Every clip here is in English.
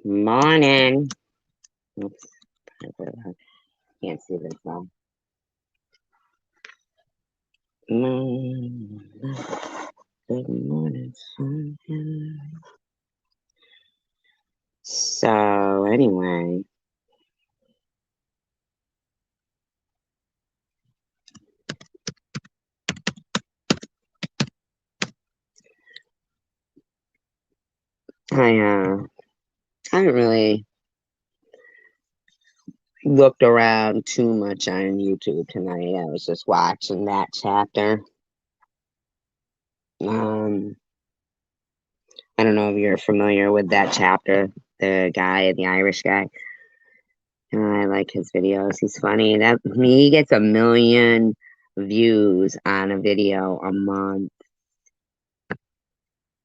Morning. Oops. Can't see this well. Good morning, sunshine. So, anyway. I haven't really looked around too much on YouTube tonight. I was just watching that chapter. I don't know if you're familiar with that chapter, the Irish guy. I like his videos. He's funny. He gets 1 million views on a video a month.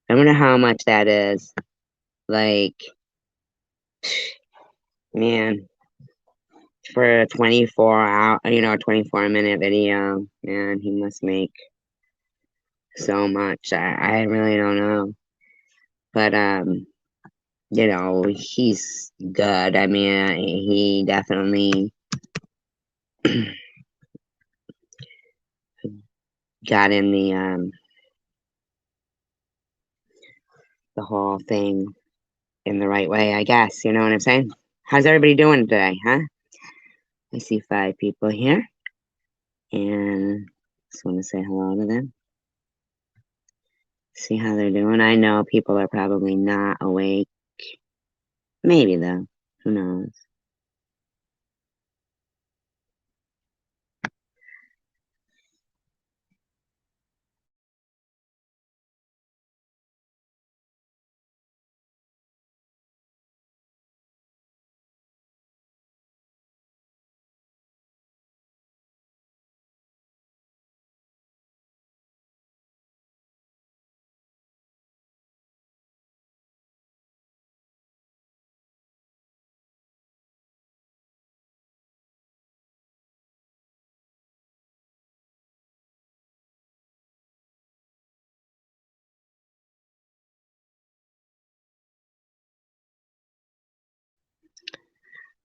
I wonder how much that is. Like, man, for a 24-minute video, man, he must make so much. I really don't know. But, he's good. I mean, he definitely got in the whole thing in the right way, I guess. You know what I'm saying? How's everybody doing today, huh? I see 5 people here. And just want to say hello to them. See how they're doing. I know people are probably not awake. Maybe, though. Who knows?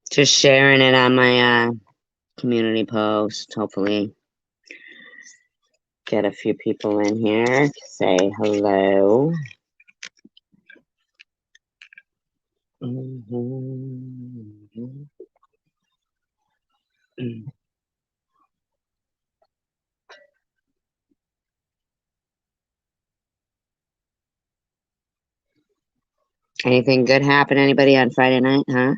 Just sharing it on my community post. Hopefully get a few people in here to say hello. Anything good happen? Anybody on Friday night, huh?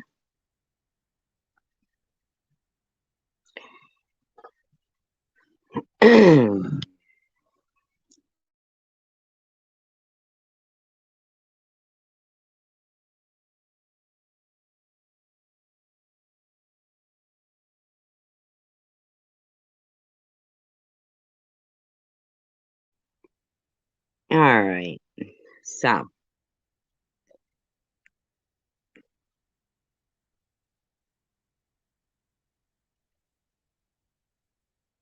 All right. So,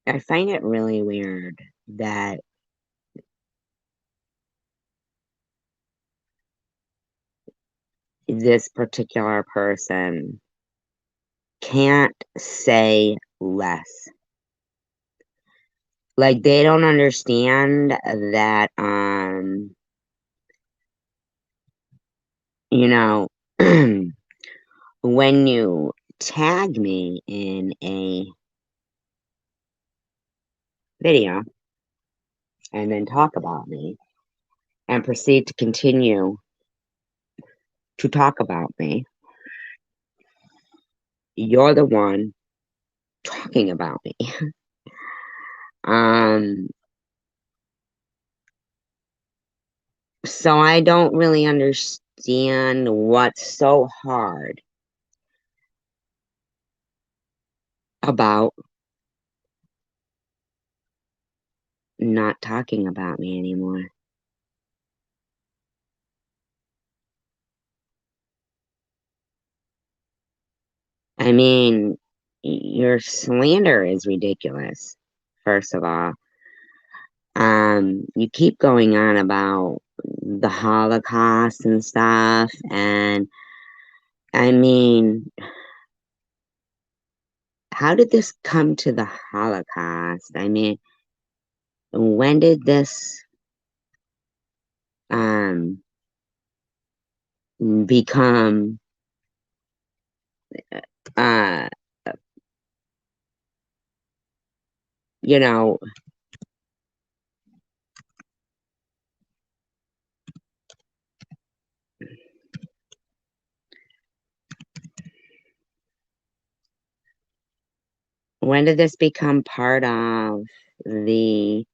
I find it really weird that this particular person can't say less. Like, they don't understand that, you know, when you tag me in a video and then talk about me and proceed to continue to talk about me, you're the one talking about me. So I don't really understand what's so hard about not talking about me anymore. I mean, your slander is ridiculous, first of all. You keep going on about the Holocaust and stuff, and I mean, how did this come to the Holocaust? I mean, when did this um become uh you know, when did this become part of the,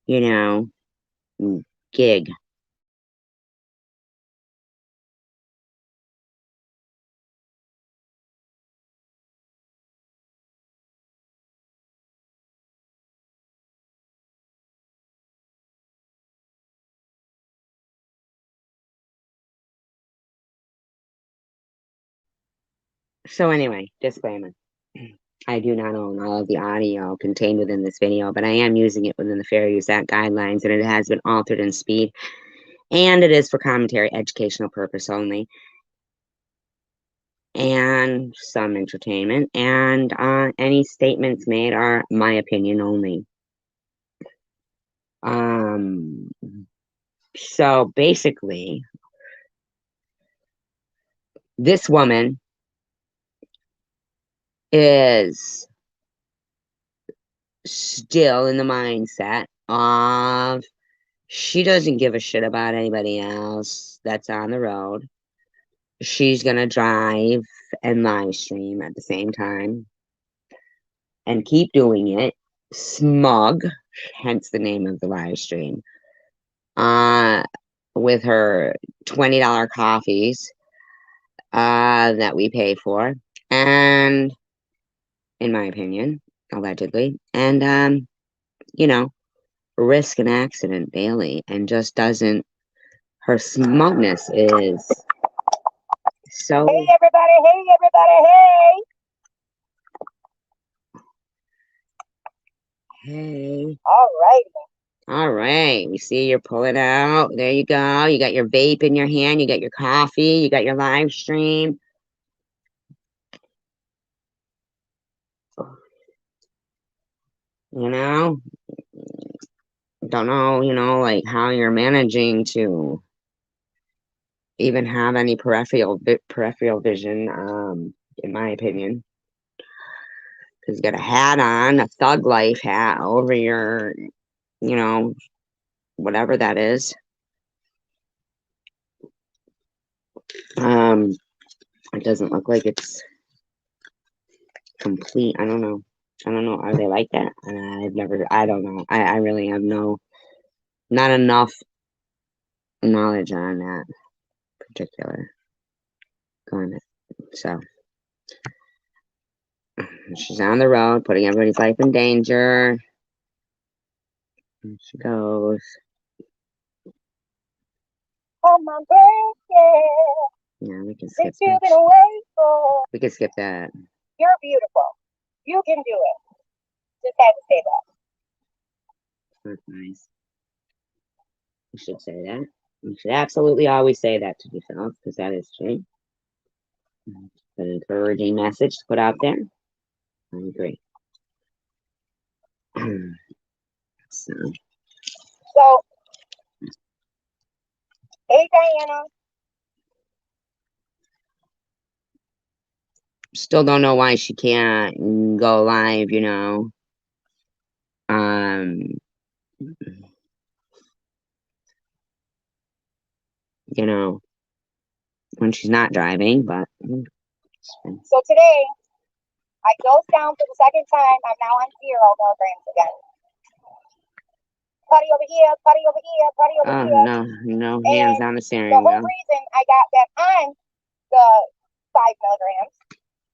you know, gig? So anyway, disclaimer. I do not own all of the audio contained within this video, but I am using it within the Fair Use Act guidelines, and it has been altered in speed, and it is for commentary educational purpose only, and some entertainment, and any statements made are my opinion only. So basically, this woman is still in the mindset of she doesn't give a shit about anybody else that's on the road. She's gonna drive and live stream at the same time and keep doing it. Smug, hence the name of the live stream. Uh with her $20 coffees that we pay for. And in my opinion, allegedly. And you know, risk an accident daily and just doesn't her smugness is so Hey everybody, hey. All right. We see you're pulling out. There you go. You got your vape in your hand. You got your coffee. You got your live stream. You know, don't know, like how you're managing to even have any peripheral vision, in my opinion. Because you got a hat on, a thug life hat over your, whatever that is. Um, it doesn't look like it's complete. I don't know. Are they like that? I don't know. I really have not enough knowledge on that particular garment. So she's on the road, putting everybody's life in danger. Here she goes. on my birthday. Yeah, we can skip You've that. been away for. We can skip that. You're beautiful. You can do it. Just had to say that. That's nice. You should say that. You should absolutely always say that to yourself, because that is true. It's an encouraging message to put out there. I agree. So, So, hey Diana. still don't know why she can't go live, you know, when she's not driving, but So today, I dosed down for the second time. I'm now on 0 milligrams again. Putty over here, putty over here, putty over here. no hands on the steering whole wheel. reason I got back on the 5 milligrams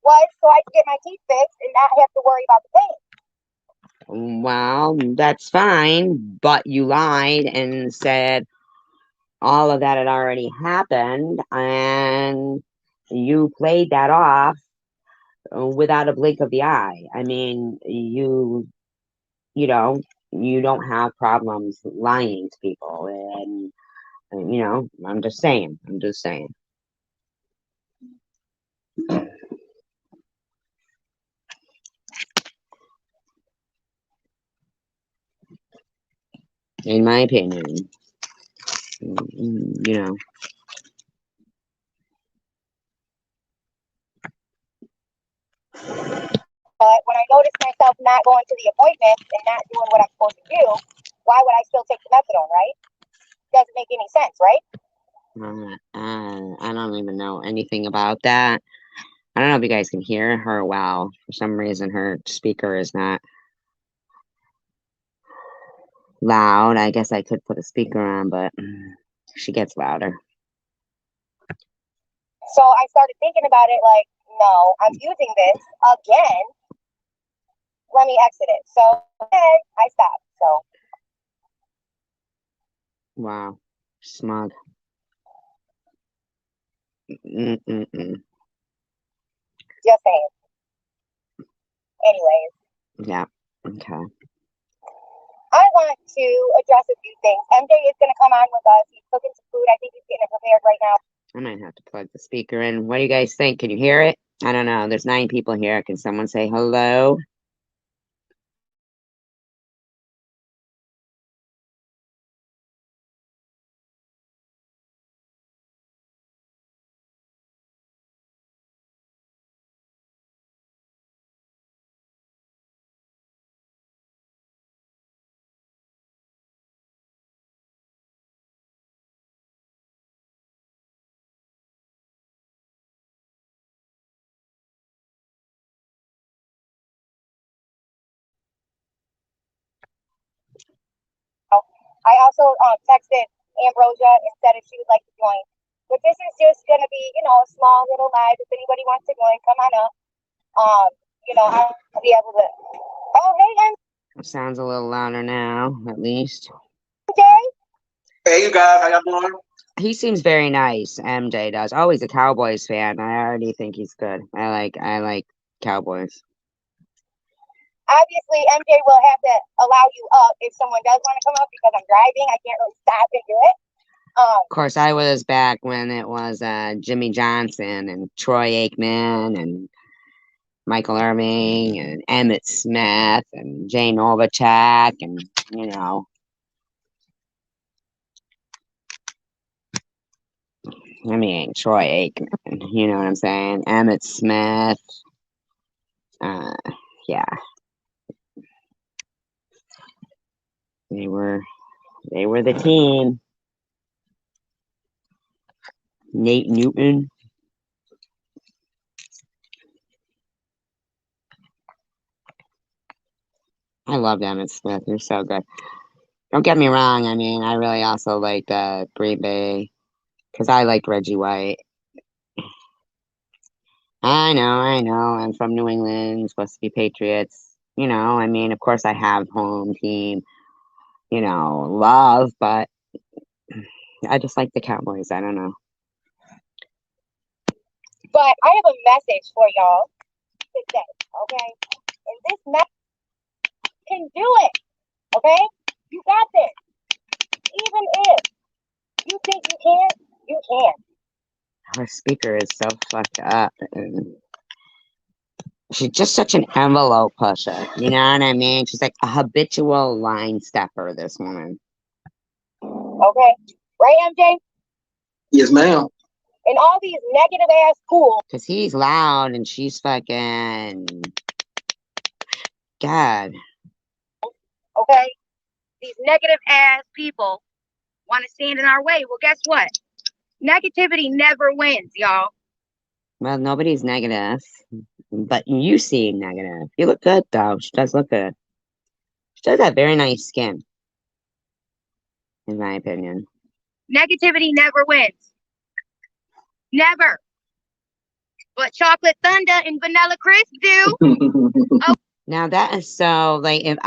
was so I could get my teeth fixed and not have to worry about the pain. Well, that's fine, but you lied and said all of that had already happened, and you played that off without a blink of the eye. I mean, you know, you don't have problems lying to people, and I'm just saying. In my opinion, you know. But when I notice myself not going to the appointment and not doing what I'm supposed to do, why would I still take the methadone, right? Doesn't make any sense, right? I don't even know anything about that. I don't know if you guys can hear her well. For some reason, her speaker is not loud. I guess I could put a speaker on, but she gets louder. So I started thinking about it like, no, I'm using this again. Let me exit it. So okay, I stopped. So Wow. Smug. Mm-mm-mm. just saying. Anyways, Yeah. Okay. I want to address a few things. MJ is going to come on with us. He's cooking some food. I think he's getting it prepared right now. I might have to plug the speaker in. What do you guys think? Can you hear it? I don't know. There's 9 people here. Can someone say hello? I also texted Ambrosia and said if she would like to join. But this is just going to be, a small little live. If anybody wants to join, come on up. I'll be able to. Oh, hey, It sounds a little louder now, at least. MJ. Hey, you guys, how y'all doing? He seems very nice. MJ does. Oh, he's a Cowboys fan. I already think he's good. I like Cowboys. Obviously, MJ will have to allow you up if someone does want to come up because I'm driving. I can't really stop and do it. Of course, I was back when it was Jimmy Johnson and Troy Aikman and Michael Irving and Emmett Smith and Jay Novacek and I mean Troy Aikman. You know what I'm saying? Emmett Smith. Uh, yeah, they were the team. Nate Newton. I loved Emmett Smith. You're so good. Don't get me wrong. I mean, I really also liked Green Bay because I liked Reggie White. I know. I'm from New England, supposed to be Patriots. I mean, of course, I have home team, love, but I just like the Cowboys. I don't know. But I have a message for y'all today, okay? And this message can do it, okay? You got this. Even if you think you can't, you can. Her speaker is so fucked up. And she's just such an envelope pusher. You know what I mean? She's like a habitual line stepper, this woman. Okay? Right, MJ? Yes, ma'am. And all these negative ass schools. Because he's loud and she's fucking. God. Okay? These negative ass people want to stand in our way. Well, guess what? Negativity never wins, y'all. Well, nobody's negative. But you seem negative. You look good, though. She does look good. She does have very nice skin, in my opinion. Negativity never wins. Never. But chocolate thunder and vanilla crisp do. Oh. Now that is so, like, if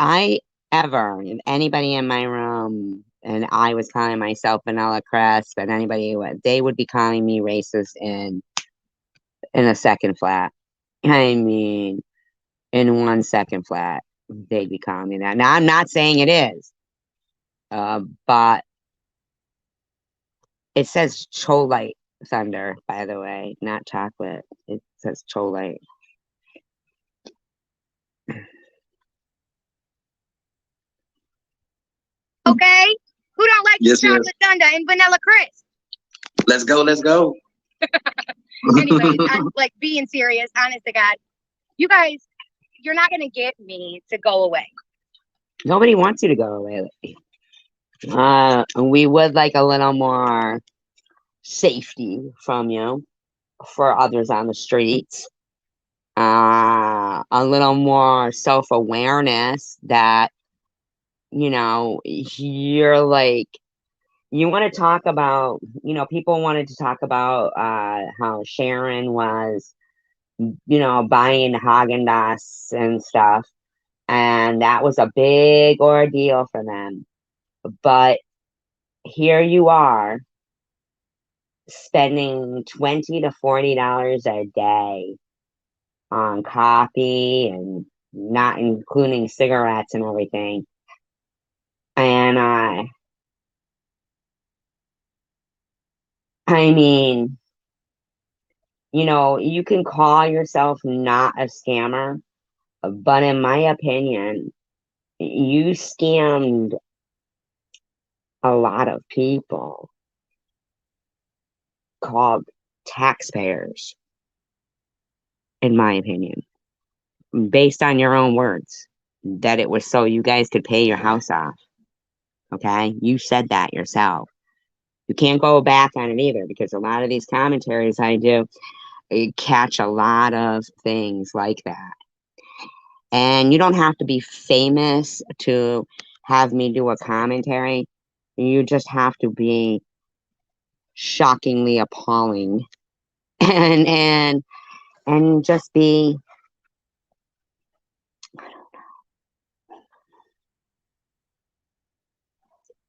anybody in my room and I was calling myself vanilla crisp and they would be calling me racist in a second flat. I mean, in 1 second flat, they'd be calling me that. Now, I'm not saying it is, but it says Cholite thunder, by the way, not chocolate. It says cholate. Okay? Who don't like Yes, yes. chocolate thunder and vanilla crisp? Let's go. Let's go. Anyways, I'm like being serious, honest to God. You guys, you're not gonna get me to go away. Nobody wants you to go away. We would like a little more safety from you for others on the streets. A little more self-awareness that, you're like, you want to talk about, people wanted to talk about how Sharon was, buying Haagen-Dazs and stuff. And that was a big ordeal for them. But here you are spending $20 to $40 a day on coffee and not including cigarettes and everything. And I mean, you can call yourself not a scammer, but in my opinion, you scammed a lot of people called taxpayers, in my opinion, based on your own words, that it was so you guys could pay your house off. Okay? You said that yourself. You can't go back on it either because a lot of these commentaries I do catch a lot of things like that. And you don't have to be famous to have me do a commentary. You just have to be shockingly appalling and just be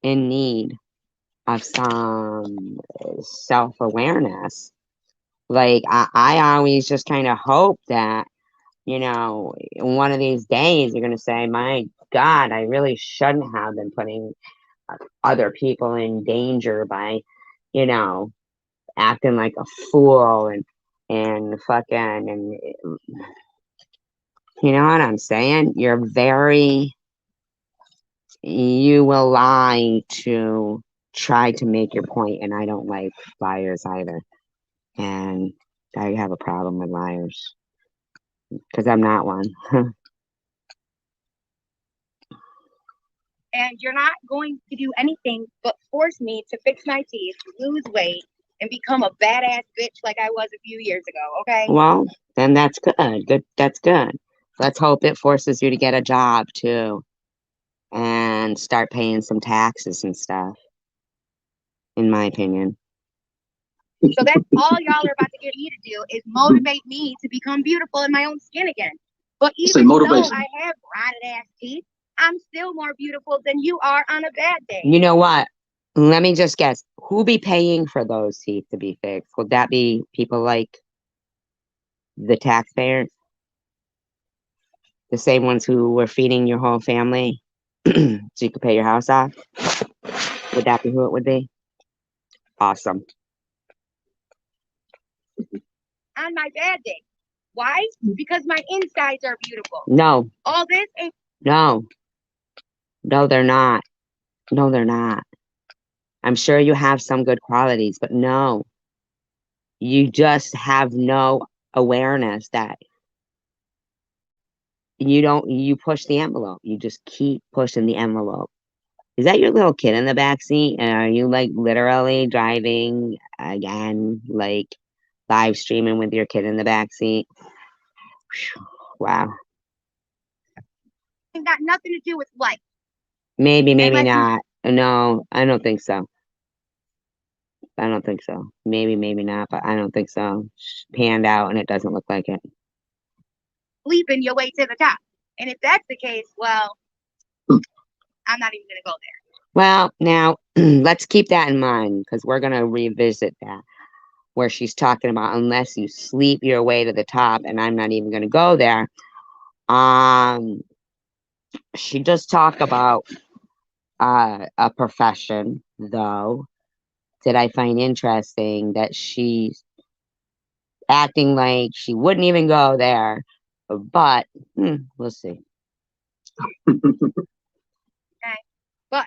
in need of some self-awareness. Like I always just kind of hope that, one of these days you're going to say, my God, I really shouldn't have been putting other people in danger by, you know, acting like a fool and fucking and you know what I'm saying? You will lie to try to make your point, and I don't like liars either. And I have a problem with liars because I'm not one. And you're not going to do anything but force me to fix my teeth, lose weight, and become a badass bitch like I was a few years ago, okay? Well, then that's good. Good, that's good. Let's hope it forces you to get a job too and start paying some taxes and stuff, in my opinion. So that's all y'all are about to get me to do is motivate me to become beautiful in my own skin again. But even though I have rotted ass teeth, I'm still more beautiful than you are on a bad day. You know what? Let me just guess. Who'll be paying for those teeth to be fixed? Would that be people like the taxpayers? The same ones who were feeding your whole family so you could pay your house off? Would that be who it would be? Awesome. On my bad day. Why? Because my insides are beautiful. No. All this ain't. No. No, they're not. No, they're not. I'm sure you have some good qualities, but no. You just have no awareness that you push the envelope. You just keep pushing the envelope. Is that your little kid in the back seat? And are you like literally driving again, like live streaming with your kid in the back seat? Wow. Ain't got nothing to do with life. Maybe not. No, I don't think so. I don't think so. Maybe not, but I don't think so. Panned out and it doesn't look like it. Leaping your way to the top. And if that's the case, well, I'm not even going to go there. Well, now let's keep that in mind because we're going to revisit that where she's talking about unless you sleep your way to the top, and I'm not even going to go there. She does talk about a profession though, did I find interesting that she's acting like she wouldn't even go there. But we'll see. Okay. But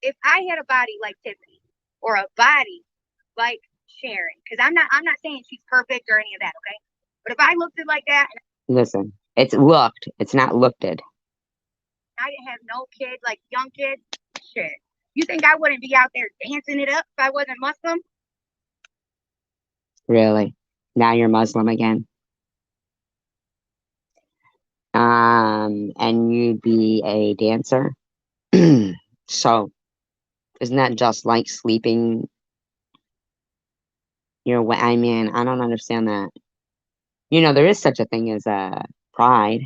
if I had a body like Tiffany or a body like Sharon, because I'm not saying she's perfect or any of that, okay? But if I looked at like that and Listen, it's looked. It's not looked-ed. I didn't have no kids, like young kids, shit. You think I wouldn't be out there dancing it up if I wasn't Muslim? Really. Now you're Muslim again. And you'd be a dancer. So isn't that just like sleeping your way? I mean, I don't understand that. There is such a thing as pride.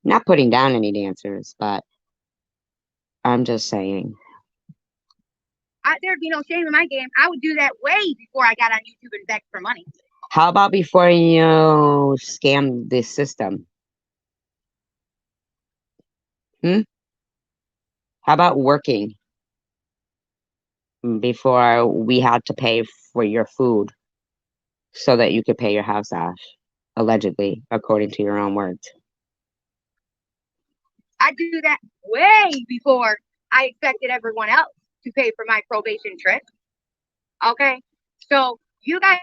Not putting down any dancers, but I'm just saying. There'd be no shame in my game. I would do that way before I got on YouTube and begged for money. How about before you scam this system? How about working before we had to pay for your food so that you could pay your house off, allegedly, according to your own words? I'd do that way before I expected everyone else to pay for my probation trip. Okay? So you guys.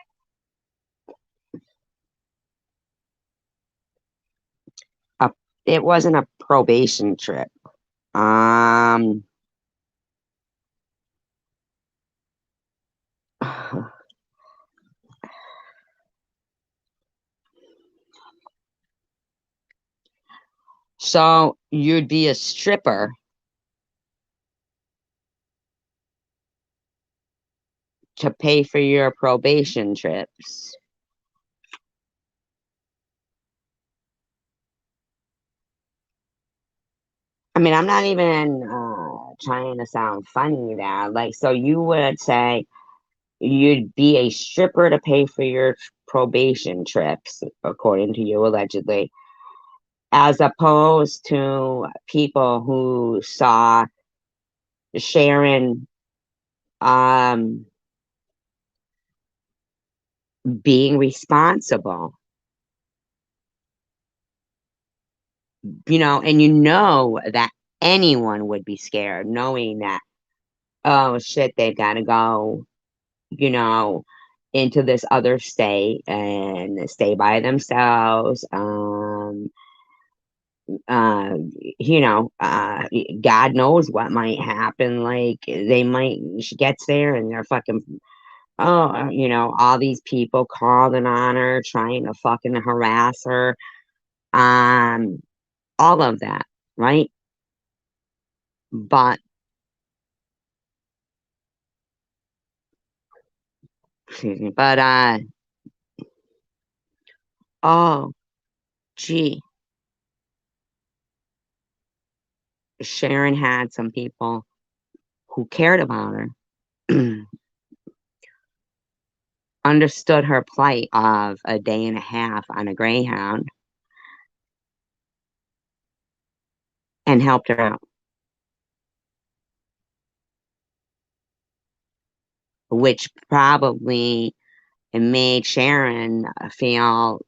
It wasn't a probation trip. So you'd be a stripper to pay for your probation trips. I mean, I'm not even trying to sound funny there. Like, so you would say you'd be a stripper to pay for your probation trips, according to you, allegedly, as opposed to people who saw Sharon being responsible, and that anyone would be scared knowing that, oh shit, they've got to go, you know, into this other state and stay by themselves. Uh, God knows what might happen. Like she gets there and they're fucking, all these people calling on her, trying to fucking harass her. Um, all of that, right? But, excuse me, but, oh, gee, Sharon had some people who cared about her, understood her plight of a day and a half on a Greyhound, and helped her out, which probably made Sharon feel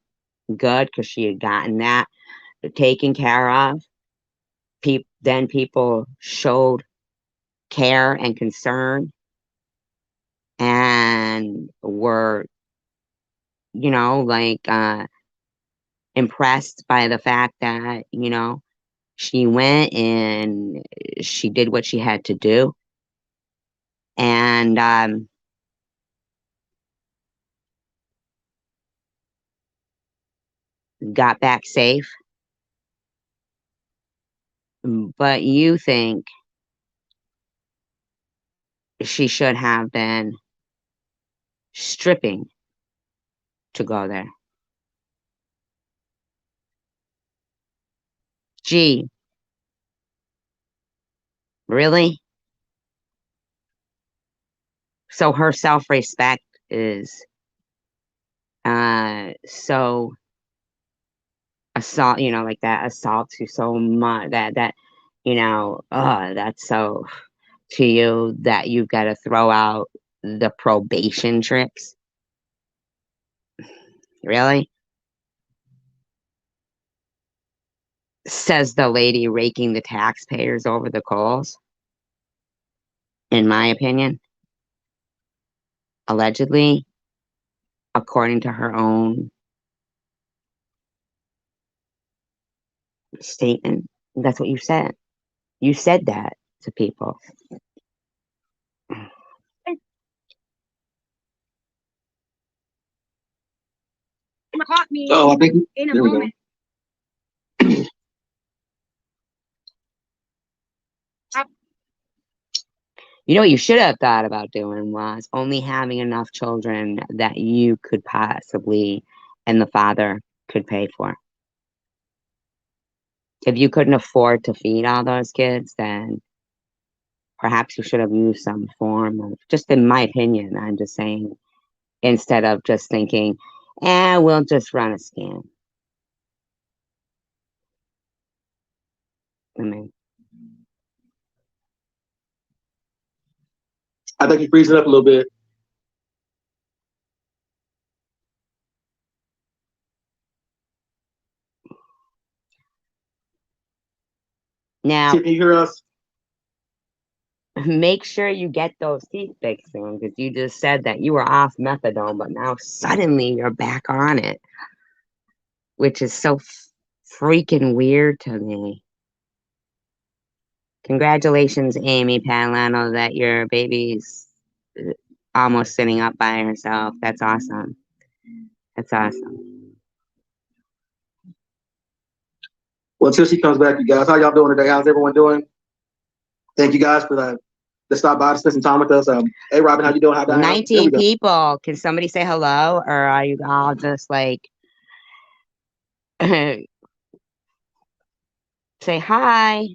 good because she had gotten that taken care of. Then people showed care and concern and were, like impressed by the fact that, she went and she did what she had to do. And got back safe. But you think she should have been stripping to go there. Gee, really? So her self-respect is so assault, like that assaults you so much that that's so to you that you've got to throw out the probation trips? Really? Says the lady raking the taxpayers over the coals. In my opinion, allegedly, according to her own statement, that's what you said. You said that to people. Caught me Oh, I think in a there we go. moment. You know what you should have thought about doing was only having enough children that you could possibly and the father could pay for. If you couldn't afford to feed all those kids, then perhaps you should have used some form of, just in my opinion, I'm just saying, instead of just thinking, we'll just run a scam. I mean, I think you freeze it up a little bit. now, Can you hear us? make sure you get those teeth fixed soon, because you just said that you were off methadone, but now suddenly you're back on it, which is so freaking weird to me. Congratulations, Amy Palano, that your baby's almost sitting up by herself. That's awesome. That's awesome. Well, until she comes back, you guys, how y'all doing today? How's everyone doing? Thank you guys for the stop by to spend some time with us. Hey, Robin, how you doing? How Diane? 19 people. Can somebody say hello, or are you all just like say hi?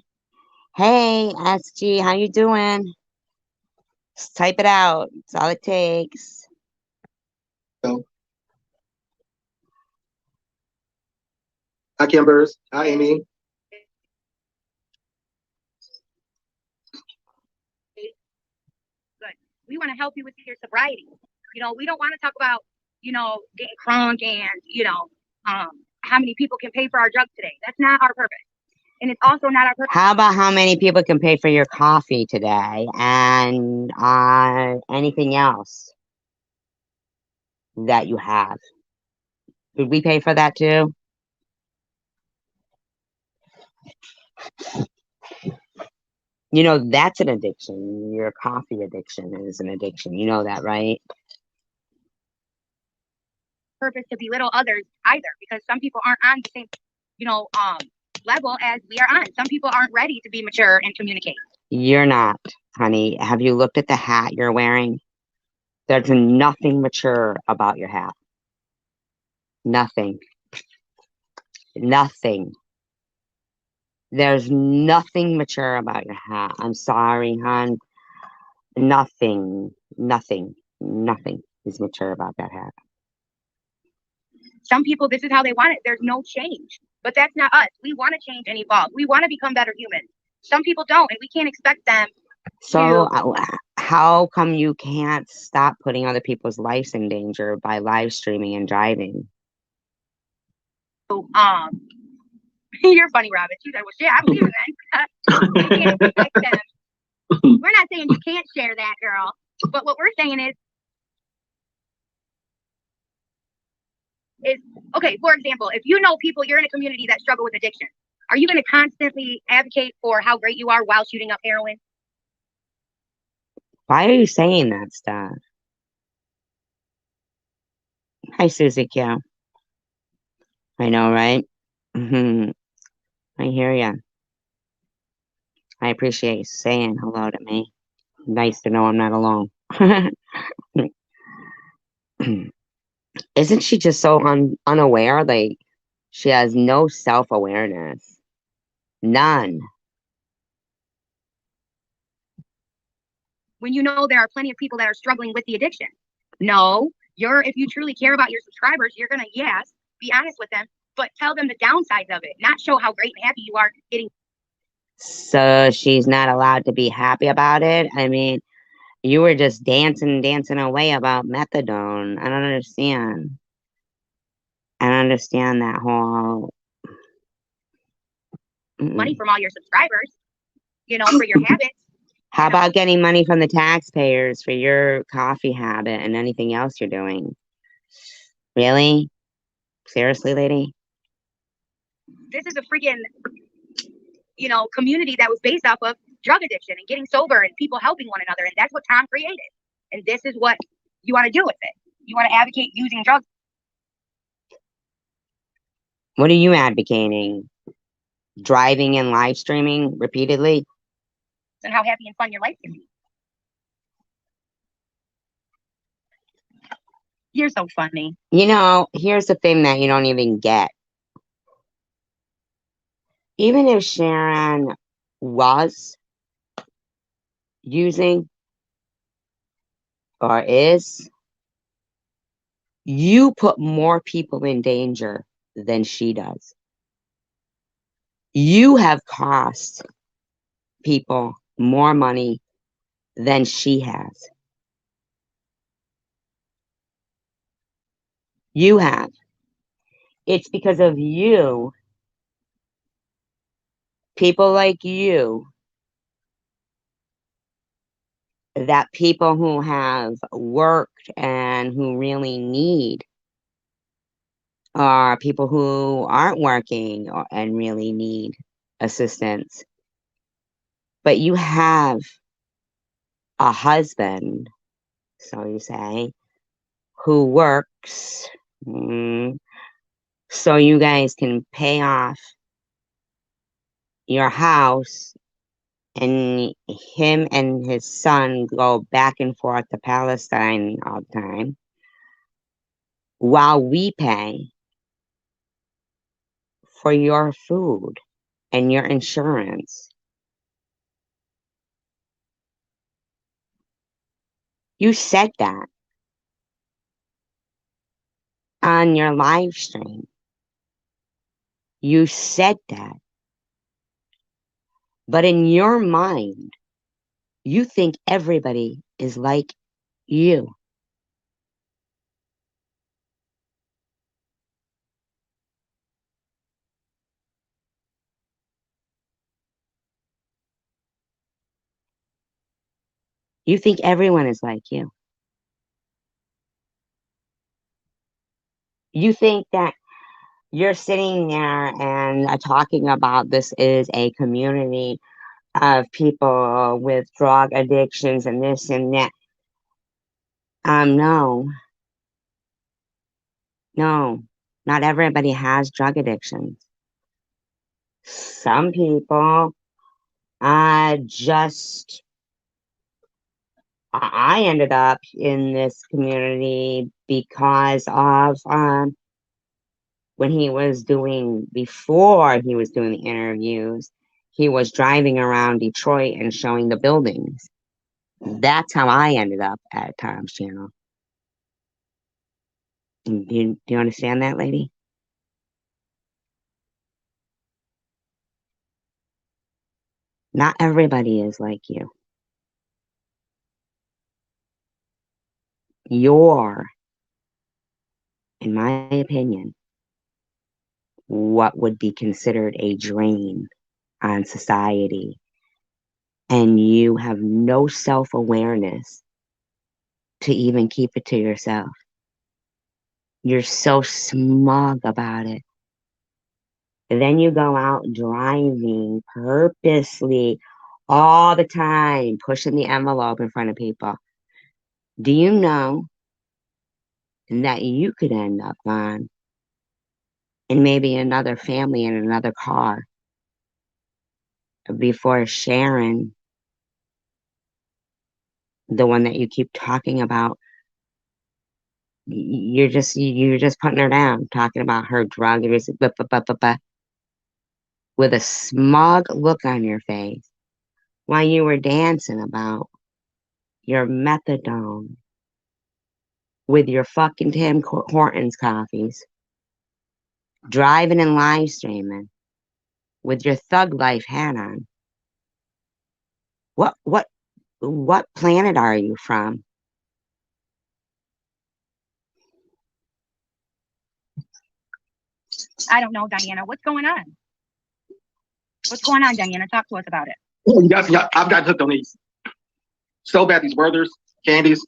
Hey, SG, how you doing? Just type it out. That's all it takes. Hi, Kimbers. Hi, Amy. Good. We want to help you with your sobriety. You know, we don't want to talk about, you know, getting crunk and, you know, how many people can pay for our drugs today. That's not our purpose. And it's also not our purpose. How about how many people can pay for your coffee today and anything else that you have? Did we pay for that too? You know, that's an addiction. Your coffee addiction is an addiction. You know that, right? Purpose to belittle others either, because some people aren't on the same, you know, level as we are on. Some people aren't ready to be mature and communicate. You're not, honey. Have you looked at the hat you're wearing? There's nothing mature about your hat. Nothing. Nothing. There's nothing mature about your hat. I'm sorry, hon. Nothing is mature about that hat. Some people, this is how they want it. There's no change. But that's not us. We want to change and evolve. We want to become better humans. Some people don't, and we can't expect them. So how come you can't stop putting other people's lives in danger by live streaming and driving? So, you're funny, Robin. She's like, well, shit, I believe in that. We can't expect them. We're not saying you can't share that, girl. But what we're saying is, okay, for example, if you know people, you're in a community that struggle with addiction, are you going to constantly advocate for how great you are while shooting up heroin? Why are you saying that stuff? Hi, Susie Q. I know, right? I hear ya. I appreciate you saying hello to me. Nice to know I'm not alone. Isn't she just so unaware? Like, she has no self-awareness. None. When you know there are plenty of people that are struggling with the addiction. No, if you truly care about your subscribers, you're going to, yes, be honest with them, but tell them the downsides of it, not show how great and happy you are getting. So she's not allowed to be happy about it? I mean, you were just dancing away about methadone. I don't understand. I don't understand that whole. Money from all your subscribers, for your habits. How about getting money from the taxpayers for your coffee habit and anything else you're doing? Really? Seriously, lady? This is a freaking, community that was based off of drug addiction and getting sober and people helping one another. And that's what Tom created. And this is what you want to do with it. You want to advocate using drugs. What are you advocating? Driving and live streaming repeatedly? And how happy and fun your life can be. You're so funny. Here's the thing that you don't even get. Even if Sharon was using or is, you put more people in danger than she does. You have cost people more money than she has. You have. It's because of you, people like you, that people who have worked and who really need are people who aren't working and really need assistance. But you have a husband, so you say, who works, so you guys can pay off your house, and him and his son go back and forth to Palestine all the time, while we pay for your food and your insurance. You said that on your live stream. You said that. But in your mind, you think everybody is like you. You think everyone is like you. You think that you're sitting there and talking about this is a community of people with drug addictions and this and that. No, no, not everybody has drug addictions. Some people just, I ended up in this community because of when he was before he was doing the interviews, he was driving around Detroit and showing the buildings. That's how I ended up at Tom's channel. Do you understand that, lady? Not everybody is like you. You're, in my opinion, what would be considered a drain on society. And you have no self-awareness to even keep it to yourself. You're so smug about it. And then you go out driving purposely all the time, pushing the envelope in front of people. Do you know that you could end up on in maybe another family in another car before Sharon, the one that you keep talking about? You're just putting her down, talking about her drug abuse, with a smug look on your face while you were dancing about your methadone with your fucking Tim Hortons coffees, driving and live streaming with your thug life hat on. What planet are you from? I don't know, Diana. What's going on? What's going on, Diana? Talk to us about it. Oh, I've got hooked on these so bad. These Werther's candies,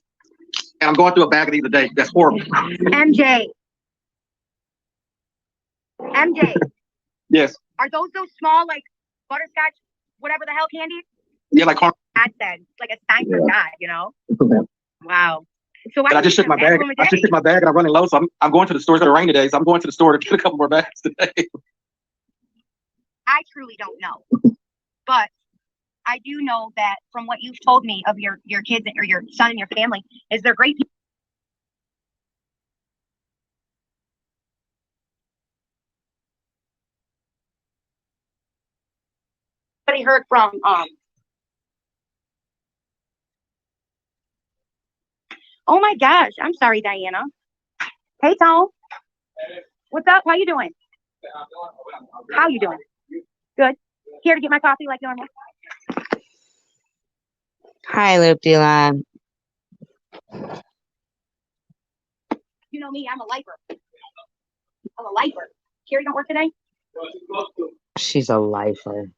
and I'm going through a bag of these a day. That's horrible. MJ. MJ. Yes. Are those small, like, butterscotch, whatever the hell candies? Yeah, like God said, like a sign for God, you know? Wow. So I just shook my bag. I just shook my bag, and I'm running low. So I'm going to the store. It's gonna rain today, so I'm going to the store to get a couple more bags today. I truly don't know, but I do know that from what you've told me of your kids or your son and your family, is they're great people. Somebody heard from oh my gosh, I'm sorry, Diana. Hey Tom. What's up? How you doing? How you doing? Good. Here to get my coffee like normal. Hi, Loop-de-Lop. You know me, I'm a lifer. I'm a lifer. Carrie don't work today? She's a lifer.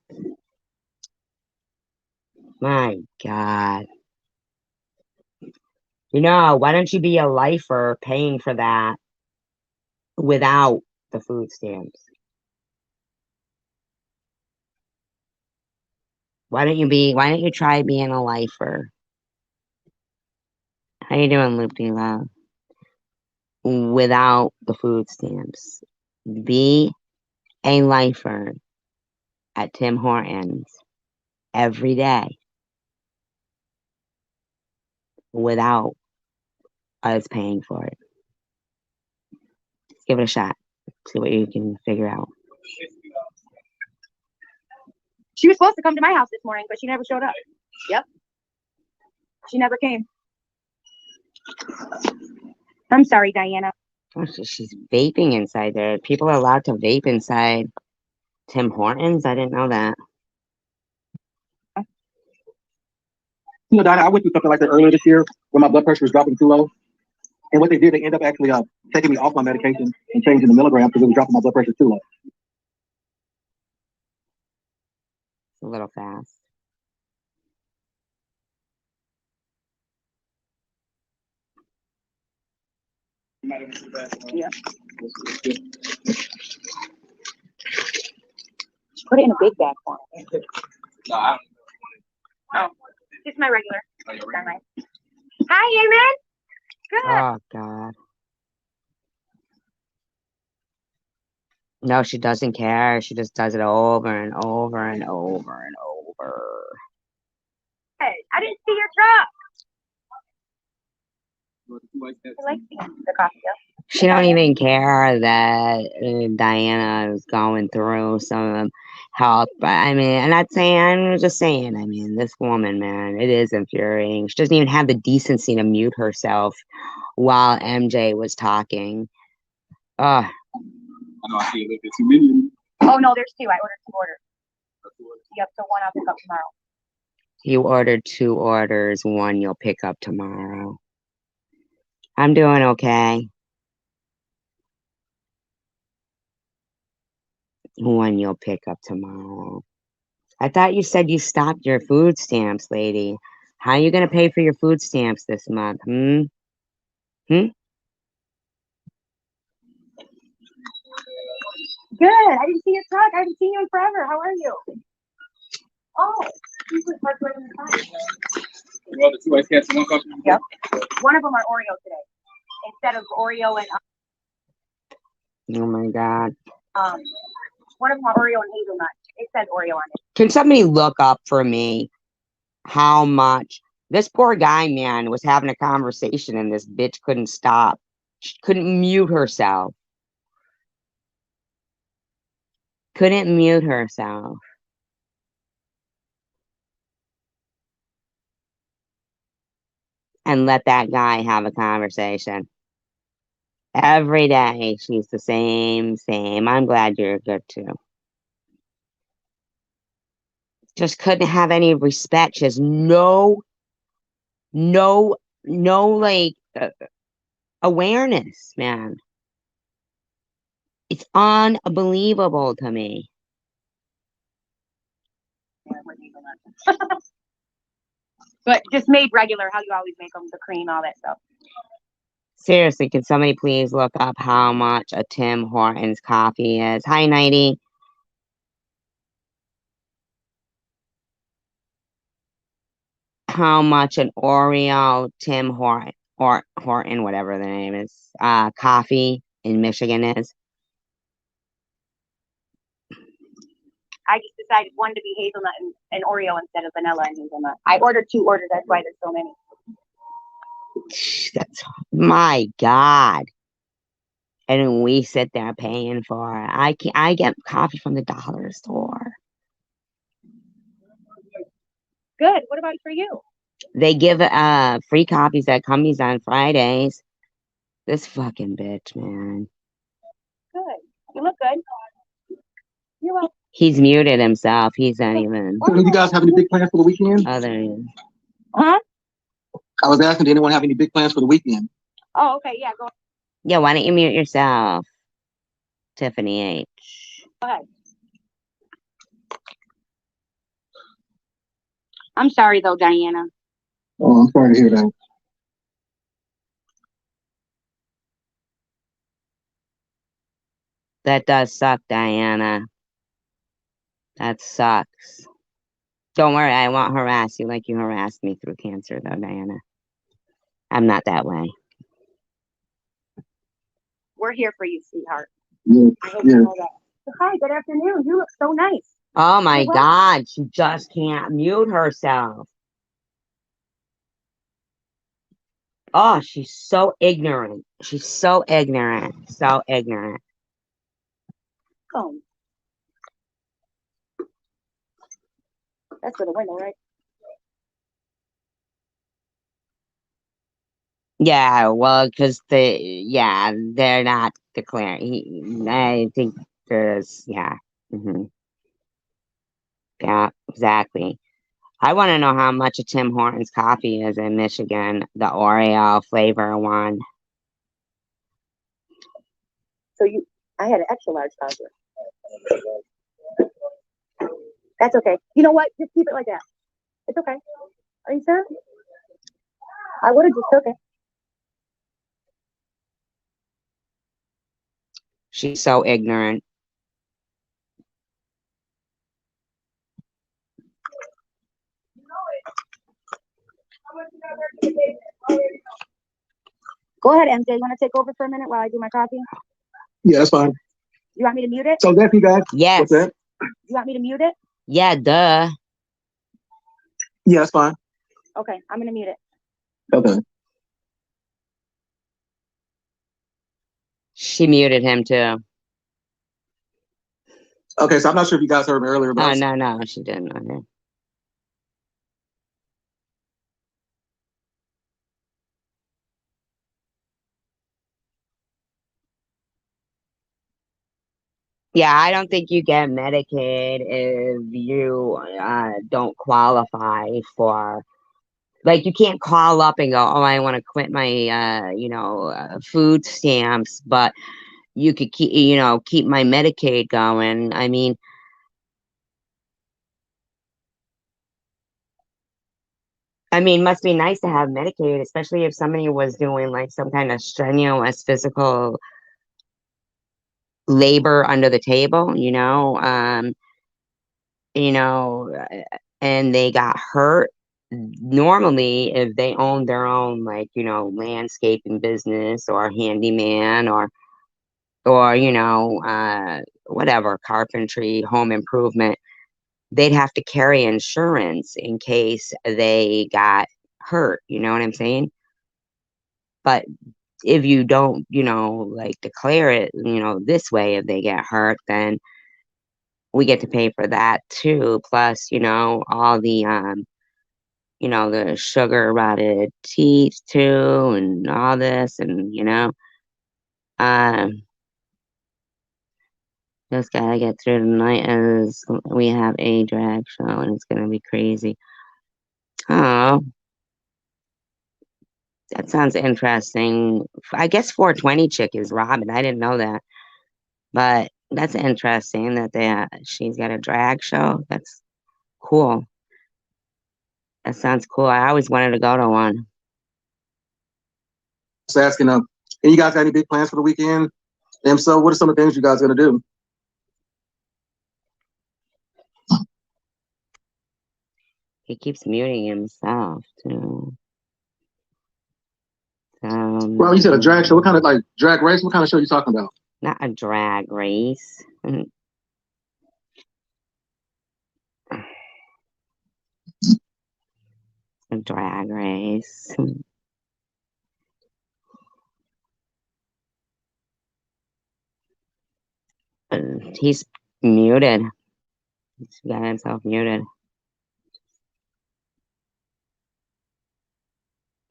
My God. You know, why don't you be a lifer paying for that without the food stamps? Why don't you try being a lifer? How you doing, Loop-de-Lop? Without the food stamps. Be a lifer at Tim Hortons every day without us paying for it. Let's give it a shot. See what you can figure out. She was supposed to come to my house this morning, but she never showed up. Yep. She never came. I'm sorry, Diana. Oh, she's vaping inside there. People are allowed to vape inside Tim Hortons? I didn't know that. You know, Diana, I went through something like that earlier this year when my blood pressure was dropping too low. And what they did, they ended up actually taking me off my medication and changing the milligrams because it was dropping my blood pressure too low. It's a little fast. Yeah. Put it in a big bag for me. No, I Oh, it's my regular. Hi, Amen. Good. Oh, God. No, she doesn't care. She just does it over and over and over and over. Hey, I didn't see your truck. I like the coffee. She don't even care that Diana is going through some health. But I mean, I'm just saying, I mean, this woman, man, it is infuriating. She doesn't even have the decency to mute herself while MJ was talking. know I see it. It's million. Oh no, there's two. I ordered 2 orders. Yep, so one I'll pick up tomorrow. You ordered 2 orders, one you'll pick up tomorrow. I'm doing okay. One you'll pick up tomorrow. I thought you said you stopped your food stamps, lady. How are you going to pay for your food stamps this month? Hmm? Good. I didn't see your truck. I haven't seen you in forever. How are you? Oh, you put parked right in the car. Well, the 2 ice cats in one cup. Yep. One of them are Oreo today instead of Oreo and Oh my God. one of them are Oreo and hazelnut. It says Oreo on it. Can somebody look up for me how much this poor guy, man, was having a conversation and this bitch couldn't stop. She couldn't mute herself. Couldn't mute herself. And let that guy have a conversation. Every day she's the same. I'm glad you're good too. Just couldn't have any respect. She has no, no, no, like, awareness, man. It's unbelievable to me. But just made regular, how you always make them, the cream, all that stuff. Seriously, can somebody please look up how much a Tim Hortons coffee is? Hi, Nighty. How much an Oreo Tim Horton, whatever the name is, coffee in Michigan is? I just decided one to be hazelnut and Oreo instead of vanilla and hazelnut. I ordered 2 orders, that's why there's so many. That's my God. And we sit there paying for it. I get coffee from the dollar store. Good. What about for you? They give free copies at Cumbies on Fridays. This fucking bitch, man. Good. You look good. You're welcome. He's muted himself. He's not even. So, do you guys have any big plans for the weekend? Oh, there he is. Huh? I was asking, did anyone have any big plans for the weekend? Oh, okay. Yeah, go Yeah, why don't you mute yourself, Tiffany H? ahead. I'm sorry, though, Diana. Oh, I'm sorry to hear that. That does suck, Diana. That sucks. Don't worry, I won't harass you like you harassed me through cancer, though, Diana. I'm not that way. We're here for you, sweetheart. Yeah, I hope yeah. you know that. Hi, good afternoon. You look so nice. Oh my You're welcome. God, she just can't mute herself. Oh, she's so ignorant. She's so ignorant. So ignorant. Come. That's for the window, right? Yeah, well, because they're not declaring. I think there's, yeah. Yeah, exactly. I want to know how much a Tim Hortons coffee is in Michigan, the Oreo flavor one. So I had an extra large voucher. That's okay. You know what? Just keep it like that. It's okay. Are you sure? I would have just took it. She's so ignorant. Go ahead, MJ. You want to take over for a minute while I do my coffee? Yeah, that's fine. You want me to mute it? So, that's you guys. Yes. What's that? You want me to mute it? Yeah, duh. Yeah, that's fine. Okay, I'm going to mute it. Okay. She muted him too. Okay, so I'm not sure if you guys heard me earlier, but Oh, no, she didn't. Okay. Yeah, I don't think you get Medicaid if you don't qualify for, like, you can't call up and go, oh, I want to quit my, food stamps, but you could keep my Medicaid going. I mean, must be nice to have Medicaid, especially if somebody was doing like some kind of strenuous physical labor under the table, and they got hurt. Normally, if they own their own, like, landscaping business or handyman or whatever, carpentry, home improvement, they'd have to carry insurance in case they got hurt. You know what I'm saying? But if you don't, like declare it, this way, if they get hurt, then we get to pay for that too. Plus, all the sugar rotted teeth too, and all this, and um, Just gotta get through tonight as we have a drag show and it's gonna be crazy. Oh, that sounds interesting. I guess 420 chick is Robin. I didn't know that, but that's interesting that she's got a drag show. That's cool. That sounds cool. I always wanted to go to one. Just asking, and you guys got any big plans for the weekend? And so, what are some of the things you guys gonna do? He keeps muting himself too. Well, you said a drag show. What kind of like drag race? What kind of show are you talking about? Not a drag race. A drag race. He's muted. He's got himself muted.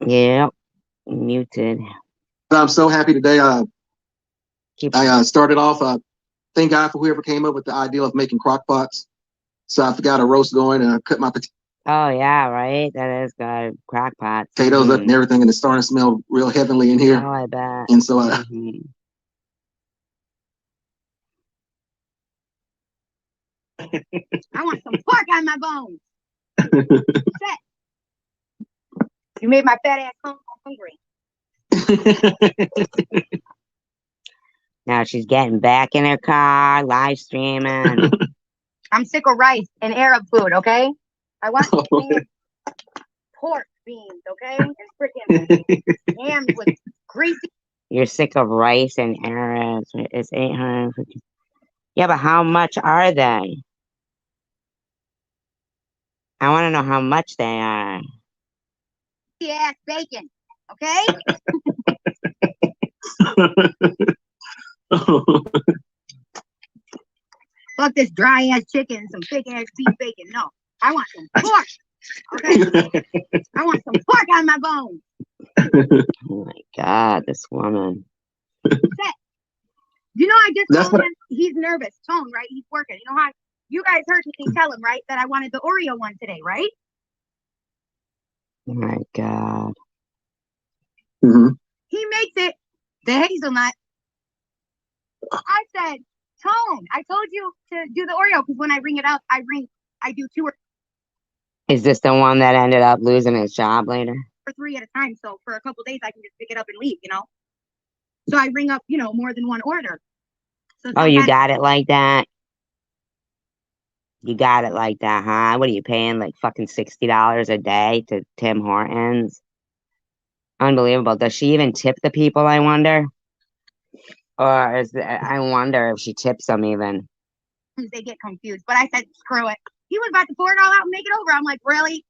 Yep, muted. I'm so happy today. I started off. Thank God for whoever came up with the idea of making crock pots. So I forgot a roast going and I cut my Oh yeah, right. That is good. Crock pots. Potatoes up and everything, and it's starting to smell real heavenly in here. Oh, I bet. And so I want some pork on my bones. You made my fat ass hungry. Now she's getting back in her car, live streaming. I'm sick of rice and Arab food, okay? I want pork beans, okay? And freaking hams with greasy. You're sick of rice and Arabs. It's 850. Yeah, but how much are they? I want to know how much they are. Ass bacon, okay? Fuck this dry ass chicken, some thick ass beef bacon. No, I want some pork. Okay, I want some pork on my bones. Oh my God, this woman. You know, I just told him he's nervous. Tone, right? He's working. You know how you guys heard me tell him, right, that I wanted the Oreo one today, right? Oh my God. He makes it the hazelnut. I said, Tone, I told you to do the Oreo because when I ring it up, I do 2 or. Is this the one that ended up losing his job later? For 3 at a time, so for a couple days I can just pick it up and leave, you know. So I ring up, you know, more than one order. So oh, you got it like that? You got it like that, huh? What are you paying, like fucking $60 a day to Tim Hortons? Unbelievable. Does she even tip the people, I wonder? Or I wonder if she tips them even. They get confused, but I said, screw it. He was about to pour it all out and make it over. I'm like, really?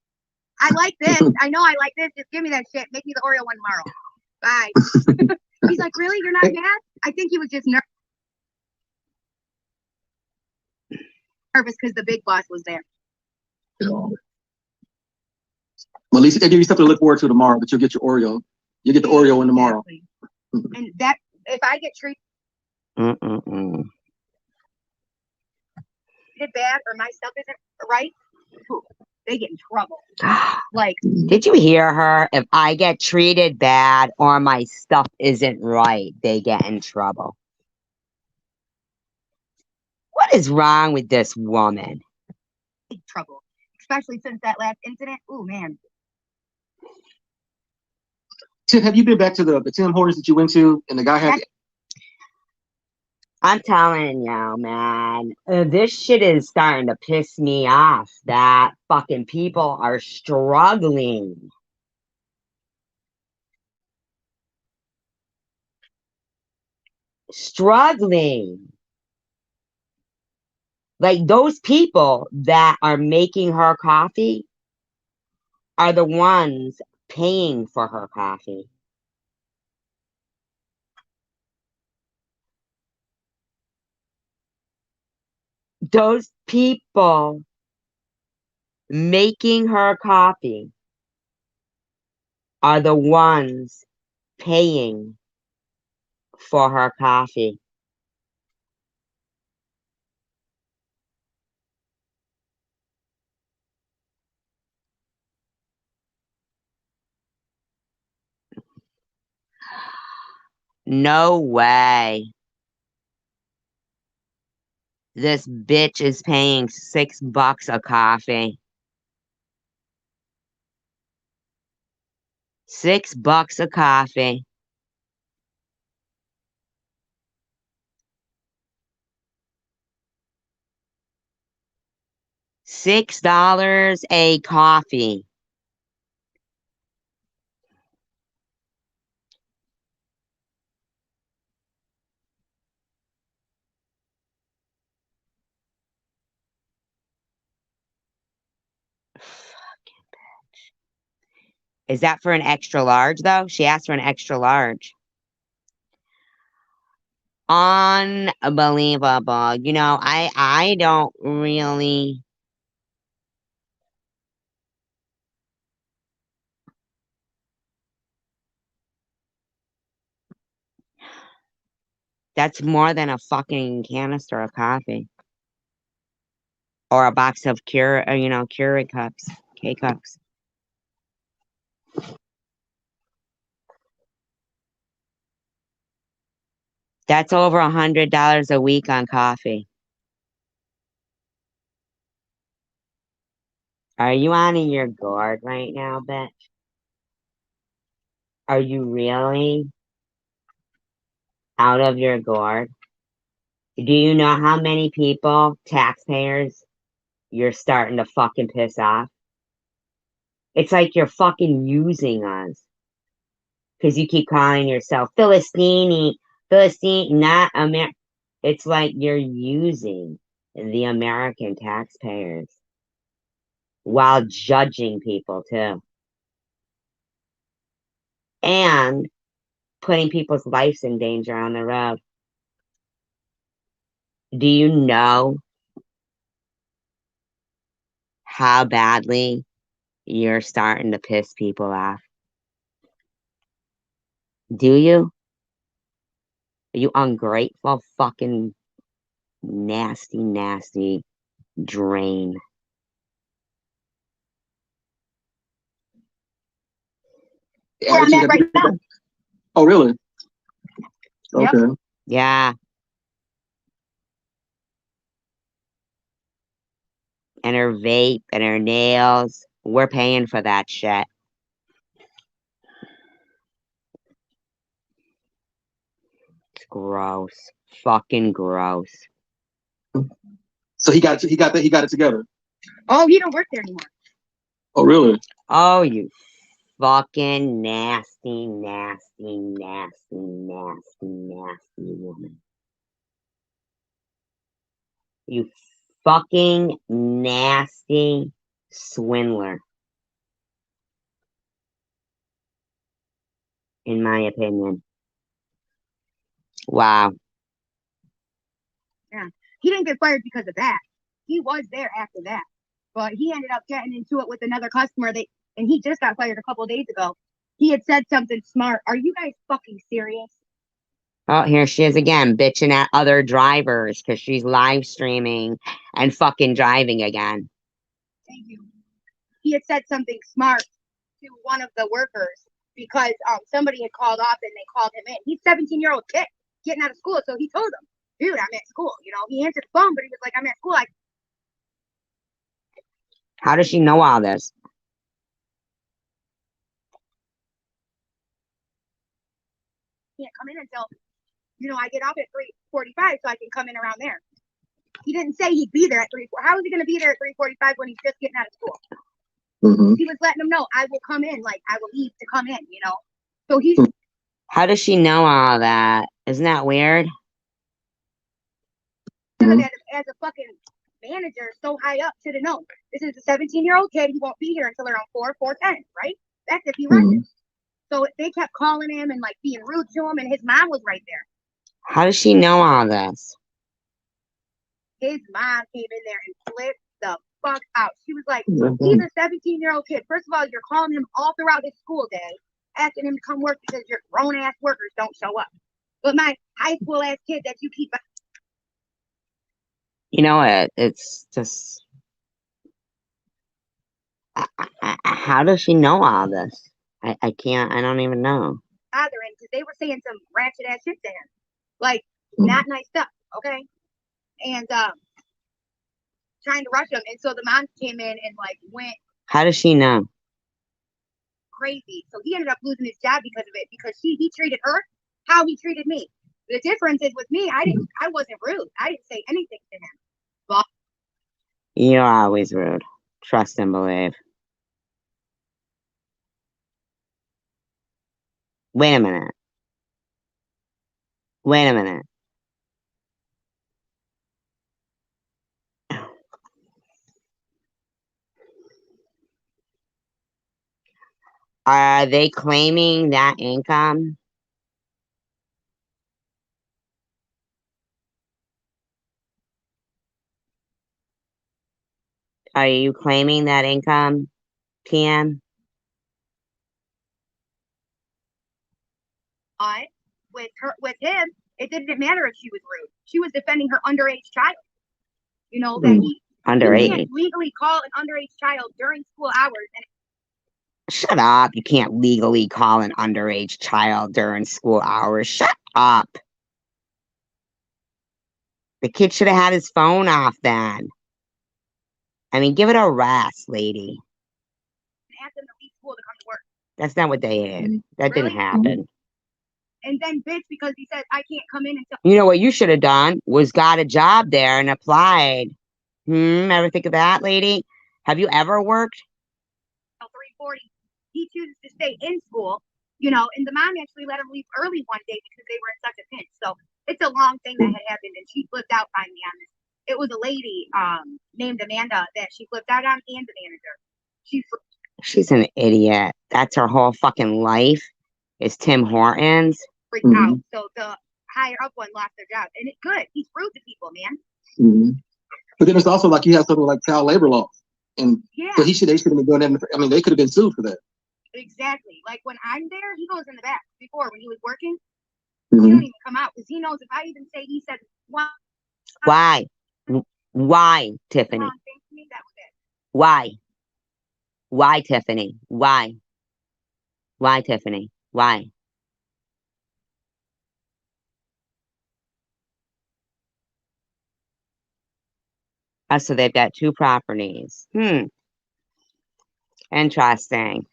I like this. I know I like this. Just give me that shit. Make me the Oreo one tomorrow. Bye. He's like, really? You're not mad? I think he was just nervous because the big boss was there. Well, at least they give you something to look forward to tomorrow, but you'll get your Oreo. You'll get the Oreo in tomorrow. Exactly. And that, if I get treated bad or my stuff isn't right, they get in trouble. Like, did you hear her? If I get treated bad or my stuff isn't right, they get in trouble. What is wrong with this woman? Trouble, especially since that last incident. Oh man. Tim, have you been back to the Tim Hortons that you went to, and the guy had? I'm telling you, man, this shit is starting to piss me off that fucking people are struggling. Like those people that are making her coffee are the ones paying for her coffee. Those people making her coffee are the ones paying for her coffee. No way. This bitch is paying $6 a coffee. $6 a coffee. $6 a coffee. Fucking bitch. Is that for an extra large though? She asked for an extra large. Unbelievable. You know, I don't really. That's more than a fucking canister of coffee. Or a box of Keurig cups, K-cups. That's over $100 a week on coffee. Are you out of your gourd right now, bitch? Are you really out of your gourd? Do you know how many people, taxpayers, you're starting to fucking piss off? It's like you're fucking using us. Because you keep calling yourself Philistine, not Amer. It's like you're using the American taxpayers while judging people too. And putting people's lives in danger on the road. Do you know how badly you're starting to piss people off? Do you? You ungrateful fucking nasty drain. Where I'm at right now. Oh, really? Yep. Okay. Yeah. And her vape and her nails. We're paying for that shit. It's gross. Fucking gross. So he got it together. Oh, he don't work there anymore. Oh, really? Oh, you fucking nasty woman. You fucking nasty swindler. In my opinion. Wow. Yeah. He didn't get fired because of that. He was there after that. But he ended up getting into it with another customer and he just got fired a couple of days ago. He had said something smart. Are you guys fucking serious? Oh, here she is again, bitching at other drivers because she's live streaming and fucking driving again. Thank you. He had said something smart to one of the workers because somebody had called off and they called him in. He's a 17-year-old kid getting out of school. So he told them, dude, I'm at school. You know, he answered the phone, but he was like, I'm at school. How does she know all this? Can't come in until, I get off at 3:45 so I can come in around there. He didn't say he'd be there at 3:45. How is he going to be there at 3:45 when he's just getting out of school? Mm-hmm. He was letting them know, I will come in, like I will leave to come in, So he's. How does she know all that? Isn't that weird? Mm-hmm. As a fucking manager, so high up, should have known. This is a 17-year-old kid. He won't be here until around 4:10, right? That's if he runs it. So they kept calling him and like being rude to him, and his mom was right there. How does she know all this? His mom came in there and flipped the fuck out. She was like, he's a 17-year-old kid. First of all, you're calling him all throughout his school day, asking him to come work because your grown-ass workers don't show up. But my high school-ass kid that you keep... You know what? It's just... how does she know all this? I don't even know. Bothering because they were saying some ratchet ass shit to him, like not nice stuff. Okay, and trying to rush him, and so the mom came in and like went. How does she know? Crazy. So he ended up losing his job because of it, because he treated her how he treated me. The difference is with me, I wasn't rude. I didn't say anything to him. But You're always rude. Trust and believe. Wait a minute. Wait a minute. Are they claiming that income? Are you claiming that income, PM? with him, it didn't matter if she was rude. She was defending her underage child. You know that you Underage. can't legally call an underage child during school hours. And Shut up. You can't legally call an underage child during school hours. Shut up. The kid should have had his phone off then. I mean, give it a rest, lady. ask them to leave school to come to work. That's not what they did. That Really? didn't happen. And then bitch because he said I can't come in until. You know what you should have done was got a job there and applied. Ever think of that, lady? Have you ever worked? 3:40. He chooses to stay in school, you know, and the mom actually let him leave early one day because they were in such a pinch. So it's a long thing that had happened, and she flipped out by me on this. It was a lady named Amanda that she flipped out on, and the manager. She's an idiot. That's her whole fucking life. Is Tim Hortons. Freaked out. So the higher up one lost their job, and it's good. He's rude to people, man. But then it's also like you have something like child labor law, and so they should have been doing that. I mean, they could have been sued for that. Exactly. Like when I'm there, he goes in the back. Before, when he was working, he don't even come out because he knows if I even say he said why, Tiffany? Why, Tiffany? Why, Tiffany? Why? Oh, so they've got two properties. Interesting.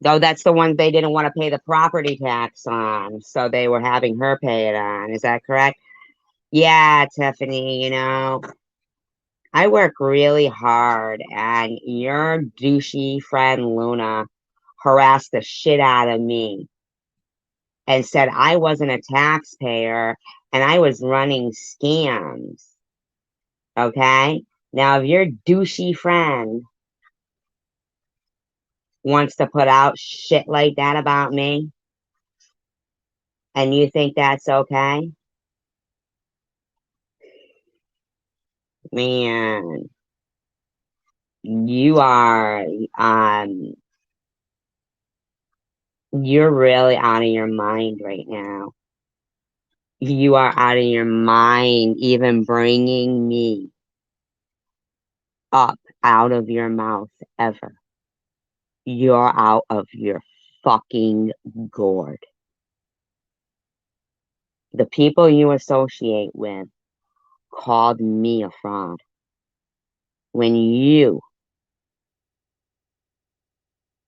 Though that's the one they didn't want to pay the property tax on, so they were having her pay it on. Is that correct? Yeah, Tiffany, you know, I work really hard, and your douchey friend Luna harassed the shit out of me and said I wasn't a taxpayer and I was running scams. Okay? Now, if your douchey friend wants to put out shit like that about me, and you think that's okay? Man, you are, you're really out of your mind right now. You are out of your mind, even bringing me up out of your mouth ever. You're out of your fucking gourd. The people you associate with called me a fraud when you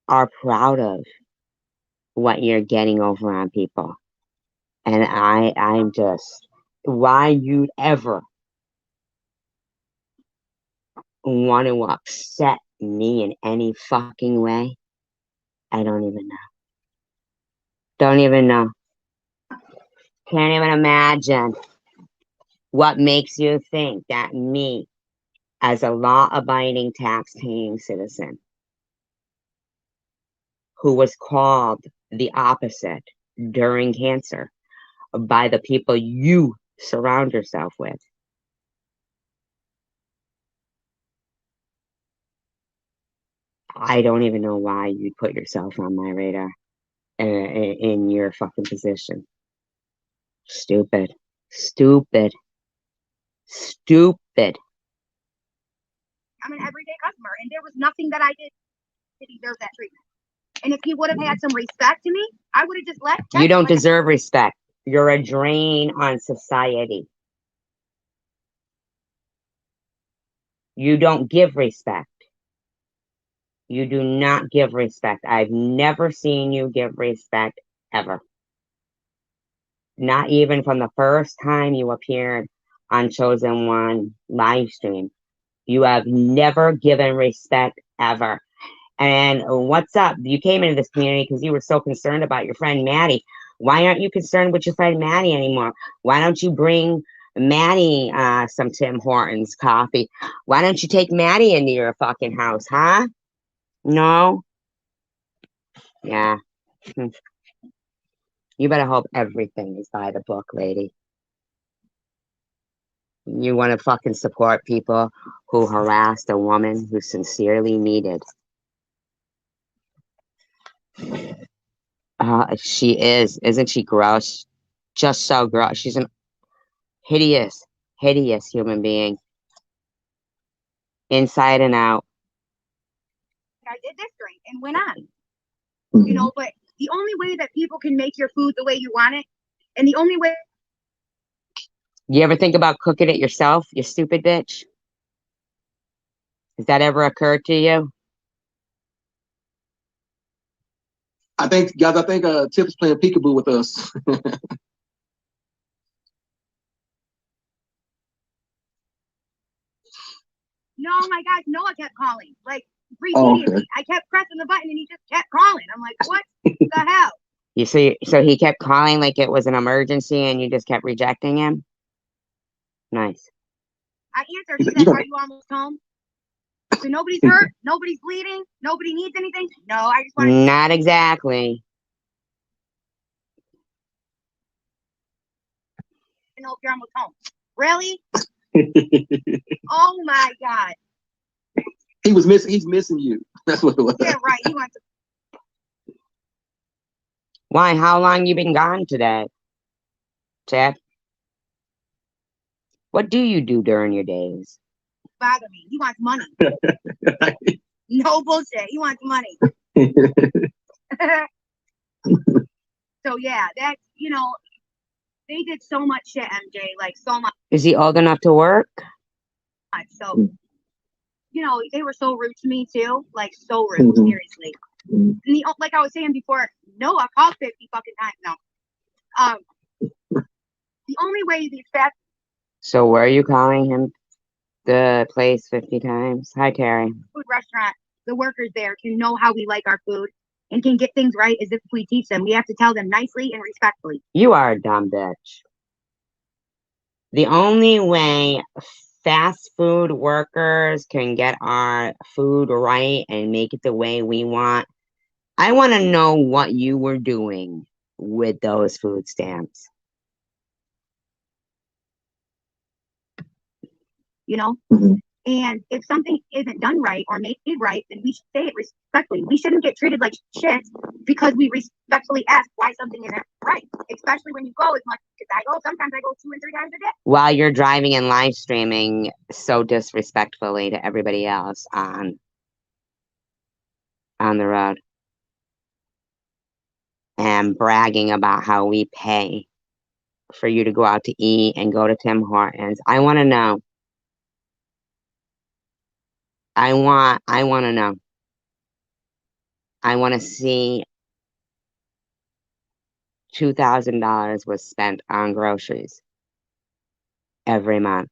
are proud of what you're getting over on people. And I'm just, why you'd ever want to upset me in any fucking way, I don't even know. Don't even know. Can't even imagine what makes you think that me, as a law-abiding, tax-paying citizen, who was called the opposite during cancer by the people you surround yourself with, I don't even know why you'd put yourself on my radar in your fucking position. Stupid. Stupid. Stupid. I'm an everyday customer, and there was nothing that I did to deserve that treatment. And if he would have had some respect to me, I would have just let You don't deserve respect. You're a drain on society. You don't give respect. You do not give respect. I've never seen you give respect ever. Not even from the first time you appeared on Chosen One live stream. You have never given respect ever. And what's up? You came into this community because you were so concerned about your friend Maddie. Why aren't you concerned with your friend Maddie anymore? Why don't you bring Maddie some Tim Hortons coffee? Why don't you take Maddie into your fucking house, huh? No? Yeah. You better hope everything is by the book, lady. You want to fucking support people who harassed a woman who sincerely needed. She is. Isn't she gross? Just so gross. She's an hideous, hideous human being. Inside and out. I did this drink and went on. You know, but the only way that people can make your food the way you want it, and the only way. You ever think about cooking it yourself, you stupid bitch? Has that ever occurred to you? I think, guys, Tip is playing peekaboo with us. No, my gosh, Noah kept calling. Like, repeatedly. Okay. I kept pressing the button and he just kept calling. I'm like, what the hell? You see, so he kept calling like it was an emergency and you just kept rejecting him? Nice. I answered. He said, are you almost home? So nobody's hurt? Nobody's bleeding? Nobody needs anything? No, I just want to... Not exactly. I know if you're almost home. Really? Oh my God. He's missing you. That's what it was. Yeah, right. He wants to... Why? How long you been gone today, Chad? What do you do during your days? Bother me. He wants money. No bullshit. He wants money. So yeah, that's, you know, they did so much shit, MJ, like so much. Is he old enough to work? So, you know, they were so rude to me too, like so rude, seriously. And like I was saying before, Noah called 50 fucking times now. The only way you expect. So were you calling him the place 50 times? Hi, Terry. Food restaurant, the workers there can know how we like our food and can get things right as if we teach them. We have to tell them nicely and respectfully. You are a dumb bitch. The only way fast food workers can get our food right and make it the way we want. I want to know what you were doing with those food stamps. You know? And if something isn't done right or made right, then we should say it respectfully. We shouldn't get treated like shit because we respectfully ask why something isn't right, especially when you go as much as I go. Sometimes I go 2 and 3 times a day. While you're driving and live streaming so disrespectfully to everybody else on the road. And bragging about how we pay for you to go out to eat and go to Tim Hortons. I want to know. I want to know. I want to see $2,000 was spent on groceries every month.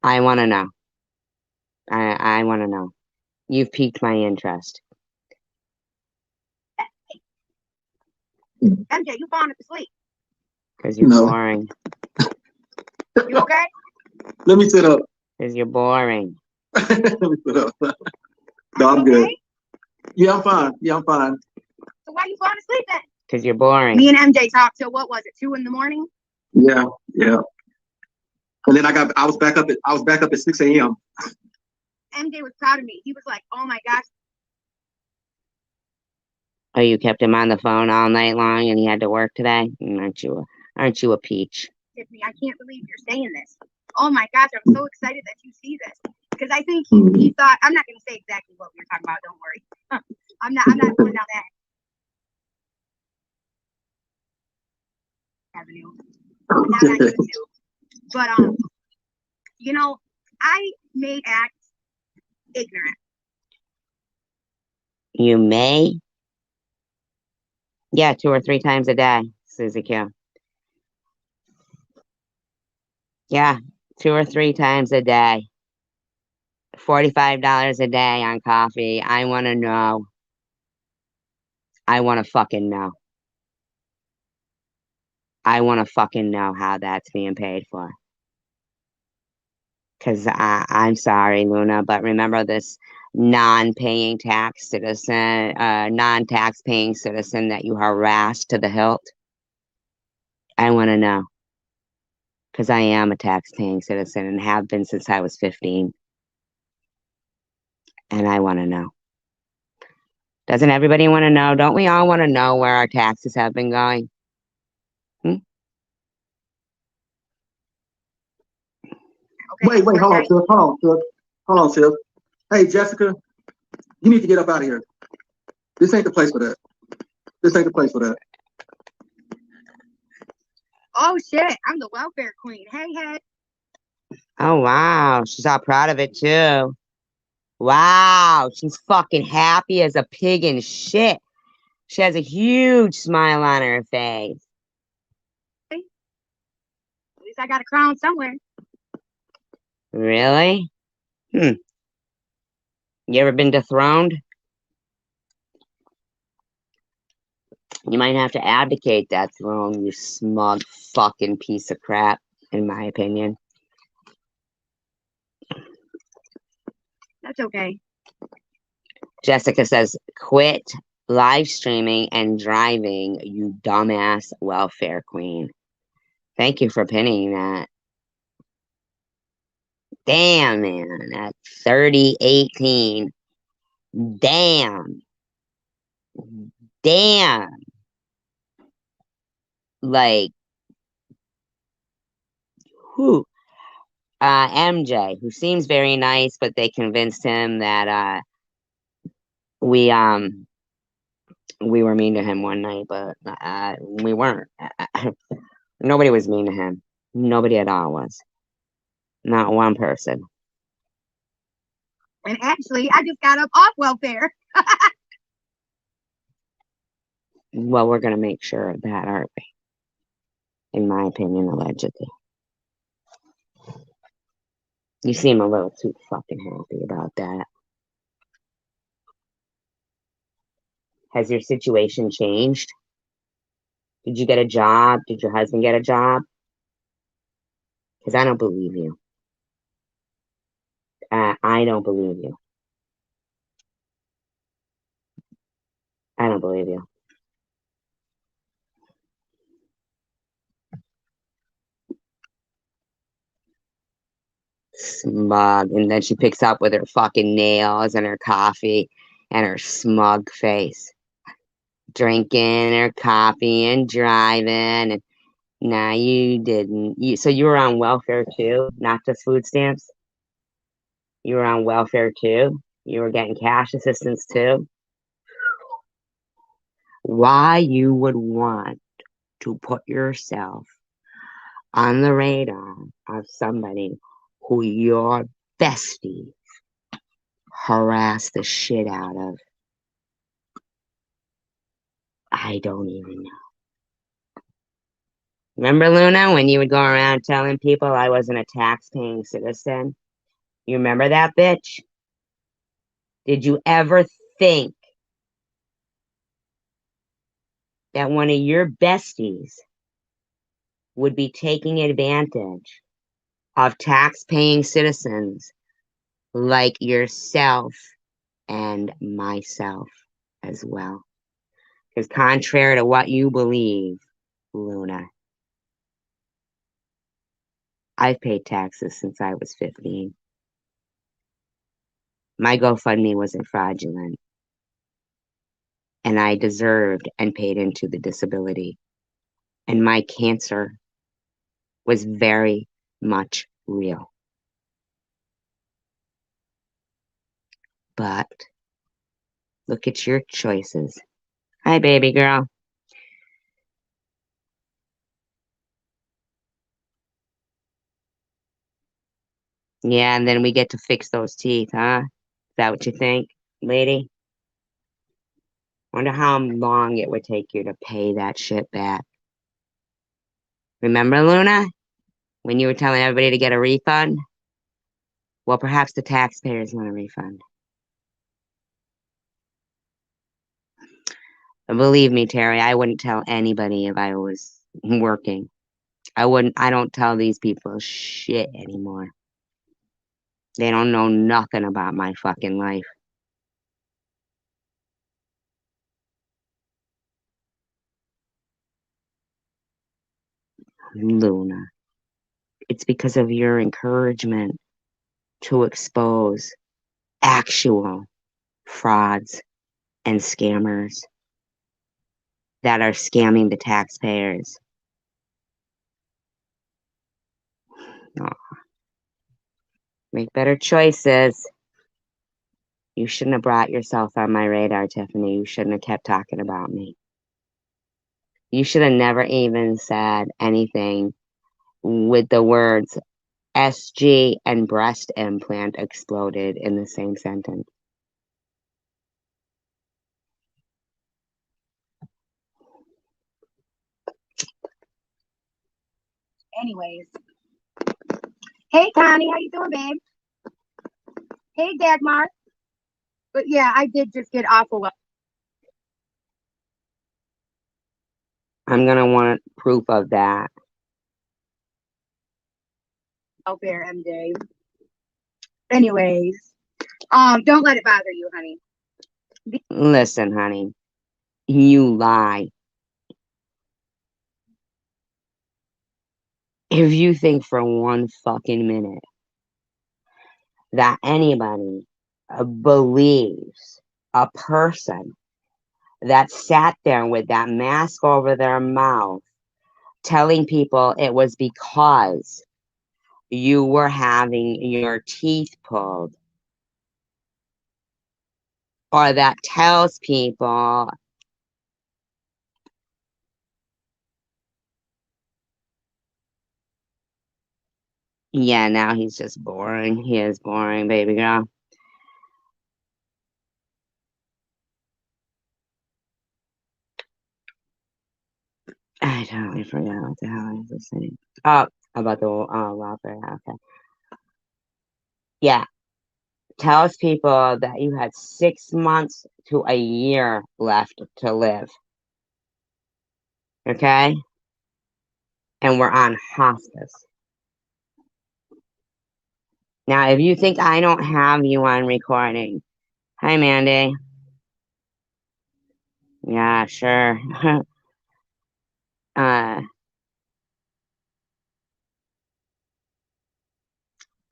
I want to know. I want to know. You've piqued my interest. MJ, you falling asleep. Because you're boring. You okay? Let me sit up. Because you're boring. Let me sit up. No, I'm good. Yeah, I'm fine. Yeah, I'm fine. So why are you falling asleep then? Because you're boring. Me and MJ talked till what was it, 2 in the morning? Yeah. And then I was back up at 6 a.m. MJ was proud of me. He was like, oh my gosh. Oh, you kept him on the phone all night long and he had to work today? Aren't you a peach? Tiffany, I can't believe you're saying this. Oh my gosh, I'm so excited that you see this. because I think he thought, I'm not going to say exactly what we were talking about. Don't worry. I'm not going down that avenue. Not on YouTube. But you know, I may act ignorant. You may? Yeah, 2 or 3 times a day, Susie Q. Yeah, 2 or 3 times a day. $45 a day on coffee. I want to know. I want to fucking know. I want to fucking know how that's being paid for. Because I'm sorry, Luna, but remember this non-paying tax citizen, non-tax paying citizen that you harassed to the hilt? I want to know. Because I am a tax-paying citizen and have been since I was 15. And I want to know. Doesn't everybody want to know? Don't we all want to know where our taxes have been going? Okay, Wait, hold on, sis. Hey, Jessica, you need to get up out of here. This ain't the place for that. This ain't the place for that. Oh shit, I'm the welfare queen. Hey, hey. Oh, wow. She's all proud of it, too. Wow. She's fucking happy as a pig in shit. She has a huge smile on her face. At least I got a crown somewhere. Really? You ever been dethroned? You might have to abdicate that throne, you smug fucking piece of crap, in my opinion. That's okay. Jessica says, quit live streaming and driving, you dumbass welfare queen. Thank you for pinning that. Damn, man, at 3018. Damn. Damn. Like, who? MJ, who seems very nice, but they convinced him that we were mean to him one night, but we weren't. Nobody was mean to him. Nobody at all was. Not one person. And actually, I just got up off welfare. Well, we're gonna make sure of that, aren't we? In my opinion, allegedly. You seem a little too fucking happy about that. Has your situation changed? Did you get a job? Did your husband get a job? Because I don't believe you. I don't believe you. I don't believe you. Smug. And then she picks up with her fucking nails and her coffee and her smug face. Drinking her coffee and driving. And nah, you didn't. So you were on welfare too, not just food stamps? You were on welfare too? You were getting cash assistance too? Why you would want to put yourself on the radar of somebody who your bestie harassed the shit out of, I don't even know. Remember, Luna, when you would go around telling people I wasn't a tax-paying citizen? You remember that, bitch? Did you ever think that one of your besties would be taking advantage of tax-paying citizens like yourself and myself as well? Because contrary to what you believe, Luna, I've paid taxes since I was 15. My GoFundMe wasn't fraudulent, and I deserved and paid into the disability. And my cancer was very much real. But look at your choices. Hi, baby girl. Yeah, and then we get to fix those teeth, huh? Is that what you think, lady? Wonder how long it would take you to pay that shit back. Remember, Luna, when you were telling everybody to get a refund? Well, perhaps the taxpayers want a refund. Believe me, Terry, I wouldn't tell anybody if I was working. I don't tell these people shit anymore. They don't know nothing about my fucking life. Luna, it's because of your encouragement to expose actual frauds and scammers that are scamming the taxpayers. Oh, make better choices. You shouldn't have brought yourself on my radar, Tiffany. You shouldn't have kept talking about me. You should have never even said anything with the words SG and breast implant exploded in the same sentence. Anyways. Hey, Connie, how you doing, babe? Hey, Dagmar. But yeah, I did just get awful well. I'm gonna want proof of that. Welfare, MJ. Anyways, don't let it bother you, honey. Listen, honey, you lie. If you think for one fucking minute that anybody believes a person that sat there with that mask over their mouth telling people it was because you were having your teeth pulled, or that tells people yeah, now he's just boring. He is boring, baby girl. I totally forgot what the hell I was saying. Oh, about the welfare. Okay. Yeah. Tells people that you had 6 months to a year left to live. Okay? And we're on hospice. Now, if you think I don't have you on recording, hi, Mandy. Yeah, sure.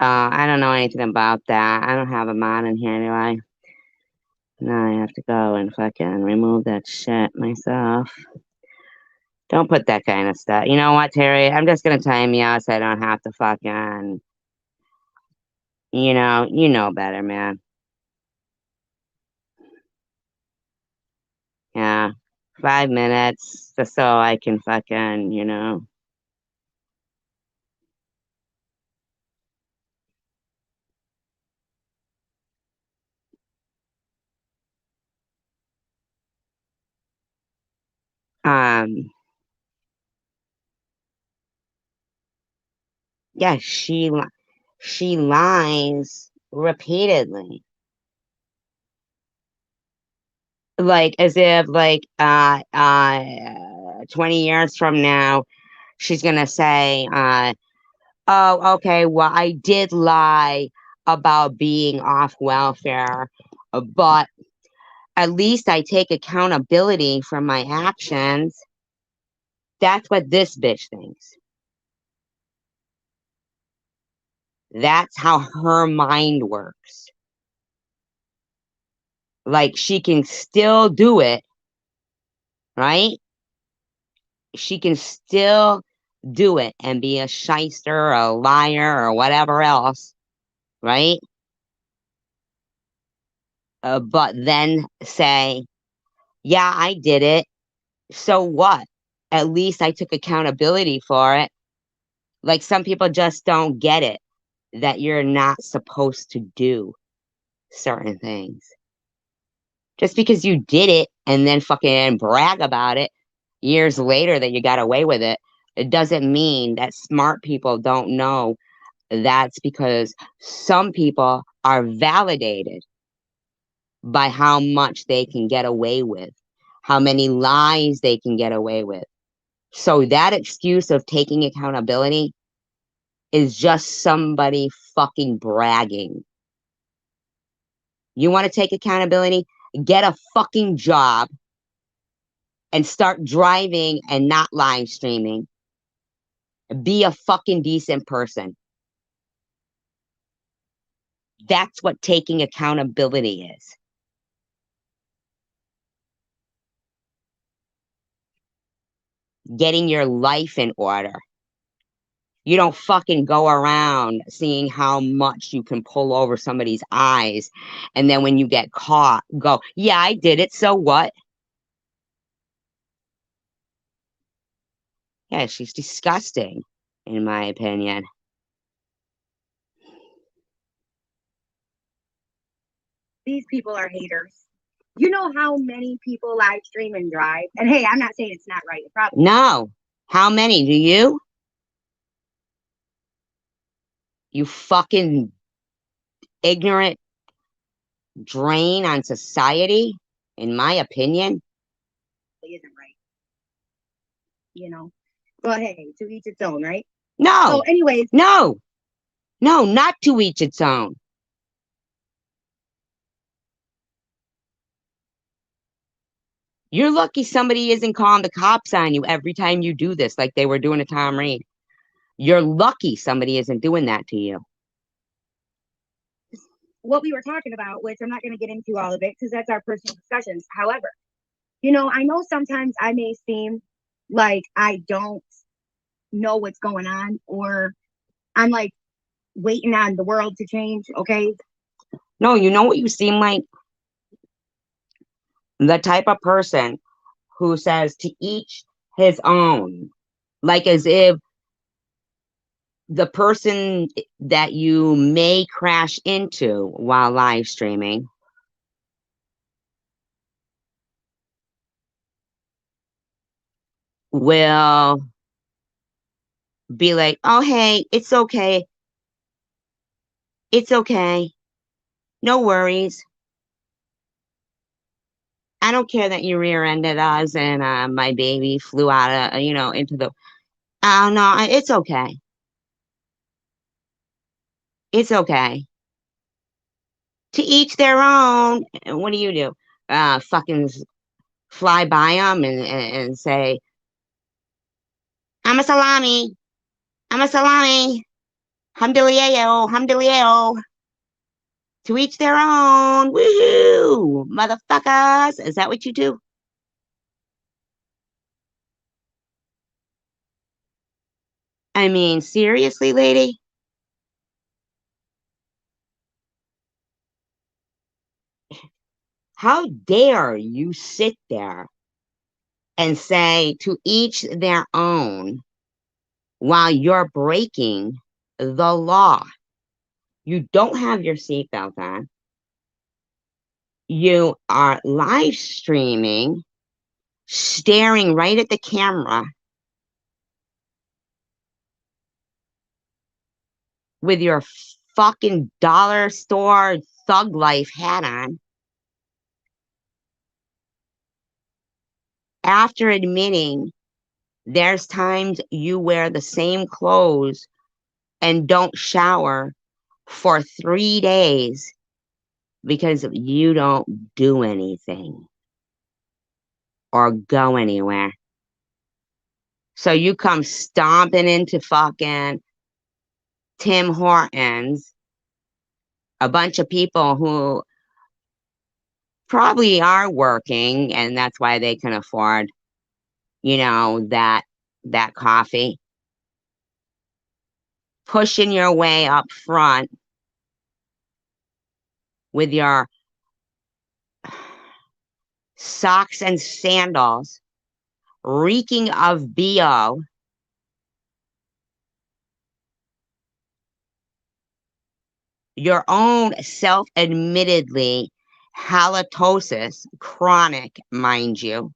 I don't know anything about that. I don't have a mod in here, do I? Now I have to go and fucking remove that shit myself. Don't put that kind of stuff. You know what, Terry? I'm just gonna time you out so I don't have to fucking. You know better, man. Yeah, 5 minutes just so I can fucking. Um, yeah, she lies repeatedly, like as if 20 years from now she's gonna say oh, okay, well, I did lie about being off welfare, but at least I take accountability for my actions. That's what this bitch thinks. That's how her mind works. Like she can still do it, right? She can still do it and be a shyster, or a liar, or whatever else, right? but then say, yeah, I did it. So what? At least I took accountability for it. Like some people just don't get it that you're not supposed to do certain things. Just because you did it and then fucking brag about it years later that you got away with it, it doesn't mean that smart people don't know that's because some people are validated by how much they can get away with, how many lies they can get away with. So that excuse of taking accountability is just somebody fucking bragging. You want to take accountability? Get a fucking job and start driving and not live streaming. Be a fucking decent person. That's what taking accountability is. Getting your life in order. You don't fucking go around seeing how much you can pull over somebody's eyes. And then when you get caught, go, yeah, I did it. So what? Yeah, she's disgusting, in my opinion. These people are haters. You know how many people live stream and drive? And hey, I'm not saying it's not right. It probably No. How many do you? You fucking ignorant drain on society, in my opinion. isn't right. You know. But hey, to each its own, right? No. So, anyways, No, not to each its own. You're lucky somebody isn't calling the cops on you every time you do this, like they were doing to Tom Reed. You're lucky somebody isn't doing that to you. what we were talking about, which I'm not going to get into all of it because that's our personal discussions. However, you know, I know sometimes I may seem like I don't know what's going on, or I'm like waiting on the world to change. Okay. No, you know what you seem like? The type of person who says to each his own, like as if the person that you may crash into while live streaming will be like, oh, hey, it's okay. It's okay. No worries. I don't care that you rear-ended us and my baby flew out of, into the, oh, no, it's okay. It's okay. To each their own. And what do? Fucking fly by them and say, I'm a salami. I'm a salami. Hamdulillah, hamdulillah. To each their own. Woohoo, motherfuckers. Is that what you do? I mean, seriously, lady? How dare you sit there and say to each their own while you're breaking the law? You don't have your seatbelt on. You are live streaming, staring right at the camera with your fucking dollar store thug life hat on. After admitting there's times you wear the same clothes and don't shower for 3 days because you don't do anything or go anywhere. So you come stomping into fucking Tim Hortons, a bunch of people who probably are working and that's why they can afford, that coffee. Pushing your way up front with your socks and sandals, reeking of BO, your own self-admittedly halitosis, chronic, mind you,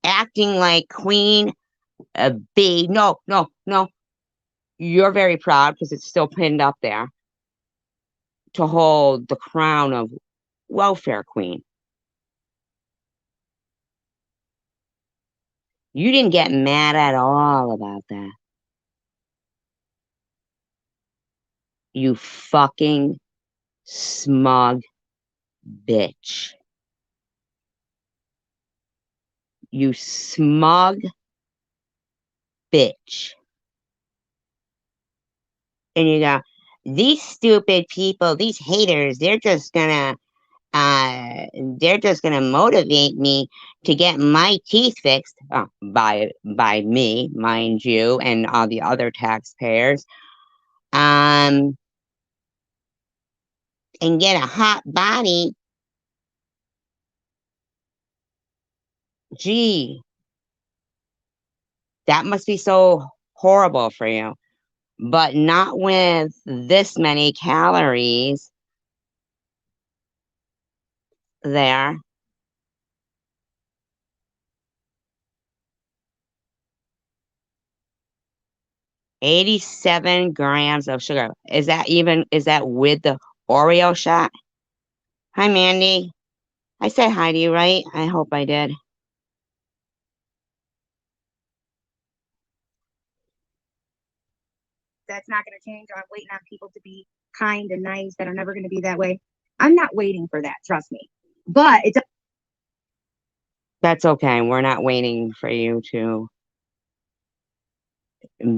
acting like Queen Bee. No, no, no. You're very proud because it's still pinned up there to hold the crown of welfare queen. You didn't get mad at all about that. You fucking smug bitch. You smug bitch. And you go, these stupid people, these haters, they're just gonna motivate me to get my teeth fixed by me, mind you, and all the other taxpayers. And get a hot body. Gee, that must be so horrible for you. But not with this many calories there. 87 grams of sugar. Is that with the Oreo shot? Hi, Mandy. I said hi to you, right? I hope I did. That's not going to change. I'm waiting on people to be kind and nice that are never going to be that way. I'm not waiting for that, trust me. But it's That's okay. We're not waiting for you to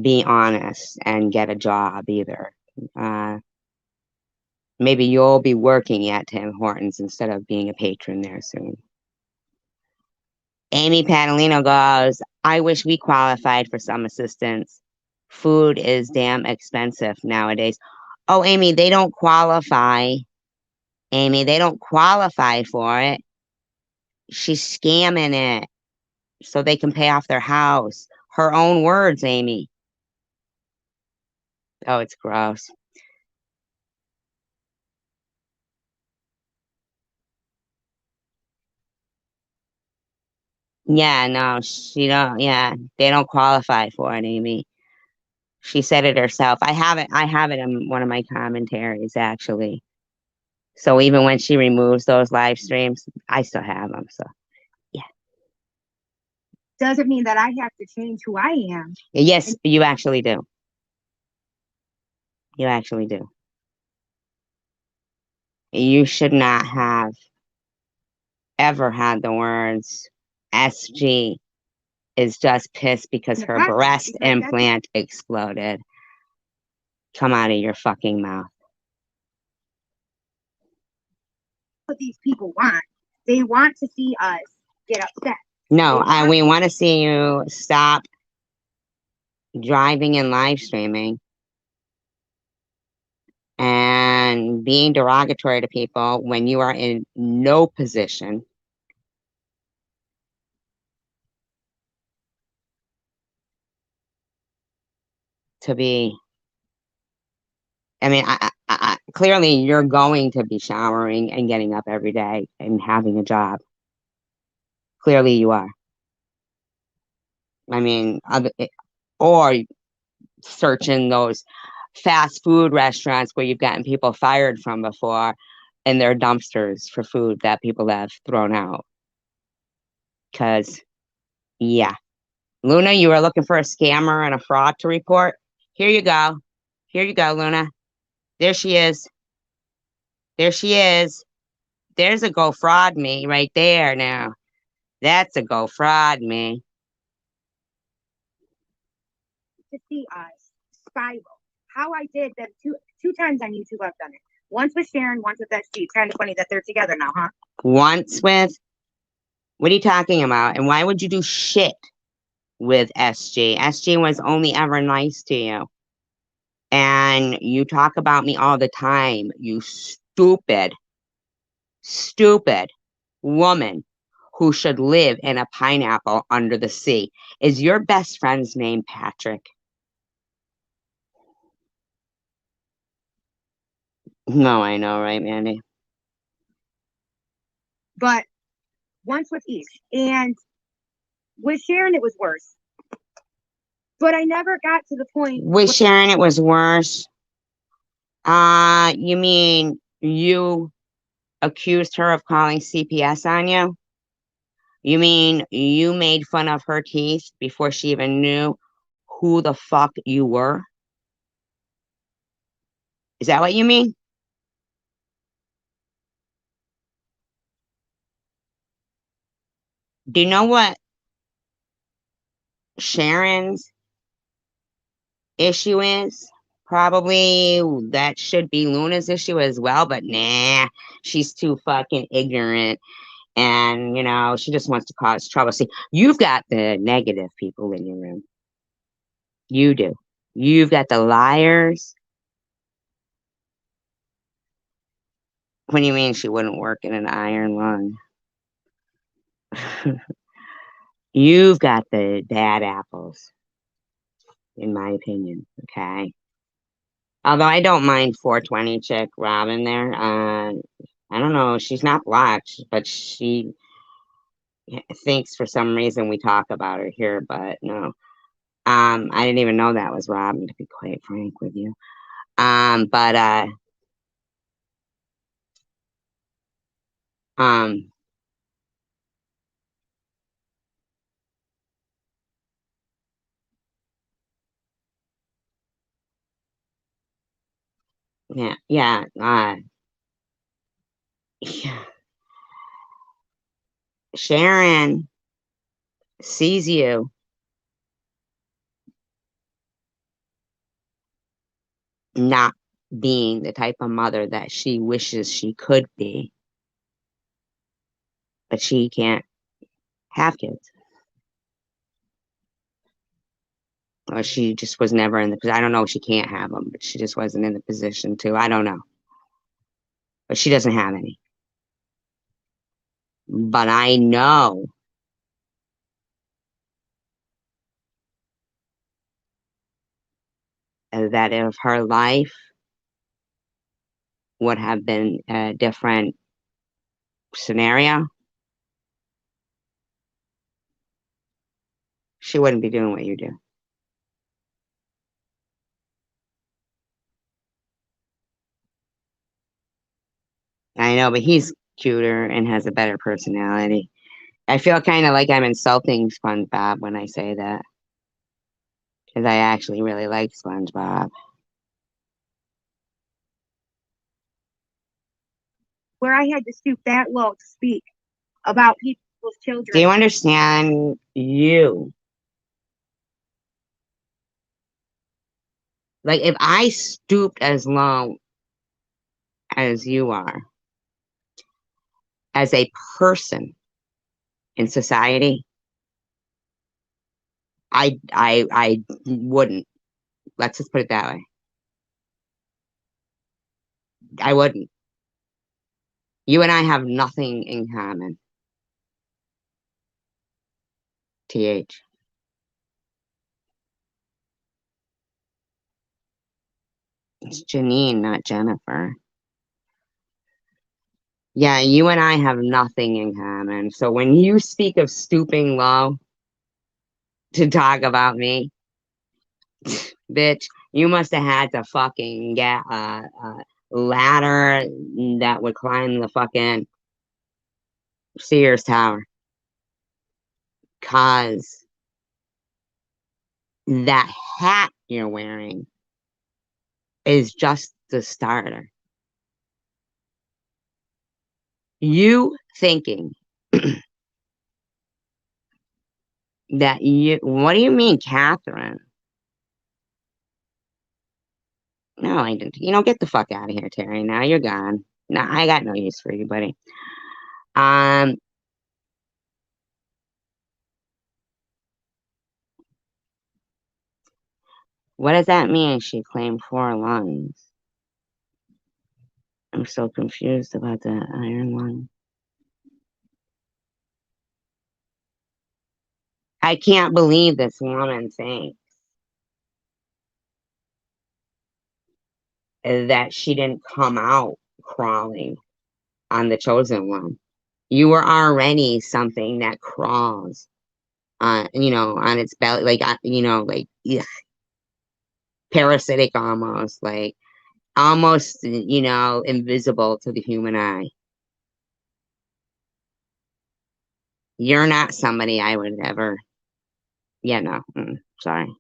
be honest and get a job either. Maybe you'll be working at Tim Hortons instead of being a patron there soon. Amy Padalino goes, I wish we qualified for some assistance. Food is damn expensive nowadays. Oh, Amy, they don't qualify. Amy, they don't qualify for it. She's scamming it so they can pay off their house. Her own words, Amy. Oh, it's gross. Yeah, no, they don't qualify for it, Amy. She said it herself. I have it in one of my commentaries, actually. So even when she removes those live streams, I still have them. So yeah. doesn't mean that I have to change who I am. Yes, you actually do. You actually do. You should not have ever had the words SG is just pissed because her breast implant exploded. Come out of your fucking mouth. What these people want. They want to see us get upset. No, we want to see you stop driving and live streaming and being derogatory to people when you are in no position to be. I mean, clearly you're going to be showering and getting up every day and having a job. Clearly you are. I mean, or searching those fast food restaurants where you've gotten people fired from before in their dumpsters for food that people have thrown out. Because, yeah. Luna, you were looking for a scammer and a fraud to report? Here you go. Here you go, Luna. There she is. There she is. There's a go fraud me right there now. That's a go fraud me. To see us spiral. How I did that two times on YouTube I've done it. Once with Sharon, once with SG. Kind of funny that they're together now, huh? Once with? What are you talking about? And why would you do shit with SG? SG was only ever nice to you. And you talk about me all the time, you stupid woman who should live in a pineapple under the sea. Is your best friend's name Patrick? No, I know, right, Mandy? But once with each. And with Sharon, it was worse. But I never got to the point. With Sharon, it was worse. You mean you accused her of calling CPS on you? You mean you made fun of her teeth before she even knew who the fuck you were? Is that what you mean? Do you know what Sharon's issue is? Probably that should be Luna's issue as well, but nah, she's too fucking ignorant. And, she just wants to cause trouble. See, you've got the negative people in your room. You do. You've got the liars. What do you mean she wouldn't work in an iron lung? You've got the bad apples, in my opinion. Okay. Although I don't mind 420 chick Robin there. I don't know. She's not blocked, but she thinks for some reason we talk about her here. But no. I didn't even know that was Robin, to be quite frank with you. But um, yeah, yeah, yeah. Sharon sees you not being the type of mother that she wishes she could be, but she can't have kids. Or she just was never in the position. I don't know if she can't have them, but she just wasn't in the position to. I don't know. But she doesn't have any. But I know that if her life would have been a different scenario, she wouldn't be doing what you do. I know, but he's cuter and has a better personality. I feel kind of like I'm insulting SpongeBob when I say that, because I actually really like SpongeBob. Where I had to stoop that low to speak about people's children. Do you understand? Like, if I stooped as low as you are, as a person in society, I wouldn't. Let's just put it that way. I wouldn't. You and I have nothing in common. TH. It's Janine, not Jennifer. Yeah, you and I have nothing in common. So when you speak of stooping low to talk about me, bitch, you must have had to fucking get a ladder that would climb the fucking Sears Tower. Cause that hat you're wearing is just the starter. You thinking that what do you mean, Catherine? No, I didn't. Get the fuck out of here, Terry. Now you're gone. No, I got no use for you, buddy. Um, What does that mean? She claimed 4 lungs. I'm so confused about the iron lung. I can't believe this woman thinks that she didn't come out crawling on the chosen one. You were already something that crawls on, on its belly, like, like, ugh, parasitic almost, like, almost, invisible to the human eye. You're not somebody I would ever, no, sorry.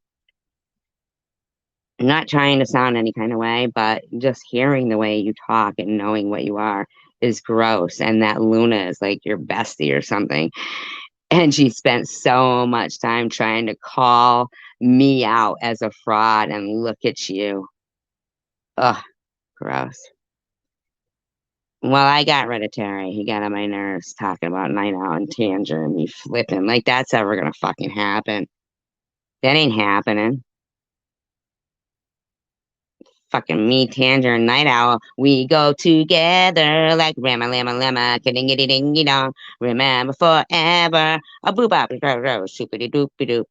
I'm not trying to sound any kind of way, but just hearing the way you talk and knowing what you are is gross. And that Luna is like your bestie or something. And she spent so much time trying to call me out as a fraud, and look at you. Ugh, gross. Well, I got rid of Terry. He got on my nerves talking about Night Owl and Tanger and me flipping. Like, that's ever gonna fucking happen. That ain't happening. Fucking me, Tanger, and Night Owl, we go together like Rama Lama Lama, kidding it ding dong, remember forever. A boo bop, shoopity doopy doop.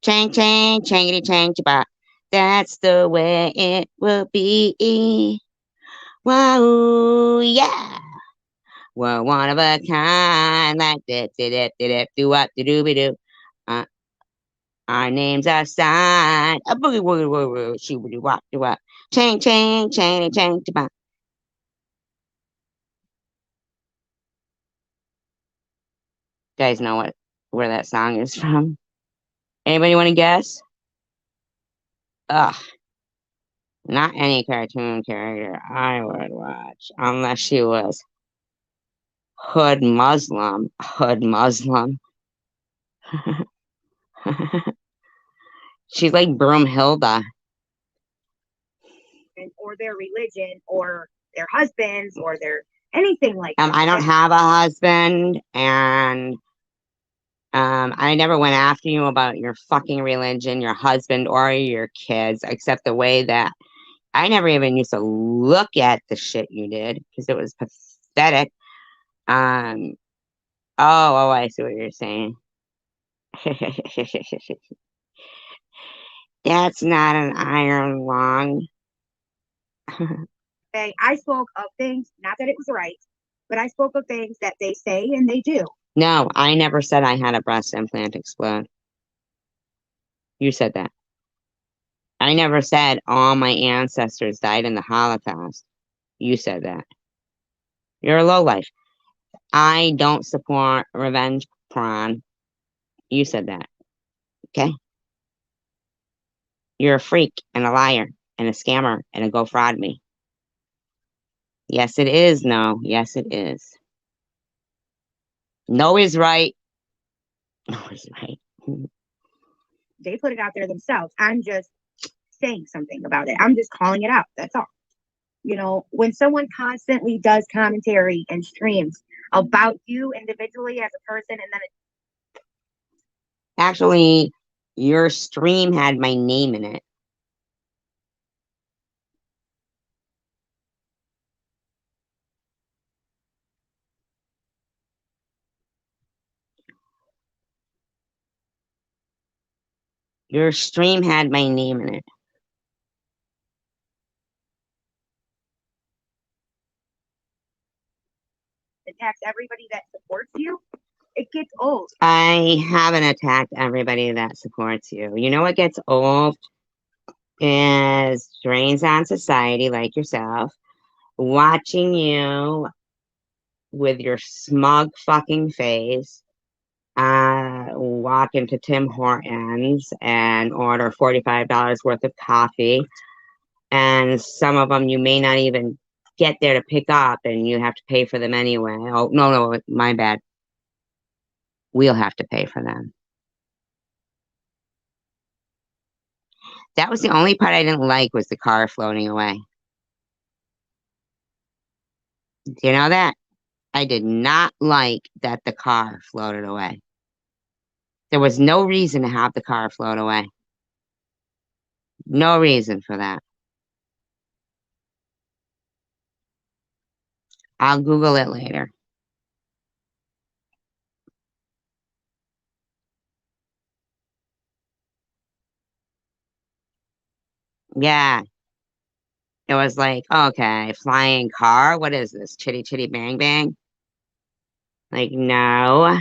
Chang chang, changity chang chaba. That's the way it will be. Wow, yeah. We're one of a kind, like that, do what, do be do. Uh, our names are signed. A boogie woogie woogie, shoopity wop, do what. Chang chang, chang chang chaba. Guys know where that song is from? Anybody want to guess? Ugh, not any cartoon character I would watch unless she was Hood Muslim. Hood Muslim. She's like Broomhilda. Or their religion or their husbands or their anything like that. I don't have a husband, and I never went after you about your fucking religion, your husband, or your kids, except the way that I never even used to look at the shit you did because it was pathetic. Um, oh, I see what you're saying. That's not an iron lung. I spoke of things, not that it was right, but I spoke of things that they say and they do. No, I never said I had a breast implant explode. You said that. I never said all my ancestors died in the Holocaust. You said that. You're a lowlife. I don't support revenge porn. You said that. Okay? You're a freak and a liar and a scammer and a go fraud me. Yes, it is. No. Yes, it is. No is right. No is right. They put it out there themselves. I'm just saying something about it. I'm just calling it out. That's all. When someone constantly does commentary and streams about you individually as a person, and then Actually, your stream had my name in it. Your stream had my name in it. attacks everybody that supports you, it gets old. I haven't attacked everybody that supports you. You know what gets old is drains on society like yourself, watching you with your smug fucking face walk into Tim Hortons and order $45 worth of coffee. And some of them you may not even get there to pick up, and you have to pay for them anyway. Oh, no, my bad. We'll have to pay for them. That was the only part I didn't like, was the car floating away. Do you know that? I did not like that the car floated away. There was no reason to have the car float away. No reason for that. I'll Google it later. Yeah, it was like, okay, flying car. What is this? Chitty chitty bang bang? Like, no.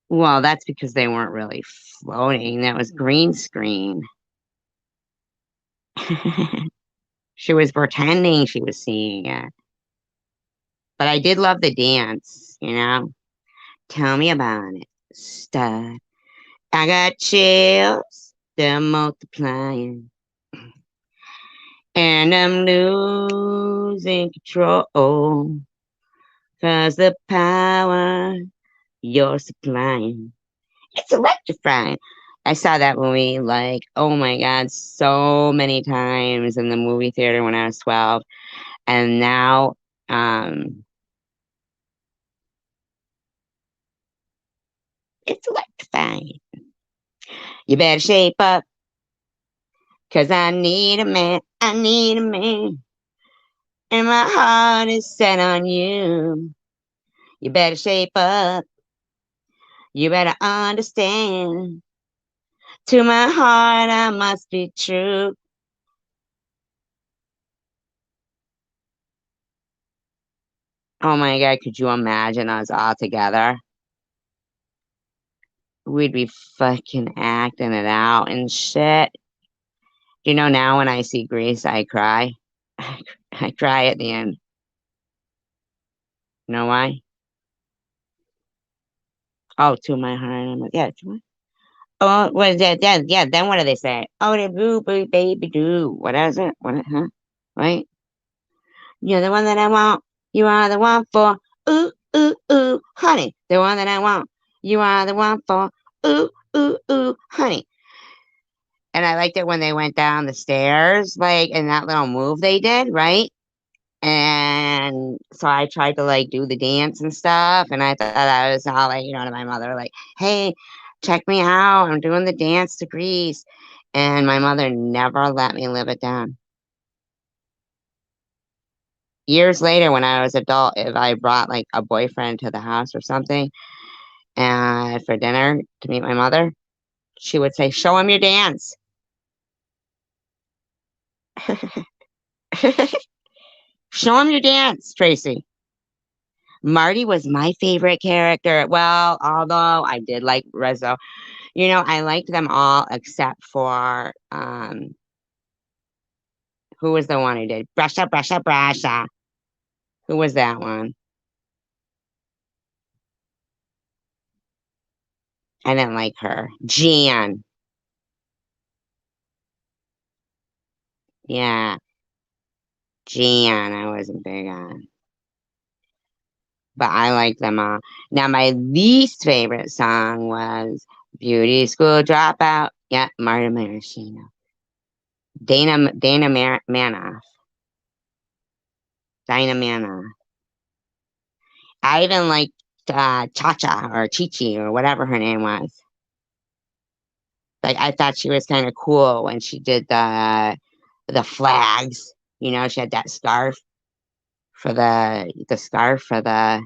Well, that's because they weren't really floating. That was green screen. She was pretending she was seeing it. But I did love the dance, you know? Tell me about it. Stud. I got chills. They're multiplying. And I'm losing control. Cause the power you're supplying. It's electrifying. I saw that movie like, oh my God, so many times in the movie theater when I was 12. And now, um, it's electrifying. You better shape up, cause I need a man. I need a man. And my heart is set on you. You better shape up. You better understand. To my heart, I must be true. Oh my God, could you imagine us all together? We'd be fucking acting it out and shit. You know, now when I see Grease, I cry. I cry at the end. You know why? Oh, to my heart. I'm like, yeah, to my. Oh, what is that? Yeah, then what do they say? Oh, the boo boo baby do. What is it? What? Huh? Right? You're the one that I want. You are the one for. Ooh, ooh, ooh, honey. The one that I want. You are the one for. Ooh, ooh, ooh, honey. And I liked it when they went down the stairs, like in that little move they did, right? And so I tried to like do the dance and stuff, and I thought I was all like, to my mother, like, hey, check me out. I'm doing the dance to Grease. And my mother never let me live it down. Years later, when I was adult, if I brought like a boyfriend to the house or something and for dinner to meet my mother, she would say, show him your dance. Show him your dance, Tracy. Marty was my favorite character. Well, although I did like Rizzo, I liked them all except for who was the one who did Brusha, Brusha, Brusha? Who was that one? I didn't like her. Jan. Yeah, Jan. I wasn't big on, but I like them all. Now, my least favorite song was "Beauty School Dropout." Yeah, Marta Maraschino. Manoff. Dinah Manoff. I even liked Cha Cha or Chi Chi or whatever her name was. Like I thought she was kind of cool when she did the flags. She had that scarf for the scarf for the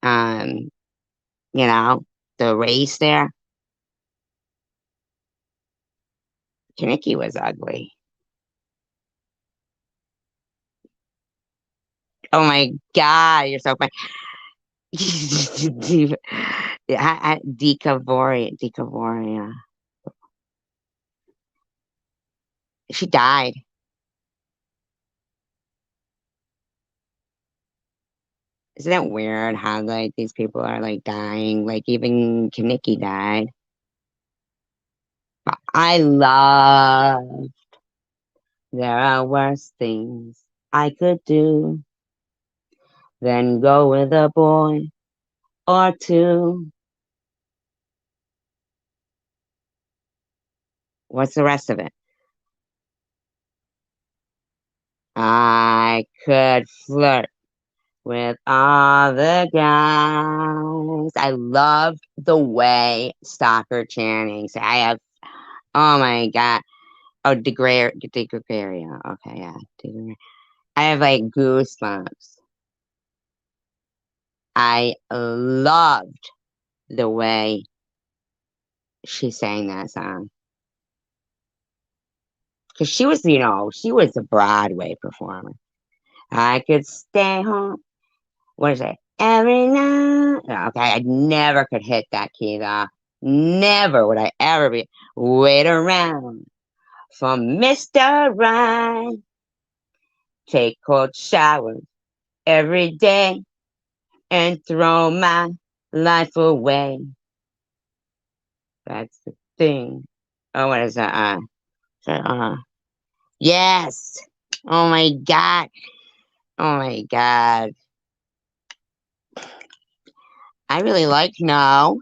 um you know the race there. Kaneki was ugly. Oh my God, you're so funny. Decavoria. She died. Isn't it weird how like these people are like dying? Like even Kaneki died. But I love. There are worse things I could do than go with a boy or two. What's the rest of it? I could flirt with all the guys. I loved the way Stalker Channing. So I have, oh my god, oh Degregaria. Okay, yeah, I have like goosebumps. I loved the way she sang that song because she was, she was a Broadway performer. I could stay home. What is it? Every night. Okay, I never could hit that key though. Never would I ever be wait around for Mr. Right. Take cold showers every day and throw my life away. That's the thing. Oh, what is that? Yes. Oh my god. Oh my god. I really like No.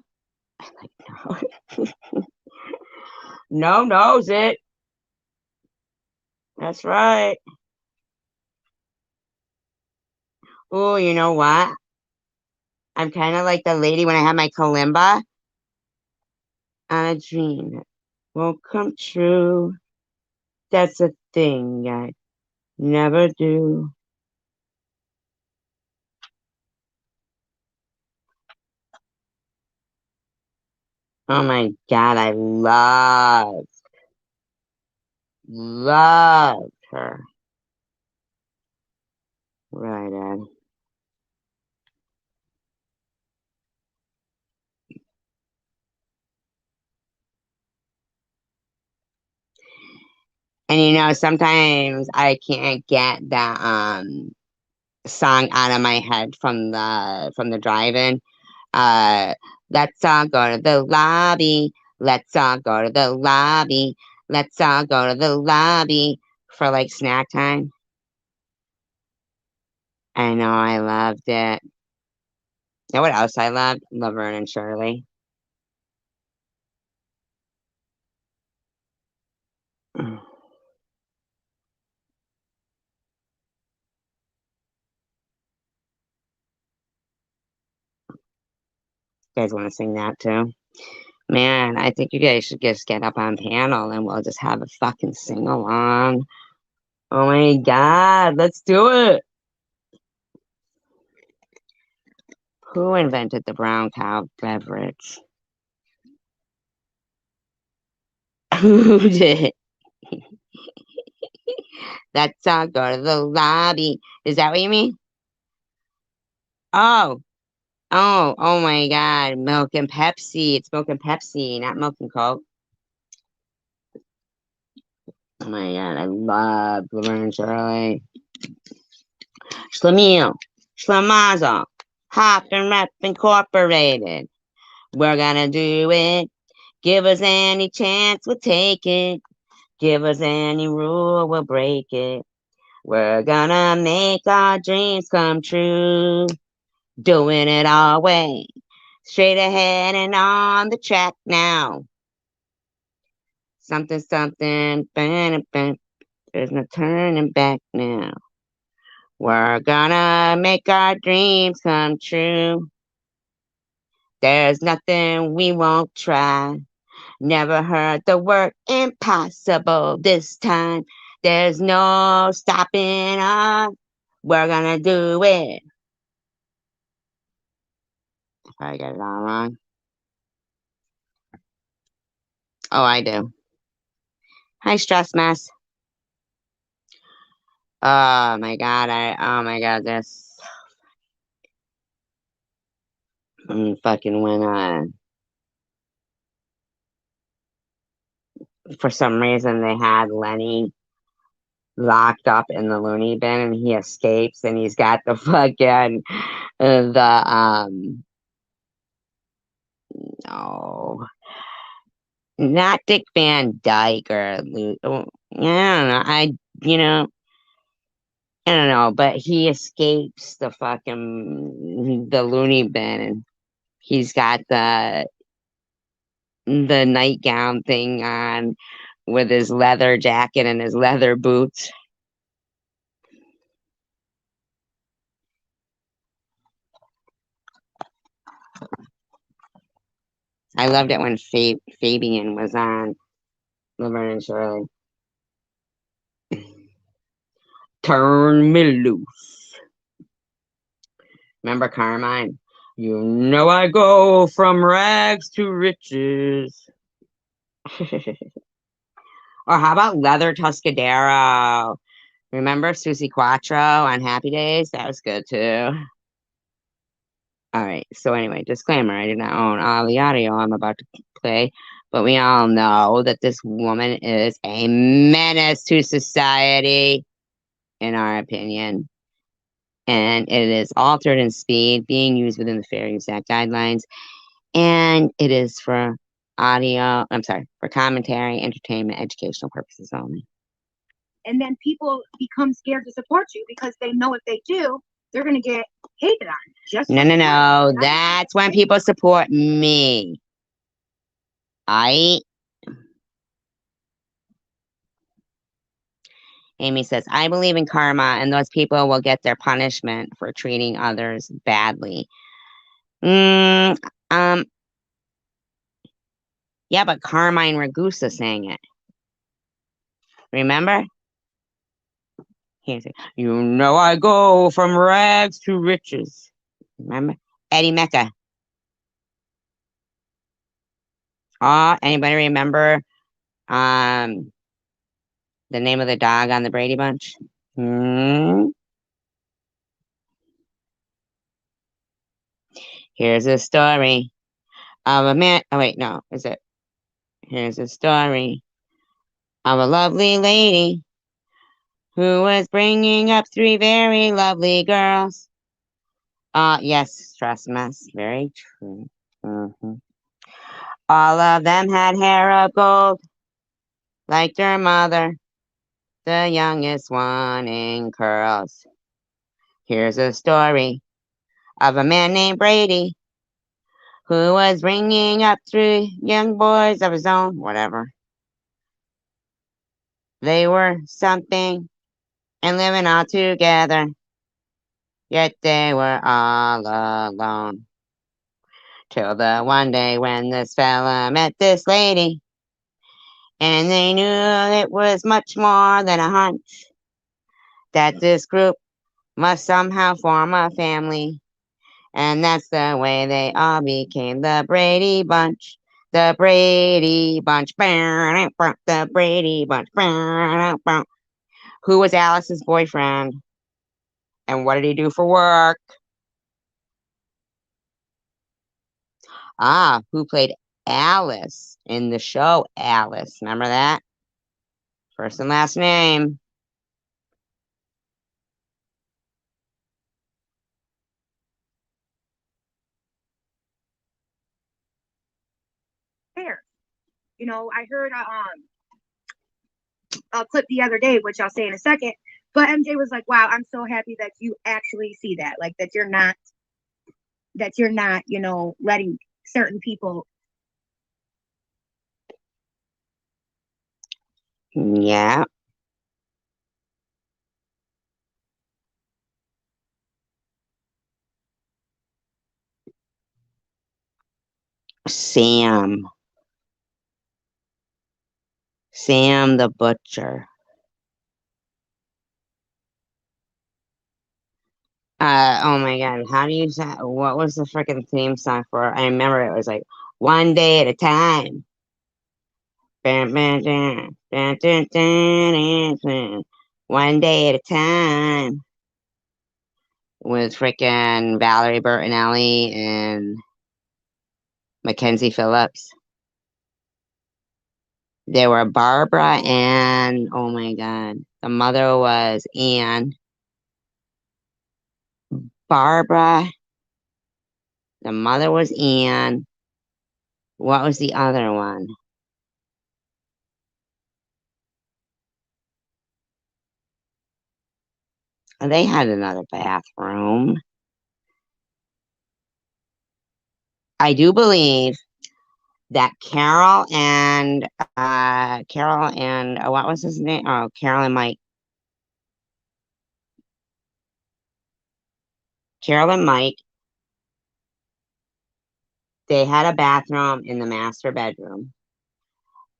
I like No. No knows it. That's right. Oh, you know what? I'm kind of like the lady when I had my kalimba on a dream that won't come true. That's a thing I never do. Oh my god, I loved her. Right, Ed. And sometimes I can't get that song out of my head from the drive-in. Uh, let's all go to the lobby. Let's all go to the lobby. Let's all go to the lobby for like snack time. I know I loved it. You know what else I loved? Laverne and Shirley. You guys want to sing that too? Man, I think you guys should just get up on panel and we'll just have a fucking sing along. Oh my god, let's do it. Who invented the brown cow beverage? Who did? Let's all go to the lobby. Is that what you mean? Oh, oh my god. Milk and Pepsi. It's milk and Pepsi, not milk and Coke. Oh my god, I love Laverne and Shirley. Schlemiel, Schlemazel, Hop and Rep Incorporated. We're gonna do it. Give us any chance, we'll take it. Give us any rule, we'll break it. We're gonna make our dreams come true. Doing it our way. Straight ahead and on the track now. Something, something, bam, bam. There's no turning back now. We're gonna make our dreams come true. There's nothing we won't try. Never heard the word impossible this time. There's no stopping us. We're gonna do it. If I get it all wrong. Oh, I do. Hi, stress mess. Oh my god, this fucking when for some reason they had Lenny locked up in the loony bin and he escapes and he's got the fucking the no, not Dick Van Dyke or I don't know. You know I don't know, but he escapes the loony bin and he's got the nightgown thing on with his leather jacket and his leather boots. I loved it when Fabian was on Laverne and Shirley. Turn me loose. Remember Carmine? You know I go from rags to riches. Or how about Leather Tuscadero? Remember Susie Quattro on Happy Days? That was good too. All right. So anyway, disclaimer: I do not own all the audio I'm about to play, but we all know that this woman is a menace to society, in our opinion, and it is altered in speed, being used within the Fair Use Act guidelines, and it is for audio. I'm sorry, for commentary, entertainment, educational purposes only. And then people become scared to support you because they know if they do, they're going to get hated on. Just No. That's when people support me. Amy says, I believe in karma, and those people will get their punishment for treating others badly. Yeah, but Carmine Ragusa sang it. Remember? Here's it. You know I go from rags to riches. Remember? Eddie Mecca. Anybody remember the name of the dog on the Brady Bunch? Here's a story of a man. Oh, wait, no. Is it? Here's a story of a lovely lady who was bringing up three very lovely girls. Yes, trust me, very true. All of them had hair of gold, like their mother, the youngest one in curls. Here's a story of a man named Brady who was bringing up three young boys of his own, whatever. They were something and living all together, yet they were all alone. Till the one day when this fella met this lady, and they knew it was much more than a hunch, that this group must somehow form a family, and that's the way they all became the Brady Bunch. The Brady Bunch. The Brady Bunch. Who was Alice's boyfriend? And what did he do for work? Who played Alice in the show Alice? Remember that? First and last name. Fair. You know, I heard a clip the other day, which I'll say in a second. But MJ was like, "Wow, I'm so happy that you actually see that. Like that you're not, you know, letting certain people." Yeah. Sam. Sam the Butcher. Oh my God. How do you say, what was the freaking theme song for? I remember it was like, one day at a time. One day at a time. With freaking Valerie Bertinelli and Mackenzie Phillips. There were Barbara and, oh my God, the mother was Anne. Barbara, the mother was Anne. What was the other one? They had another bathroom. I do believe that Carol and what was his name? Oh, Carol and Mike. Carol and Mike they had a bathroom in the master bedroom.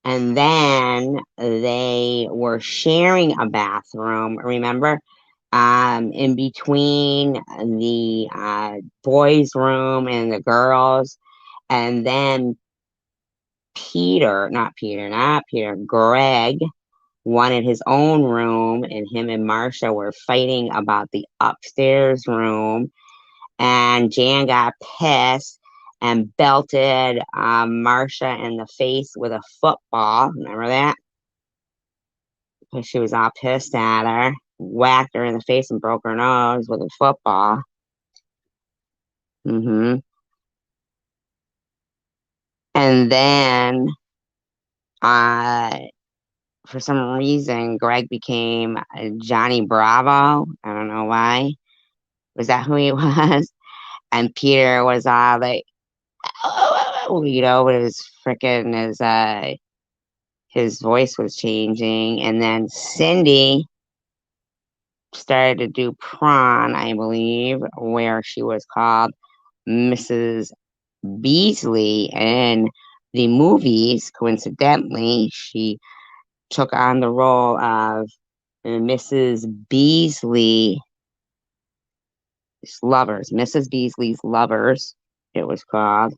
And then they were sharing a bathroom, remember? In between the boys' room and the girls. And then Greg wanted his own room, and him and Marcia were fighting about the upstairs room. And Jan got pissed and belted Marcia in the face with a football. Remember that? Because she was all pissed at her. Whacked her in the face and broke her nose with a football. And then, for some reason, Greg became Johnny Bravo. I don't know why. Was that who he was? And Peter was all like, with his voice was changing. And then Cindy started to do Prawn, I believe, where she was called Mrs. Beasley in the movies. Coincidentally, she took on the role of Mrs. Beasley's Lovers, it was called.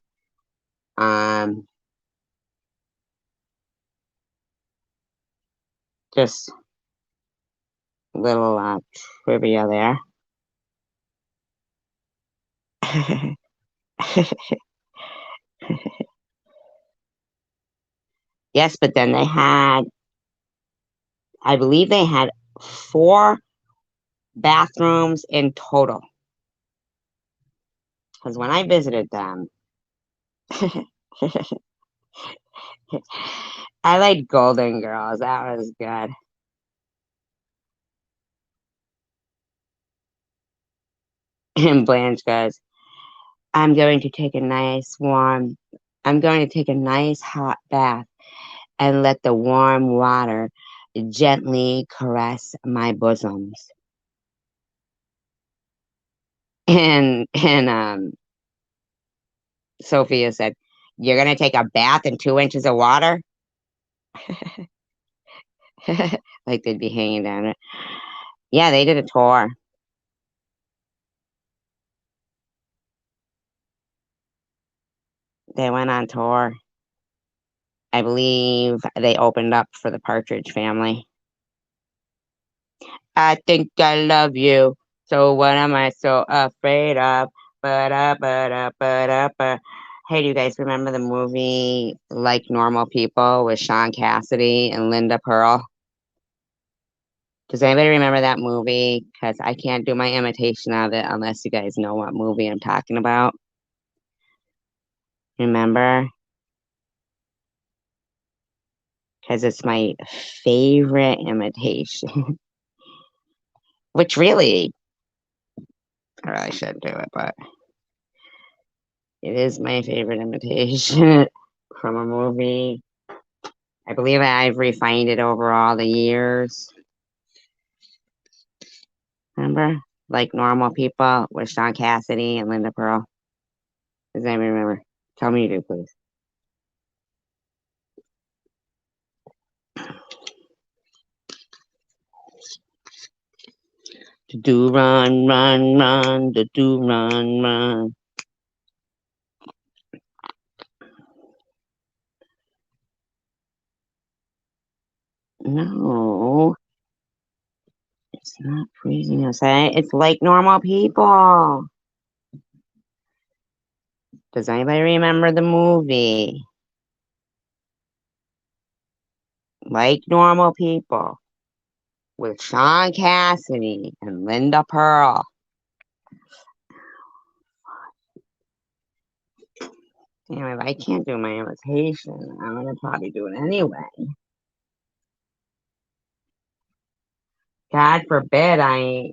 Just a little trivia there. Yes, but then I believe they had 4 bathrooms in total. Because when I visited them, I liked Golden Girls. That was good. And Blanche goes, I'm going to take a nice hot bath and let the warm water gently caress my bosoms. And Sophia said, you're going to take a bath in 2 inches of water? Like they'd be hanging down it. Yeah, they did a tour. They went on tour. I believe they opened up for the Partridge Family. I think I love you. So what am I so afraid of? Hey, do you guys remember the movie Like Normal People with Sean Cassidy and Linda Pearl? Does anybody remember that movie? Because I can't do my imitation of it unless you guys know what movie I'm talking about. Remember? Because it's my favorite imitation. Which really, I really shouldn't do it, but it is my favorite imitation from a movie. I believe I've refined it over all the years. Remember? Like Normal People with Sean Cassidy and Linda Pearl. Does anybody remember? Tell me you do, please. Do run, run, run, do run, run. No, it's not freezing outside. It's Like Normal People. Does anybody remember the movie? Like Normal People with Sean Cassidy and Linda Pearl. Damn, if I can't do my imitation, I'm gonna probably do it anyway. God forbid I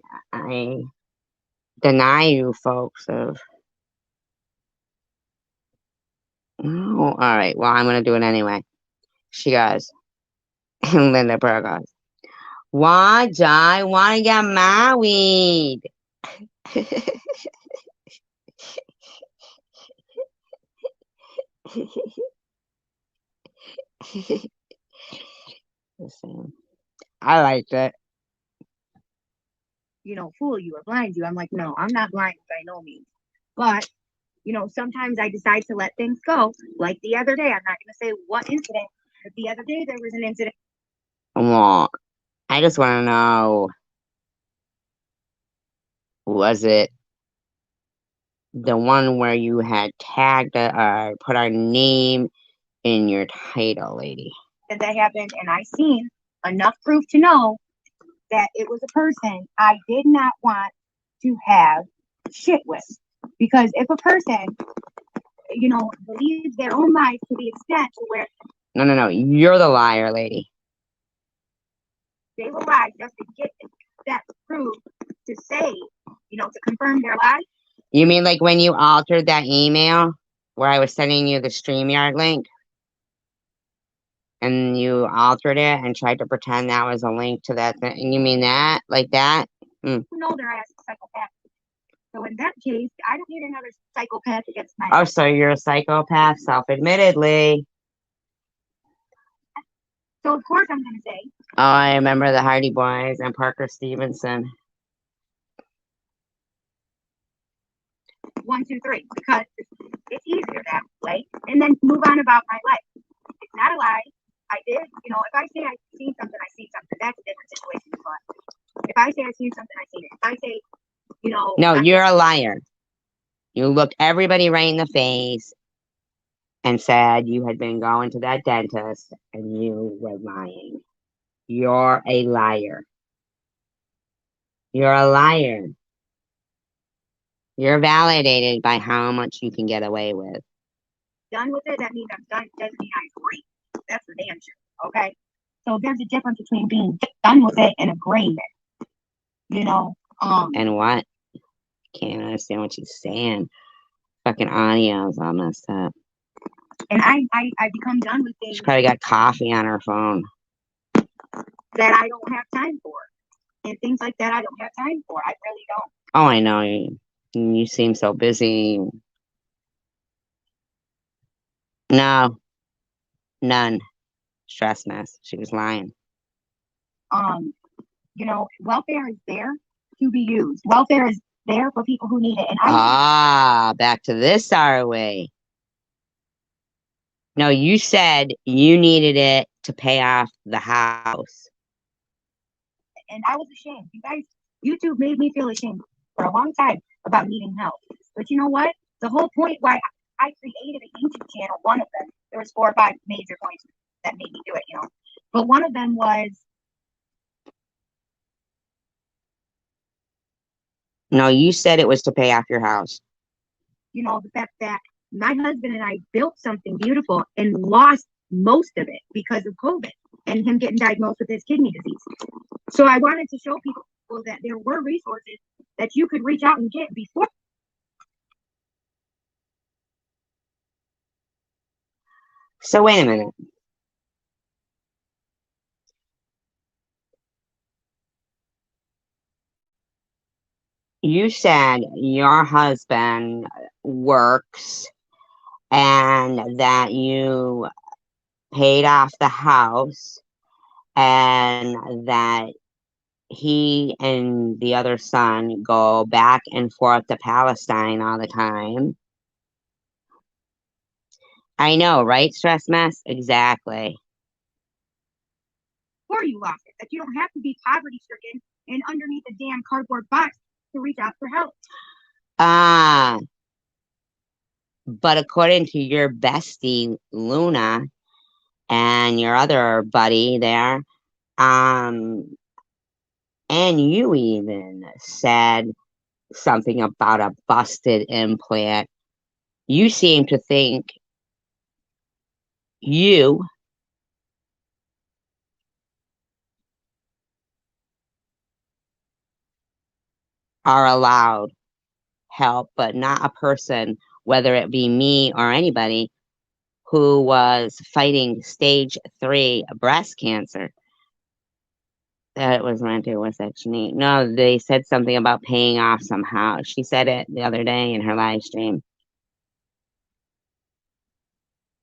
deny you folks of. Oh, all right. Well, I'm gonna do it anyway. She goes, and Linda Pearl goes, "Why, I wanna get married." Listen, I liked it. Fool you or blind you. I'm like, no, I'm not blind by no means. But, sometimes I decide to let things go. Like the other day, I'm not going to say what incident, but the other day there was an incident. Well, I just want to know, was it the one where you had tagged put our name in your title, lady? That happened, and I seen enough proof to know that it was a person I did not want to have shit with. Because if a person, believes their own life to the extent to where No. You're the liar, lady. they will lie just to get that proof to say, to confirm their lie. You mean like when you altered that email where I was sending you the StreamYard link? And you altered it and tried to pretend that was a link to that thing? And you mean that? Like that? You know they're a psychopath. So in that case, I don't need another psychopath against my Oh, so you're a psychopath, self-admittedly. So of course I'm gonna say. Oh, I remember the Hardy Boys and Parker Stevenson. 1, 2, 3, because it's easier that way, and then move on about my life. It's not a lie. I did, if I say I seen something, I seen something. That's a different situation. But if I say I seen something, I seen it. If I say, No, you're a liar. You looked everybody right in the face and said you had been going to that dentist and you were lying. You're a liar. You're a liar. You're validated by how much you can get away with. Done with it, that means I'm done. Doesn't mean I agree. That's the damn truth. Okay. So there's a difference between being done with it and agreeing it. And what? Can't understand what she's saying. Fucking audio's all messed up. And I become done with things. She probably got coffee on her phone that I don't have time for. And things like that I don't have time for. I really don't. Oh, I know. You seem so busy. No. None. Stress mess. She was lying. Welfare is there to be used. Welfare is there for people who need it. And back to this our way. No, you said you needed it to pay off the house. And I was ashamed. You guys, YouTube made me feel ashamed for a long time about needing help. But you know what? The whole point why I created a YouTube channel, one of them, there was 4 or 5 major points that made me do it, But one of them was. No, you said it was to pay off your house. The fact that my husband and I built something beautiful and lost most of it because of COVID and him getting diagnosed with his kidney disease. So I wanted to show people that there were resources that you could reach out and get before. So wait a minute. You said your husband works and that you paid off the house and that he and the other son go back and forth to Palestine all the time. I know, right, stress mess? Exactly. Before you lost it, that you don't have to be poverty stricken and underneath a damn cardboard box to reach out for help. But according to your bestie Luna and your other buddy there, and you even said something about a busted implant. You seem to think you are allowed help, but not a person, whether it be me or anybody, who was fighting stage 3 breast cancer. That it was meant to was actually no, they said something about paying off somehow. She said it the other day in her live stream.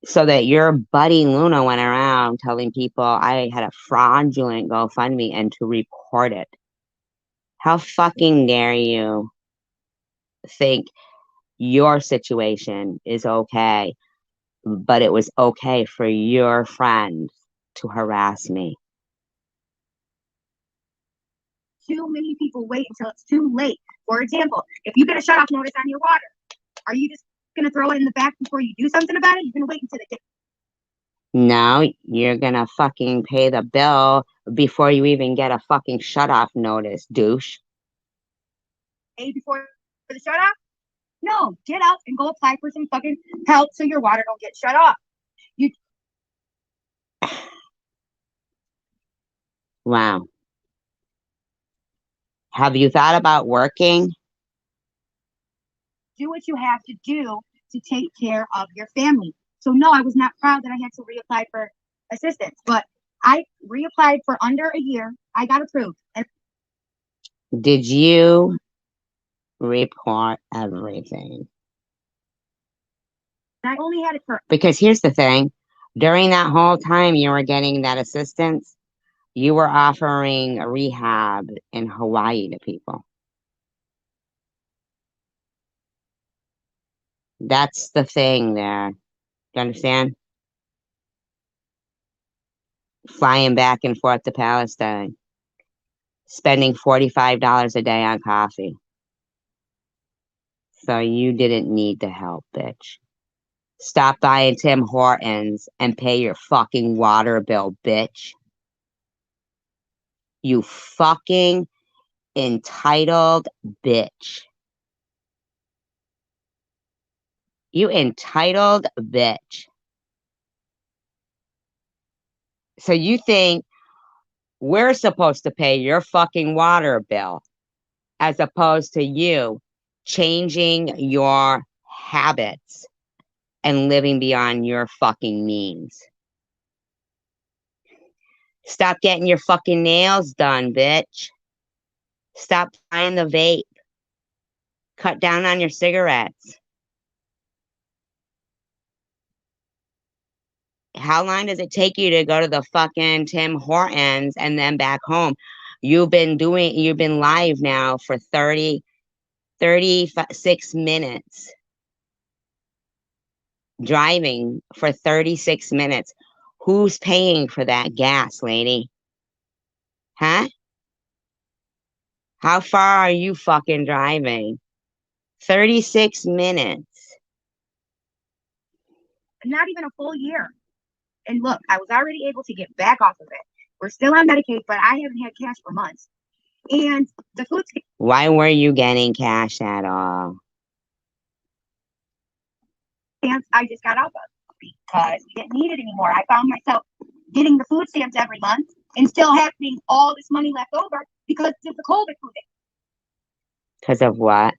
so that your buddy Luna went around telling people I had a fraudulent GoFundMe and to report it. How fucking dare you think your situation is okay, but it was okay for your friends to harass me? Too many people wait until it's too late. For example, if you get a shut off notice on your water, are you just going to throw it in the back before you do something about it? You're going to wait until the day. No, you're gonna fucking pay the bill before you even get a fucking shut off notice, douche. Before the shut off? No, get out and go apply for some fucking help so your water don't get shut off. You Wow. Have you thought about working? do what you have to do to take care of your family. So no, I was not proud that I had to reapply for assistance, but I reapplied for under a year. I got approved. And Did you report everything? I only had it for Because here's the thing, during that whole time you were getting that assistance, you were offering a rehab in Hawaii to people. That's the thing there. You understand? Flying back and forth to Palestine, spending $45 a day on coffee. So you didn't need the help, bitch. Stop buying Tim Hortons and pay your fucking water bill, bitch. You fucking entitled bitch. You entitled bitch. So you think we're supposed to pay your fucking water bill as opposed to you changing your habits and living beyond your fucking means. Stop getting your fucking nails done, bitch. Stop buying the vape. Cut down on your cigarettes. How long does it take you to go to the fucking Tim Hortons and then back home? You've been live now for 36 minutes. Driving for 36 minutes. Who's paying for that gas, lady? Huh? How far are you fucking driving? 36 minutes. not even a full year. And look, I was already able to get back off of it. We're still on Medicaid, but I haven't had cash for months. And the food Why were you getting cash at all? stamps I just got off of because we didn't need it anymore. I found myself getting the food stamps every month and still having all this money left over because of the COVID food Because of what?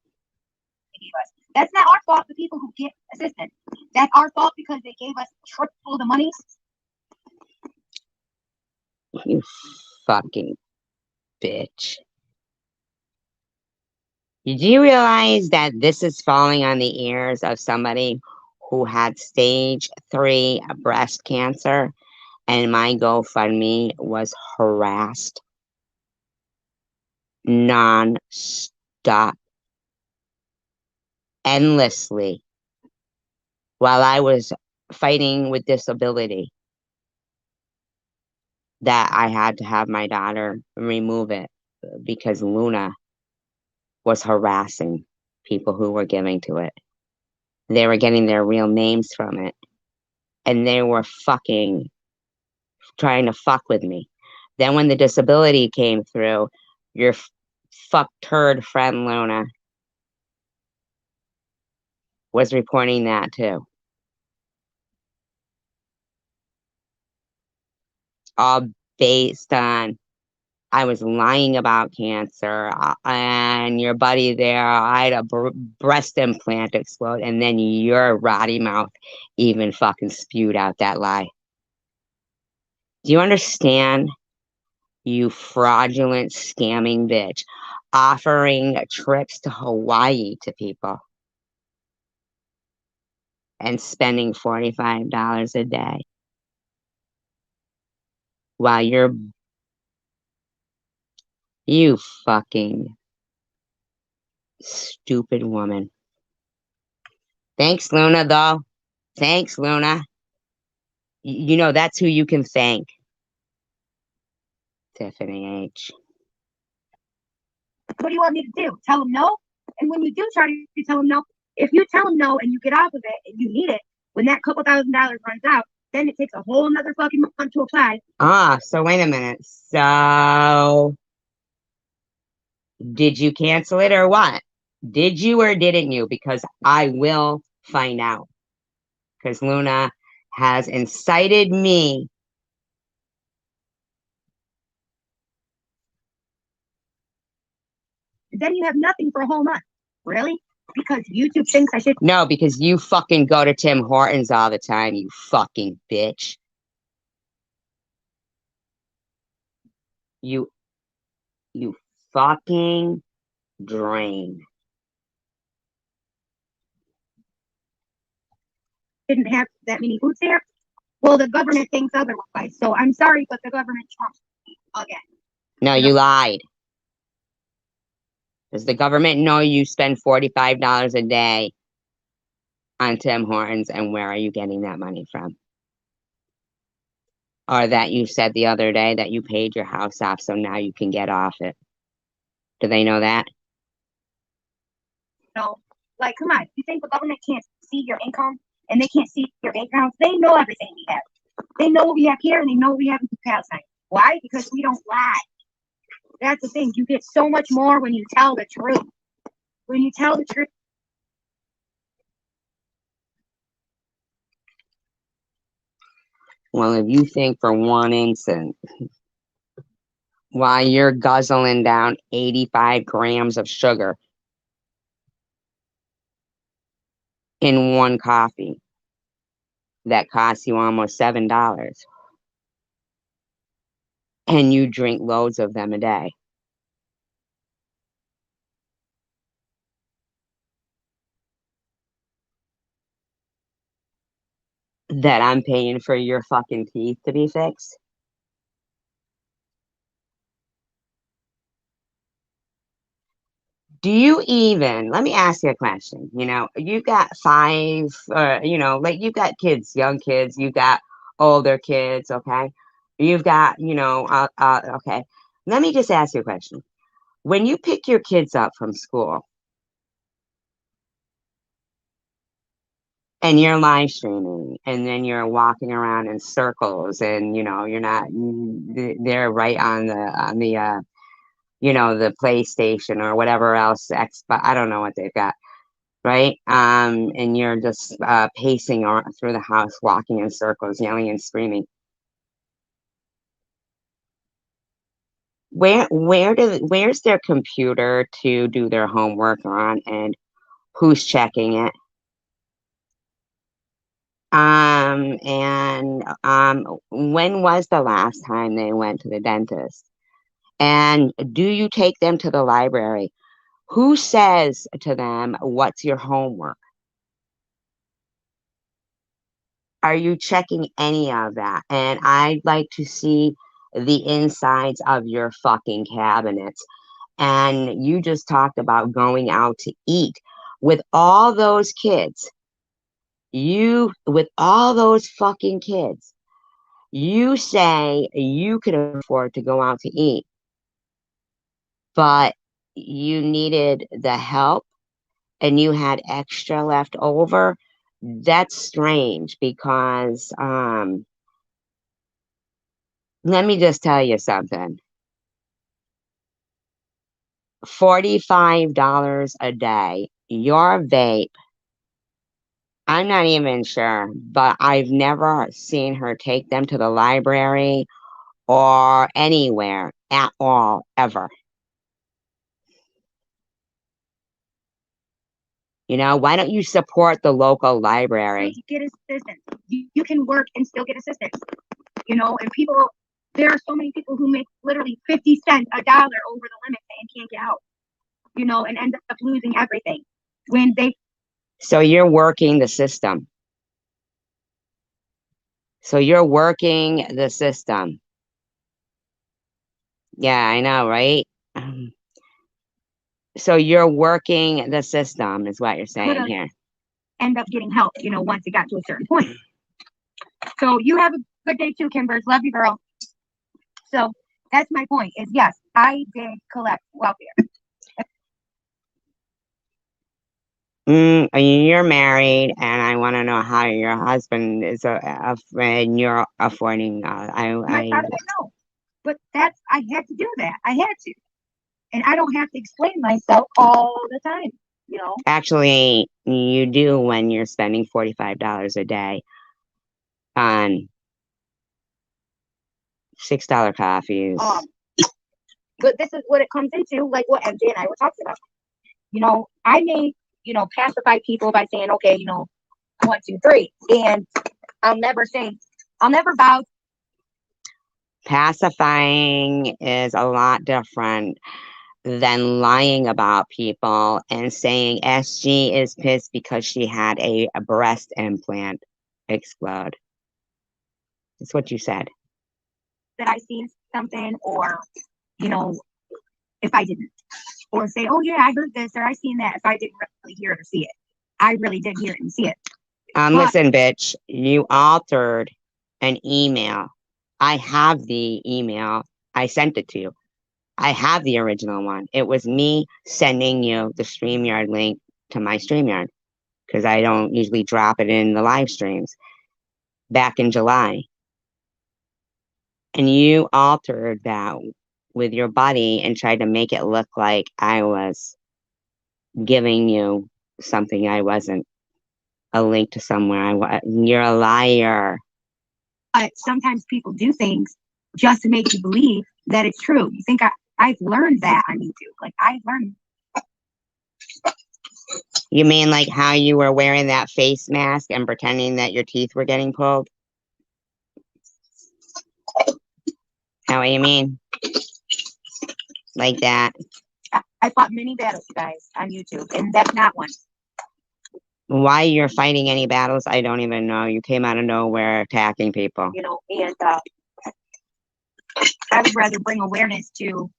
they gave us. That's not our fault, the people who get assistance. That's our fault because they gave us triple the money. You fucking bitch. Did you realize that this is falling on the ears of somebody who had stage 3 breast cancer and my GoFundMe was harassed non-stop, endlessly, while I was fighting with disability, that I had to have my daughter remove it because Luna was harassing people who were giving to it. They were getting their real names from it. And they were fucking trying to fuck with me. Then when the disability came through, your fuck turd friend Luna was reporting that too. All based on I was lying about cancer, and your buddy there, I had a breast implant explode, and then your rotty mouth even fucking spewed out that lie. Do you understand, you fraudulent scamming bitch, offering trips to Hawaii to people? and spending $45 a day while you fucking stupid woman. Thanks, Luna, though. Thanks, Luna. You know, that's who you can thank. Tiffany H. What do you want me to do? Tell them no? And when you do try to tell them no, if you tell them no and you get off of it and you need it, when that couple $1,000s runs out, then it takes a whole another fucking month to apply. So wait a minute. So did you cancel it or what? Did you or didn't you? Because I will find out. Because Luna has incited me. Then you have nothing for a whole month. Really? Because YouTube thinks I should. No, because you fucking go to Tim Hortons all the time, you fucking bitch. You fucking drain. Didn't have that many foods there. Well, the government thinks otherwise. So I'm sorry, but the government trumps again. No, you lied. Does the government know you spend $45 a day on Tim Hortons, and where are you getting that money from? Or that you said the other day that you paid your house off, so now you can get off it. Do they know that? No. Like, come on. You think the government can't see your income and they can't see your bank accounts? They know everything we have. They know what we have here and they know what we have in Palestine. Why? Because we don't lie. That's the thing. You get so much more when you tell the truth. When you tell the truth. Well, if you think for one instant, while you're guzzling down 85 grams of sugar in one coffee that costs you almost $7, and you drink loads of them a day, that I'm paying for your fucking teeth to be fixed? Do you even, let me ask you a question. You know, you got five, like you've got kids, young kids, you've got older kids, okay? You've got, okay. Let me just ask you a question. When you pick your kids up from school and you're live streaming and then you're walking around in circles and, you're not, they're right on the PlayStation or whatever else, Xbox, I don't know what they've got, right? And you're just pacing through the house, walking in circles, yelling and screaming. Where's their computer to do their homework on, and who's checking it? And when was the last time they went to the dentist? And do you take them to the library? Who says to them, what's your homework? Are you checking any of that? And I'd like to see the insides of your fucking cabinets. And you just talked about going out to eat with all those kids. With all those fucking kids, you say you could afford to go out to eat, but you needed the help and you had extra left over. That's strange because let me just tell you something. $45 a day, your vape, I'm not even sure, but I've never seen her take them to the library or anywhere at all, ever. Why don't you support the local library? Get assistance. You can work and still get assistance. And people, there are so many people who make literally 50 cents, $1 over the limit and can't get out, and end up losing everything when they. So you're working the system. So you're working the system. Yeah, I know, right? So you're working the system is what you're saying here. End up getting help, once it got to a certain point. So you have a good day too, Kimbers. Love you, girl. So that's my point is, yes, I did collect welfare. You're married, and I want to know how your husband is and you're affording. How did I know? But I had to do that. I had to. And I don't have to explain myself all the time, Actually, you do when you're spending $45 a day on $6 coffees. But this is what it comes into, like what MJ and I were talking about. I may, pacify people by saying, okay, 1, 2, 3. And I'll never bow. Pacifying is a lot different than lying about people and saying SG is pissed because she had a breast implant explode. That's what you said. That I seen something, or, if I didn't. Or say, oh, yeah, I heard this, or I seen that, if I didn't really hear it or see it. I really did hear it and see it. Listen, bitch, you altered an email. I have the email. I sent it to you. I have the original one. It was me sending you the StreamYard link to my StreamYard because I don't usually drop it in the live streams back in July. And you altered that with your buddy and tried to make it look like I was giving you something I wasn't, a link to somewhere. You're a liar. Sometimes people do things just to make you believe that it's true. You think I've learned that on YouTube. Like, I've learned. You mean like how you were wearing that face mask and pretending that your teeth were getting pulled? How you mean? Like that? I fought many battles, guys, on YouTube, and that's not one. Why you're fighting any battles, I don't even know. You came out of nowhere attacking people. And I would rather bring awareness to,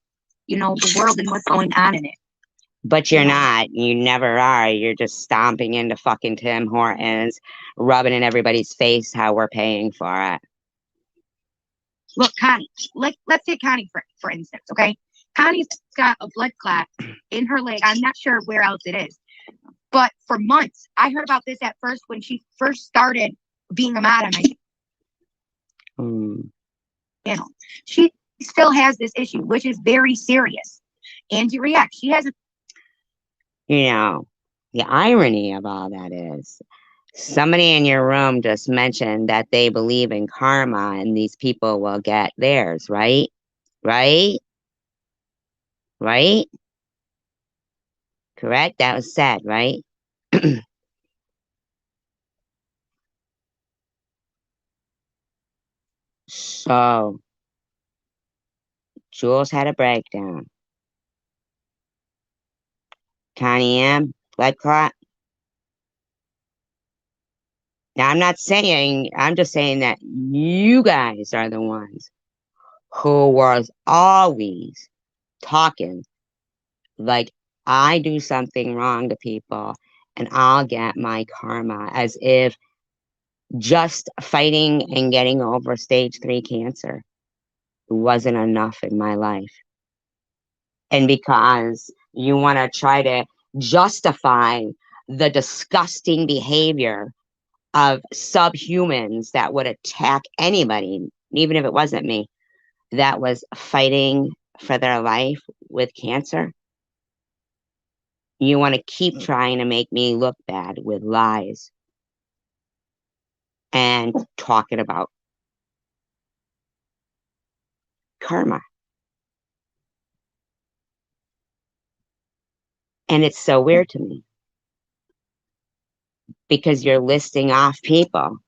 the world and what's going on in it. But you're not. You never are. You're just stomping into fucking Tim Hortons, rubbing in everybody's face how we're paying for it. Look, Connie, let's take Connie for instance, okay? Connie's got a blood clot in her leg. I'm not sure where else it is. But for months, I heard about this at first when she first started being a mod on my channel. She still has this issue, which is very serious. Angie reacts. She has a... The irony of all that is somebody in your room just mentioned that they believe in karma and these people will get theirs, right? Right? Right? Correct? That was said, right? So, Jules had a breakdown. Connie M, blood clot. Now, I'm just saying that you guys are the ones who was always talking like I do something wrong to people and I'll get my karma, as if just fighting and getting over stage 3 cancer wasn't enough in my life. And because you want to try to justify the disgusting behavior of subhumans that would attack anybody, even if it wasn't me, that was fighting for their life with cancer. You want to keep trying to make me look bad with lies and talking about karma. And it's so weird to me because you're listing off people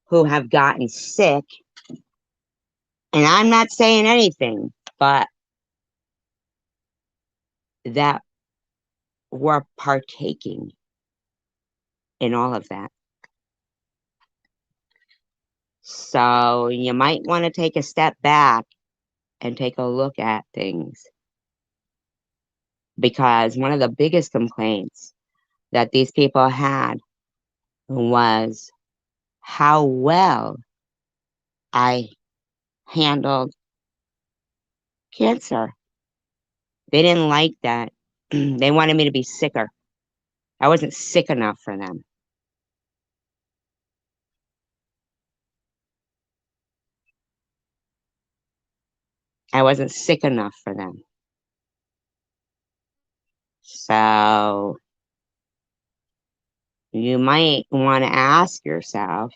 who have gotten sick. And I'm not saying anything, but that were partaking in all of that. So you might want to take a step back and take a look at things, because one of the biggest complaints that these people had was how well I handled cancer. They didn't like that. They wanted me to be sicker. I wasn't sick enough for them. I wasn't sick enough for them. So you might want to ask yourself,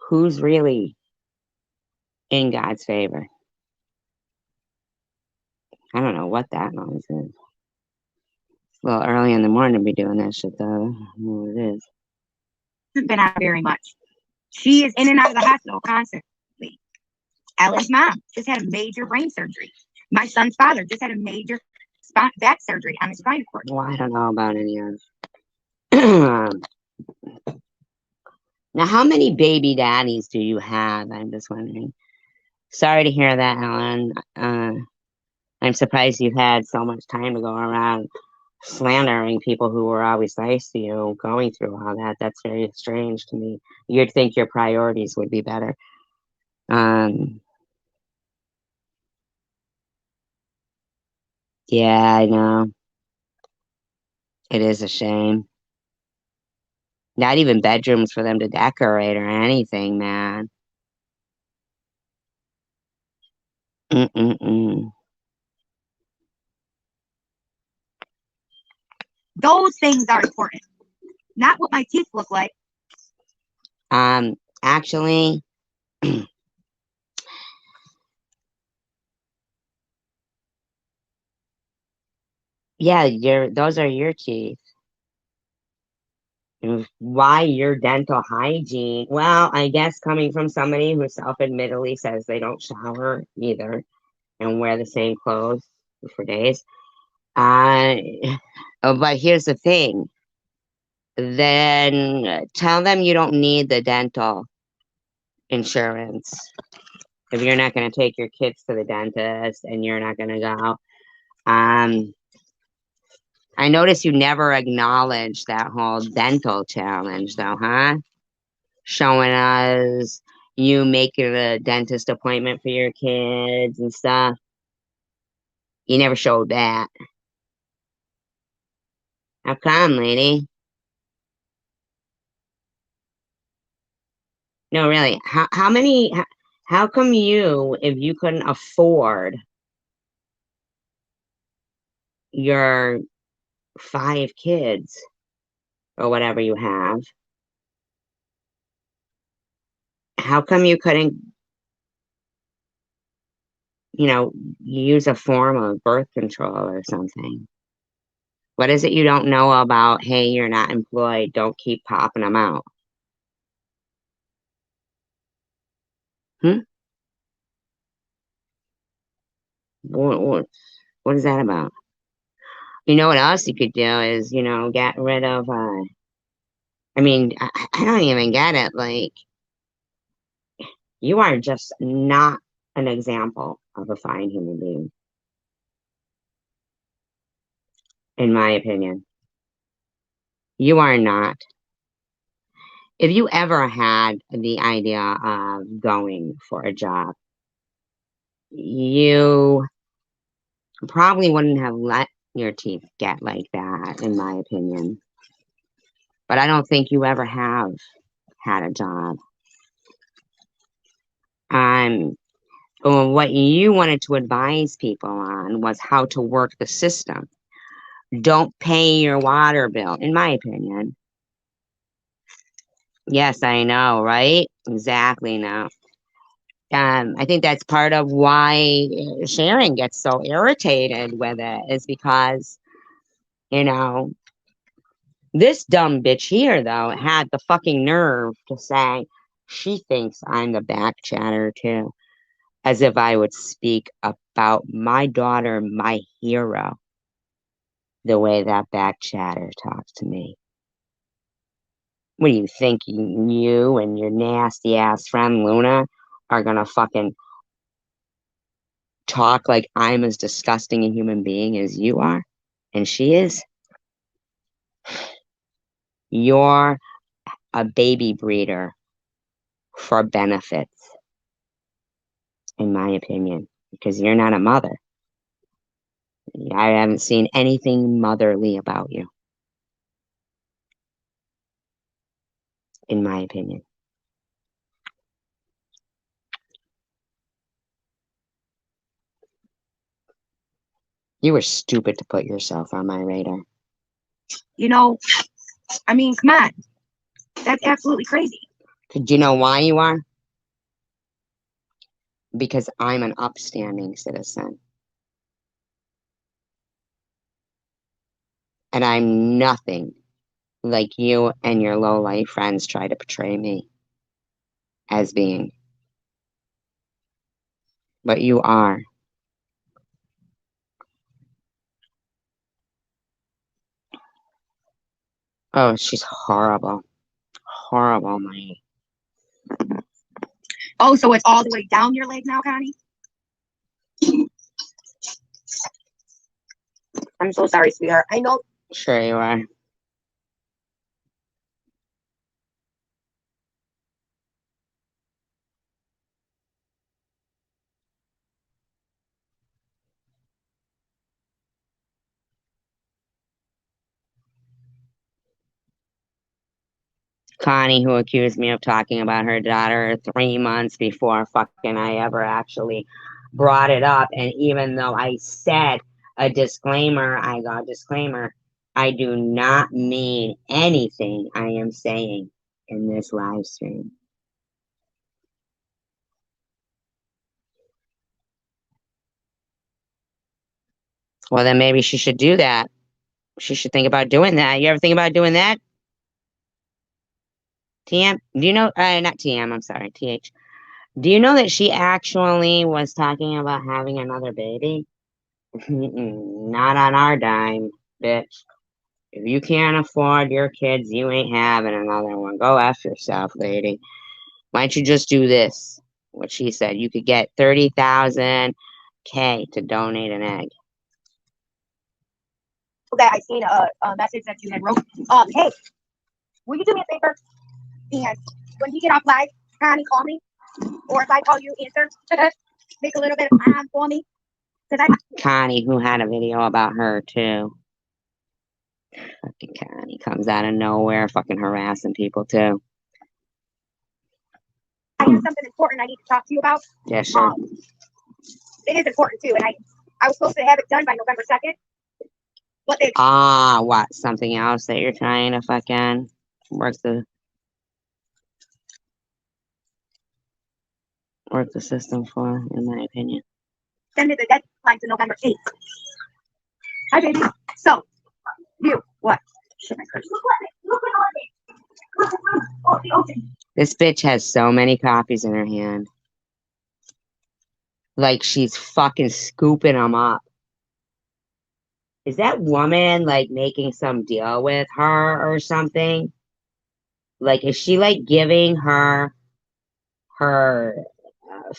who's really in God's favor? I don't know what that noise is. It's a little early in the morning to be doing that shit, though. I don't know what it is. Hasn't been out very much. She is in and out of the hospital constantly. Ellen's mom just had a major brain surgery. My son's father just had a major back surgery on his spinal cord. Well, I don't know about any of it. Now, how many baby daddies do you have? I'm just wondering. Sorry to hear that, Ellen. I'm surprised you've had so much time to go around slandering people who were always nice to you, going through all that. That's very strange to me. You'd think your priorities would be better. Yeah, I know. It is a shame. Not even bedrooms for them to decorate or anything, man. Mm-mm-mm. Those things are important, not what my teeth look like. Actually, yeah, those are your teeth. Why your dental hygiene? Well, I guess coming from somebody who self-admittedly says they don't shower either and wear the same clothes for days. But here's the thing. Then tell them you don't need the dental insurance if you're not going to take your kids to the dentist and you're not going to go. I notice you never acknowledge that whole dental challenge, though, huh? Showing us you making a dentist appointment for your kids and stuff. You never showed that. How come, lady? No, really. How come you, if you couldn't afford your 5 kids or whatever you have, how come you couldn't, you know, use a form of birth control or something? What is it you don't know about? Hey, you're not employed. Don't keep popping them out. Hmm? What is that about? You know what else you could do is, get rid of, I mean, I don't even get it. Like, you are just not an example of a fine human being, in my opinion. You are not. If you ever had the idea of going for a job, you probably wouldn't have let your teeth get like that, in my opinion. But I don't think you ever have had a job. Um, what you wanted to advise people on was how to work the system. Don't pay your water bill, in my opinion. Yes, I know, right? Exactly, no. I think that's part of why Sharon gets so irritated with it, is because, you know, this dumb bitch here, though, had the fucking nerve to say she thinks I'm the back chatter too, as if I would speak about my daughter, my hero, the way that back chatter talks to me. What do you think? You and your nasty ass friend Luna are gonna fucking talk like I'm as disgusting a human being as you are? And she is? You're a baby breeder for benefits, in my opinion, because you're not a mother. I haven't seen anything motherly about you, in my opinion. You were stupid to put yourself on my radar. You know, I mean, come on. That's absolutely crazy. Do you know why you are? Because I'm an upstanding citizen. And I'm nothing like you and your low-life friends try to portray me as being. But you are. Oh, she's horrible. Horrible, Mike. Oh, so it's all the way down your leg now, Connie? I'm so sorry, sweetheart. I know. Sure you are. Connie, who accused me of talking about her daughter 3 months before fucking I ever actually brought it up. And even though I said a disclaimer, I got a disclaimer. I do not mean anything I am saying in this live stream. Well, then maybe she should do that. She should think about doing that. You ever think about doing that? TM? Do you know? Not TM, I'm sorry, TH. Do you know that she actually was talking about having another baby? Not on our dime, bitch. If you can't afford your kids, you ain't having another one. Go F yourself, lady. Why don't you just do this? What she said. You could get 30,000 K to donate an egg. That I seen a message that you had wrote. Hey, will you do me a favor? And when you get off live, Connie, call me. Or if I call you, answer. Make a little bit of time for me. Connie, who had a video about her too. Fucking Connie comes out of nowhere, fucking harassing people too. I have something important I need to talk to you about. Yeah, sure. It is important too, and I was supposed to have it done by November 2nd. What? Something else that you're trying to fucking work the system for, in my opinion. Extended the deadline to November 8th. Hi, baby. So, you, what? This bitch has so many copies in her hand. Like she's fucking scooping them up. Is that woman like making some deal with her or something? Like, is she like giving her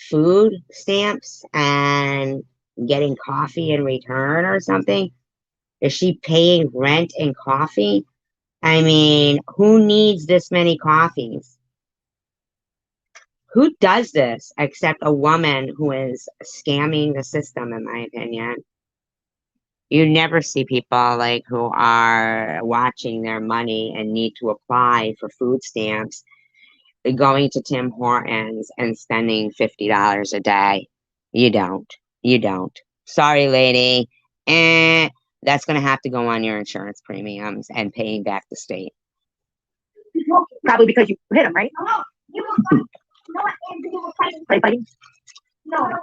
food stamps and getting coffee in return or something? Is she paying rent and coffee? I mean, who needs this many coffees? Who does this except a woman who is scamming the system, in my opinion? You never see people like who are watching their money and need to apply for food stamps going to Tim Hortons and spending $50 a day. You don't. You don't. Sorry, lady. That's going to have to go on your insurance premiums and paying back the state. Probably because you hit him, right? No.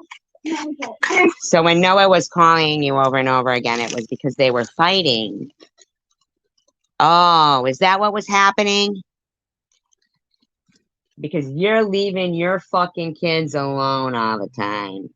So when Noah was calling you over and over again, it was because they were fighting. Oh, is that what was happening? Because you're leaving your fucking kids alone all the time.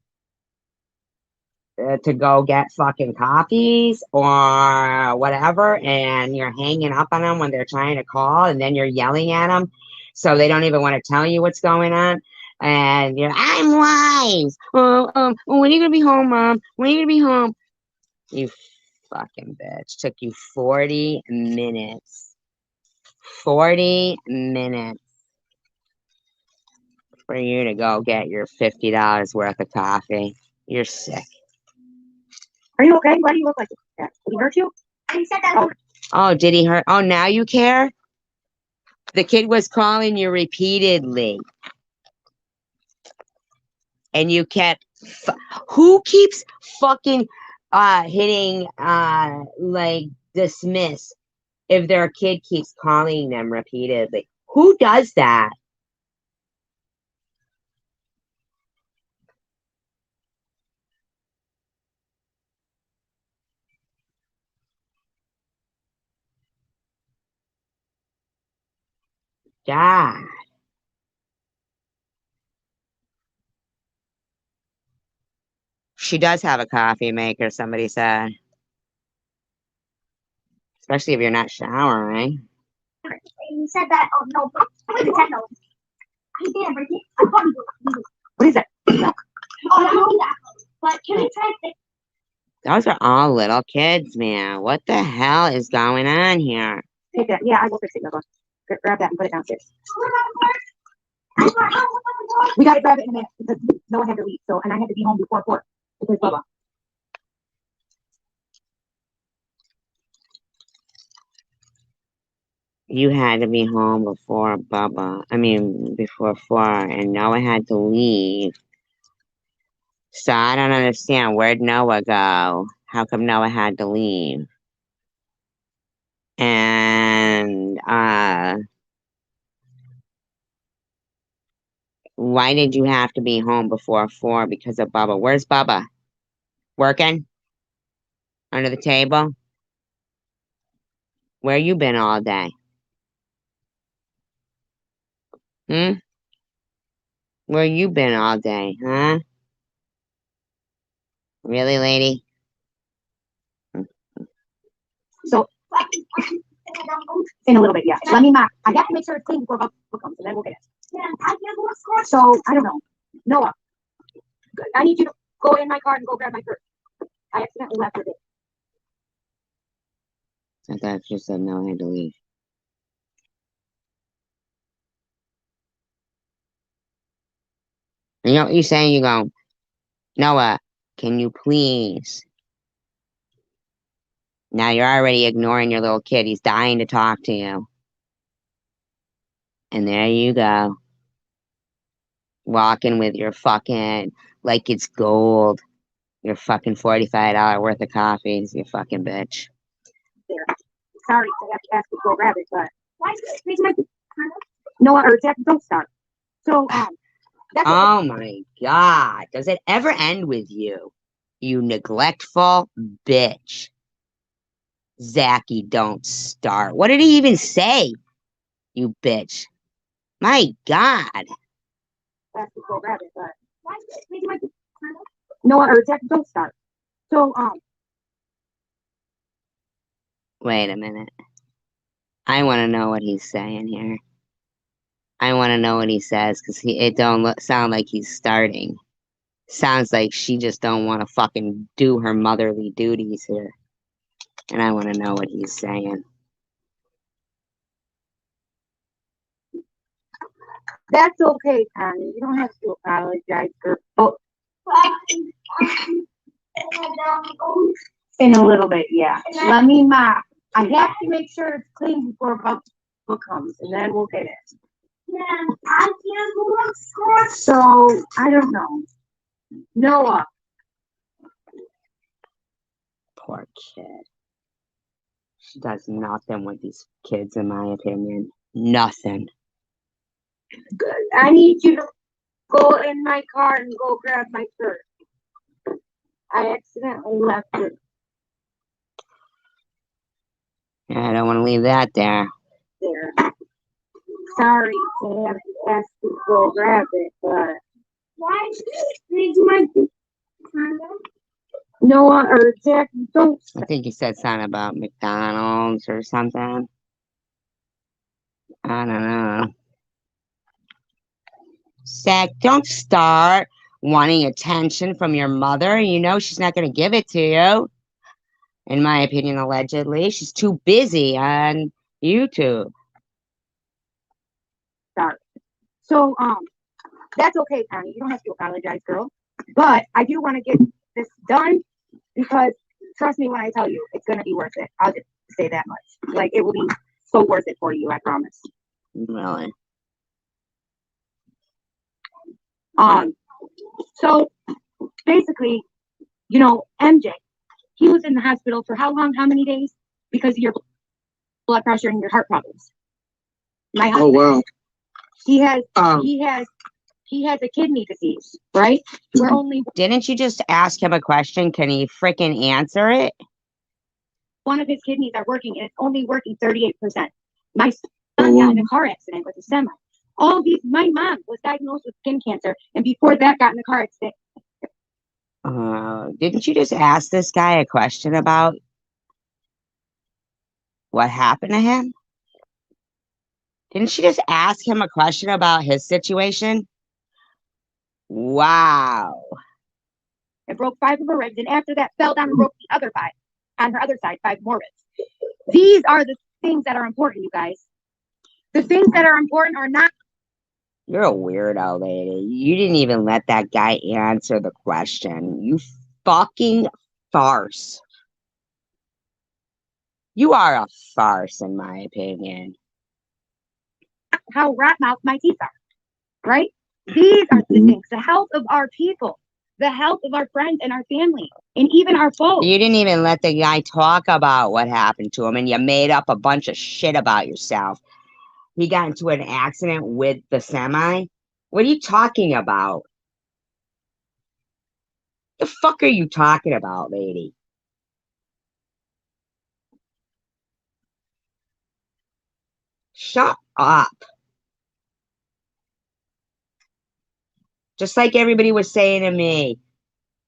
to go get fucking coffees or whatever, and you're hanging up on them when they're trying to call, and then you're yelling at them, so they don't even want to tell you what's going on. And you're, I'm wise. When are you gonna be home, Mom? When are you gonna be home? You fucking bitch. Took you 40 minutes. 40 minutes for you to go get your $50 worth of coffee. You're sick. Are you okay? Why do you look like that? Did he hurt you? He said that. Oh, did he hurt? Oh, now you care? The kid was calling you repeatedly. And you kept. Who keeps fucking hitting like dismiss if their kid keeps calling them repeatedly? Who does that? God. She does have a coffee maker, somebody said. Especially if you're not showering. He said that. Oh no! He said no. He didn't break it. I thought he did. What is that? Oh, I know that. But can you try to? Those are all little kids, man. What the hell is going on here? Take that. Yeah, I will fix it. Grab that and put it downstairs. We gotta grab it in a minute because no one had to leave. So, and I had to be home before 4 because Bubba. You had to be home before before 4, and Noah had to leave. So I don't understand. Where'd Noah go? How come Noah had to leave? And why did you have to be home before 4 because of Bubba? Where's Bubba? Working? Under the table? Where you been all day? Hmm? Where you been all day, huh? Really, lady? So, in a little bit, yeah. Let me mop. I have to make sure it's clean before Bubba comes, and then we'll get it. So, I don't know. Noah, I need you to go in my car and go grab my purse. I accidentally left with it. I thought you said Noah had to leave. You know what you're saying? You go, Noah, can you please? Now you're already ignoring your little kid. He's dying to talk to you. And there you go. Walking with your fucking, like it's gold. Your fucking $45 worth of coffees, you fucking bitch. There. Sorry, I have to ask you to go grab it, but Noah or Jack, don't start. So, that's Oh my God. Does it ever end with you? You neglectful bitch. Zachy, don't start. What did he even say? You bitch. My God. ask you to go grab it, but Noah or Jack, don't start. So, Wait a minute. I want to know what he's saying here. I want to know what he says because it don't sound like he's starting. Sounds like she just don't want to fucking do her motherly duties here. And I want to know what he's saying. that's okay, Tommy. You don't have to apologize for. Oh, in a little bit, yeah. Let me mop. I have to make sure it's clean before Bubba comes, and then we'll get it. So, I don't know. Noah. Poor kid. She does nothing with these kids, in my opinion. Nothing. Good. I need you to go in my car and go grab my purse. I accidentally left it Yeah, I don't want to leave that there. there. Sorry to have to ask you to go grab it, but why did you my Noah or Jack, don't. I think he said something about McDonald's or something. I don't know. Zach, don't start wanting attention from your mother. You know she's not going to give it to you. In my opinion, allegedly. She's too busy on YouTube. Sorry. So, that's okay, Connie. You don't have to apologize, girl. But I do want to get this done because trust me when I tell you, it's gonna be worth it. I'll just say that much. Like it will be so worth it for you, I promise. Really? So basically, you know, MJ, he was in the hospital for how long? How many days? Because of your blood pressure and your heart problems. My husband. Oh wow. He has a kidney disease, right? We're only Didn't you just ask him a question? Can he freaking answer it? one of his kidneys are working and it's only working 38%. My son got in a car accident with a semi. My mom was diagnosed with skin cancer and before that got in a car accident. Didn't you just ask this guy a question about what happened to him? Didn't you just ask him a question about his situation? Wow. It broke 5 of her ribs and after that fell down and broke the other 5. On her other side, 5 more ribs. These are the things that are important, you guys. The things that are important are not. You're a weirdo, lady. You didn't even let that guy answer the question. You fucking farce. You are a farce, in my opinion. How rat mouth my teeth are, right? These are the things. The health of our people, the health of our friends and our family, and even our foes. You didn't even let the guy talk about what happened to him, and you made up a bunch of shit about yourself. He got into an accident with the semi. What are you talking about? The fuck are you talking about, lady? Shut up. Just like everybody was saying to me,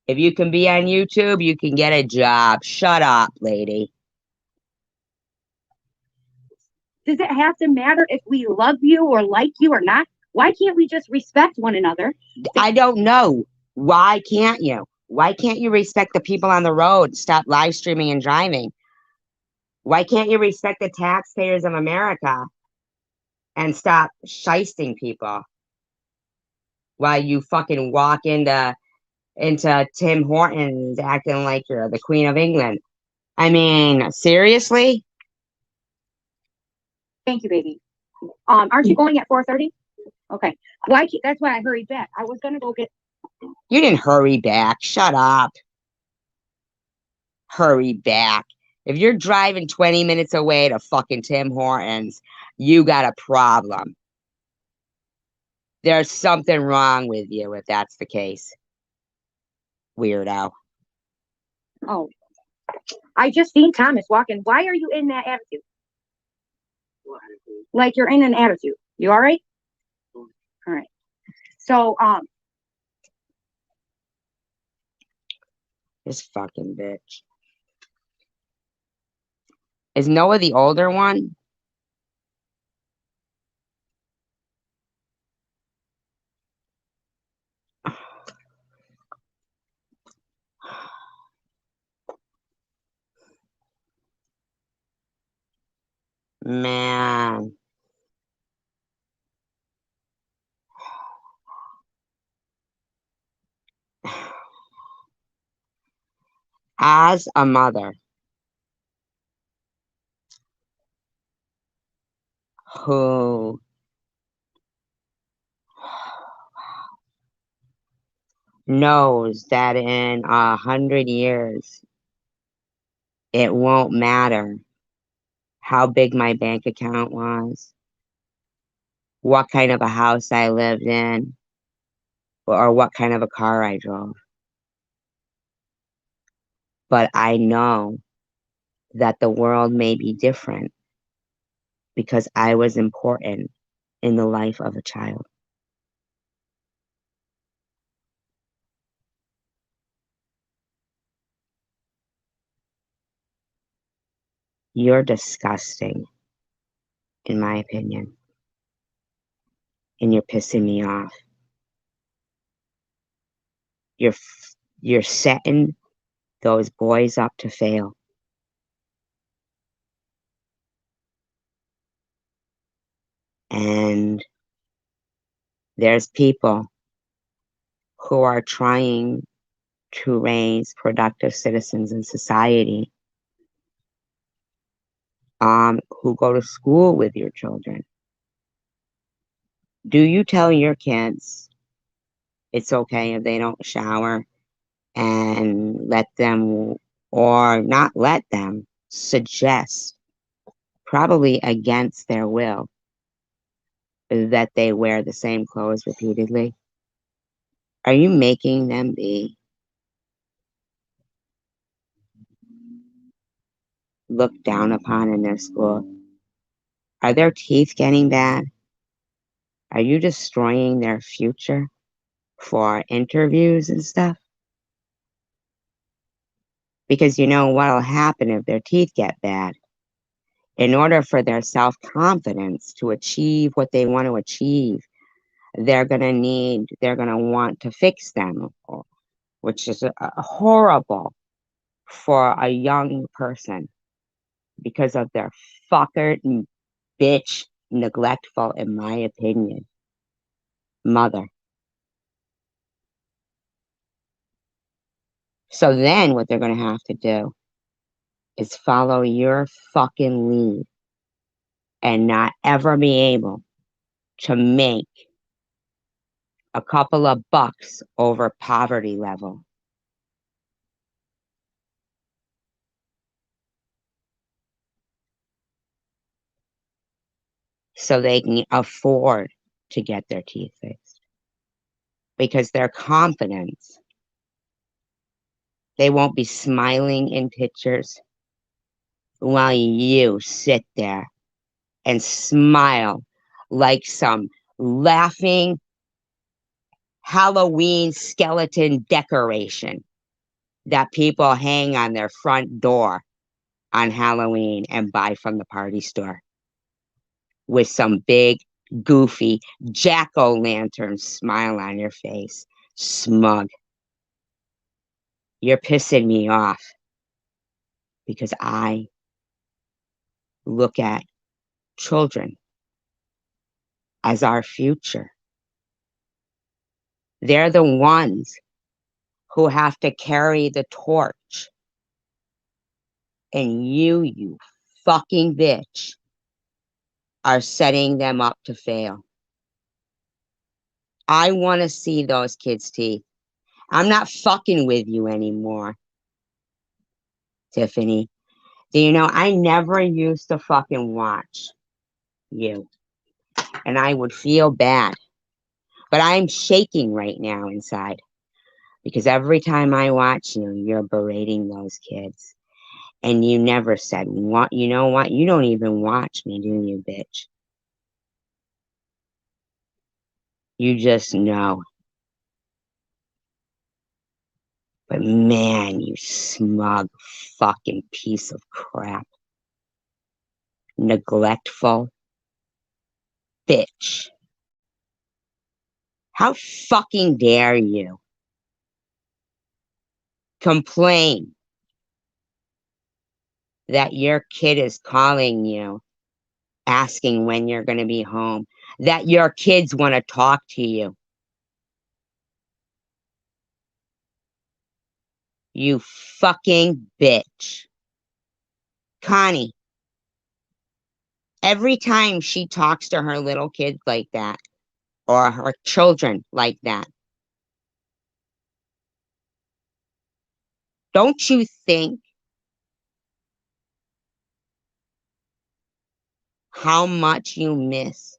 if you can be on YouTube, you can get a job. Shut up, lady. Does it have to matter if we love you or like you or not? Why can't we just respect one another? I don't know. Why can't you? Why can't you respect the people on the road? Stop live streaming and driving. Why can't you respect the taxpayers of America and stop shysting people while you fucking walk into Tim Hortons acting like you're the Queen of England? I mean, seriously? Thank you, baby. Aren't you going at 4:30? Okay. That's why I hurried back. I was gonna go get. You didn't hurry back. Shut up. Hurry back. If you're driving 20 minutes away to fucking Tim Hortons, you got a problem. There's something wrong with you if that's the case. Weirdo. Oh, I just seen Thomas walking. Why are you in that attitude? Like you're in an attitude. You all right? All right. So, This fucking bitch. Is Noah the older one? Man. As a mother who knows that in 100 years it won't matter how big my bank account was, what kind of a house I lived in, or what kind of a car I drove. But I know that the world may be different because I was important in the life of a child. You're disgusting, in my opinion. And you're pissing me off. You're setting those boys up to fail. And there's people who are trying to raise productive citizens in society, who go to school with your children. Do you tell your kids it's okay if they don't shower, and let them, or not let them, suggest, probably against their will, that they wear the same clothes repeatedly? Are you making them be looked down upon in their school? Are their teeth getting bad? Are you destroying their future for interviews and stuff? Because you know what'll happen if their teeth get bad. In order for their self-confidence to achieve what they want to achieve, they're going to want to fix them, which is horrible for a young person because of their fucker bitch neglectful, in my opinion, mother. So then what they're going to have to do is follow your fucking lead and not ever be able to make a couple of bucks over poverty level. So they can afford to get their teeth fixed. Because their confidence, they won't be smiling in pictures while you sit there and smile like some laughing Halloween skeleton decoration that people hang on their front door on Halloween and buy from the party store, with some big, goofy jack-o'-lantern smile on your face. Smug. You're pissing me off because I look at children as our future. They're the ones who have to carry the torch. And you fucking bitch, are setting them up to fail. I want to see those kids' teeth. I'm not fucking with you anymore, Tiffany. Do you know, I never used to fucking watch you. And I would feel bad. But I'm shaking right now inside. Because every time I watch you, you're berating those kids. And you never said, "What? You know what? You don't even watch me, do you, bitch? You just know." But man, you smug fucking piece of crap. Neglectful bitch. How fucking dare you complain that your kid is calling you, asking when you're going to be home, that your kids want to talk to you? You fucking bitch. Connie, every time she talks to her little kids like that, or her children like that, don't you think how much you miss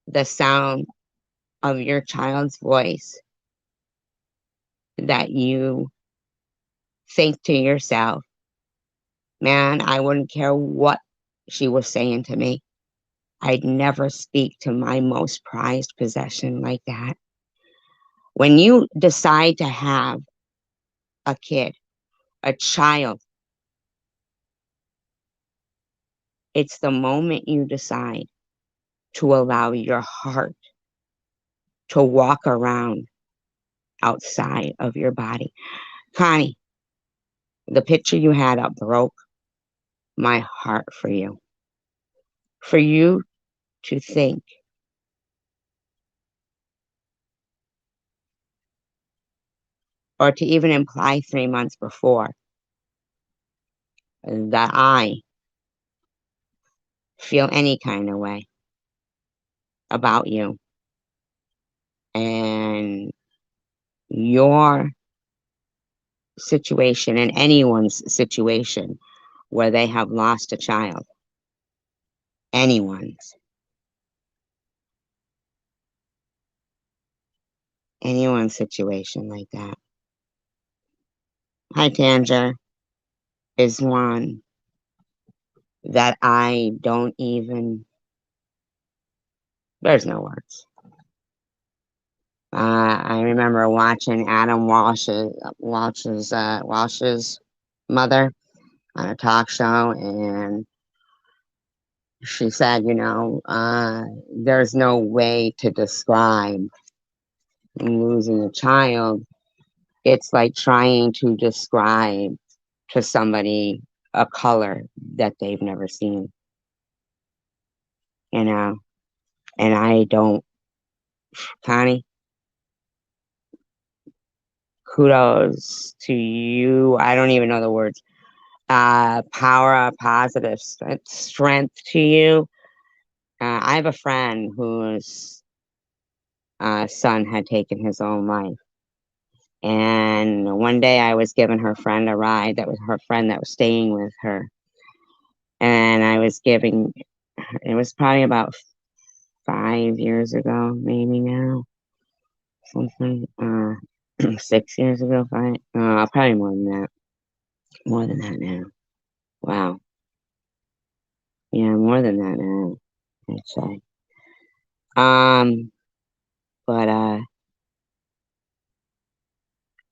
the sound of your child's voice, that you think to yourself, man, I wouldn't care what she was saying to me. I'd never speak to my most prized possession like that. When you decide to have a kid, a child, It's the moment you decide to allow your heart to walk around outside of your body. Connie, the picture you had up broke my heart for you. For you to think or to even imply 3 months before that I feel any kind of way about you and your situation and anyone's situation where they have lost a child. Anyone's. Anyone's situation like that. Hi, Tanger is one that I don't even, there's no words. I remember watching Adam Walsh's mother on a talk show, and she said, there's no way to describe losing a child. It's like trying to describe to somebody a color that they've never seen, and I don't, Connie, kudos to you. I don't even know the words. Power, positive strength to you. I have a friend whose son had taken his own life. And one day I was giving her friend a ride. That was her friend that was staying with her. And I was giving, it was probably about 5 years ago, maybe now. Something, 6 years ago, probably more than that. More than that now. Wow. Yeah, more than that now, I'd say. But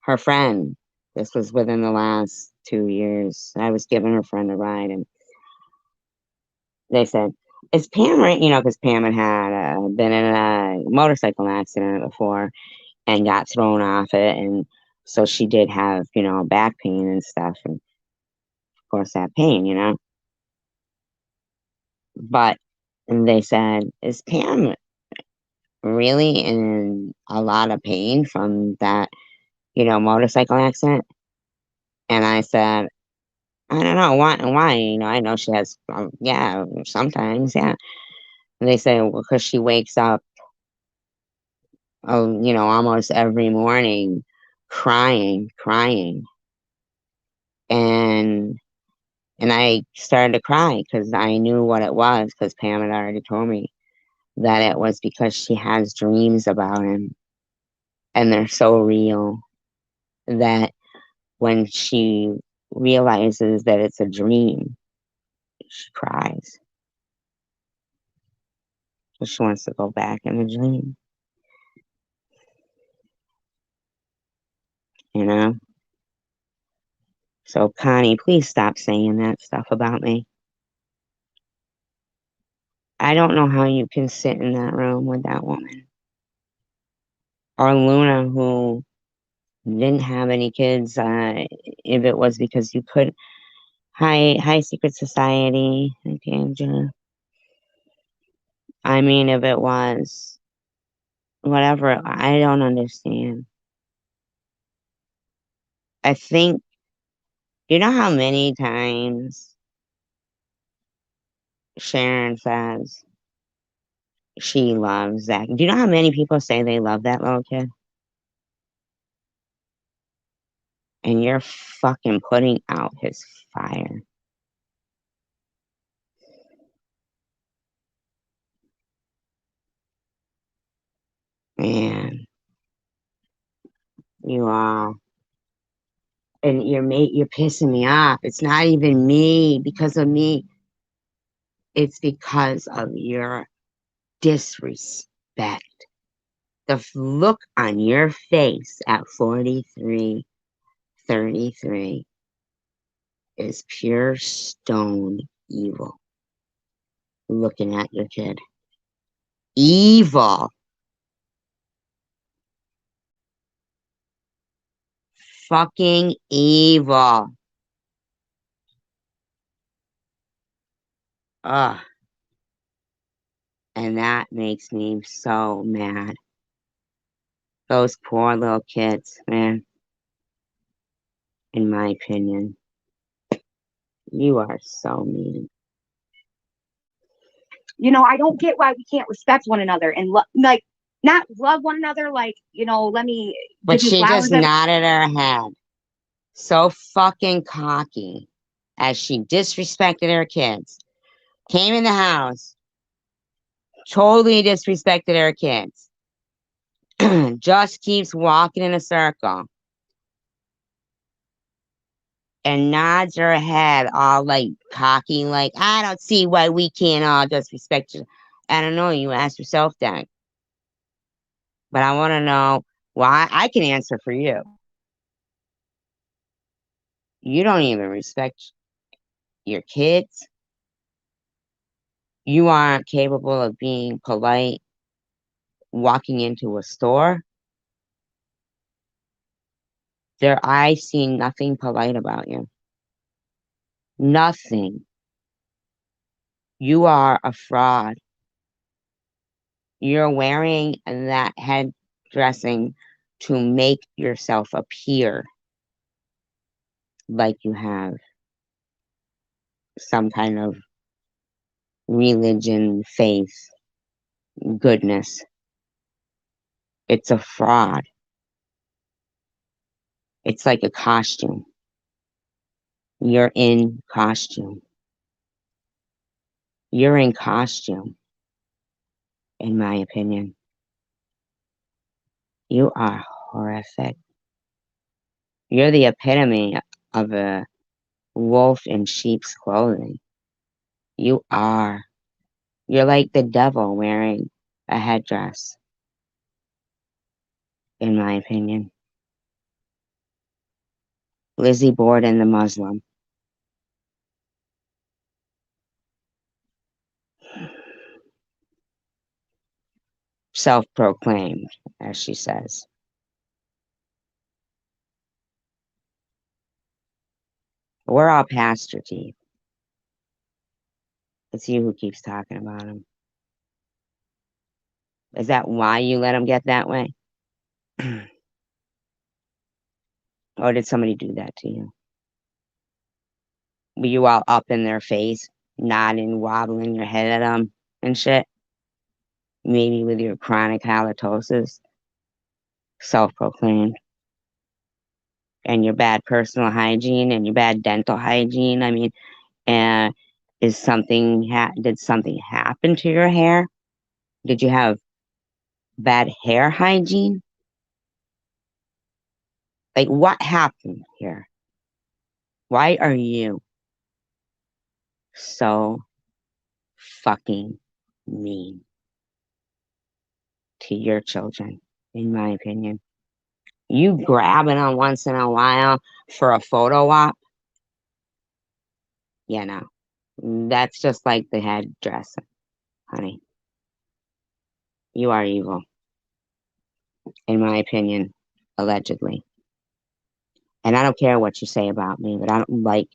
her friend, this was within the last 2 years. I was giving her friend a ride, and they said, "Is Pam right?" Because Pam had been in a motorcycle accident before and got thrown off it, and so she did have back pain and stuff, and of course that pain. But they said, "Is Pam really in a lot of pain from that motorcycle accident?" And I said, "I don't know why. I know she has, yeah, sometimes, yeah." And they say, "Well, because she wakes up, almost every morning crying." And I started to cry because I knew what it was, because Pam had already told me that it was because she has dreams about him, and they're so real that when she realizes that it's a dream, she cries. So she wants to go back in the dream, you know? So, Connie, please stop saying that stuff about me. I don't know how you can sit in that room with that woman. Or Luna, who didn't have any kids, if it was because you could. Hi, Secret Society. Hi, Angela. I mean, if it was, whatever, I don't understand. I think, how many times Sharon says she loves Zach? Do you know how many people say they love that little kid? And you're fucking putting out his fire. Man, you are. And you're pissing me off. It's not even me because of me. It's because of your disrespect. The look on your face at 43, 33 is pure stone evil. looking at your kid. Evil. Fucking evil. Ugh. And that makes me so mad. Those poor little kids, man. In my opinion. You are so mean. You know, I don't get why we can't respect one another and like not love one another. Like, you know, let me But give you she flowers. just nodded her head. So fucking cocky. As she disrespected her kids. Came in the house. Totally disrespected her kids. Just keeps walking in a circle. And nods her head all like cocky, like, I don't see why we can't all just respect you. I don't know, you ask yourself that. But I want to know why. I can answer for you. You don't even respect your kids. You aren't capable of being polite walking into a store. I see nothing polite about you. Nothing. You are a fraud. You're wearing that head dressing to make yourself appear like you have some kind of religion, faith, goodness. It's a fraud. It's like a costume. You're in costume. You're in costume, in my opinion. You are horrific. You're the epitome of a wolf in sheep's clothing. You are. You're like the devil wearing a headdress, in my opinion. Lizzie Borden the Muslim. Self-proclaimed, as she says. We're all past your teeth. It's you who keeps talking about him. Is that why you let him get that way? Or did somebody do that to you? Were you all up in their face, nodding, wobbling your head at them and shit? Maybe with your chronic halitosis, self-proclaimed, and your bad personal hygiene and your bad dental hygiene. I mean, did something happen to your hair? Did you have bad hair hygiene? Like, what happened here? Why are you so fucking mean to your children, in my opinion? You grabbing them once in a while for a photo op? Yeah, no. That's just like the headdress, honey. You are evil, in my opinion, allegedly. And I don't care what you say about me, but I don't like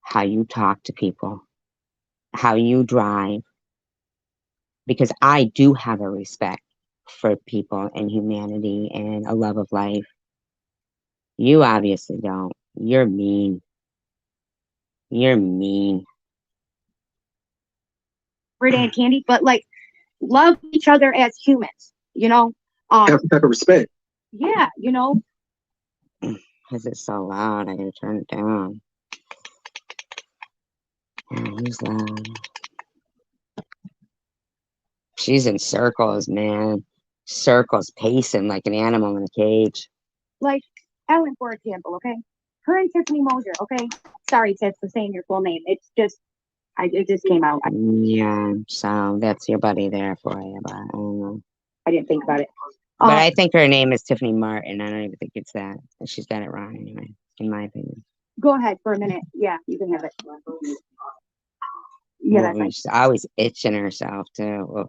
how you talk to people, how you drive, because I do have a respect for people and humanity and a love of life. You obviously don't. You're mean. You're mean. Every day and candy, but like love each other as humans, you know? Have some type of respect. Yeah, you know? Because it's so loud, I gotta turn it down. Oh, who's loud? She's in circles, man. Circles, pacing like an animal in a cage. Like Ellen, for example, okay? Her and Tiffany Mosier, okay? Sorry, Tiff, for saying your full name. It's just, it just came out. Yeah, so that's your buddy there for you, but I don't know. I didn't think about it. But I think her name is Tiffany Martin. I don't even think it's that. She's got it wrong anyway, in my opinion. Go ahead for a minute. Yeah, you can have it. Yeah, that's right. She's always itching herself too.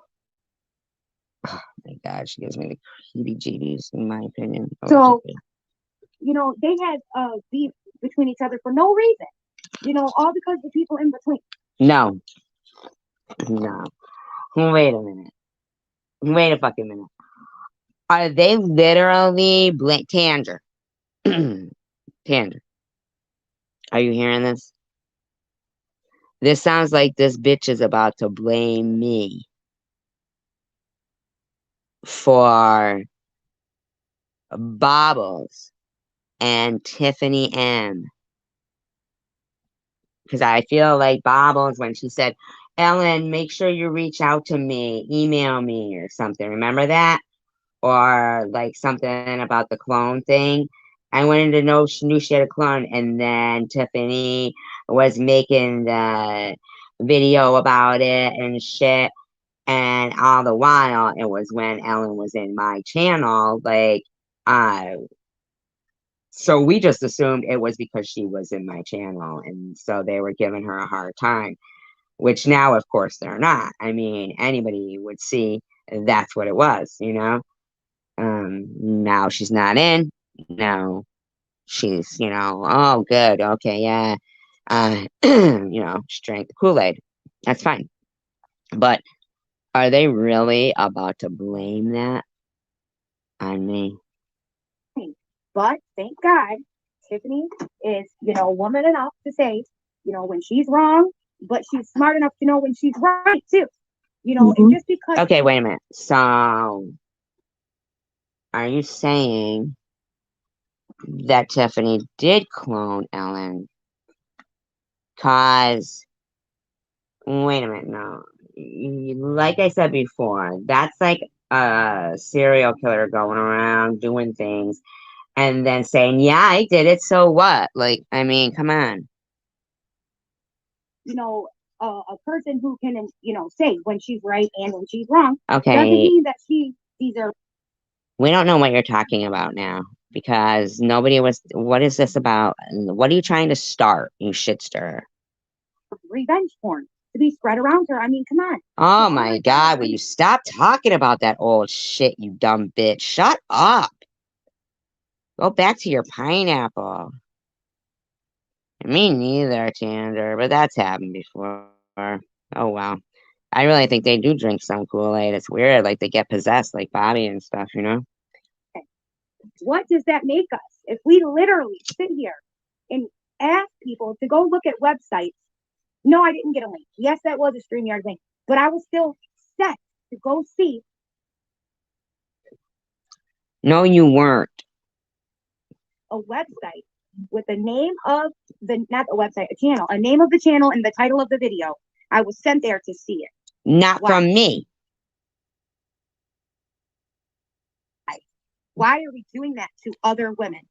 Oh my God, she gives me the heebie-jeebies, in my opinion. So, they had beef between each other for no reason. All because the people in between. No, no. Wait a minute. Wait a fucking minute. Are they literally Tanger? Tanger. Are you hearing this? This sounds like this bitch is about to blame me for Bobbles and Tiffany M. Because I feel like Bobbles, when she said, Ellen, make sure you reach out to me, email me or something. Remember that? Or like something about the clone thing. I wanted to know she knew she had a clone, and then Tiffany was making the video about it and shit. And all the while, it was when Ellen was in my channel, like, so we just assumed it was because she was in my channel, and so they were giving her a hard time, which now, of course, they're not. I mean, anybody would see that's what it was, Now she's not in. No, she's, oh, good. Okay, yeah. She drank the Kool-Aid. That's fine. But are they really about to blame that on me? But thank God, Tiffany is, woman enough to say, when she's wrong, but she's smart enough to know when she's right too. And just because. Okay, wait a minute. So, are you saying that Tiffany did clone Ellen? Cause, wait a minute, no. Like I said before, that's like a serial killer going around doing things and then saying, yeah, I did it, so what? Like, I mean, come on. A person who can, say when she's right and when she's wrong. Okay. Doesn't mean that these are. We don't know what you're talking about now because nobody was. What is this about? What are you trying to start, you shit stirrer? Revenge porn to be spread around her. I mean, come on. Oh my God, will you stop talking about that old shit, you dumb bitch? Shut up. Go back to your pineapple. Me neither, Tander, but that's happened before. Oh, wow. I really think they do drink some Kool-Aid. It's weird, like they get possessed like Bobby and stuff, What does that make us? If we literally sit here and ask people to go look at websites. No, I didn't get a link. Yes, that was a StreamYard link, but I was still set to go see. No, you weren't. A website with the name of not a website, a channel, a name of the channel and the title of the video. I was sent there to see it. Not from me. Why are we doing that to other women?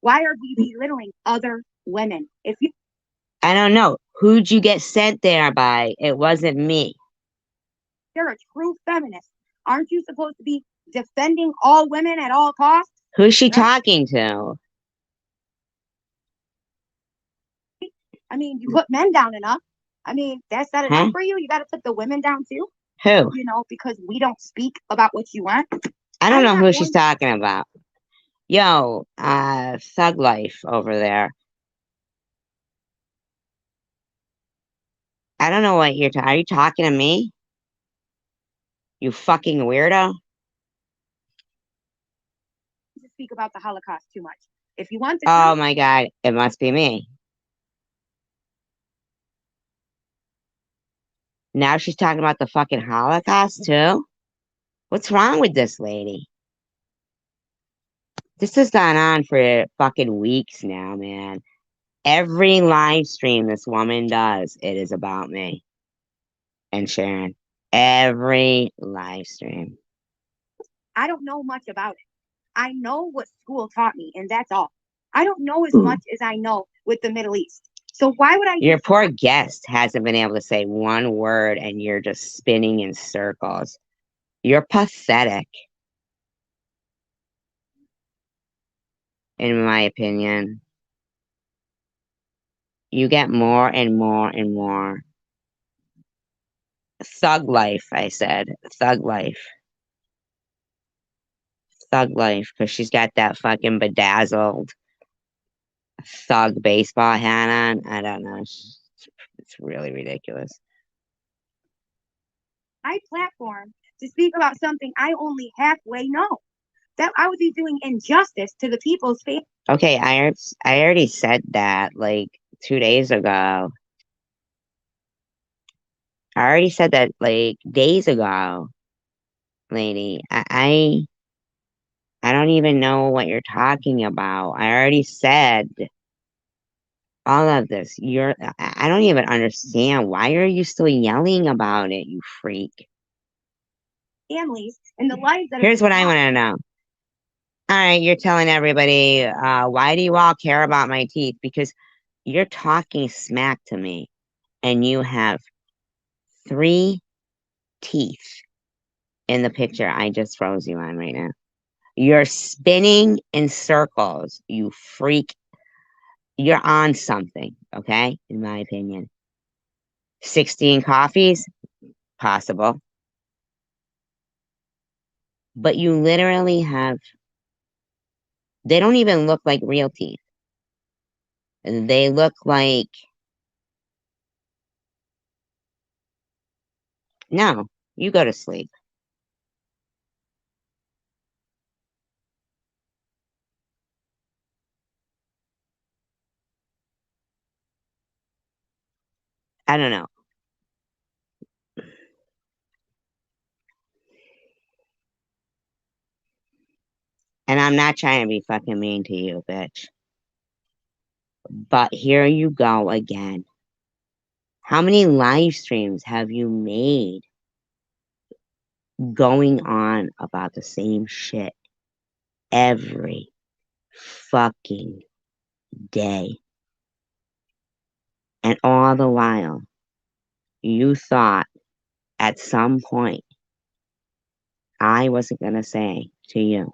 Why are we belittling other women? I don't know. Who'd you get sent there by? It wasn't me. You're a true feminist. Aren't you supposed to be defending all women at all costs? Who's she talking to? I mean, you put men down enough. I mean, that's not enough for you. You got to put the women down too. Who? Because we don't speak about what you want. I don't know who she's talking about. Yo, Thug Life over there. I don't know what you're talking. Are you talking to me? You fucking weirdo. To speak about the Holocaust too much. If you want to. Oh my God, it must be me. Now she's talking about the fucking Holocaust too? What's wrong with this lady? This has gone on for fucking weeks now, man. Every live stream this woman does, it is about me and Sharon. Every live stream. I don't know much about it. I know what school taught me, and that's all. I don't know as much as I know with the Middle East. So why would I? Your poor guest hasn't been able to say one word, and you're just spinning in circles. You're pathetic, in my opinion. You get more and more and more Thug life, I said. Thug life. Thug life, because she's got that fucking bedazzled thug baseball hat on. I don't know. It's really ridiculous. My platform to speak about something I only halfway know. That I would be doing injustice to the people's faith. Okay, I already said that like 2 days ago. I already said that like days ago, lady. I don't even know what you're talking about. I already said all of this. I don't even understand. Why are you still yelling about it, you freak? Families and the lives that Here's what I want to know. All right, you're telling everybody, why do you all care about my teeth? Because you're talking smack to me, and you have 3 teeth in the picture I just froze you on right now. You're spinning in circles, you freak. You're on something, okay? In my opinion. 16 coffees? Possible. But you literally have, they don't even look like real teeth. They look like, no, you go to sleep. I don't know. And I'm not trying to be fucking mean to you, bitch. But here you go again. How many live streams have you made going on about the same shit every fucking day? And all the while, you thought at some point I wasn't going to say to you,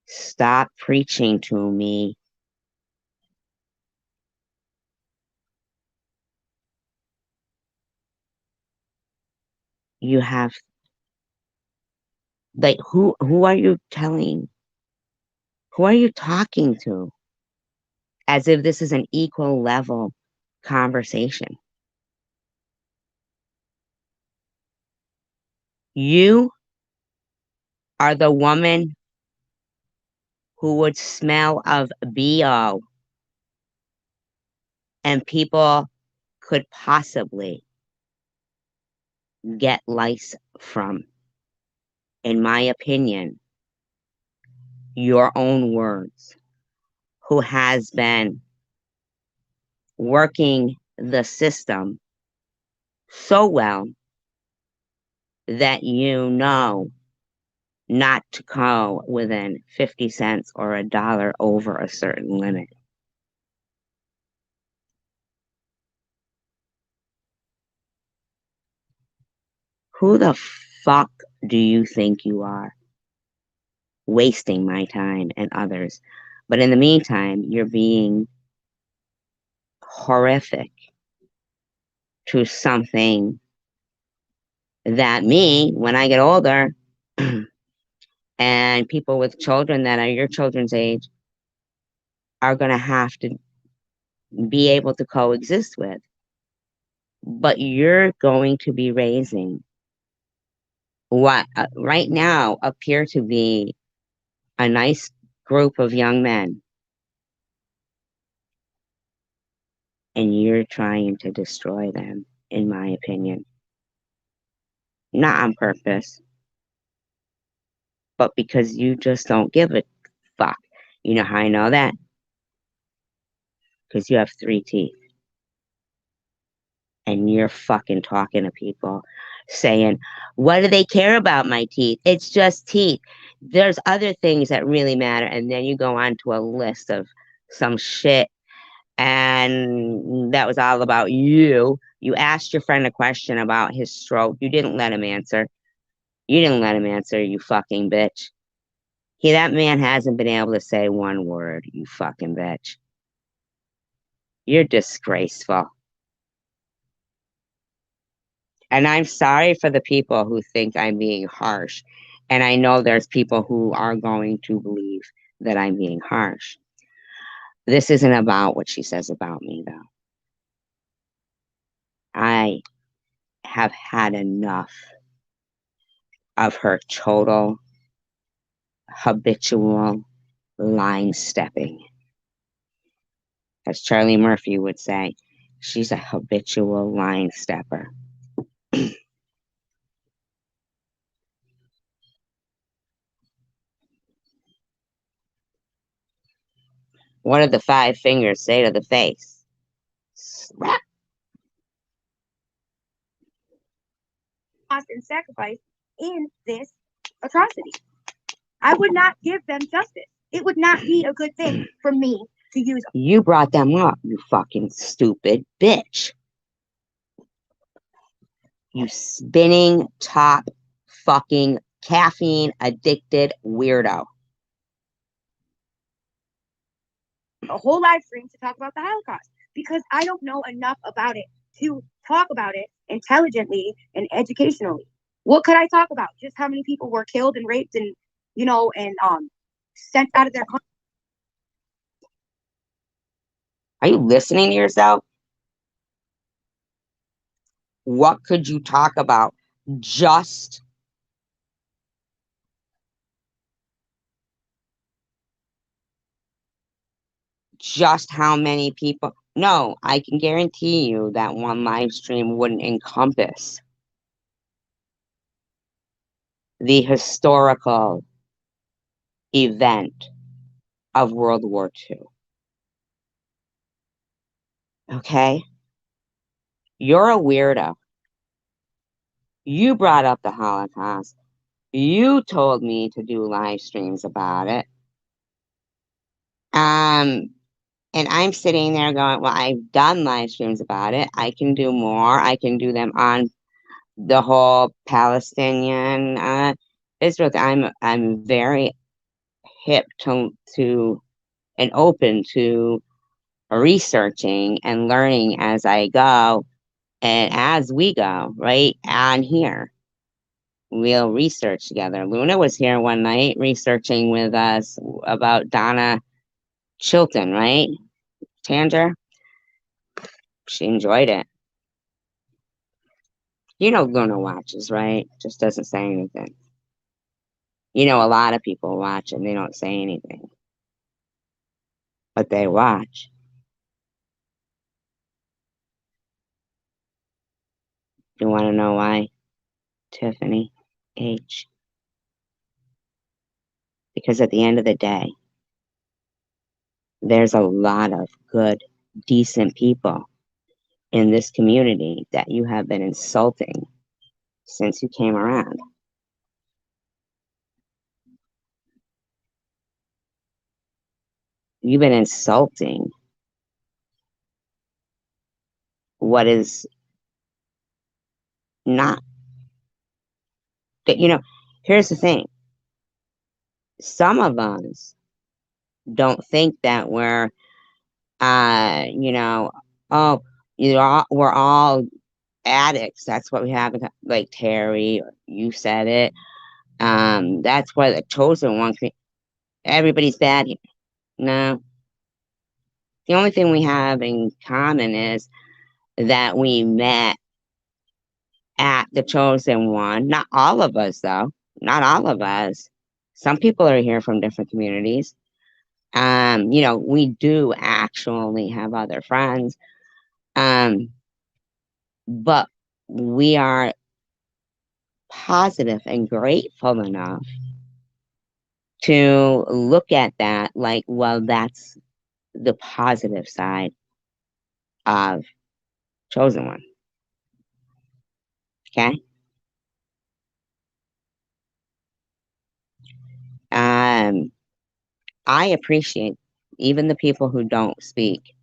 stop preaching to me. You have, like, who are you telling? Who are you talking to? As if this is an equal level conversation. You are the woman who would smell of BO and people could possibly get lice from. In my opinion, your own words, who has been working the system so well that you know not to go within 50 cents or $1 over a certain limit. Who the fuck do you think you are? Wasting my time and others. But in the meantime, you're being horrific to something that me, when I get older, and people with children that are your children's age, are going to have to be able to coexist with. But you're going to be raising what right now appear to be a nice group of young men, and you're trying to destroy them, in my opinion. Not on purpose, but because you just don't give a fuck. You know how I know that? Because you have 3 teeth. And you're fucking talking to people saying, what do they care about my teeth? It's just teeth. There's other things that really matter. And then you go on to a list of some shit. And that was all about you. You asked your friend a question about his stroke. You didn't let him answer. You didn't let him answer, you fucking bitch. That man hasn't been able to say one word, you fucking bitch. You're disgraceful. And I'm sorry for the people who think I'm being harsh. And I know there's people who are going to believe that I'm being harsh. This isn't about what she says about me, though. I have had enough of her total habitual line stepping. As Charlie Murphy would say, she's a habitual line stepper. What do the five fingers say to the face? Slap. Lost and sacrifice in this atrocity. I would not give them justice. It would not be a good thing for me to use. You brought them up, you fucking stupid bitch. You spinning top fucking caffeine addicted weirdo. A whole live stream to talk about the Holocaust because I don't know enough about it to talk about it intelligently and educationally. What could I talk about? Just how many people were killed and raped and sent out of their country. Are you listening to yourself? What could you talk about? Just how many people? No, I can guarantee you that one live stream wouldn't encompass the historical event of World War II. Okay? You're a weirdo. You brought up the Holocaust. You told me to do live streams about it. And I'm sitting there going, well, I've done live streams about it. I can do more. I can do them on the whole Palestinian Israel. I'm very hip to and open to researching and learning as I go and as we go, right on here. We'll research together. Luna was here one night researching with us about Donna Chilton, right? Tanger? She enjoyed it. You know Luna watches, right? Just doesn't say anything. You know a lot of people watch and they don't say anything. But they watch. You want to know why? Tiffany H. Because at the end of the day, there's a lot of good, decent people in this community that you have been insulting since you came around. You've been insulting what is not. Here's the thing. Some of us don't think that we're, oh, we're all addicts. That's what we have, like Terry, you said it. That's why the chosen one, everybody's bad here. No. The only thing we have in common is that we met at the chosen one. Not all of us, though. Not all of us. Some people are here from different communities. We do actually have other friends. But we are positive and grateful enough to look at that like, well, that's the positive side of chosen one. Okay. I appreciate even the people who don't speak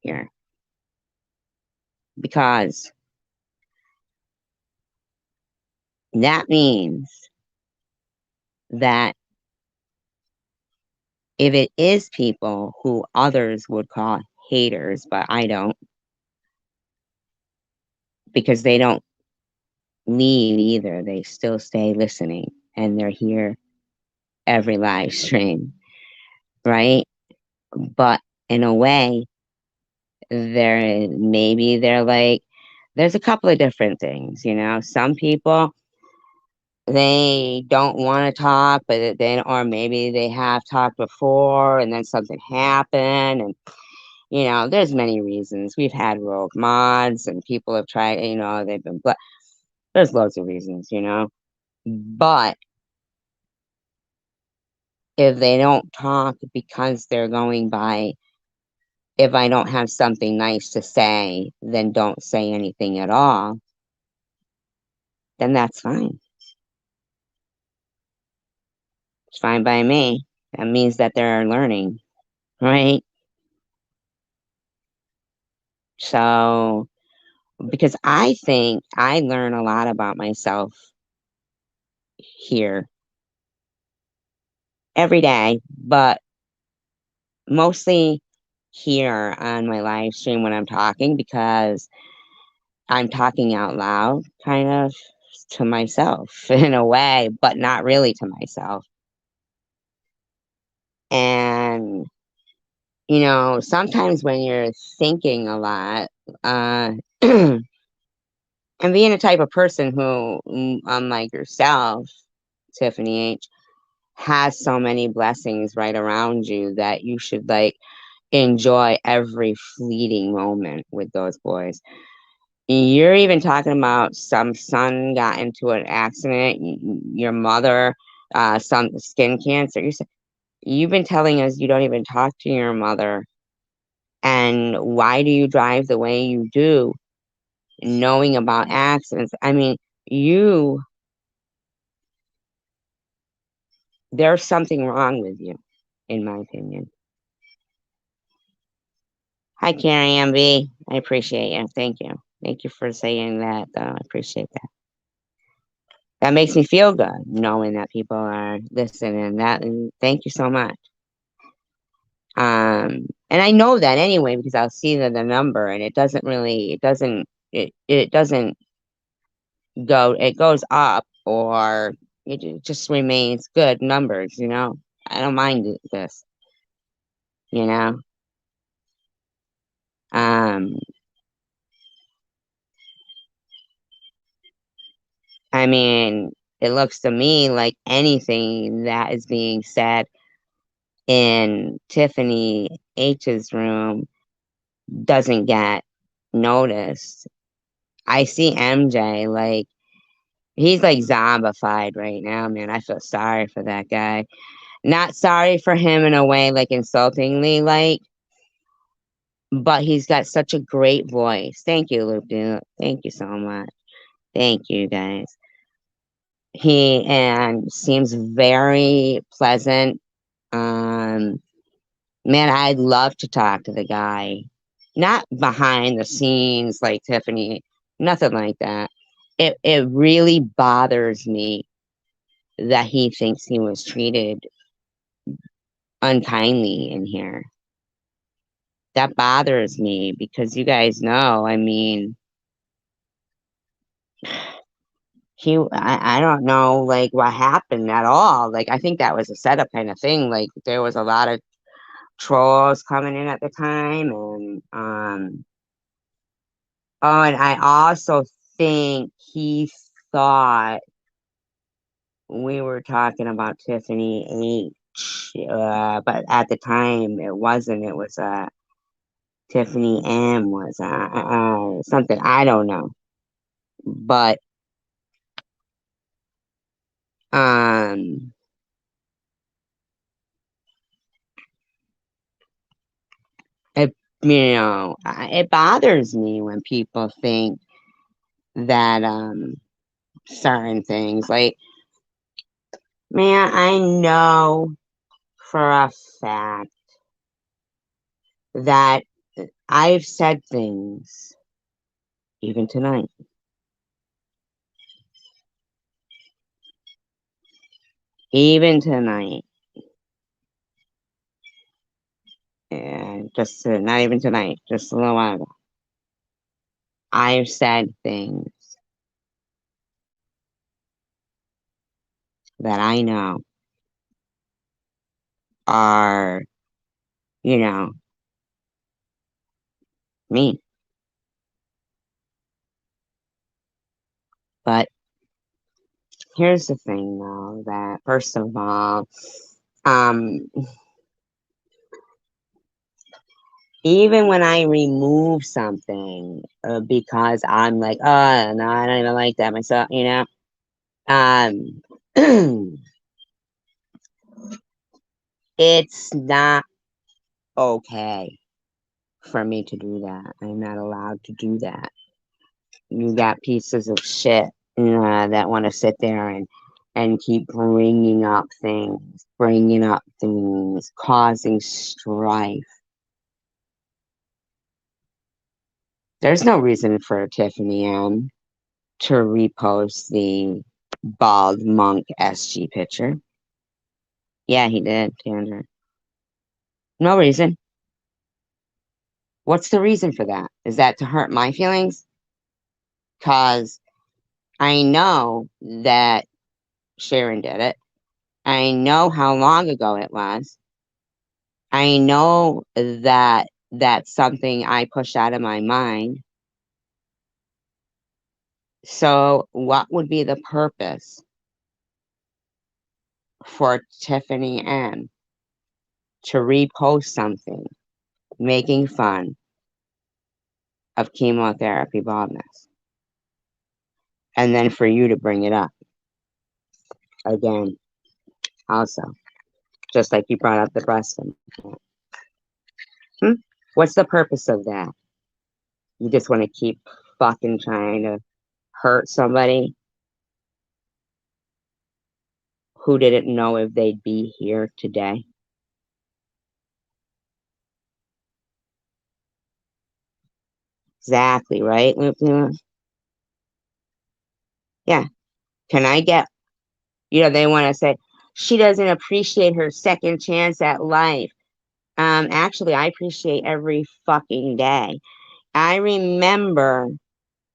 here because that means that if it is people who others would call haters, but I don't, because they don't leave either. They still stay listening and they're here every live stream, right? But in a way, they're like, there's a couple of different things, you know. Some people, they don't want to talk, but then, or maybe they have talked before and then something happened. And, you know, there's many reasons. We've had rogue mods and people have tried, you know, they've been, there's loads of reasons, you know. But if they don't talk because they're going by, if I don't have something nice to say, then don't say anything at all, then that's fine. It's fine by me. That means that they're learning, right? So, because I think I learn a lot about myself here every day, but mostly here on my live stream when I'm talking because I'm talking out loud kind of to myself in a way, but not really to myself. And, you know, sometimes when you're thinking a lot, and being a type of person who, unlike yourself, Tiffany H, has so many blessings right around you that you should like enjoy every fleeting moment with those boys. You're even talking about some son got into an accident, your mother, some skin cancer. You've been telling us you don't even talk to your mother. And why do you drive the way you do, knowing about accidents? I mean, you, there's something wrong with you, in my opinion. Hi, Carrie MB. I appreciate you. Thank you. Thank you for saying that, though. I appreciate that. That makes me feel good knowing that people are listening. And thank you so much. And I know that anyway because I'll see the number, and it doesn't go. It goes up, or it just remains good numbers. You know, I don't mind this. You know, um, I mean, it looks to me like anything that is being said in Tiffany H's room doesn't get noticed. I see MJ like he's like zombified right now, man. I feel sorry for that guy. Not sorry for him in a way like insultingly like, but he's got such a great voice. Thank you, Luke. Thank you so much. Thank you guys. He and seems very pleasant. Um Man, I'd love to talk to the guy. Not behind the scenes like Tiffany, nothing like that. It really bothers me that he thinks he was treated unkindly in here. That bothers me because you guys know, I mean, I don't know like what happened at all. Like I think that was a setup kind of thing. Like there was a lot of trolls coming in at the time and oh, and I also think he thought we were talking about Tiffany H, but at the time it wasn't. It was Tiffany M was something I don't know, but um, it it bothers me when people think that certain things like man, I know for a fact that I've said things even tonight. Even tonight, and just not even tonight, just a little while ago, I've said things that I know are, you know, me. But here's the thing, though, that first of all, um, even when I remove something because I'm like, oh, no, I don't even like that myself, um, it's not okay for me to do that. I'm not allowed to do that. You got pieces of shit that want to sit there and keep bringing up things, causing strife. There's no reason for Tiffany M to repost the bald monk SG picture. Yeah, he did, Tander. No reason. What's the reason for that? Is that to hurt my feelings? Because I know that Sharon did it. I know how long ago it was. I know that that's something I pushed out of my mind. So, what would be the purpose for Tiffany M to repost something making fun of chemotherapy baldness? And then for you to bring it up again, also, just like you brought up the breast implant. Hmm? What's the purpose of that? You just want to keep fucking trying to hurt somebody who didn't know if they'd be here today? Exactly, right? Yeah. Can I get, they want to say, she doesn't appreciate her second chance at life. Actually, I appreciate every fucking day. I remember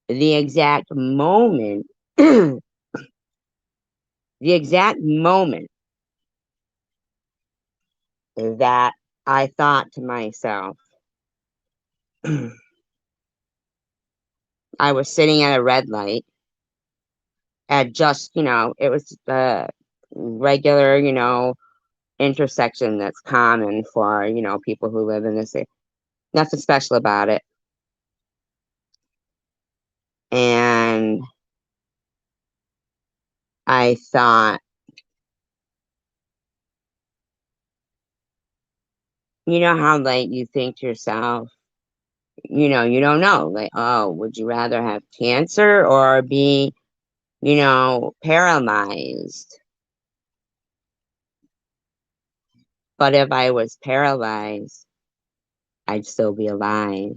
the exact moment, the exact moment that I thought to myself, I was sitting at a red light at just, it was the regular, intersection that's common for, people who live in this area. Nothing special about it. And I thought, how like you think to yourself, you don't know, like, oh, would you rather have cancer or be, paralyzed? But if I was paralyzed, I'd still be alive.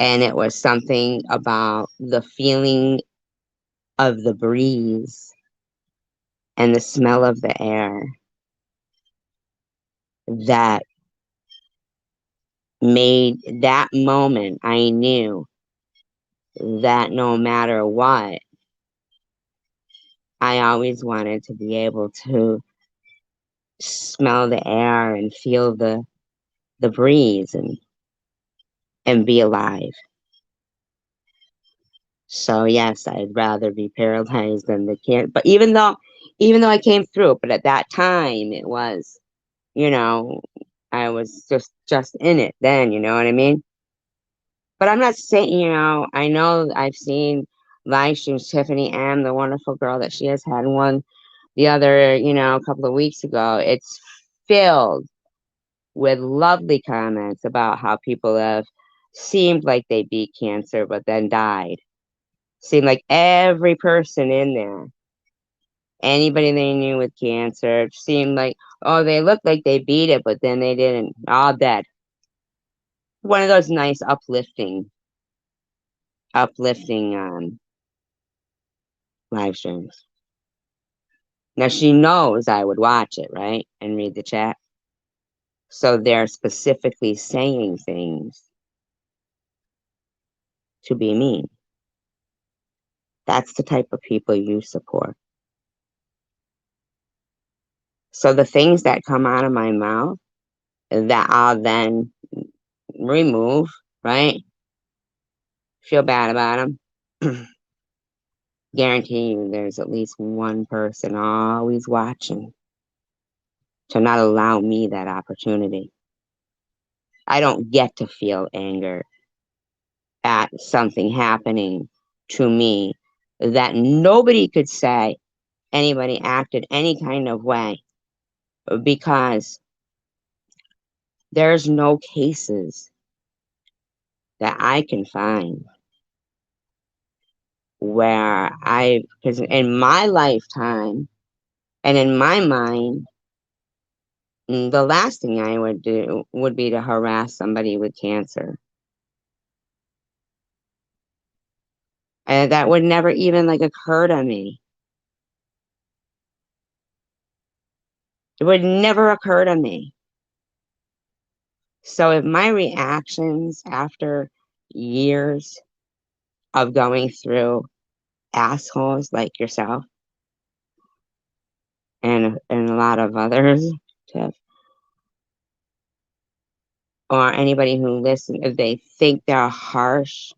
And it was something about the feeling of the breeze and the smell of the air that made that moment. I knew that no matter what, I always wanted to be able to smell the air and feel the breeze and be alive. So yes, I'd rather be paralyzed than the cancer. But even though I came through, but at that time it was, you know, I was just in it then, you know what I mean? But I'm not saying, I know I've seen live streams, Tiffany M, the wonderful girl that she has had one the other, a couple of weeks ago. It's filled with lovely comments about how people have seemed like they beat cancer but then died. Seemed like every person in there, anybody they knew with cancer, seemed like, oh, they looked like they beat it, but then they didn't. All dead. One of those nice uplifting live streams. Now she knows I would watch it, right? And read the chat. So they're specifically saying things to be mean. That's the type of people you support. So the things that come out of my mouth that I'll then remove, right? Feel bad about them. Guarantee you there's at least one person always watching to not allow me that opportunity. I don't get to feel anger at something happening to me that nobody could say anybody acted any kind of way because there's no cases that I can find where because in my lifetime and in my mind, the last thing I would do would be to harass somebody with cancer. And that would never even like occur to me. It would never occur to me. So if my reactions after years of going through assholes like yourself and a lot of others, Tiff, or anybody who listens, if they think they're harsh,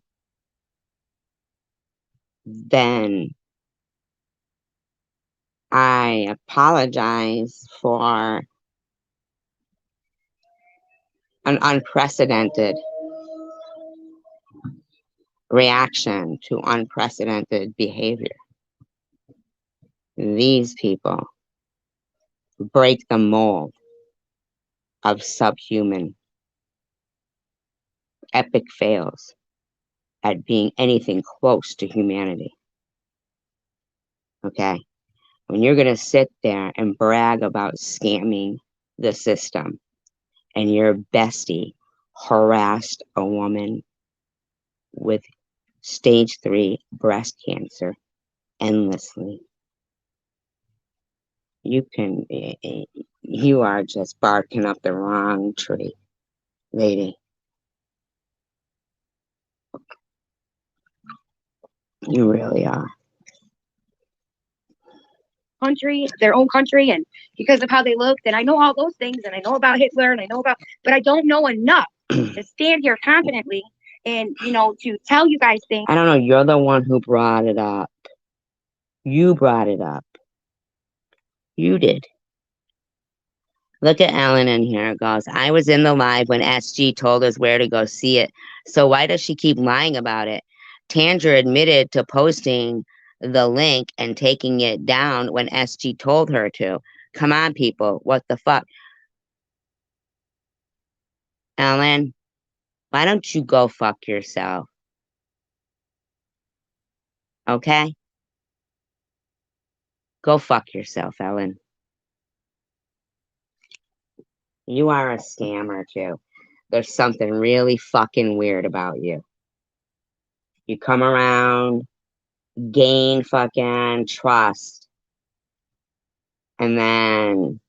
then I apologize for an unprecedented reaction to unprecedented behavior. These people break the mold of subhuman epic fails at being anything close to humanity. Okay? When you're going to sit there and brag about scamming the system and your bestie harassed a woman with stage 3 breast cancer endlessly, you are just barking up the wrong tree, lady. You really are. Country, their own country, and because of how they looked, and I know all those things, and I know about Hitler, and I know about, but I don't know enough to stand here confidently and, to tell you guys things. I don't know. You're the one who brought it up. You brought it up. You did. Look at Ellen in here. It goes, I was in the live when SG told us where to go see it. So why does she keep lying about it? Tandra admitted to posting the link and taking it down when SG told her to. Come on, people. What the fuck? Ellen, why don't you go fuck yourself? Okay? Go fuck yourself, Ellen. You are a scammer, too. There's something really fucking weird about you. You come around, gain fucking trust, and then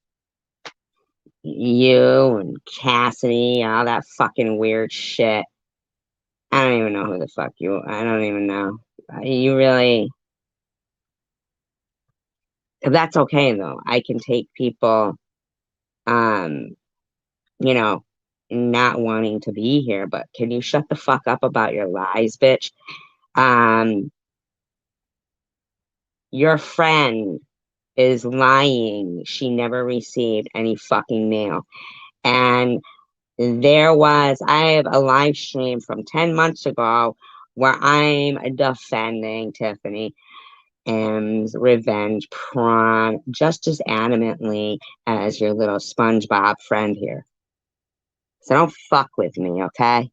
you and Cassidy, all that fucking weird shit. I don't even know who the fuck you are. I don't even know. You really. That's okay, though. I can take people, um, you know, not wanting to be here, but can you shut the fuck up about your lies, bitch? Your friend is lying. She never received any fucking mail. And I have a live stream from 10 months ago where I'm defending Tiffany M's revenge prawn just as adamantly as your little SpongeBob friend here. So don't fuck with me, okay?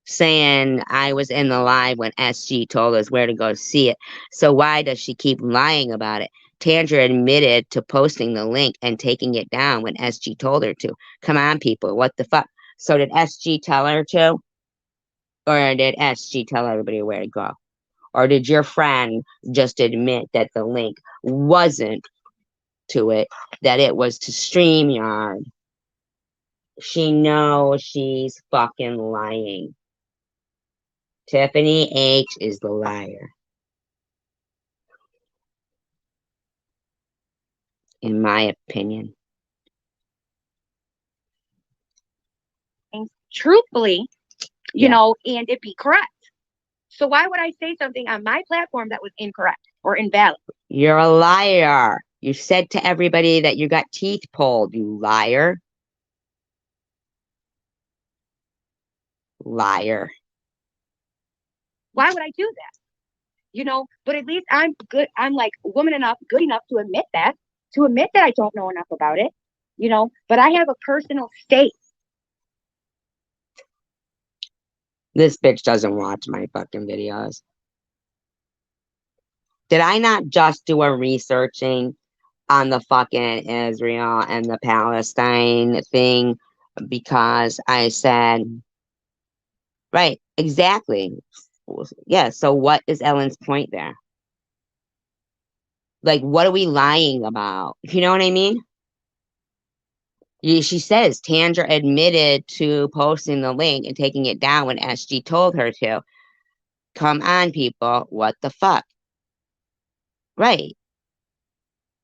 Saying I was in the live when SG told us where to go see it. So why does she keep lying about it? Tandra admitted to posting the link and taking it down when SG told her to. Come on, people, what the fuck? So did SG tell her to? Or did SG tell everybody where to go? Or did your friend just admit that the link wasn't to it, that it was to StreamYard? She knows she's fucking lying. Tiffany H is the liar. in my opinion. Truthfully, you Yeah. know, and it be correct. So why would I say something on my platform that was incorrect or invalid? You're a liar. You said to everybody that you got teeth pulled, you liar. Liar. Why would I do that? You know, but at least I'm good. I'm like woman enough, good enough to admit that I don't know enough about it, you know, but I have a personal stake. This bitch doesn't watch my fucking videos. Did I not just do a researching on the fucking Israel and the Palestine thing because I said, right, exactly. Yeah, so what is Ellen's point there? Like, what are we lying about? You know what I mean? She says Tandra admitted to posting the link and taking it down when SG told her to. Come on, people. What the fuck? Right.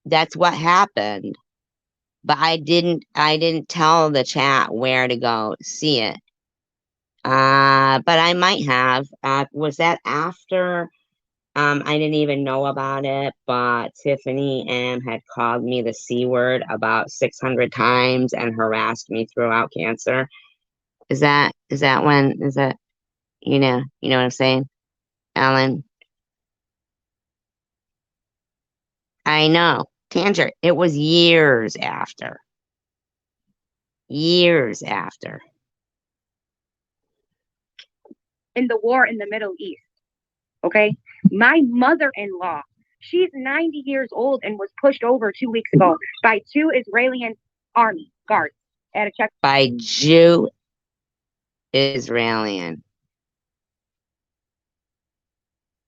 That's what happened. But I didn't tell the chat where to go see it. But I might have. Was that after I didn't even know about it, but Tiffany M had called me the C word about 600 times and harassed me throughout cancer. Is that when is that you know what I'm saying, Ellen? I know. Tanger, it was years after. Years after. In the war in the Middle East. Okay. My mother-in-law, she's 90 years old and was pushed over 2 weeks ago by two Israeli army guards at a check. By Jew Israelian.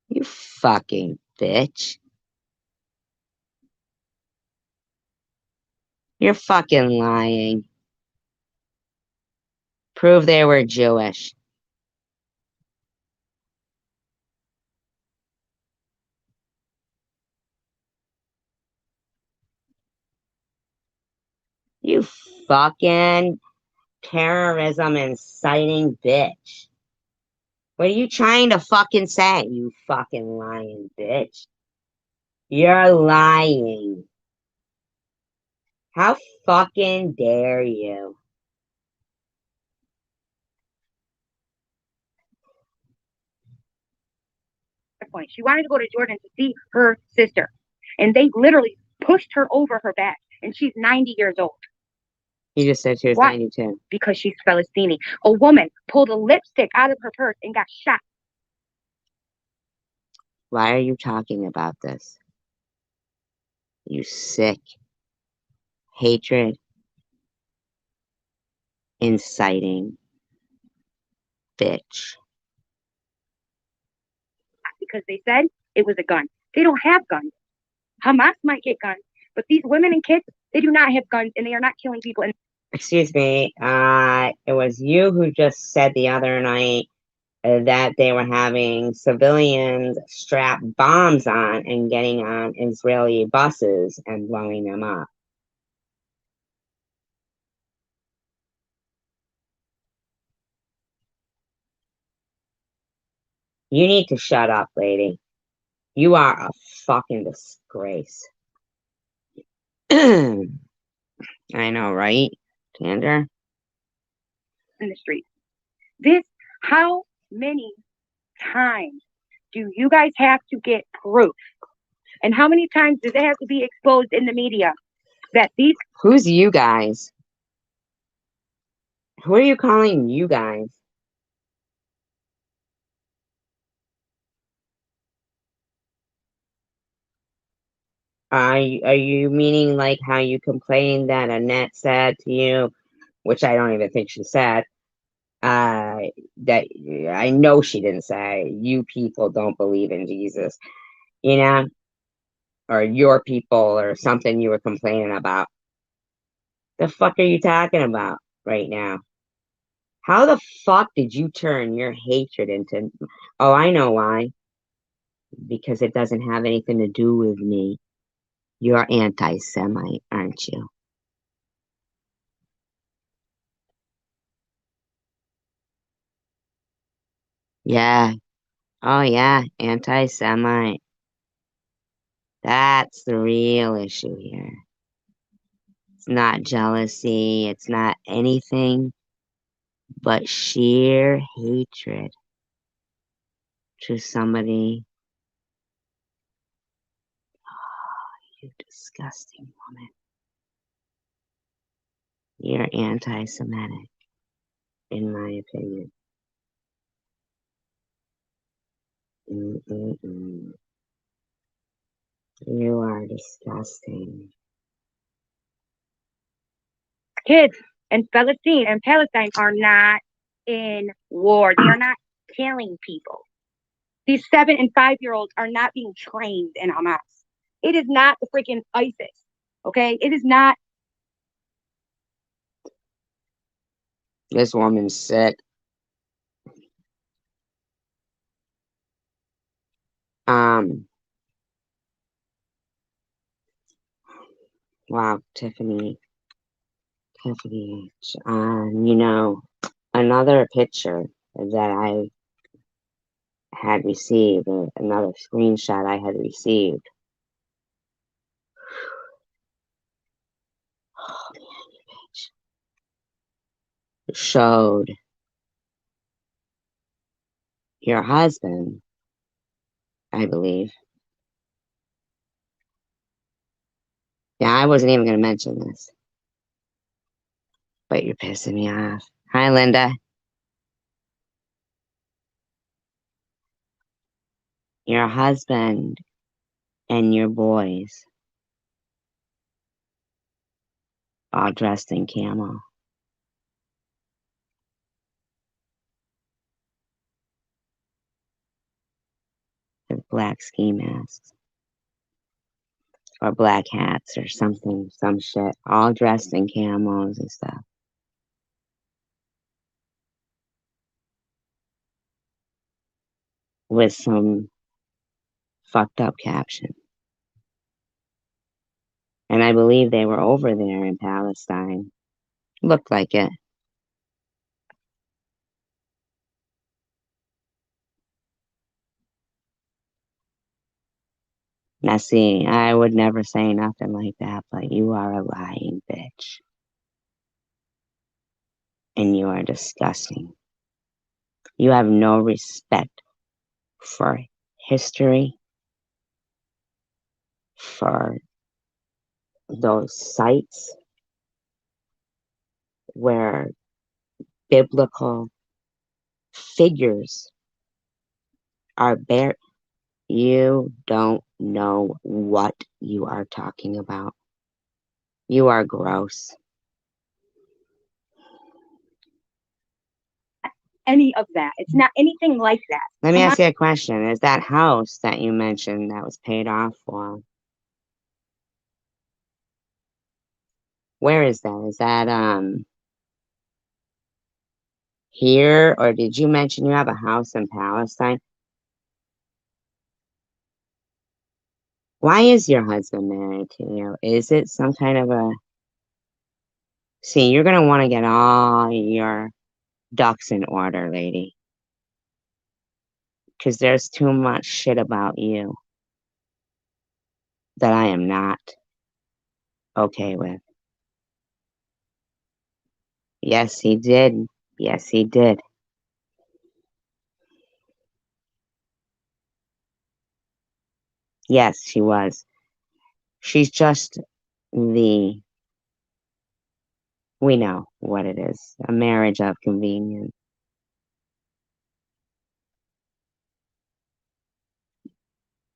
You fucking bitch. You're fucking lying. Prove they were Jewish. You fucking terrorism inciting bitch. What are you trying to fucking say, you fucking lying bitch? You're lying. How fucking dare you? Point. She wanted to go to Jordan to see her sister, and they literally pushed her over her back, and she's 90 years old. You just said she was Why? 92. Because she's Palestinian. A woman pulled a lipstick out of her purse and got shot. Why are you talking about this? You sick, hatred, inciting bitch. Because they said it was a gun. They don't have guns. Hamas might get guns, but these women and kids, they do not have guns, and they are not killing people. And Excuse me. It was you who just said the other night that they were having civilians strap bombs on and getting on Israeli buses and blowing them up. You need to shut up, lady. You are a fucking disgrace. I know, right, Tander? in the street. This, how many times do you guys have to get proof? And how many times does it have to be exposed in the media that these? Who's you guys? Who are you calling you guys? Are you meaning like how you complained that Annette said to you, which I don't even think she said, that I know she didn't say, you people don't believe in Jesus, you know, or your people or something you were complaining about. The fuck are you talking about right now? How the fuck did you turn your hatred into? Oh, I know why. Because it doesn't have anything to do with me. You're anti-Semite, aren't you? Yeah. Oh, yeah. Anti-Semite. That's the real issue here. It's not jealousy. It's not anything but sheer hatred to somebody. You disgusting woman. You're anti-Semitic, in my opinion. Mm-mm-mm. You are disgusting. Kids in Palestine are not in war. They are not killing people. These 7 and 5-year-olds are not being trained in Hamas. It is not the freaking ISIS. Okay? It is not. This woman's sick. Um, wow, Tiffany, another picture that I had received, another screenshot I had received, showed your husband, I believe. Yeah, I wasn't even going to mention this, but you're pissing me off. Hi, Linda. Your husband and your boys all dressed in camo with black ski masks or black hats or something, some shit, all dressed in camos and stuff with some fucked up caption. And I believe they were over there in Palestine. Looked like it. Now, see, I would never say nothing like that, but you are a lying bitch. And you are disgusting. You have no respect for history, for those sites where biblical figures are bare. You don't know what you are talking about. You are gross. Any of that. It's not anything like that. Let me ask you a question. Is that house that you mentioned that was paid off for? Where is that? Is that here, or did you mention you have a house in Palestine? Why is your husband married to you? Is it some kind of a... See, you're gonna want to get all your ducks in order, lady, because there's too much shit about you that I am not okay with. Yes, he did. Yes, he did. Yes, she was. She's just the... We know what it is. A marriage of convenience.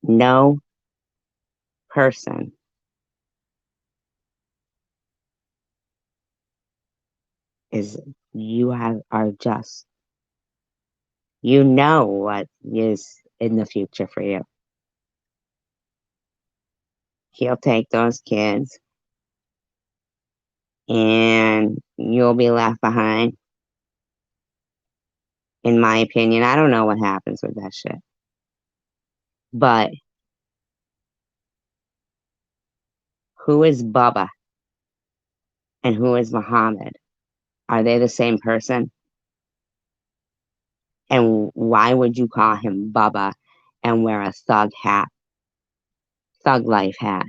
No person is... are just... You know what is in the future for you. He'll take those kids and you'll be left behind. In my opinion, I don't know what happens with that shit. But Who is Bubba and who is Muhammad? Are they the same person? And why would you call him Bubba and wear a thug hat? Thug life hat.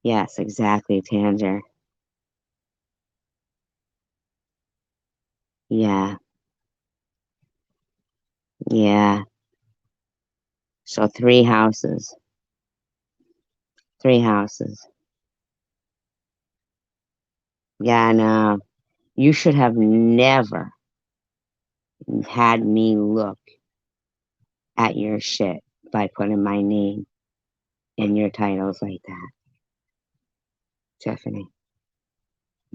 Yes, exactly, Tanger. Yeah, yeah. So 3 houses. 3 houses. Yeah, no. You should have never had me look at your shit by putting my name in your titles like that, Tiffany.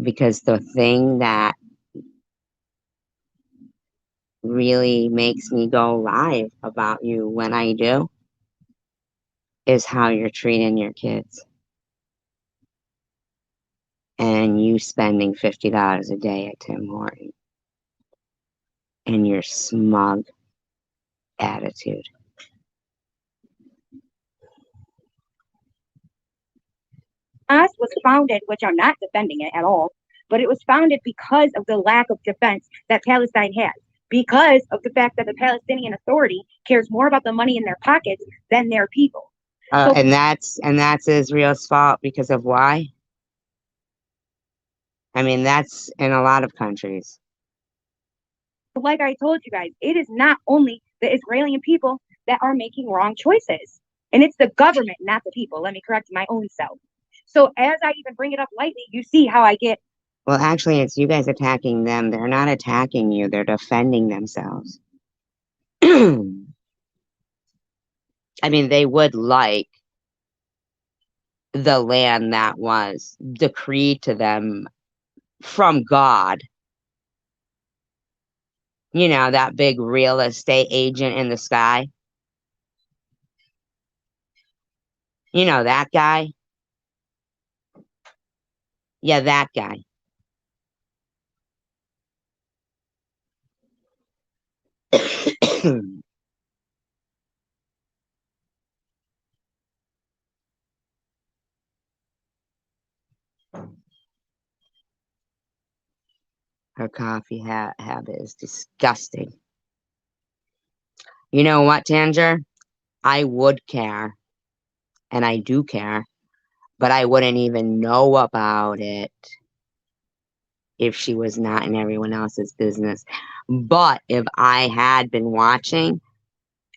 Because the thing that really makes me go live about you when I do is how you're treating your kids. And you spending $50 a day at Tim Hortons and your smug attitude. Hamas was founded, which I'm not defending it at all, but it was founded because of the lack of defense that Palestine has, because of the fact that the Palestinian Authority cares more about the money in their pockets than their people. So, And that's Israel's fault because of why? I mean, that's in a lot of countries. like I told you guys, it is not only the Israeli people that are making wrong choices, and it's the government, not the people. Let me correct my own self. So as I even bring it up lightly, you see how I get. Well, actually, it's you guys attacking them. They're not attacking you. They're defending themselves. I mean, they would like the land that was decreed to them from God. You know, that big real estate agent in the sky. You know, that guy. Yeah, that guy. Her coffee habit is disgusting. You know what, Tanger? I would care, and I do care, but I wouldn't even know about it if she was not in everyone else's business. But if I had been watching,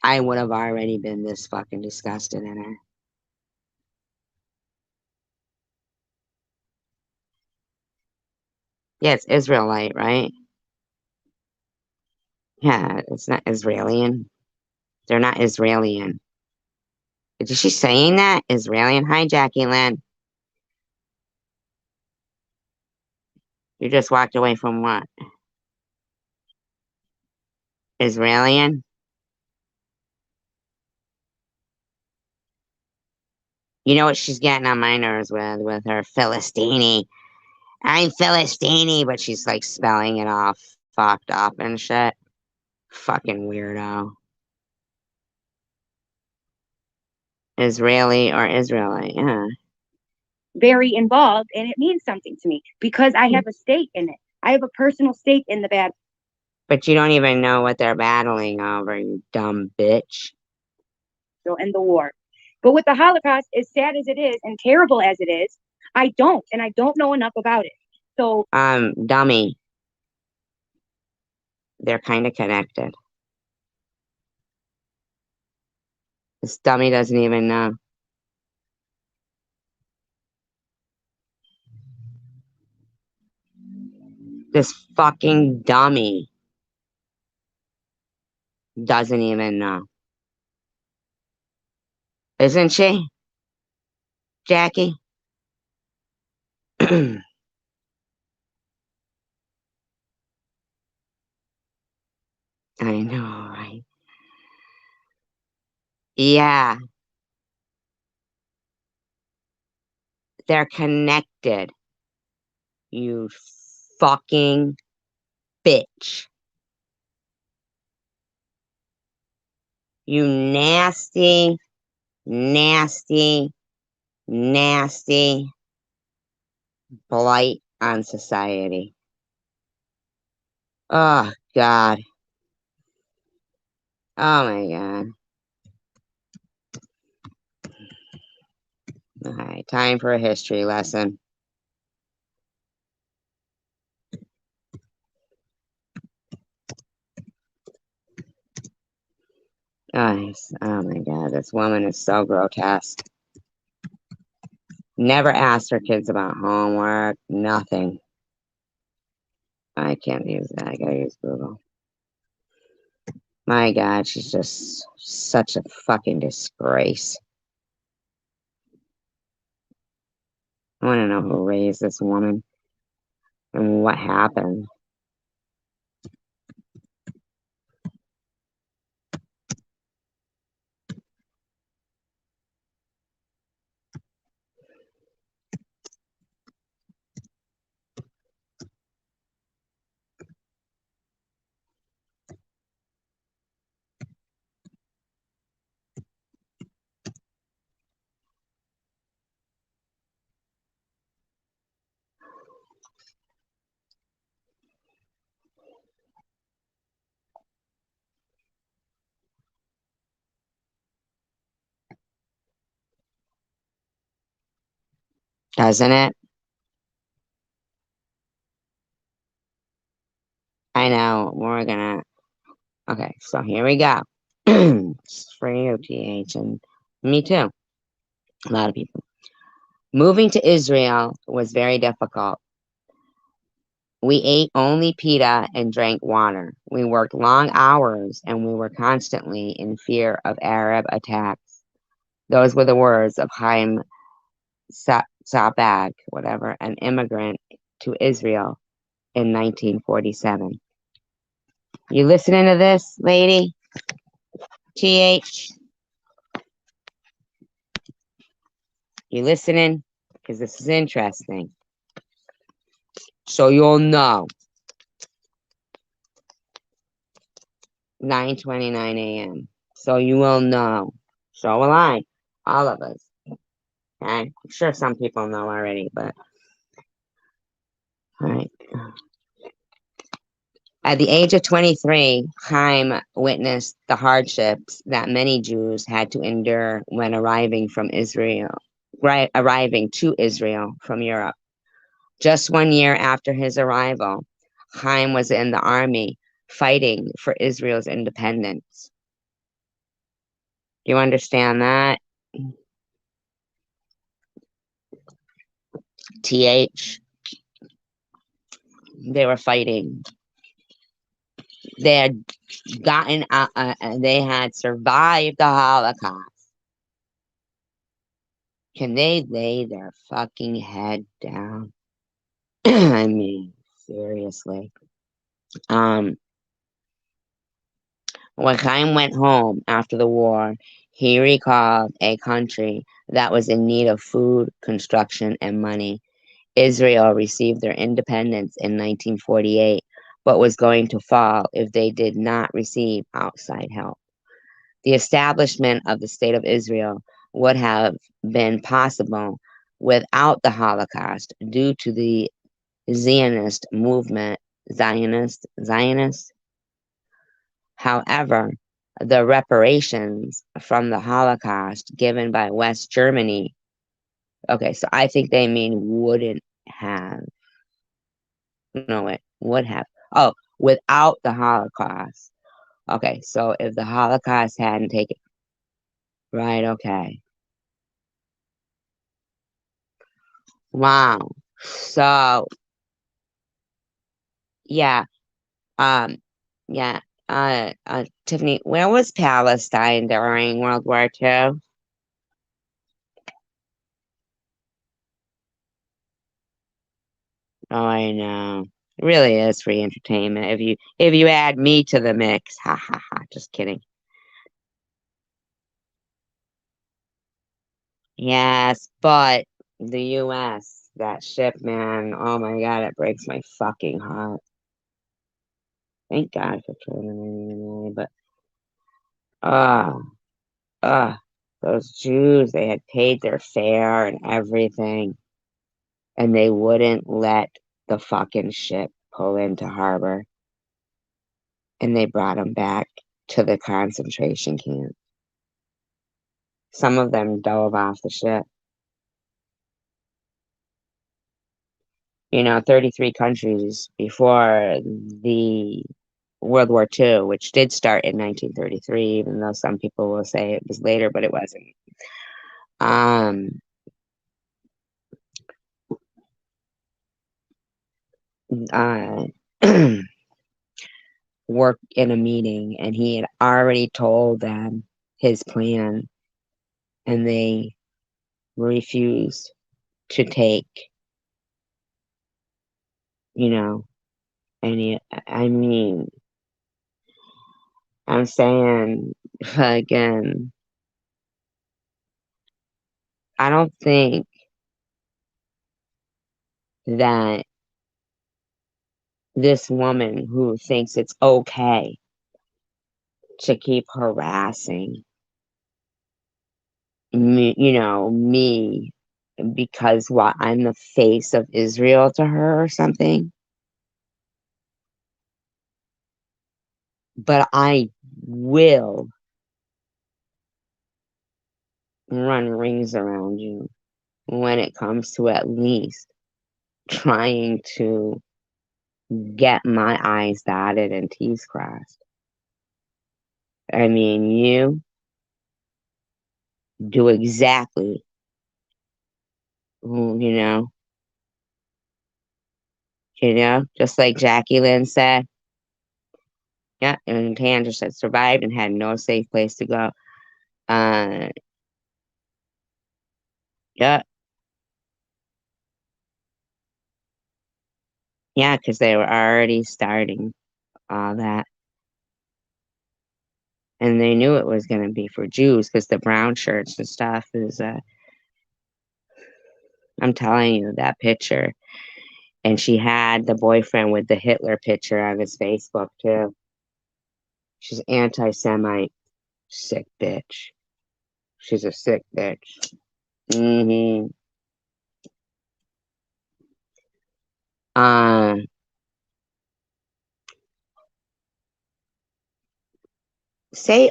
I would have already been this fucking disgusted in her. Yeah, it's Israelite, right? Yeah, it's not Israelian. They're not Israelian. Is she saying that? Israelian? Hi, Jackie Lynn. You just walked away from what? Israelian? You know what she's getting on my nerves with her Philistini. I'm Philistini, but she's like spelling it all fucked up and shit. Fucking weirdo. Israeli or Israelite, yeah. Very involved, and it means something to me because I have a stake in it. I have a personal stake in the bad. But you don't even know what they're battling over, you dumb bitch. And the war. But with the Holocaust, as sad as it is and terrible as it is, I don't know enough about it. So, Dummy. They're kind of connected. This dummy doesn't even know. This fucking dummy doesn't even know. Isn't she, Jackie? I know, right? Yeah, they're connected. You fucking bitch. You nasty, nasty, nasty blight on society. Oh, God. Oh, my God. All right, time for a history lesson. Oh my God, this woman is so grotesque. Never asked her kids about homework, nothing. I can't use that. I gotta use Google. My God, she's just such a fucking disgrace. I want to know who raised this woman and what happened. Doesn't it? I know. We're gonna. Okay, so here we go. It's for you, TH, and me too. A lot of people. Moving to Israel was very difficult. We ate only pita and drank water. We worked long hours and we were constantly in fear of Arab attacks. Those were the words of Haim Sabag, whatever, an immigrant to Israel in 1947. You listening to this, lady? TH? You listening? Because this is interesting. So you'll know. 9:29 a.m. So you will know. So will I. All of us. Okay? I'm sure some people know already, but all right. At the age of 23, Chaim witnessed the hardships that many Jews had to endure when arriving to Israel from Europe. Just 1 year after his arrival, Chaim was in the army fighting for Israel's independence. You understand that? TH. They were fighting. They had they had survived the Holocaust. Can they lay their fucking head down? I mean, seriously. Um, when Chaim went home after the war, he recalled a country that was in need of food, construction, and money. Israel received their independence in 1948, but was going to fall if they did not receive outside help. The establishment of the State of Israel would have been possible without the Holocaust due to the Zionist movement. Zionist. However, the reparations from the Holocaust given by West Germany. Okay, so I think they mean wouldn't have. No, it would have. Oh, without the Holocaust. Okay, so if the Holocaust hadn't taken. Right, okay. Wow. So, yeah. Um, yeah. Tiffany, where was Palestine during World War II? Oh, I know. It really is free entertainment. If you add me to the mix, ha ha ha. Just kidding. Yes, but the U.S. that ship, man. Oh my God, it breaks my fucking heart. Thank God for terminating, but ah, ah. Those Jews, they had paid their fare and everything, and they wouldn't let the fucking ship pull into harbor, and they brought them back to the concentration camp. Some of them dove off the ship. 33 countries before the World War II, which did start in 1933, even though some people will say it was later, but it wasn't. Um, uh, worked in a meeting, and he had already told them his plan, and they refused to take, you know, any. I mean, I'm saying again, I don't think that this woman who thinks it's okay to keep harassing me because what, I'm the face of Israel to her or something. But I will run rings around you when it comes to at least trying to get my I's dotted and T's crossed. I mean, you do exactly, you know, just like Jackie Lynn said. Yeah, and Tandra had survived and had no safe place to go. Uh, yeah, yeah, because they were already starting all that. And they knew it was going to be for Jews because the brown shirts and stuff is, I'm telling you, that picture. And she had the boyfriend with the Hitler picture on his Facebook, too. She's anti-Semite. Sick bitch. She's a sick bitch. Mm-hmm. Uh,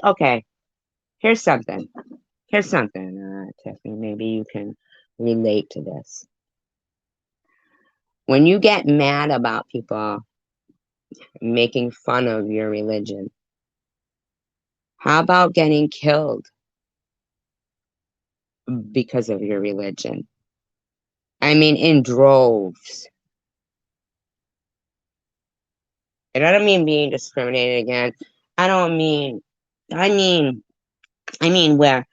okay, here's something. Tiffany, maybe you can relate to this. When you get mad about people making fun of your religion, how about getting killed because of your religion? I mean, in droves. And I don't mean being discriminated against. I don't mean, I mean, where,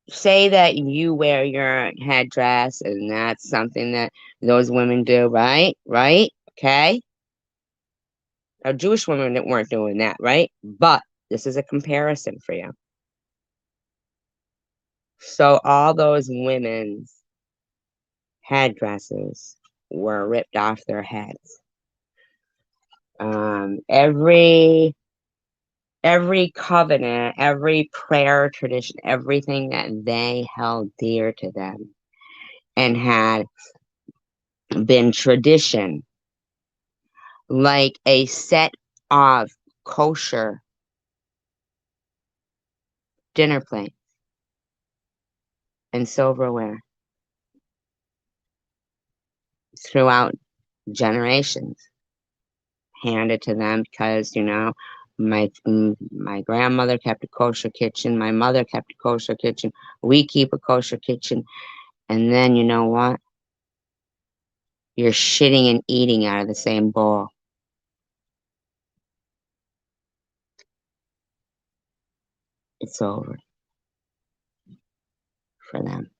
say that you wear your headdress and that's something that those women do, right? Right? Okay. Now, Jewish women that weren't doing that, right? But this is a comparison for you. So all those women's headdresses were ripped off their heads. Every covenant, every prayer tradition, everything that they held dear to them and had been tradition, like a set of kosher dinner plates and silverware throughout generations, handed to them because, my grandmother kept a kosher kitchen, my mother kept a kosher kitchen, we keep a kosher kitchen, and then you know what? You're shitting and eating out of the same bowl. It's over for them.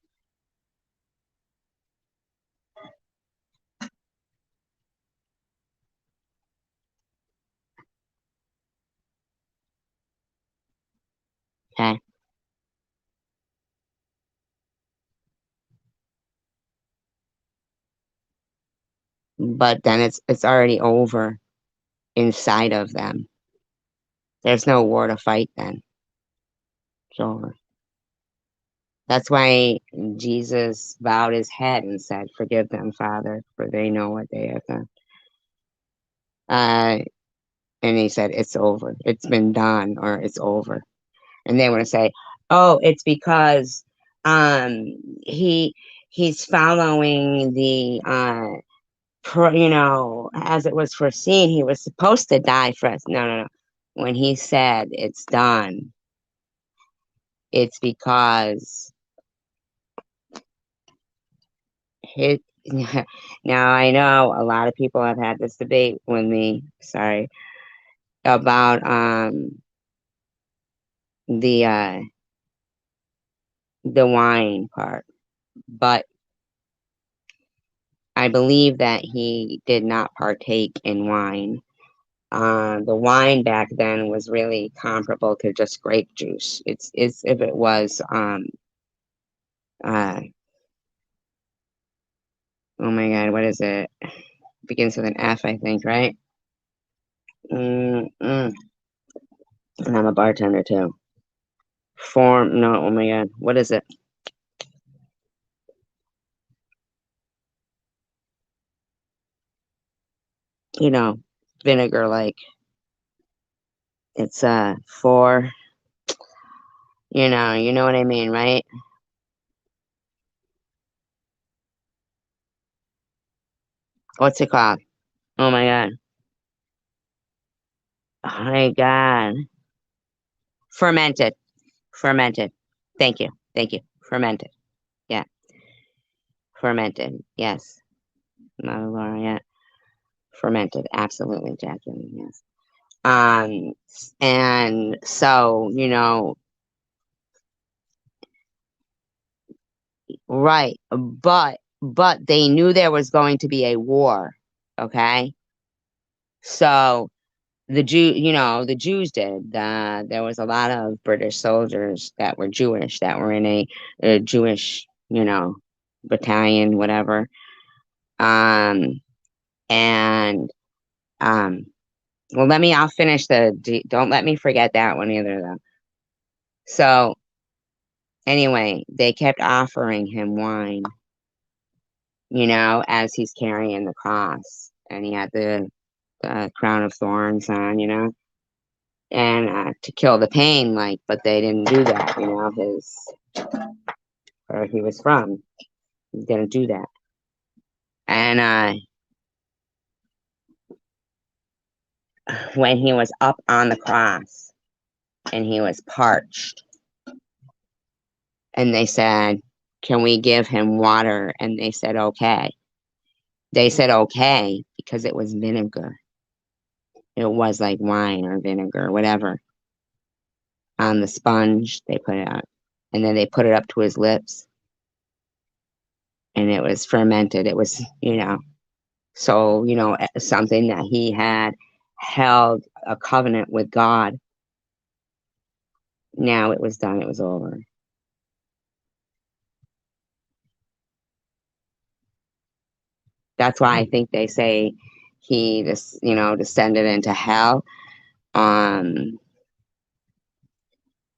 Okay? But then it's already over inside of them. There's no war to fight then. It's over. That's why Jesus bowed his head and said, "Forgive them, Father, for they know what they have done." Uh, and he said, "It's over. It's been done, or it's over." And they want to say, "Oh, it's because um he he's following the as it was foreseen. He was supposed to die for us." No, no, no. When he said it's done, it's because his. Now I know a lot of people have had this debate with me. Sorry about the uh the wine part, but I believe that he did not partake in wine. The wine back then was really comparable to just grape juice. It's if it was uh oh my god, what is it? Begins with an F, I think, right? And I'm a bartender too. Form no, oh my god, what is it? You know, vinegar like it's for you know what I mean, right? What's it called? Oh my god. Oh my god. Fermented. Fermented. Thank you. Thank you. Fermented. Yeah. Fermented. Yes. Not a Laura yet. Fermented. Absolutely, Jacqueline. Yes. And so, right. But they knew there was going to be a war. Okay. So the Jews did. There was a lot of British soldiers that were Jewish that were in a Jewish, battalion, whatever. Um, and well, I'll finish don't let me forget that one either, though. So anyway, they kept offering him wine, as he's carrying the cross, and he had the crown of thorns on, and to kill the pain, like, but they didn't do that, where he was from, he didn't do that. And when he was up on the cross and he was parched, and they said, "Can we give him water?" And they said, "Okay." They said, "Okay," because it was vinegar. It was like wine or vinegar, whatever. On the sponge, they put it out. And then they put it up to his lips, and it was fermented. It was, so, something that he had held a covenant with God. Now it was done, it was over. That's why I think they say he just, descended into hell. Um,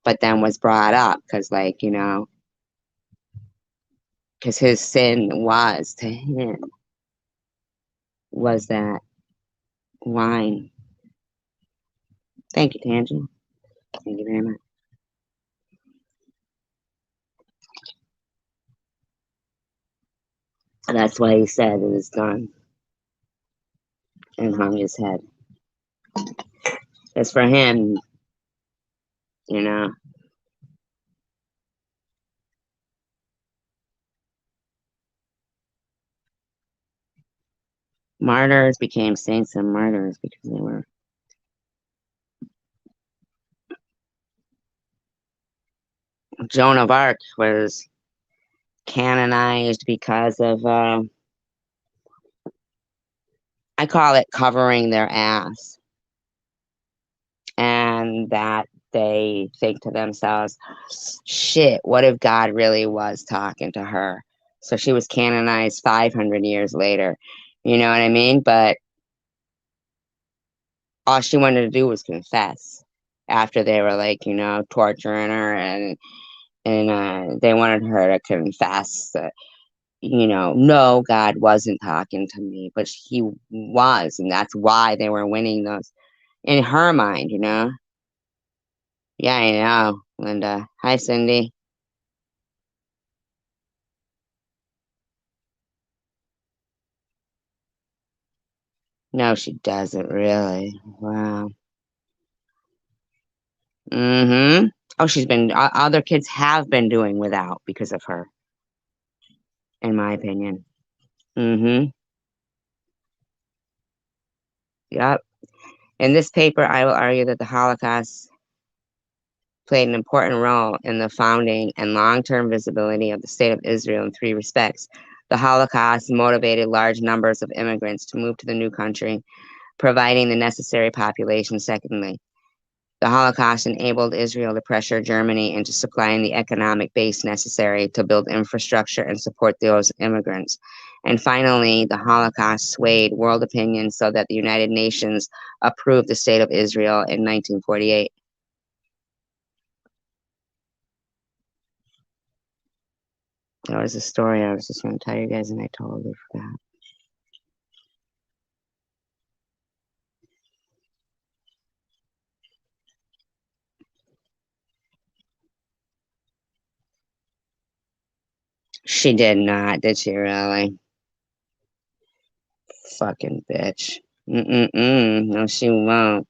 but then was brought up because, like, because his sin was to him was that wine. Thank you, Tangie. Thank you very much. And that's why he said it is done and hung his head. It's for him, you know. Martyrs became saints and martyrs because they were. Joan of Arc was canonized because of, I call it covering their ass. And that they think to themselves, shit, what if God really was talking to her? So she was canonized 500 years later. You know what I mean? But all she wanted to do was confess after they were like, torturing her and they wanted her to confess that, no, God wasn't talking to me, but he was, and that's why they were winning those in her mind. Yeah, I know, Linda. Hi, Cindy. No, she doesn't really. Wow. Mm-hmm. Oh, other kids have been doing without because of her, in my opinion. Mm-hmm. Yep. In this paper, I will argue that the Holocaust played an important role in the founding and long-term visibility of the State of Israel in three respects. The Holocaust motivated large numbers of immigrants to move to the new country, providing the necessary population. Secondly, the Holocaust enabled Israel to pressure Germany into supplying the economic base necessary to build infrastructure and support those immigrants. And finally, the Holocaust swayed world opinion so that the United Nations approved the State of Israel in 1948. There was a story I was just going to tell you guys, and I totally forgot. She did not, did she really? Fucking bitch. Mm-mm-mm. No, she won't.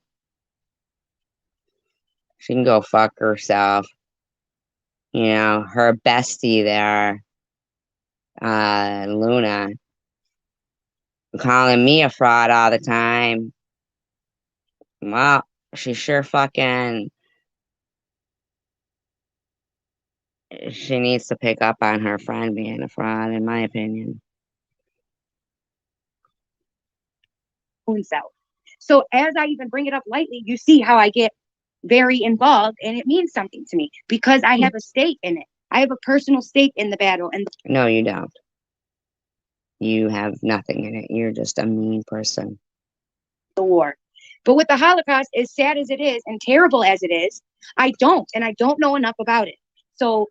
She can go fuck herself. Her bestie there, Luna, calling me a fraud all the time. Well, she sure fucking, she needs to pick up on her friend being a fraud, in my opinion. own self. So as I even bring it up lightly, you see how I get very involved, and it means something to me because I have a stake in it. I have a personal stake in the battle and No, you don't. You have nothing in it. You're just a mean person. the war. But with the Holocaust, as sad as it is and terrible as it is, I don't know enough about it. So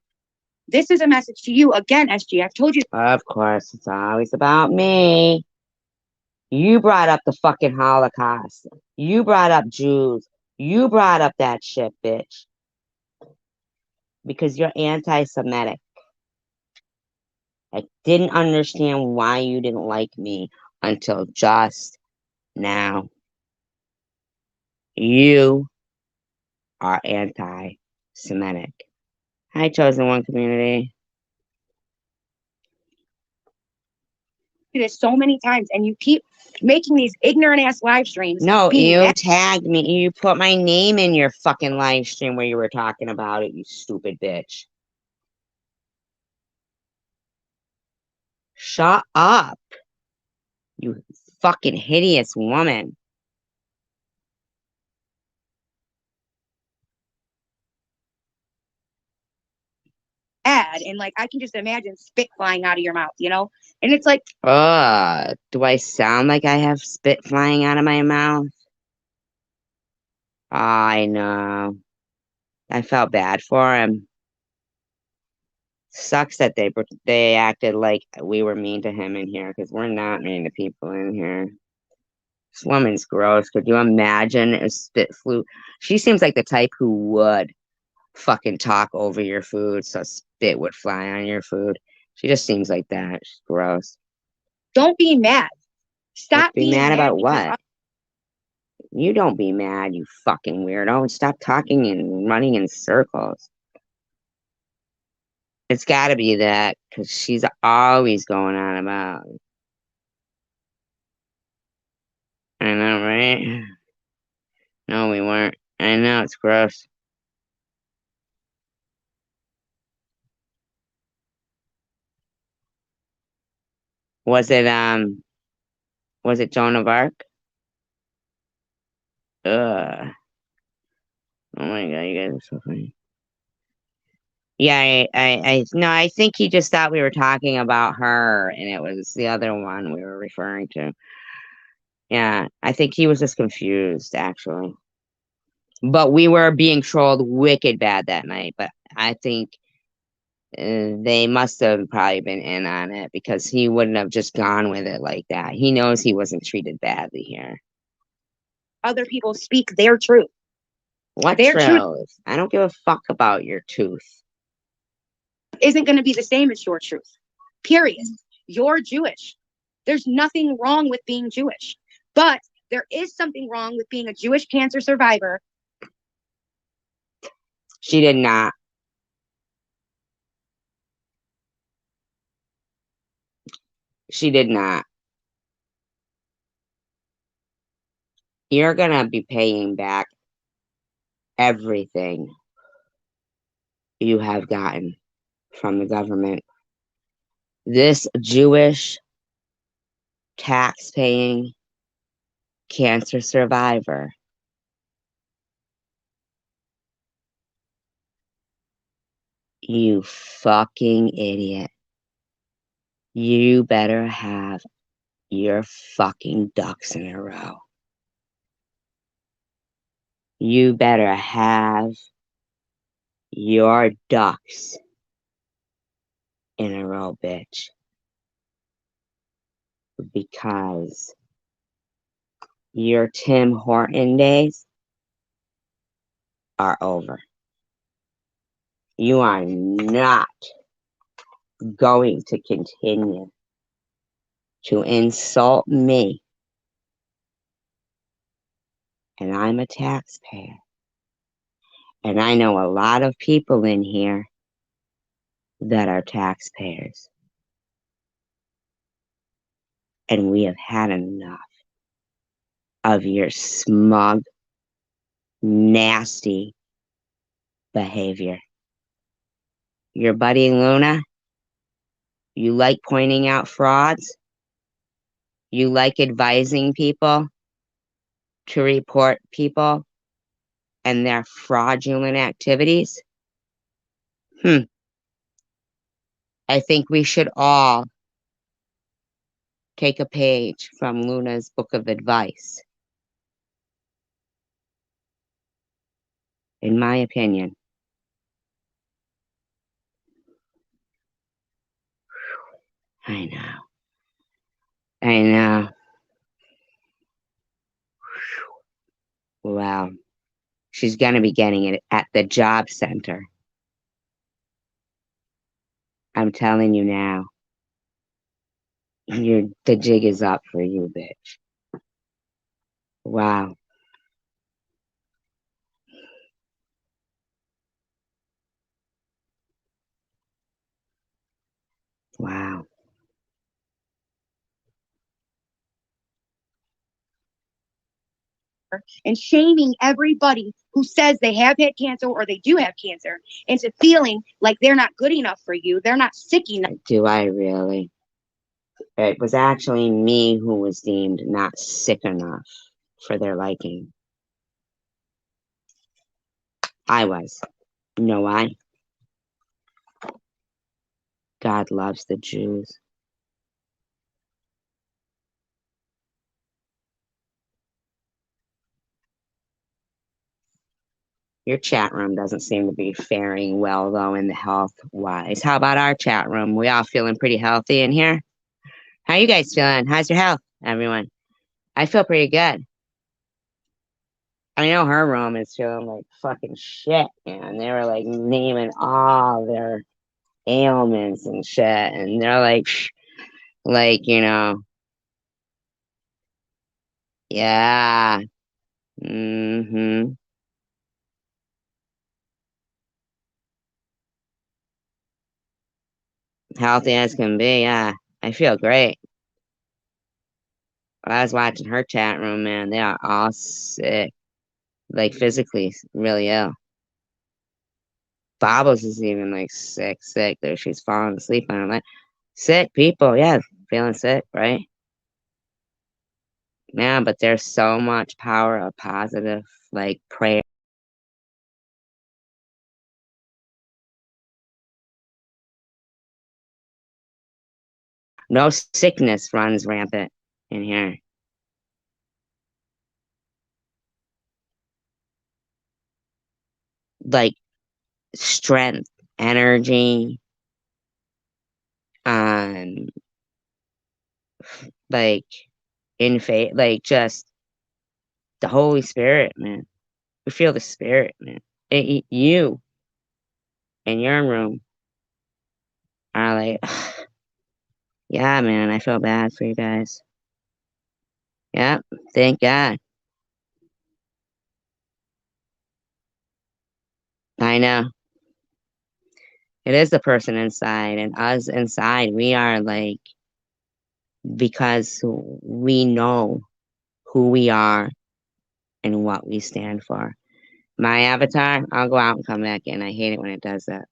this is a message to you again, SG. I've told you. Of course, it's always about me. You brought up the fucking Holocaust. You brought up Jews. You brought up that shit, bitch. Because you're anti Semitic. I didn't understand why you didn't like me until just now. You are anti Semitic. Hi, Chosen One community. This so many times, and you keep making these ignorant ass live streams. No, you tagged me. You put my name in your fucking live stream where you were talking about it, you stupid bitch. Shut up, you fucking hideous woman. And like I can just imagine spit flying out of your mouth, and it's like, Do I sound like I have spit flying out of my mouth? I know. I felt bad for him. Sucks that they acted like we were mean to him in here, because we're not mean to people in here. This woman's gross. Could you imagine if spit flew? She seems like the type who would fucking talk over your food so spit would fly on your food. She just seems like that. She's gross. don't be mad. Stop Be being mad about because what? You don't be mad, you fucking weirdo. Stop talking and running in circles. It's got to be that, because she's always going on about. I know, right? No, we weren't. I know, it's gross. Was it Joan of Arc? Ugh. Oh my god, you guys are so funny. Yeah, no, I think he just thought we were talking about her, and it was the other one we were referring to. Yeah, I think he was just confused, actually. But we were being trolled wicked bad that night. But I think They must have probably been in on it because he wouldn't have just gone with it like that. He knows he wasn't treated badly here. Other people speak their truth. What Their truth truth? I don't give a fuck about your tooth. isn't going to be the same as your truth. Period. You're Jewish. There's nothing wrong with being Jewish, but there is something wrong with being a Jewish cancer survivor. She did not. She did not. You're gonna be paying back everything you have gotten from the government. This Jewish tax-paying cancer survivor, you fucking idiot. You better have your fucking ducks in a row. You better have your ducks in a row, bitch. Because your Tim Horton days are over. You are not going to continue to insult me. And I'm a taxpayer. And I know a lot of people in here that are taxpayers. And we have had enough of your smug, nasty behavior. Your buddy Luna, you like pointing out frauds? You like advising people to report people and their fraudulent activities? I think we should all take a page from Luna's book of advice. In my opinion. I know. I know. Well, she's going to be getting it at the job center. I'm telling you now. The jig is up for you, bitch. Wow. Wow. And shaming everybody who says they have had cancer or they do have cancer into feeling like they're not good enough for you. They're not sick enough. Do I really? It was actually me who was deemed not sick enough for their liking. I was. You know why? God loves the Jews. Your chat room doesn't seem to be faring well, though, in the health-wise. How about our chat room? We all feeling pretty healthy in here? How you guys feeling? How's your health, everyone? I feel pretty good. I know her room is feeling like fucking shit, man. They were like naming all their ailments and shit, and they're like, yeah, mm-hmm. Healthy as can be, yeah. I feel great. I was watching her chat room, man. They are all sick. Like physically really ill. Bobbles is even like sick there. She's falling asleep on it. Like sick people, yeah, feeling sick, right? Yeah, but there's so much power of positive like prayer. No sickness runs rampant in here. Like strength, energy, on like in faith, like just the Holy Spirit, man. We feel the Spirit, man. You in your room are like, yeah, man. I feel bad for you guys. Yep, thank God. I know. It is the person inside, and us inside, we are like, because we know who we are and what we stand for. My avatar, I'll go out and come back in. I hate it when it does that.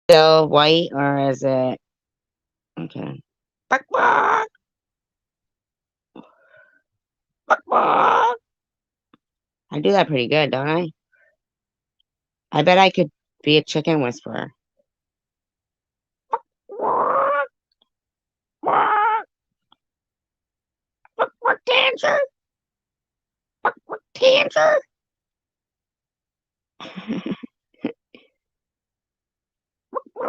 Still white, or is it okay? Buck, buck, buck, buck. I do that pretty good, don't I? I bet I could be a chicken whisperer. Quack, quack, quack, Dancer, quack, Dancer.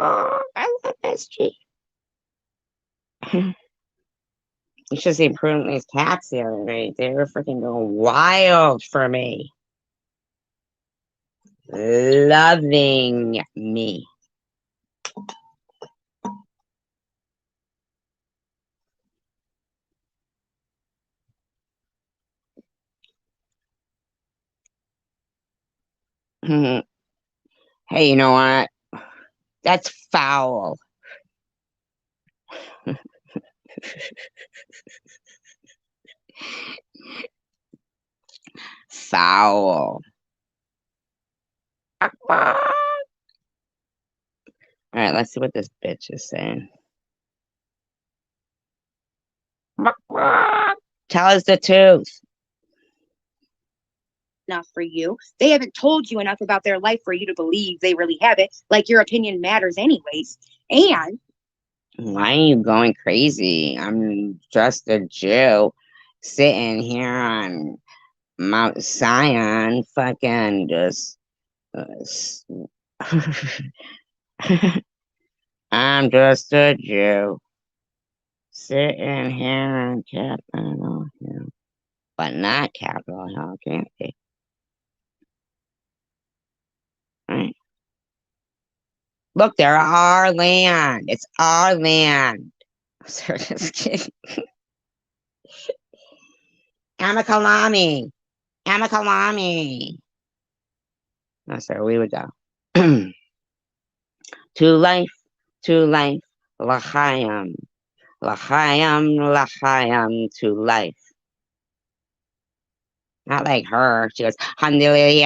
I love SG. You should see Prudently's cats the other day. They were freaking going wild for me. Loving me. Hey, you know what? That's foul. Foul. All right, let's see what this bitch is saying. Tell us the truth. Enough for you. They haven't told you enough about their life for you to believe they really have it, like your opinion matters anyways. And why are you going crazy? I'm just a Jew sitting here on Mount Zion, fucking just. I'm just a Jew sitting here on Capitol Hill, but not Capitol Hill, can't be. Right. Look, they're our land. It's our land. Sorry, just kidding. Amakalami. Amakalami. No, sir, we would go. To life, to life, L'chaim. L'chaim, L'chaim, to life. Not like her. She goes, humdilly,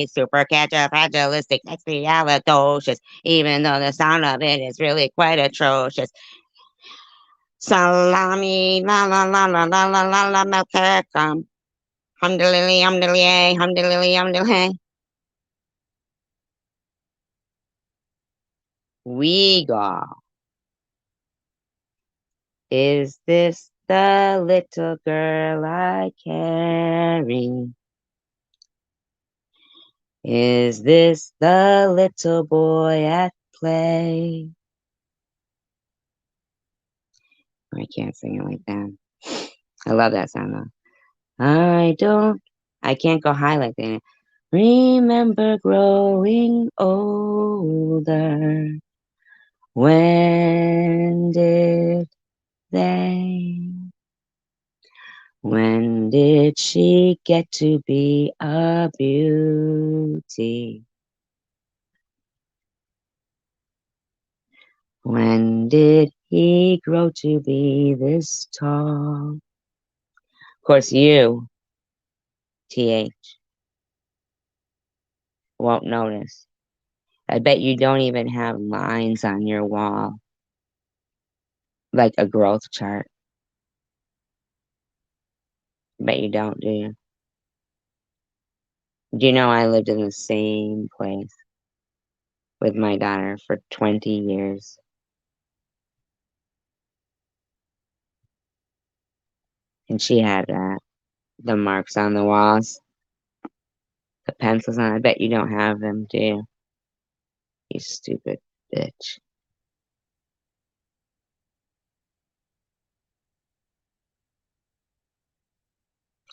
super fragilistic, expialidocious, even though the sound of it is really quite atrocious. Salami, la la la la la la la la melkirkum. Humdilly, humdilly. We go. Is this the little girl I carry? Is this the little boy at play? I can't sing it like that. I love that song though. I can't go high like that. Remember growing older. When did they? When did she get to be a beauty? When did he grow to be this tall? Of course, you, TH, won't notice. I bet you don't even have lines on your wall, like a growth chart. I bet you don't, do you? Do you know I lived in the same place with my daughter for 20 years? And she had the marks on the walls, the pencils on. I bet you don't have them, do you? You stupid bitch.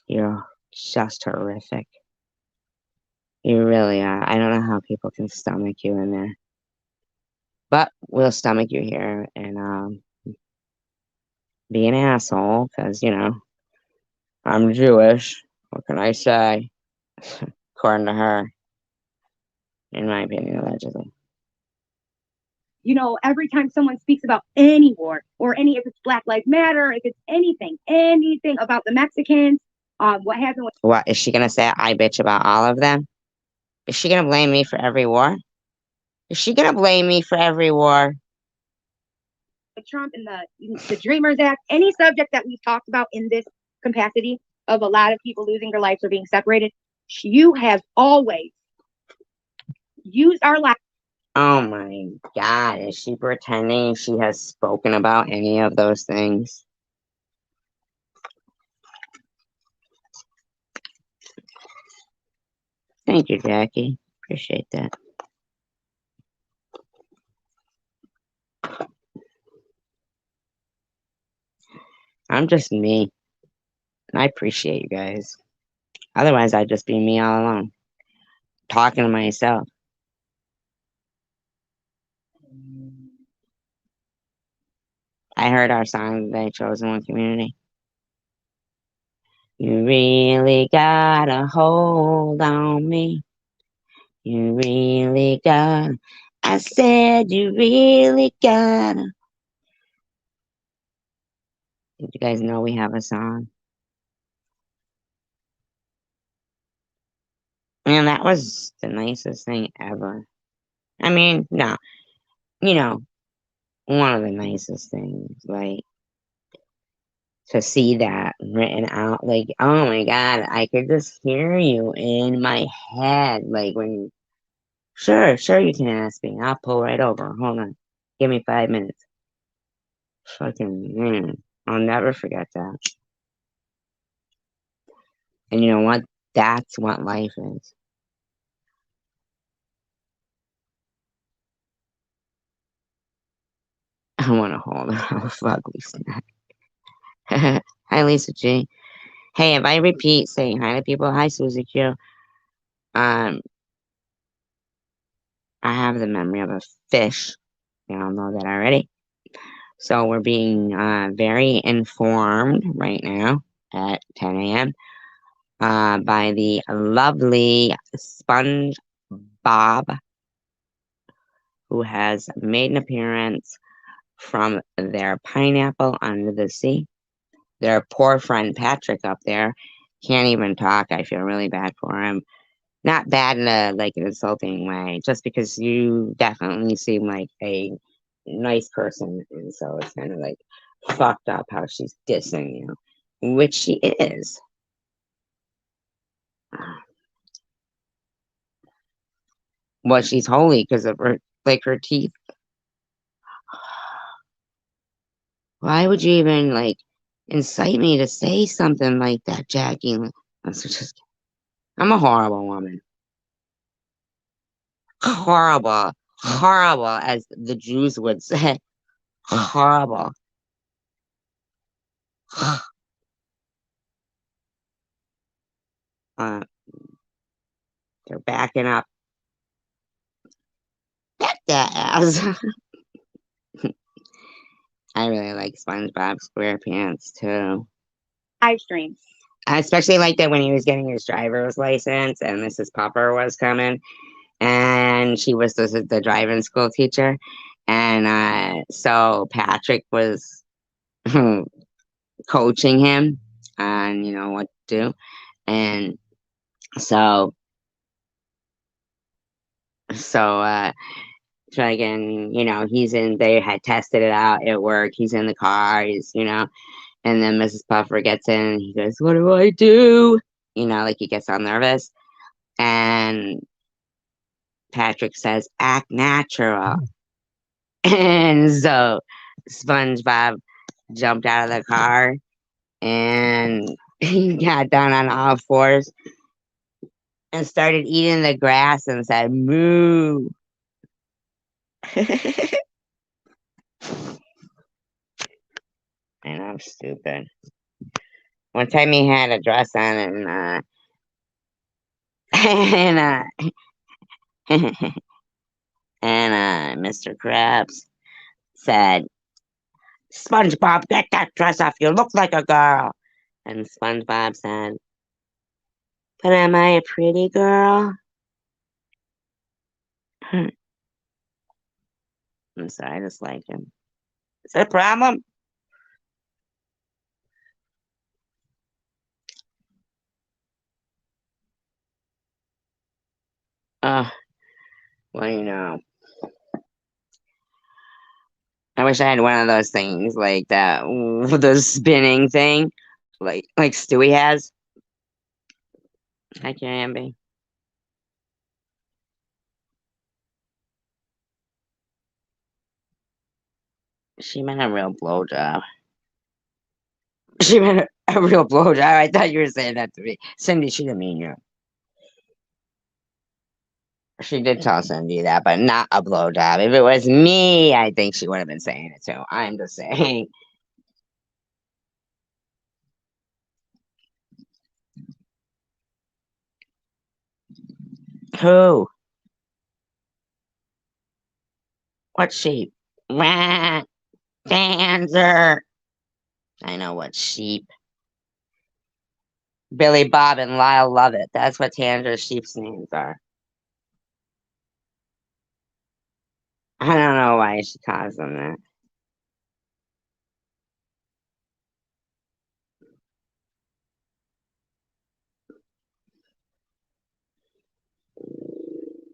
You're just horrific. You really are. I don't know how people can stomach you in there. But we'll stomach you here and be an asshole, because, I'm Jewish. What can I say? According to her, in my opinion, allegedly. Every time someone speaks about any war or if it's Black Lives Matter, if it's anything about the Mexicans, what happened with What, is she gonna say I bitch about all of them? Is she gonna blame me for every war? Is she gonna blame me for every war? Trump and the Dreamers Act, any subject that we've talked about in this capacity of a lot of people losing their lives or being separated, you have always used our life. Oh my God, is she pretending she has spoken about any of those things? Thank you, Jackie. Appreciate that. I'm just me. And I appreciate you guys. Otherwise, I'd just be me all alone, talking to myself. I heard our song today, Chosen One Community. You really got a hold on me. You really got. I said you really got. Did you guys know we have a song? Man, that was the nicest thing ever. I mean, no, you know, one of the nicest things, like, to see that written out, like, oh my God, I could just hear you in my head, like, when, sure, you can ask me, I'll pull right over, hold on, give me 5 minutes. Fucking, man, I'll never forget that. And you know what? That's what life is. I want to hold her. Fuck, Lisa. Hi, Lisa G. Hey, if I repeat saying hi to people, hi, Susie Q. Um, I have the memory of a fish. You all know that already. So we're being very informed right now at 10 a.m. By the lovely SpongeBob, who has made an appearance from their pineapple under the sea. Their poor friend Patrick up there can't even talk. I feel really bad for him. Not bad in a like an insulting way, just because you definitely seem like a nice person, and so it's kind of like fucked up how she's dissing you, which she is. Well, she's holy because of her teeth. Why would you even incite me to say something like that, Jackie? I'm a horrible woman. Horrible, horrible, as the Jews would say. Horrible. Uh, They're backing up. Get that ass. I really like SpongeBob SquarePants too. Live streams. I especially liked it when he was getting his driver's license and Mrs. Popper was coming, and she was the driving school teacher, and so Patrick was coaching him on what to do, and so Dragon, they had tested it out at work. He's in the car, and then Mrs. Puffer gets in and he goes, "What do I do?" Like he gets all nervous. And Patrick says, "Act natural." And so SpongeBob jumped out of the car and he got down on all fours and started eating the grass and said, "Moo." And I'm stupid. One time he had a dress on and and Mr. Krabs said, "SpongeBob, get that dress off. You look like a girl." And SpongeBob said, "But am I a pretty girl?" I'm sorry, I just like him. Is that a problem? Uh, well, I wish I had one of those things like that, the spinning thing, like Stewie has. Hi, Canby. She meant a real blowjob. She meant a real blowjob. I thought you were saying that to me. Cindy, she didn't mean you. She did tell Cindy that, but not a blowjob. If it was me, I think she would have been saying it too. I'm just saying. Who? What sheep? Wah, Dancer. I know what sheep. Billy Bob and Lyle Lovett. That's what Tanger's sheep's names are. I don't know why she calls them that.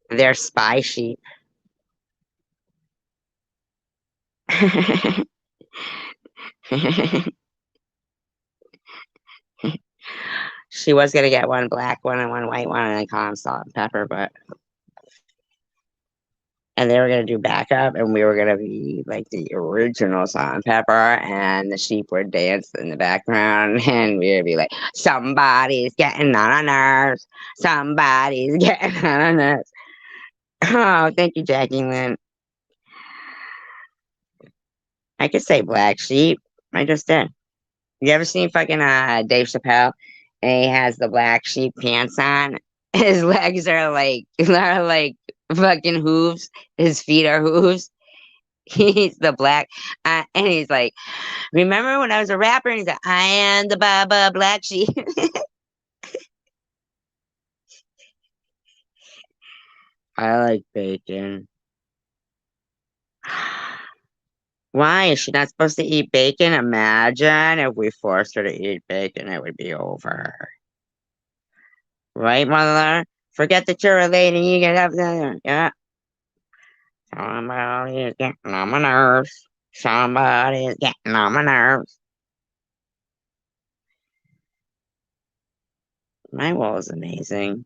They're spy sheep. She was gonna get one black one and one white one, and I call them salt and pepper, and they were gonna do backup, and we were gonna be like the original salt and pepper, and the sheep would dance in the background, and we would be like, "Somebody's getting on our nerves. Somebody's getting on our nerves." Oh, thank you, Jackie Lynn. I could say black sheep. I just did. You ever seen fucking Dave Chappelle? And he has the black sheep pants on. His legs are like fucking hooves. His feet are hooves. He's the black, and he's like, "Remember when I was a rapper?" And he's like, "I am the Baba Black Sheep." I like bacon. Why is she not supposed to eat bacon? Imagine if we forced her to eat bacon, it would be over. Right, mother? Forget that you're a lady. You can have that. Yeah. Somebody is getting on my nerves. Somebody is getting on my nerves. My wall is amazing.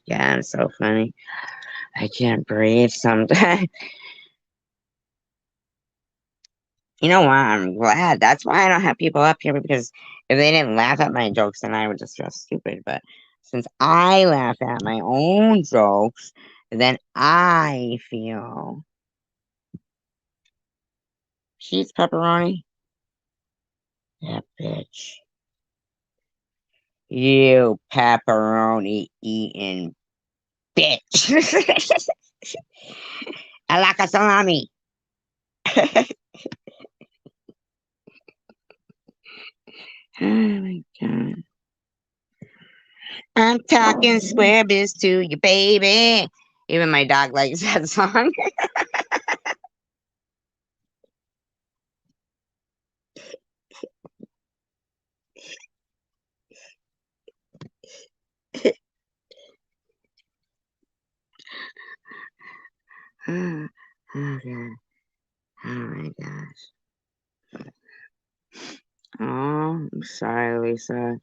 Yeah, it's so funny. I can't breathe sometimes. You know what? I'm glad. That's why I don't have people up here, because if they didn't laugh at my jokes, then I would just feel stupid. But since I laugh at my own jokes, than I feel. She's pepperoni. That bitch. You pepperoni eating bitch. I like a salami. Oh my god. I'm talking square biz to you, baby. Even my dog likes that song. Oh, god. Oh my gosh. Oh, I'm sorry, Lisa.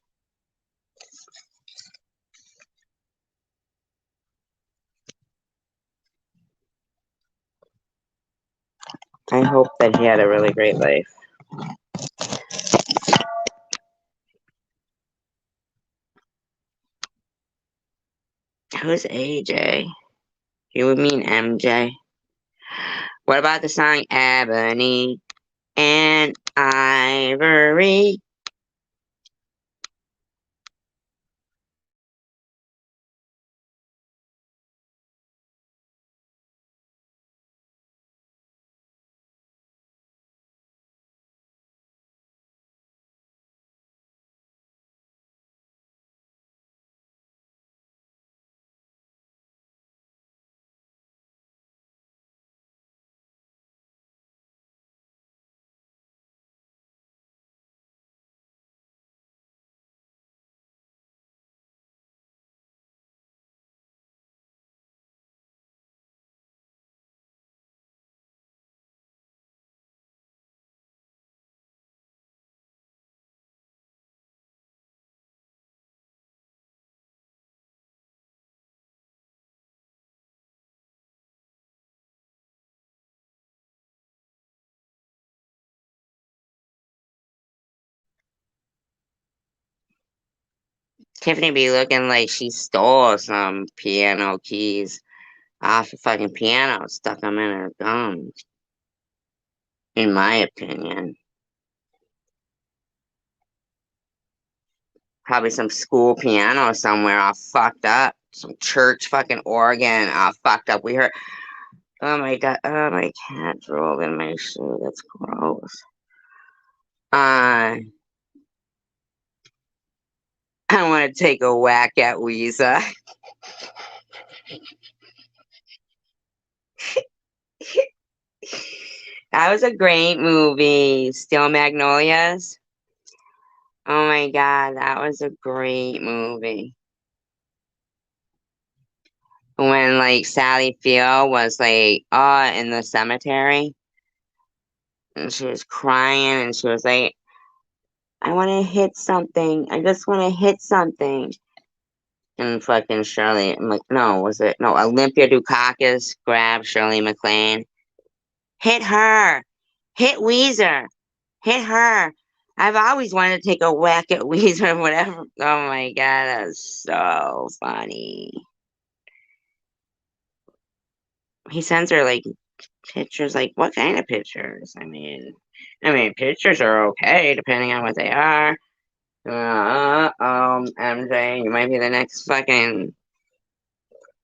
I hope that he had a really great life. Who's AJ? You would mean MJ. What about the song Ebony and Ivory? Tiffany be looking like she stole some piano keys off a fucking piano, stuck them in her gums, in my opinion. Probably some school piano somewhere all fucked up. Some church fucking organ all fucked up. We heard, oh my god, oh my cat drooled in my shoe. That's gross. I want to take a whack at Weezer. That was a great movie. Still Magnolias. Oh my god, that was a great movie. When like Sally Field was like, in the cemetery, and she was crying, and she was like, "I want to hit something. I just want to hit something." And fucking Shirley, no, was it no? Olympia Dukakis grabbed Shirley MacLaine. Hit her. Hit Weezer. Hit her. I've always wanted to take a whack at Weezer, whatever. Oh my god, that's so funny. He sends her like pictures, like what kind of pictures? I mean, pictures are okay depending on what they are. MJ, you might be the next fucking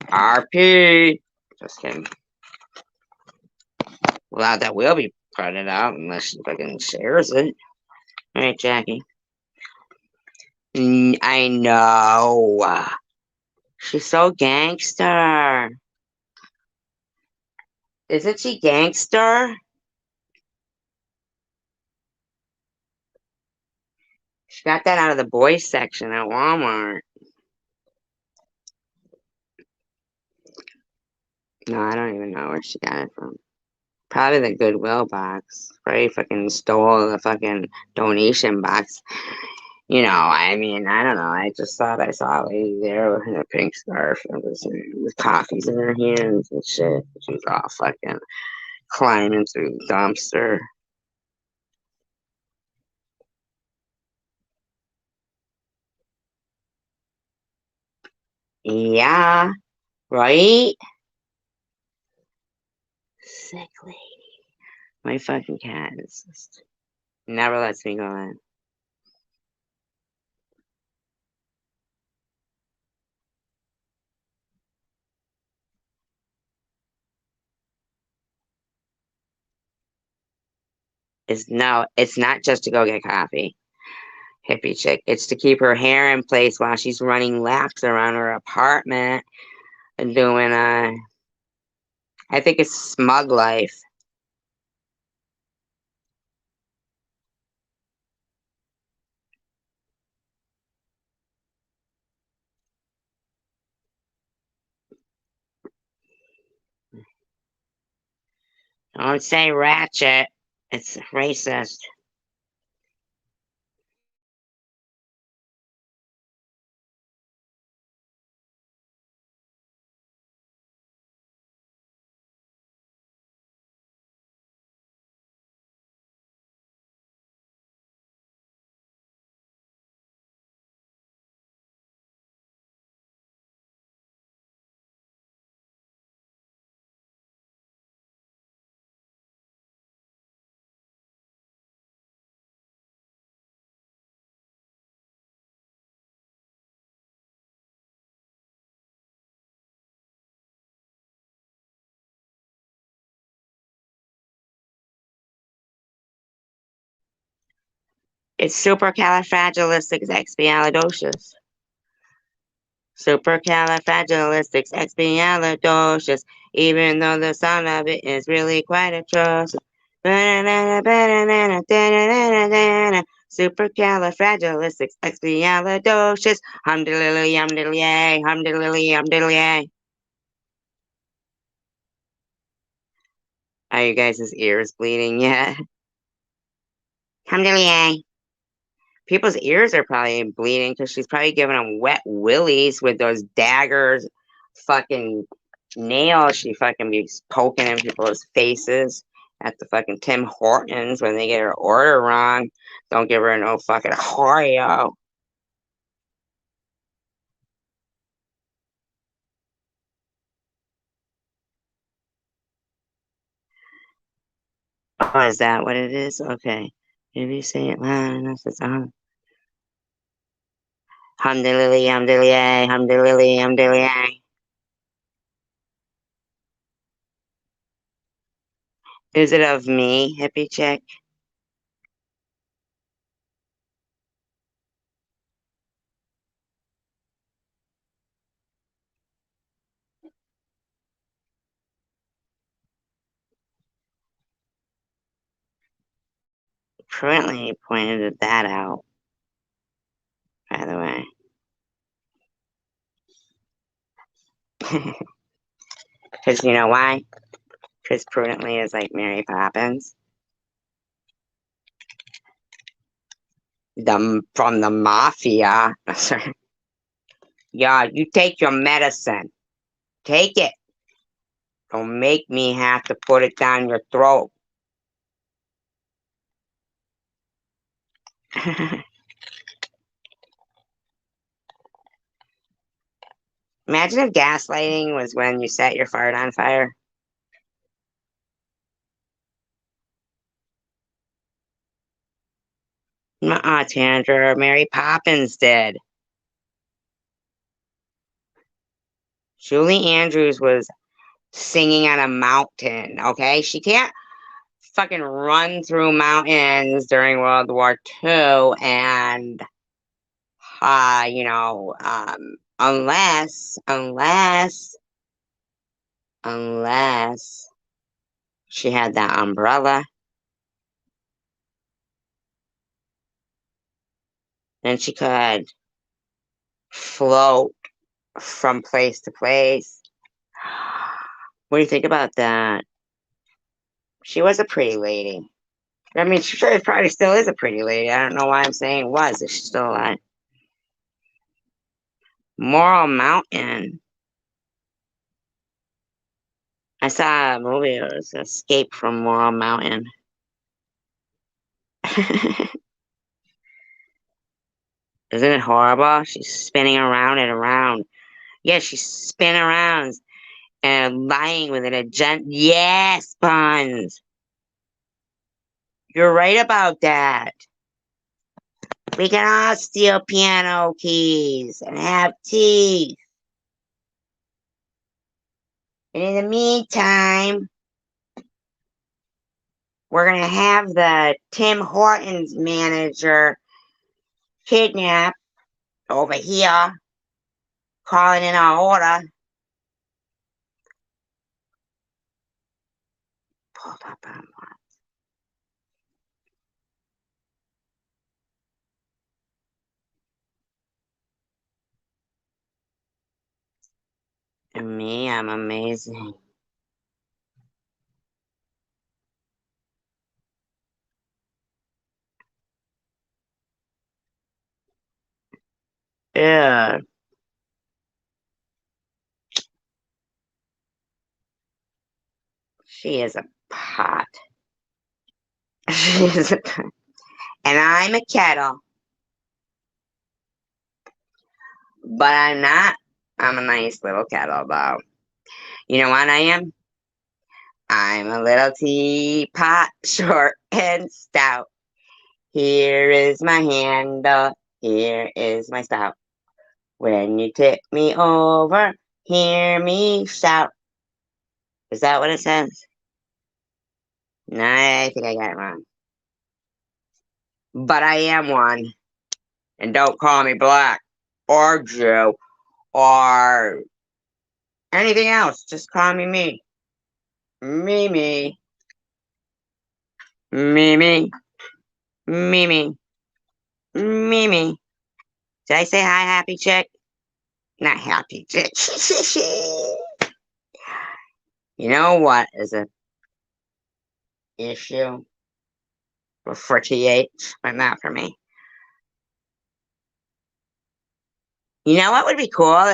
RP. Just kidding. Well, that will be printed out unless she fucking shares it. All right, Jackie. I know. She's so gangster. Isn't she gangster? She got that out of the boys section at Walmart. No, I don't even know where she got it from. Probably the Goodwill box. Probably fucking stole the fucking donation box. I don't know. I just thought I saw a lady there in a pink scarf and with coffees in her hands and shit. She was all fucking climbing through the dumpster. Yeah, right? sick lady. My fucking cat is just never lets me go in. It's not just to go get coffee, hippie chick. It's to keep her hair in place while she's running laps around her apartment and doing I think it's smug life. Don't say ratchet. It's racist. It's supercalifragilisticexpialidocious. Supercalifragilisticexpialidocious, even though the sound of it is really quite atrocious. Supercalifragilisticexpialidocious. Humdiddly, humdiddly, humdiddly, humdiddly. Are you guys' ears bleeding yet? Humdiddly. People's ears are probably bleeding because she's probably giving them wet willies with those daggers, fucking nails she fucking be poking in people's faces at the fucking Tim Hortons when they get her order wrong. Don't give her no fucking Oreo. Oh, is that what it is? Okay. If you say it loud enough, it's on. Humdiddly, humdiddly, humdiddly, humdiddly. Is it of me, hippie chick? Currently pointed that out, by the way. Because you know why? Because prudently is like Mary Poppins. From the mafia. Yeah, you take your medicine. Take it. Don't make me have to put it down your throat. Imagine if gaslighting was when you set your fart on fire. Nuh-uh, Tandra. Mary Poppins did. Julie Andrews was singing on a mountain, okay? She can't fucking run through mountains during World War II and unless she had that umbrella, then she could float from place to place. What do you think about that? She was a pretty lady. I mean, she probably still is a pretty lady. I don't know why I'm saying was. Is she still alive? Moral Mountain. I saw a movie. It was Escape from Moral Mountain. Isn't it horrible? She's spinning around and around. Yeah, she's spinning around and lying with an agenda. Yes, Buns. You're right about that. We can all steal piano keys and have tea. And in the meantime, we're going to have the Tim Hortons manager kidnapped over here, calling in our order. Pulled up on and me, I'm amazing. Yeah. She is a pot. She is a pot. And I'm a kettle. But I'm not. I'm a nice little kettle, though. You know what I am? I'm a little teapot, short and stout. Here is my handle. Here is my spout. When you tip me over, hear me shout. Is that what it says? No, I think I got it wrong. But I am one. And don't call me black or Jew or anything else. Just call me me. Mimi. Mimi. Mimi. Mimi. Did I say hi, happy chick? Not happy chick. You know what is an issue for TH, but not for me. You know what would be cool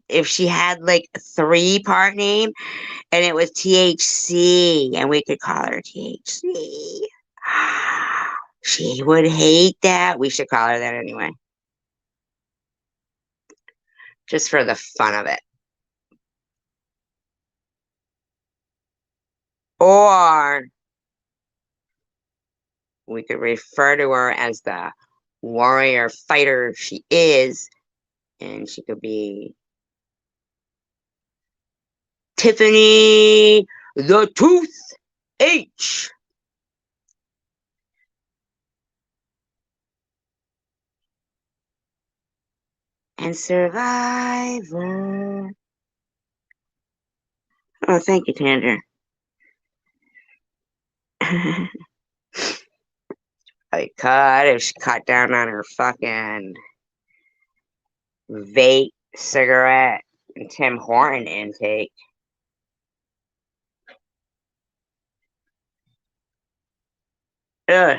if she had like a 3-part name and it was THC and we could call her THC. She would hate that. We should call her that anyway. Just for the fun of it. Or we could refer to her as the warrior fighter she is, and she could be Tiffany the Tooth H. And Survivor. Oh, thank you, Tander. I could if she cut down on her fucking vape, cigarette, and Tim Horton intake. Ugh.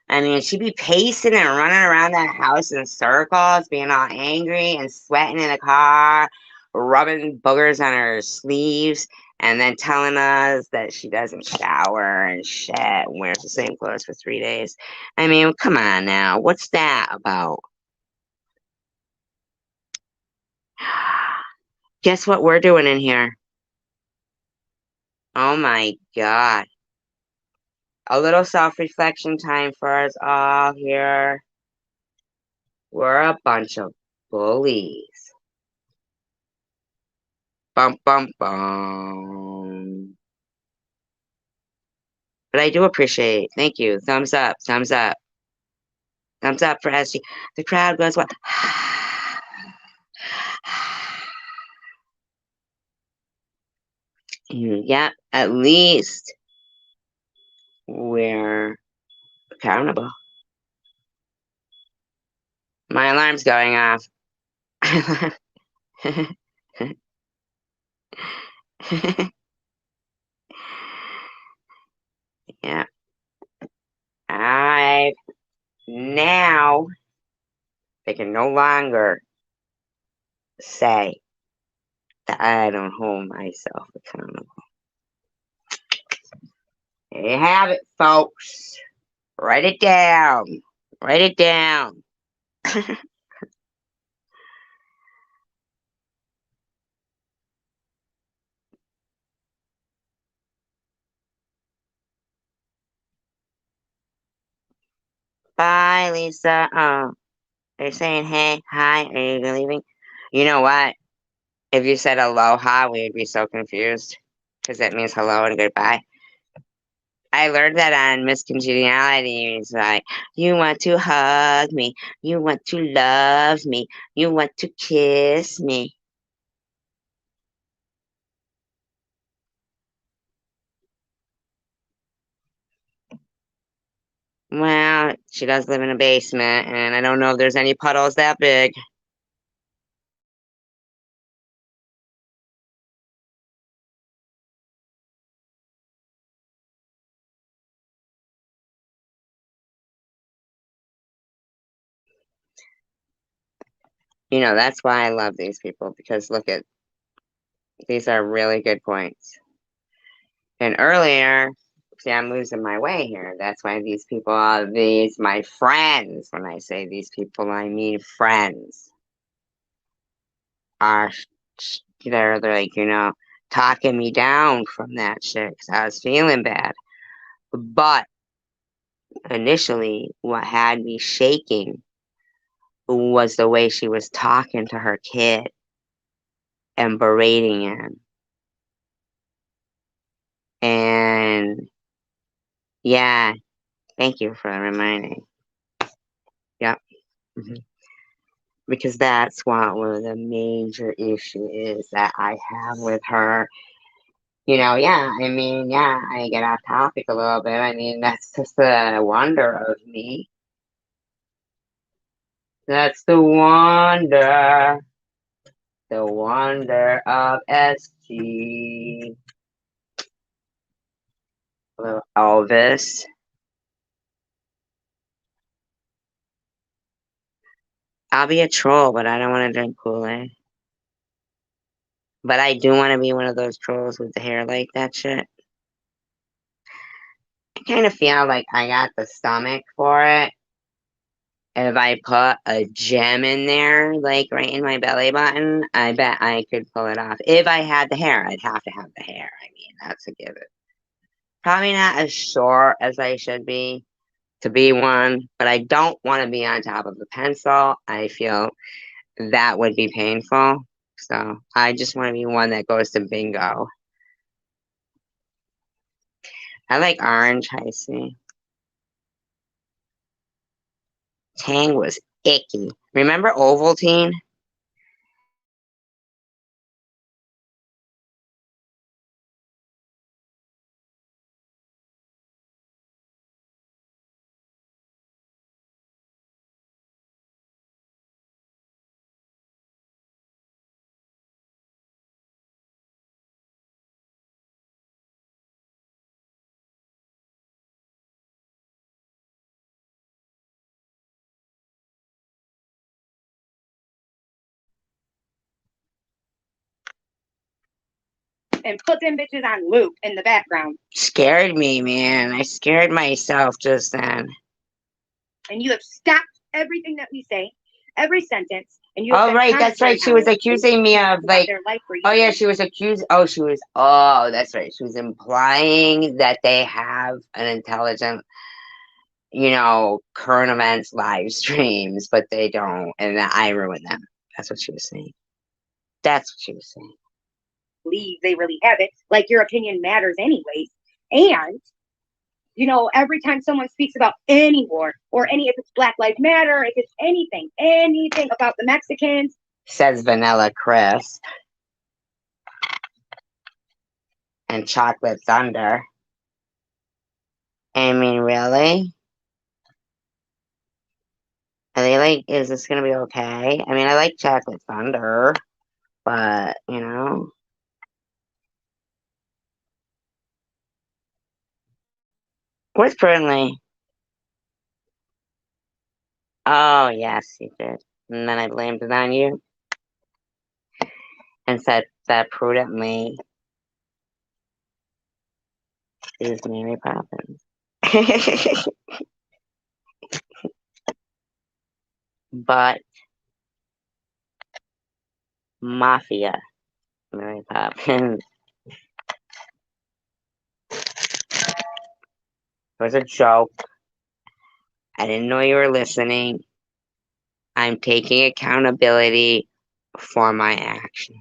I mean, she'd be pacing and running around that house in circles, being all angry and sweating in the car, rubbing boogers on her sleeves, and then telling us that she doesn't shower and shit and wears the same clothes for 3 days. I mean, come on now. What's that about? Guess what we're doing in here? Oh my God. A little self-reflection time for us all here. We're a bunch of bullies. Bum, bum, bum. But I do appreciate. Thank you. Thumbs up. Thumbs up. Thumbs up for SG. The crowd goes what? Yeah, at least we're accountable. My alarm's going off. Yeah. I now they can no longer say that I don't hold myself accountable. There you have it, folks. Write it down. Write it down. Bye, Lisa. Oh, they're saying hey, hi, are you leaving? You know what? If you said aloha, we would be so confused. Because that means hello and goodbye. I learned that on Miss Congeniality. It's like, you want to hug me, you want to love me, you want to kiss me. Well, she does live in a basement, and I don't know if there's any puddles that big. You know, that's why I love these people, because look at, these are really good points. And earlier, see, I'm losing my way here. That's why these people are these my friends. When I say these people, I mean friends. Are they're like, talking me down from that shit because I was feeling bad. But initially, what had me shaking was the way she was talking to her kid and berating him. And yeah, thank you for reminding. Yep. Mhm. Because that's what the major issue is that I have with her. Yeah, I mean, yeah, I get off topic a little bit. I mean, that's just the wonder of me. That's the wonder of SG. Little Elvis. I'll be a troll, but I don't want to drink Kool-Aid. But I do want to be one of those trolls with the hair like that shit. I kind of feel like I got the stomach for it. And if I put a gem in there, like right in my belly button, I bet I could pull it off. If I had the hair, I'd have to have the hair. I mean, that's a given. Probably not as short as I should be to be one, but I don't want to be on top of a pencil. I feel that would be painful. So I just want to be one that goes to bingo. I like orange, I see. Tang was icky. Remember Ovaltine? And put them bitches on loop in the background. Scared me, man. I scared myself just then. And you have stopped everything that we say, every sentence. And you have Oh, right, that's right. She was accusing me of, like, oh, yeah, she was oh, that's right. She was implying that they have an intelligent, current events live streams, but they don't, and that I ruin them. That's what she was saying. That's what she was saying. Believe they really have it. Like your opinion matters anyways. And every time someone speaks about any war or if it's Black Lives Matter, if it's anything about the Mexicans, says Vanilla Crisp and Chocolate Thunder. I mean, really? Are they like, is this gonna be okay? I mean, I like Chocolate Thunder, but, where's Burnley? Oh, yes, you did. And then I blamed it on you and said that prudently is Mary Poppins. But Mafia Mary Poppins was a joke. I didn't know you were listening. I'm taking accountability for my action.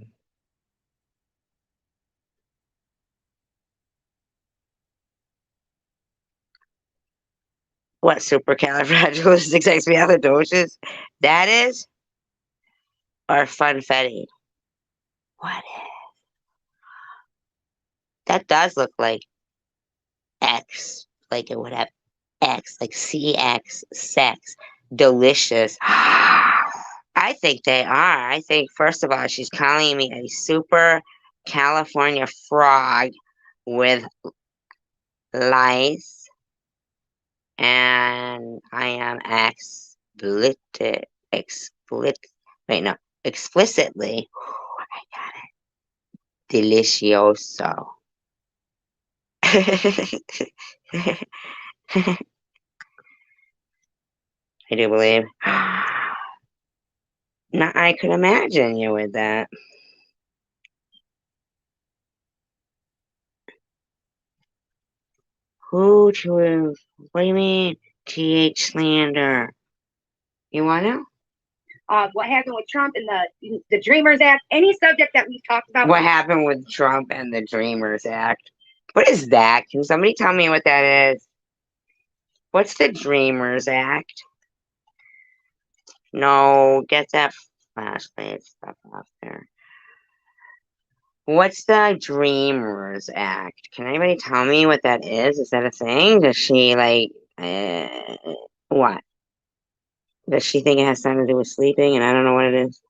What supercalifragilisticexpialidocious that is? Or funfetti? What is? That does look like X, like it would have X, like CX, sex, delicious. I think they are. I think, first of all, she's calling me a super California frog with lice, and I am explicitly, I got it, delicioso. I do believe. Now, I could imagine you with that. Who to? What do you mean, TH slander? You want to? What happened with Trump and the Dreamers Act, any subject that we've talked about. What happened with Trump and the Dreamers Act? What is that? Can somebody tell me what that is? What's the Dreamers Act? No, get that flashlight stuff off there. What's the Dreamers Act? Can anybody tell me what that is? Is that a thing? Does she like what? Does she think it has something to do with sleeping and I don't know what it is?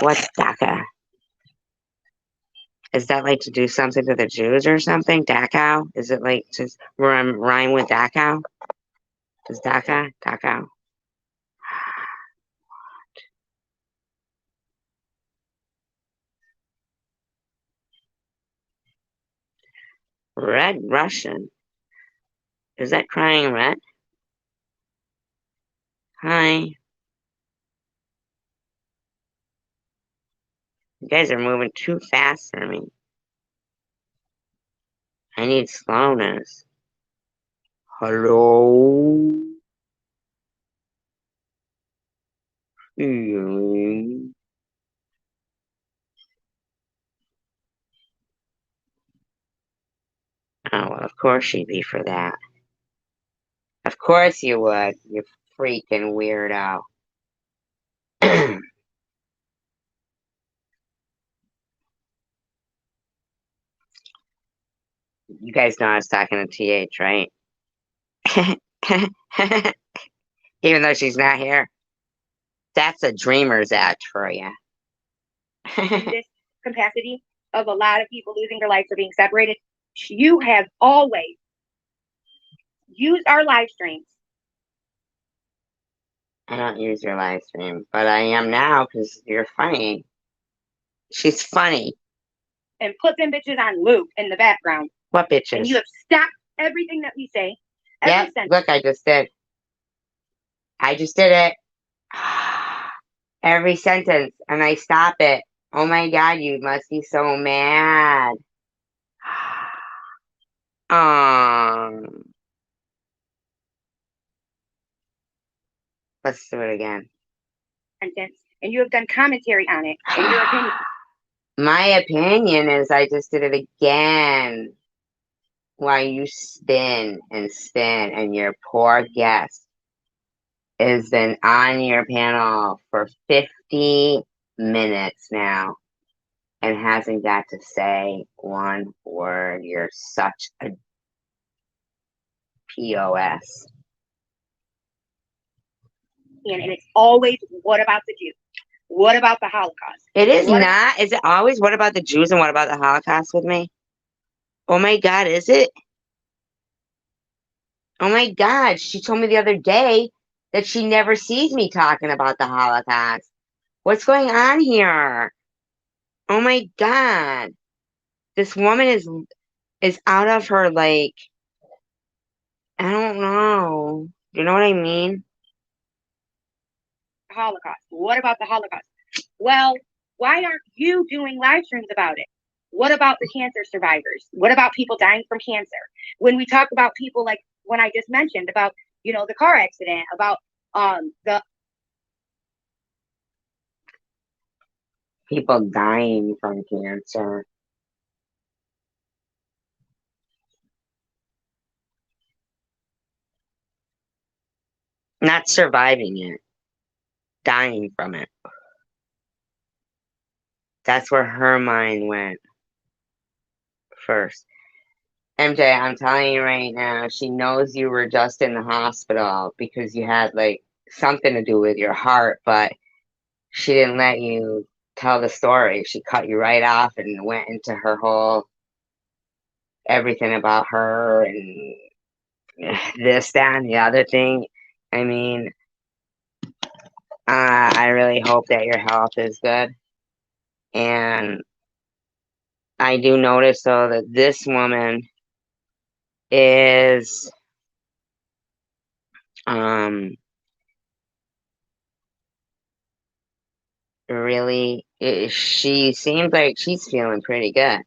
What's DACA? Is that like to do something to the Jews or something? Dachau? Is it like to rhyme with Dachau? Is Dachau? Dachau? Red Russian? Is that crying red? Hi. You guys are moving too fast for me. I need slowness. Hello? Feeling. Oh, well, of course you'd be for that. Of course you would, you freaking weirdo. You guys know I was talking to TH, right? Even though she's not here. That's a Dreamer's Act for you. This capacity of a lot of people losing their lives or being separated, you have always used our live streams. I don't use your live stream, but I am now because you're funny. She's funny. And put them bitches on loop in the background. What bitches? And you have stopped everything that we say. Yep, look, I just did. I just did it. Every sentence, and I stop it. Oh my god, you must be so mad. Let's do it again. Sentence. And you have done commentary on it in your opinion. My opinion is I just did it again. While you spin, and your poor guest has been on your panel for 50 minutes now and hasn't got to say one word. You're such a POS. And it's always, what about the Jews? What about the Holocaust? It is not. Is it always what about the Jews and what about the Holocaust with me? Oh my God, is it? Oh my God, she told me the other day that she never sees me talking about the Holocaust. What's going on here? Oh my God. This woman is out of her, like, I don't know. You know what I mean? Holocaust. What about the Holocaust? Well, why aren't you doing live streams about it? What about the cancer survivors? What about people dying from cancer? When we talk about people like when I just mentioned about, the car accident, about the people dying from cancer. Not surviving it, dying from it. That's where her mind went first. MJ, I'm telling you right now, she knows you were just in the hospital because you had like something to do with your heart, but she didn't let you tell the story. She cut you right off and went into her whole everything about her and this, that, and the other thing. I mean, I really hope that your health is good. And I do notice though that this woman is um really she seems like she's feeling pretty good.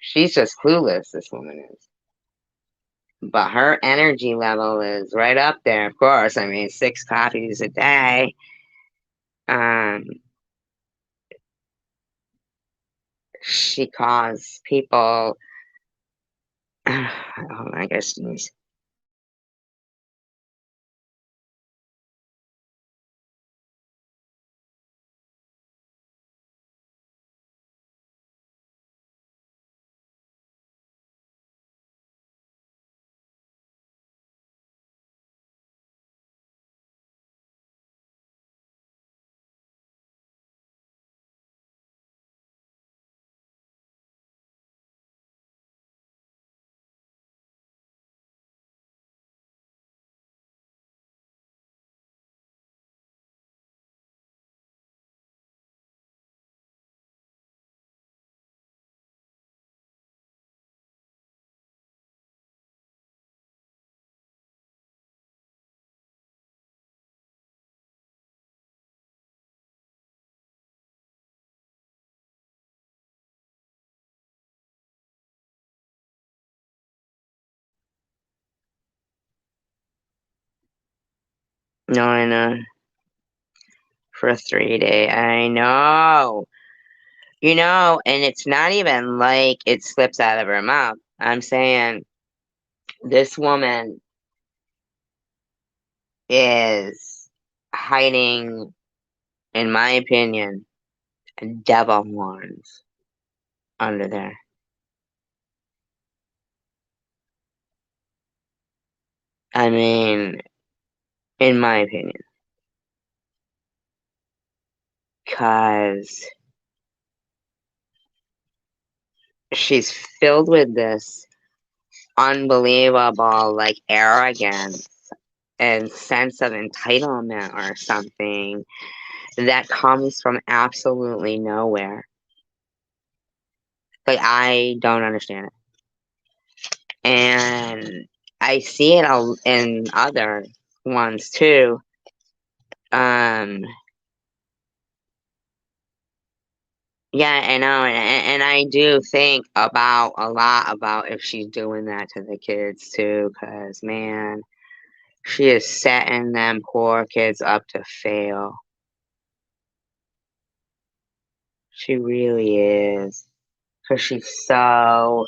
She's just clueless, this woman is. But her energy level is right up there, of course. I mean, 6 coffees a day. Um, she calls people. Oh my goodness. No, I know. For 3 days, I know. And it's not even like it slips out of her mouth. I'm saying this woman is hiding, in my opinion, devil horns under there. I mean, in my opinion, because she's filled with this unbelievable, like, arrogance and sense of entitlement or something that comes from absolutely nowhere. Like, I don't understand it. And I see it in other ones too. Um, yeah, I know, and I do think about a lot about if she's doing that to the kids too, because man, she is setting them poor kids up to fail. She really is. Because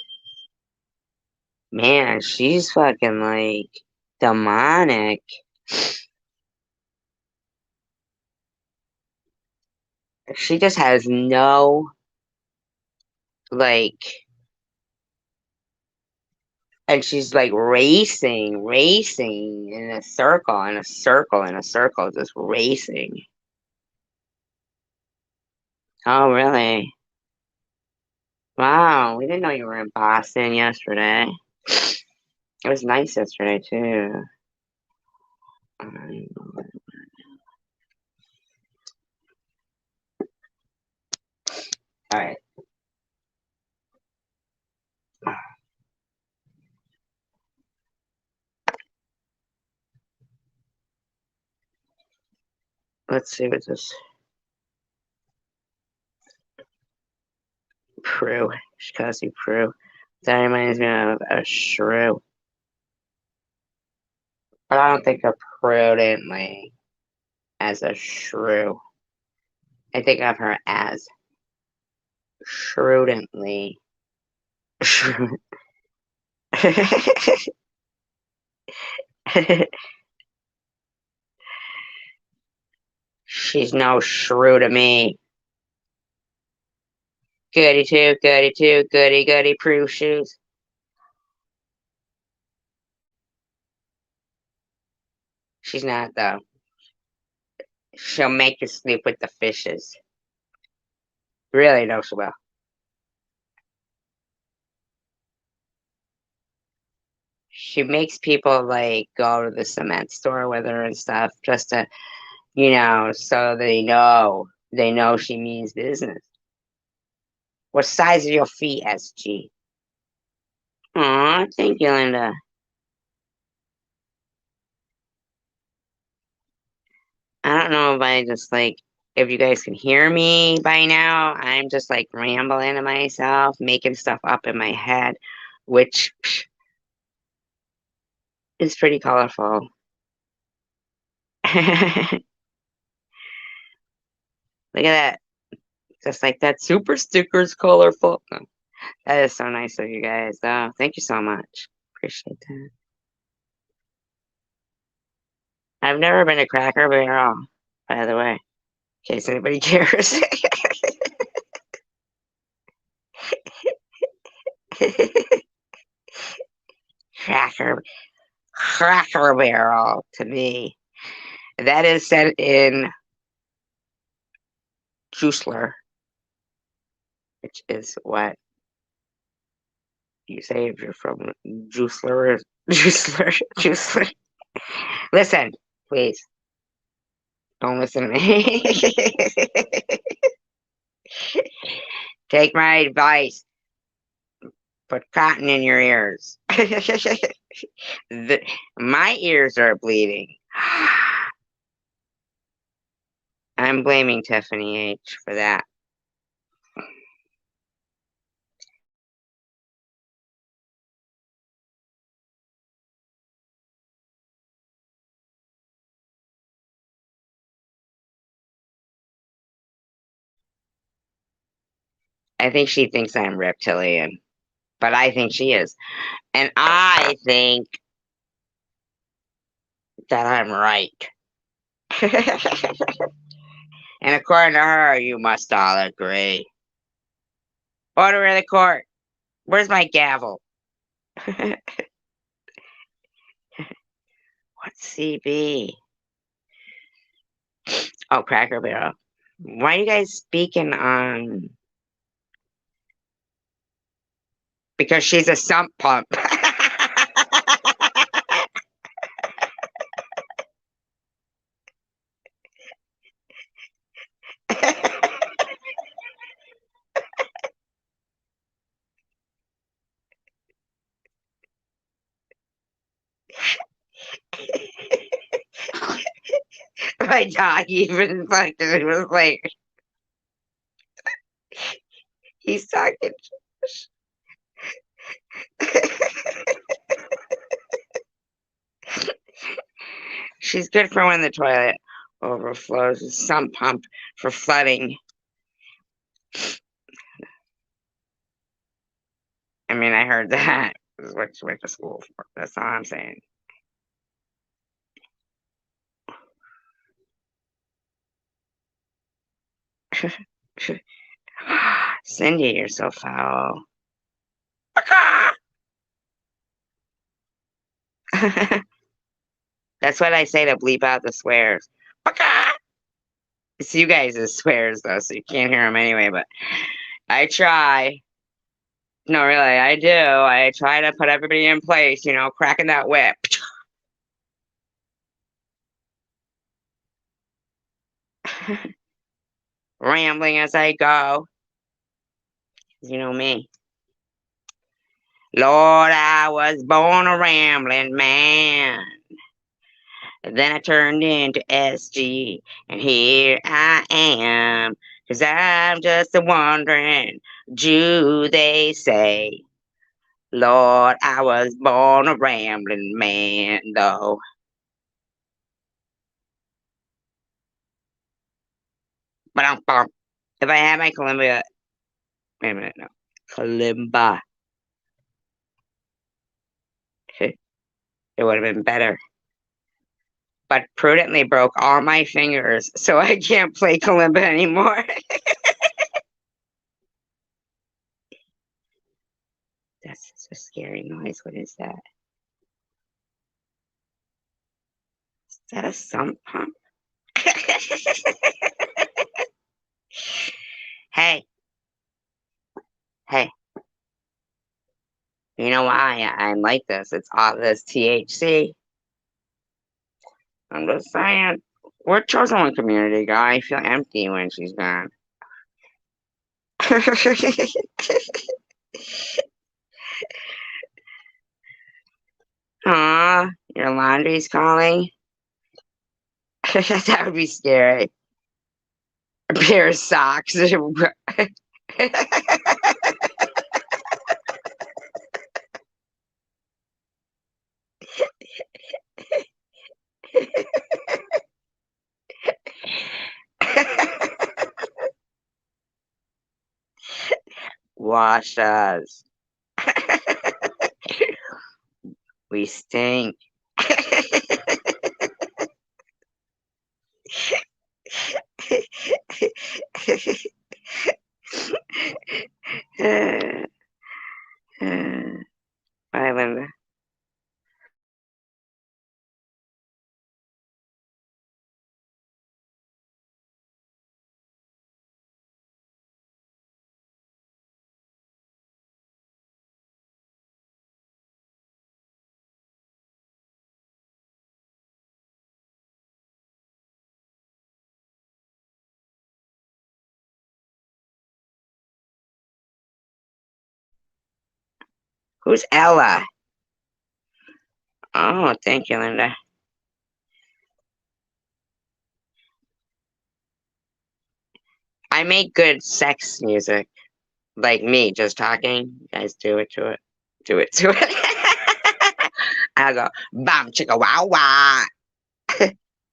man, she's fucking like demonic. She just has no, like, and she's like racing in a circle, in a circle, in a circle, just racing. Oh, really? Wow, we didn't know you were in Boston yesterday. It was nice yesterday, too. Alright, let's see what this Prue. She calls you Prue. That reminds me of a shrew. But I don't think of prudently as a shrew. I think of her as shrewdly. She's no shrew to me. Goody two, goody goody proof shoes. She's not though. She'll make you sleep with the fishes. Really, no, she will. She makes people like go to the cement store with her and stuff just to, so they know she means business. What size are your feet, SG? Aw, thank you, Linda. I don't know if you guys can hear me by now. I'm just like rambling to myself, making stuff up in my head, which is pretty colorful. Look at that. Just like that super sticker's colorful. Oh, that is so nice of you guys, though. Thank you so much. Appreciate that. I've never been to Cracker Barrel, by the way, in case anybody cares. Cracker, Cracker Barrel to me. That is set in Juicler, which is what you say if you're from Juicler. Juicler. Listen, please. Don't listen to me. Take my advice. Put cotton in your ears. My ears are bleeding. I'm blaming Tiffany H for that. I think she thinks I'm reptilian, but I think she is. And I think that I'm right. And according to her, you must all agree. Order in the court. Where's my gavel? What's CB? Oh, Cracker Barrel. Why are you guys speaking on? Because she's a sump pump. My dog even fucking was like, he's talking. She's good for when the toilet overflows. A sump pump for flooding. I mean, I heard that. This is what she went to school for. That's all I'm saying. Cindy, you're so foul. That's what I say to bleep out the swears. It's you guys' swears, though, so you can't hear them anyway, but I try. No, really, I do. I try to put everybody in place, cracking that whip. Rambling as I go. You know me. Lord, I was born a rambling man. Then I turned into SG, and here I am. 'Cause I'm just a wandering Jew, they say. Lord, I was born a rambling man, though. But if I had my kalimba, wait a minute, no, kalimba, it would have been better. But prudently broke all my fingers, so I can't play kalimba anymore. That's such a scary noise. What is that? Is that a sump pump? Hey, hey, you know why I'm like this? It's all this THC. I'm just saying. We're chosen one community, guy. I feel empty when she's gone. Aw, your laundry's calling. That would be scary. A pair of socks. Wash us. We stink. Bye, Linda. Who's Ella? Oh, thank you, Linda. I make good sex music. Like me, just talking. You guys do it to it. Do it to it. I go, bam, chicka, wow, wow.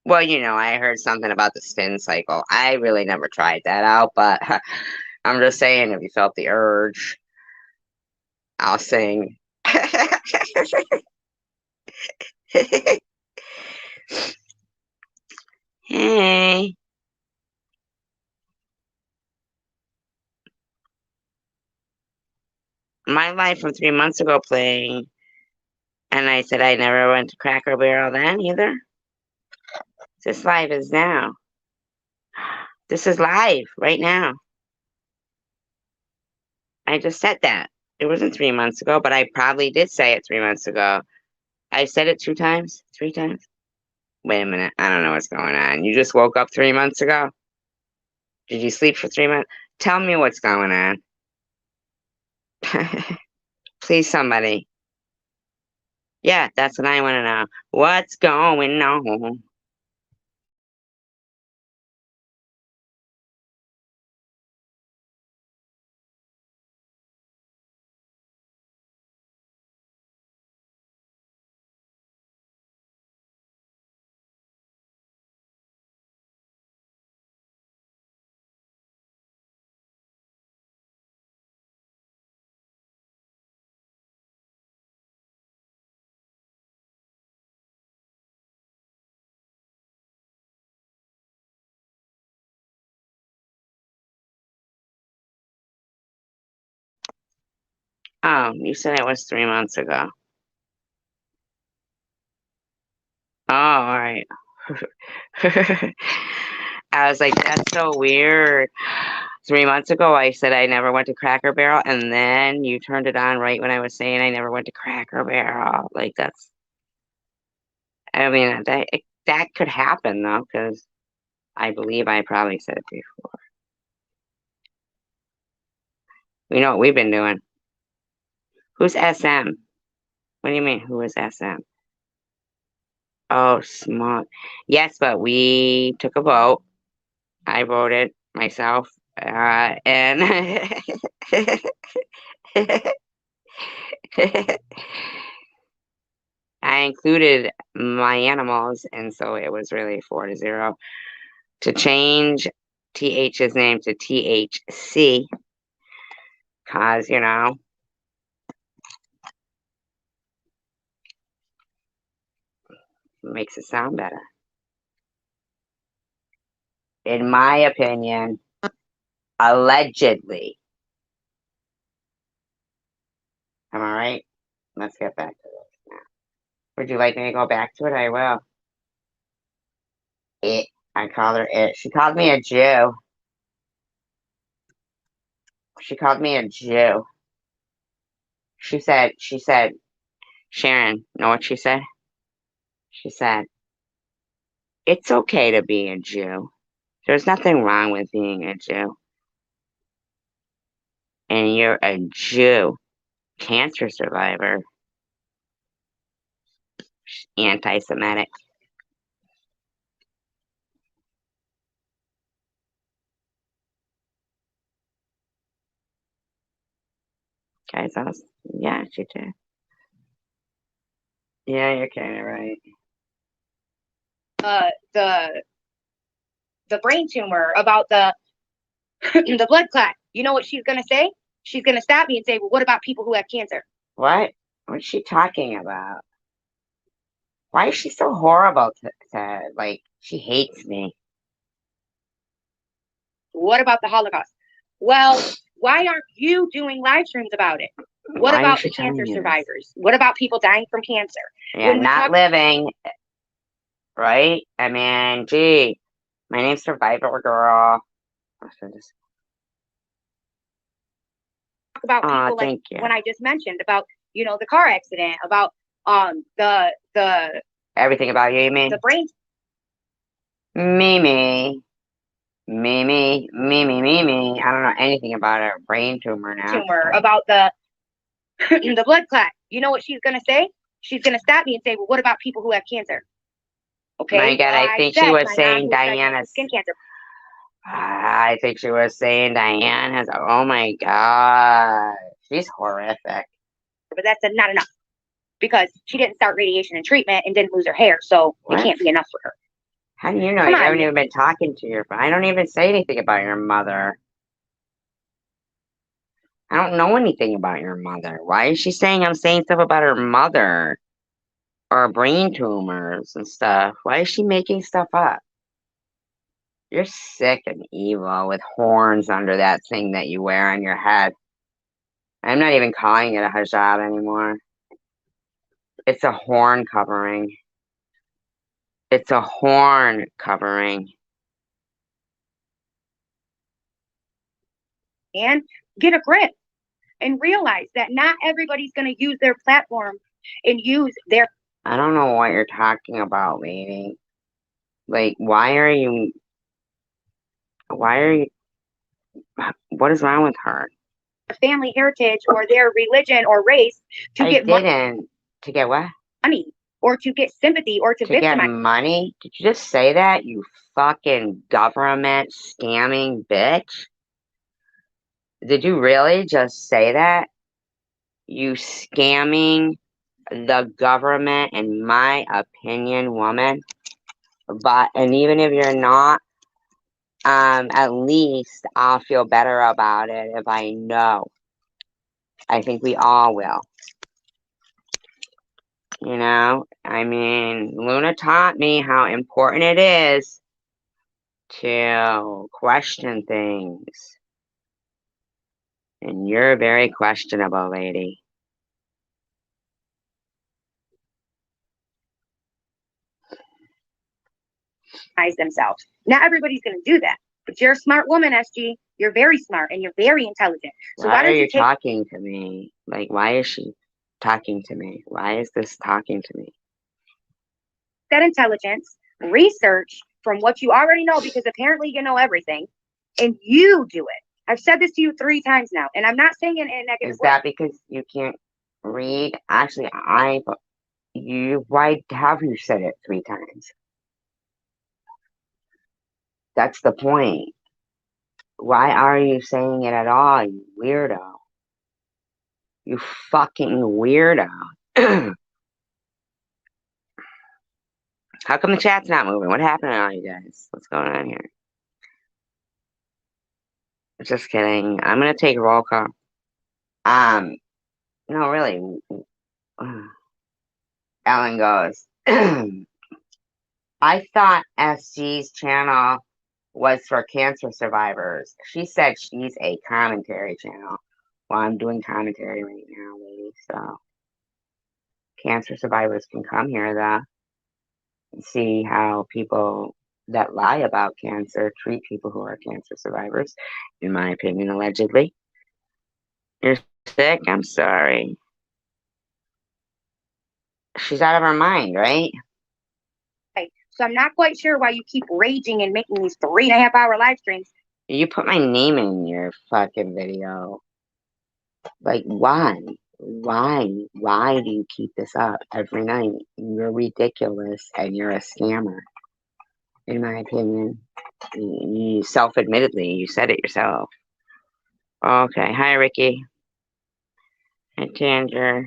Well, I heard something about the spin cycle. I really never tried that out, but I'm just saying, if you felt the urge, I'll sing. Hey, my life from 3 months ago playing, and I said I never went to Cracker Barrel then either. This live is now. This is live right now. I just said that. It wasn't 3 months ago, but I probably did say it 3 months ago. I said it 2 times, 3 times. Wait a minute. I don't know what's going on. You just woke up 3 months ago? Did you sleep for 3 months? Tell me what's going on. Please, somebody. Yeah, that's what I want to know. What's going on? Oh, you said it was 3 months ago. Oh, all right. I was like, that's so weird. 3 months ago, I said I never went to Cracker Barrel, and then you turned it on right when I was saying I never went to Cracker Barrel. Like, I mean, that could happen, though, because I believe I probably said it before. We know what we've been doing. Who's SM? What do you mean, who is SM? Oh, Smug. Yes, but we took a vote. I voted myself, and I included my animals, and so it was really 4-0. To change TH's name to THC, cause makes it sound better. In my opinion, allegedly. Am I right? Let's get back to this now. Would you like me to go back to it? I will. It. I called her it. She called me a Jew. She called me a Jew. She said, Sharon, know what she said? She said, it's okay to be a Jew. There's nothing wrong with being a Jew. And you're a Jew, cancer survivor, anti-Semitic. Guys, yeah, she did. Yeah, you're kind of right. The brain tumor, about the the blood clot. You know what she's gonna say? She's gonna stop me and say, "Well, what about people who have cancer?" What? What's she talking about? Why is she so horrible to like? She hates me. What about the Holocaust? Well, why aren't you doing live streams about it? What Why about is the she telling cancer me this? survivors? What about people dying from cancer? Yeah, not living, right? I mean, gee, my name's Survivor Girl. About people like when I just mentioned about the car accident, about the everything about you mean? The brain. Mimi. I don't know anything about a brain tumor now. Tumor, about the the blood clot. You know what she's gonna say? She's gonna stop me and say, "Well, what about people who have cancer?" Okay. My God, I think she was saying Diana's skin cancer. I think she was saying Diane has. Oh my God, she's horrific. But that's not enough, because she didn't start radiation and treatment and didn't lose her hair, so it can't be enough for her. How do you know? You haven't even been talking to your. I don't even say anything about your mother. I don't know anything about your mother. Why is she saying I'm saying stuff about her mother or brain tumors and stuff? Why is she making stuff up? You're sick and evil with horns under that thing that you wear on your head. I'm not even calling it a hijab anymore. It's a horn covering. It's a horn covering. And get a grip and realize that not everybody's going to use their platform and use their. I don't know what you're talking about, lady. Like, why are you. What is wrong with her? Family heritage or their religion or race to get money. To get what? Money. Or to get sympathy or to victimize. Get money? Did you just say that, you fucking government scamming bitch? Did you really just say that? You scamming the government, in my opinion, woman. And even if you're not, at least I'll feel better about it if I know. I think we all will. I mean, Luna taught me how important it is to question things. And you're a very questionable lady. Themselves. Not everybody's going to do that. But you're a smart woman, SG. You're very smart and you're very intelligent. So why are you talking to me? Like, why is she talking to me? Why is this talking to me? That intelligence, research from what you already know, because apparently you know everything, and you do it. I've said this to you 3 times now, and I'm not saying it in a negative way. Is that because you can't read? Actually, why have you said it 3 times? That's the point. Why are you saying it at all, you weirdo? You fucking weirdo. How come the chat's not moving? What happened to all you guys? What's going on here? Just kidding. I'm gonna take a roll call. No, really. Ellen goes, I thought SG's channel was for cancer survivors. She said she's a commentary channel. Well, I'm doing commentary right now, lady. So cancer survivors can come here, though, and see how people that lie about cancer treat people who are cancer survivors, in my opinion, allegedly. You're sick? I'm sorry. She's out of her mind, right? So I'm not quite sure why you keep raging and making these 3.5-hour live streams. You put my name in your fucking video. Like, why? Why do you keep this up every night? You're ridiculous and you're a scammer, in my opinion. You self-admittedly, you said it yourself. Okay, hi, Ricky. Hi, Tanger.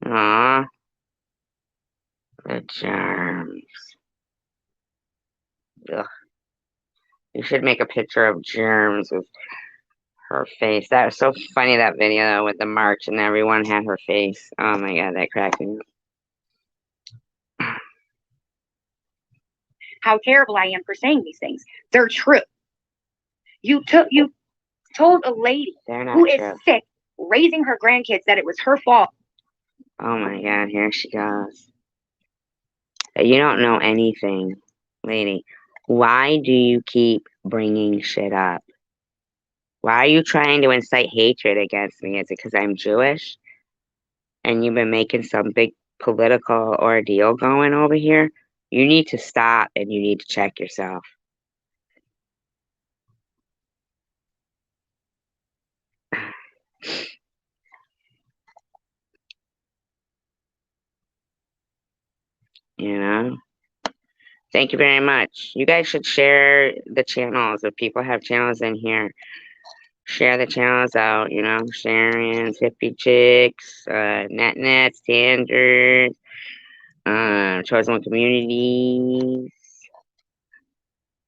Aw. The germs. Ugh. You should make a picture of germs with her face. That was so funny, that video with the march and everyone had her face. Oh my god, that cracked me up. How terrible I am for saying these things. They're true. You told a lady who is sick, raising her grandkids, that it was her fault. Oh my god, here she goes. You don't know anything, lady. Why do you keep bringing shit up? Why are you trying to incite hatred against me? Is it because I'm Jewish? And you've been making some big political ordeal going over here? You need to stop and you need to check yourself. You know? Thank you very much. You guys should share the channels. If people have channels in here, share the channels out, you know, Sharon's, Hippie Chicks, Net, Standards, Chosen One Communities.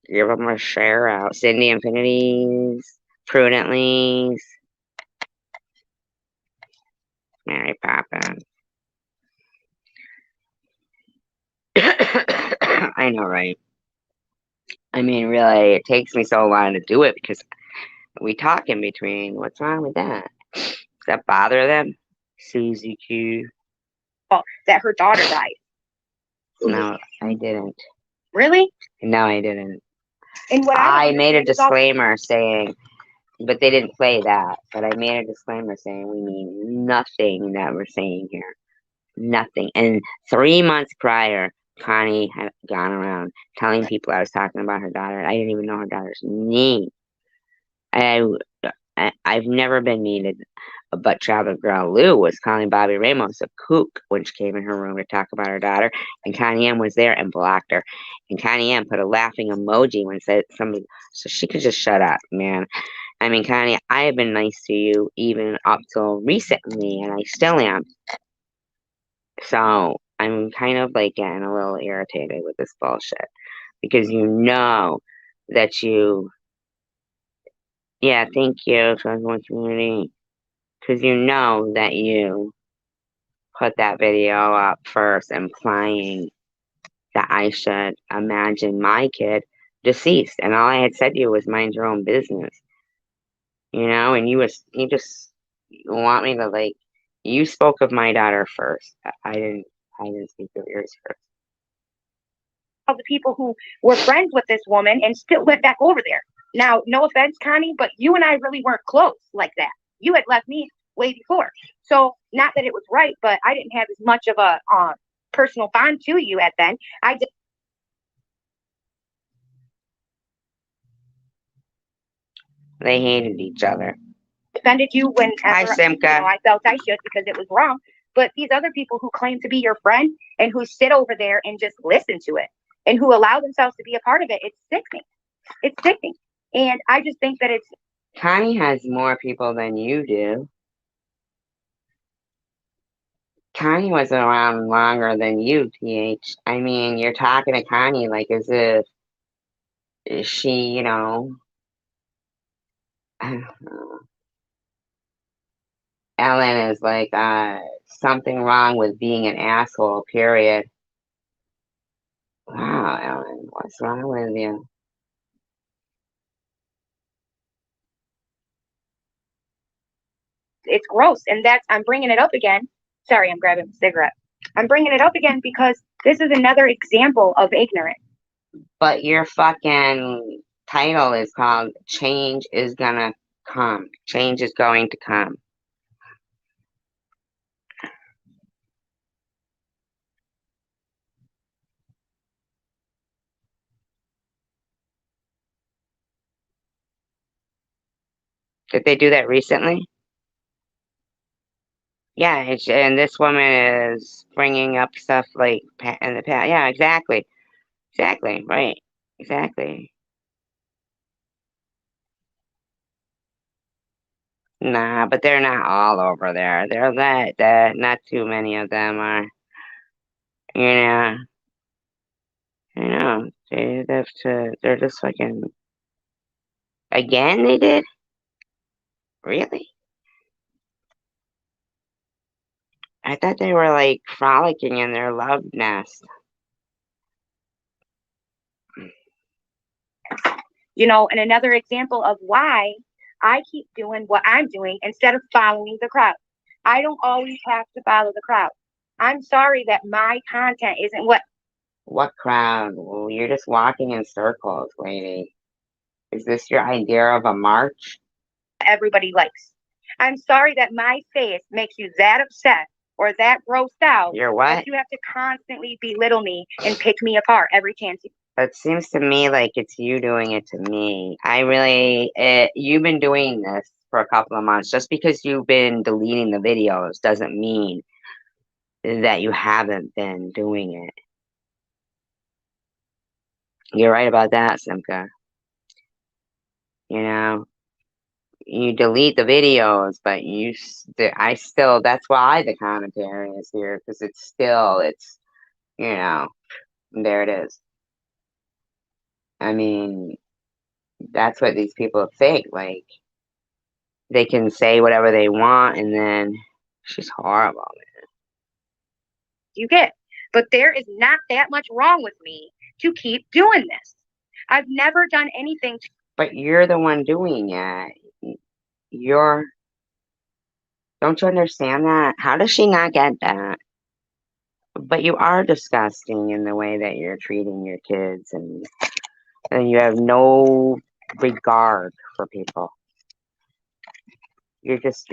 Give them a share out. Cindy Infinities, Prudently, Mary Poppins. I know, right? I mean, really, it takes me so long to do it because we talk in between. What's wrong with that? Does that bother them? Susie Q. Oh, that her daughter died. No, I didn't. Really? No, I didn't. And what I made a disclaimer saying, but they didn't play that. But I made a disclaimer saying we mean nothing that we're saying here. Nothing. And 3 months prior, Connie had gone around telling people I was talking about her daughter. I didn't even know her daughter's name. I've never been mean, but Travel Girl Lou was calling Bobby Ramos a kook when she came in her room to talk about her daughter, and Connie M was there and blocked her. And Connie M put a laughing emoji when said somebody, so she could just shut up, man. I mean, Connie, I have been nice to you even up till recently, and I still am. So I'm kind of like getting a little irritated with this bullshit because you know that you. Yeah, thank you, Chosen One Community. Because you know that you put that video up first, implying that I should imagine my kid deceased. And all I had said to you was mind your own business. You know, and you just want me to, like, you spoke of my daughter first. I didn't speak of yours first. All the people who were friends with this woman and still went back over there. Now, no offense, Connie, but you and I really weren't close like that. You had left me way before. So, not that it was right, but I didn't have as much of a personal bond to you at then. I just They hated each other. defended you whenever Hi, Simca. I felt I should because it was wrong. But these other people who claim to be your friend and who sit over there and just listen to it and who allow themselves to be a part of it, it's sickening. It's sickening. And I just think that it's... Connie has more people than you do. Connie was around longer than you, TH. I mean, you're talking to Connie like as if she, Ellen is like something wrong with being an asshole, period. Wow, Ellen, what's wrong with you? It's gross, and I'm bringing it up again. Sorry, I'm grabbing a cigarette. I'm bringing it up again because this is another example of ignorance. But your fucking title is called Change is Gonna Come. Change is going to come. Did they do that recently? Yeah, and this woman is bringing up stuff like in the past. Yeah, exactly. Exactly, right. Exactly. Nah, but they're not all over there. They're not too many of them are, you know, they're just fucking, again, they did? Really? I thought they were like frolicking in their love nest. And another example of why I keep doing what I'm doing instead of following the crowd. I don't always have to follow the crowd. I'm sorry that my content isn't What crowd? Well, you're just walking in circles, lady. Is this your idea of a march? everybody likes. I'm sorry that my face makes you that upset or that grossed out You're what? that you have to constantly belittle me and pick me apart every chance you. It seems to me like it's you doing it to me. You've been doing this for a couple of months. Just because you've been deleting the videos doesn't mean that you haven't been doing it. You're right about that, Simka. You delete the videos, but that's why the commentary is here, because there it is. I mean, that's what these people think. Like, they can say whatever they want, and then she's horrible. You get. But there is not that much wrong with me to keep doing this. I've never done anything. But you're the one doing it. Don't you understand that? How does she not get that? But you are disgusting in the way that you're treating your kids, and you have no regard for people. You're just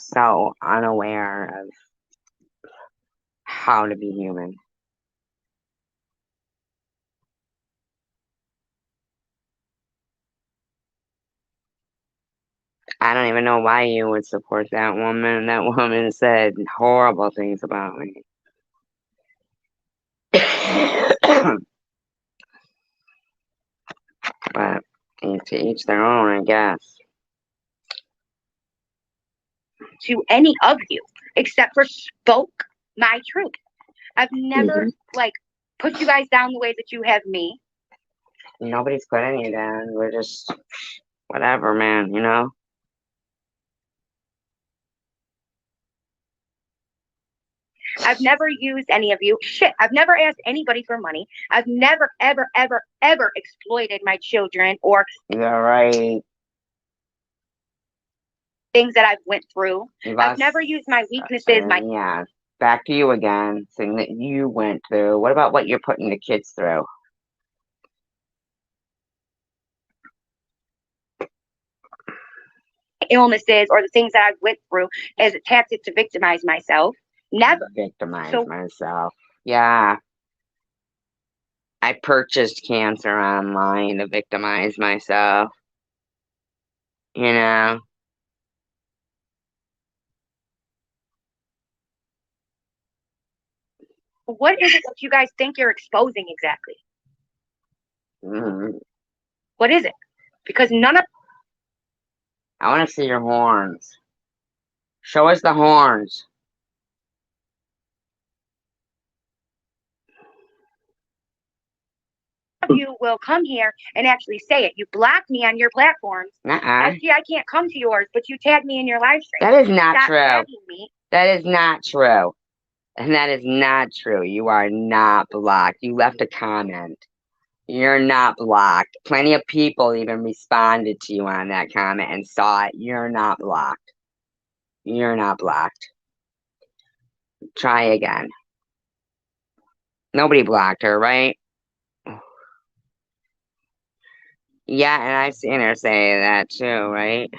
so unaware of how to be human. I don't even know why you would support that woman. That woman said horrible things about me. But to each their own, I guess. To any of you, except for spoke my truth. I've never put you guys down the way that you have me. Nobody's putting you down. We're just whatever, man. I've never used any of you. Shit, I've never asked anybody for money. I've never, ever, ever, ever exploited my children or. You're right. Things that I've went through. I've never used my weaknesses. Yeah. Back to you again. Thing that you went through. What about what you're putting the kids through? Illnesses or the things that I went through as a tactic to victimize myself. Never. Victimize myself. Yeah. I purchased cancer online to victimize myself. What is it that you guys think you're exposing exactly? Mm-hmm. What is it? Because none of. I want to see your horns. Show us the horns. you will come here and actually say it. You block me on your platforms. I see I can't come to yours, but you tag me in your live stream. That is not Stop true. tagging me. That is not true. And that is not true. You are not blocked. You left a comment. You're not blocked. Plenty of people even responded to you on that comment and saw it. You're not blocked. You're not blocked. Try again. Nobody blocked her, right? Yeah, and I've seen her say that too, right?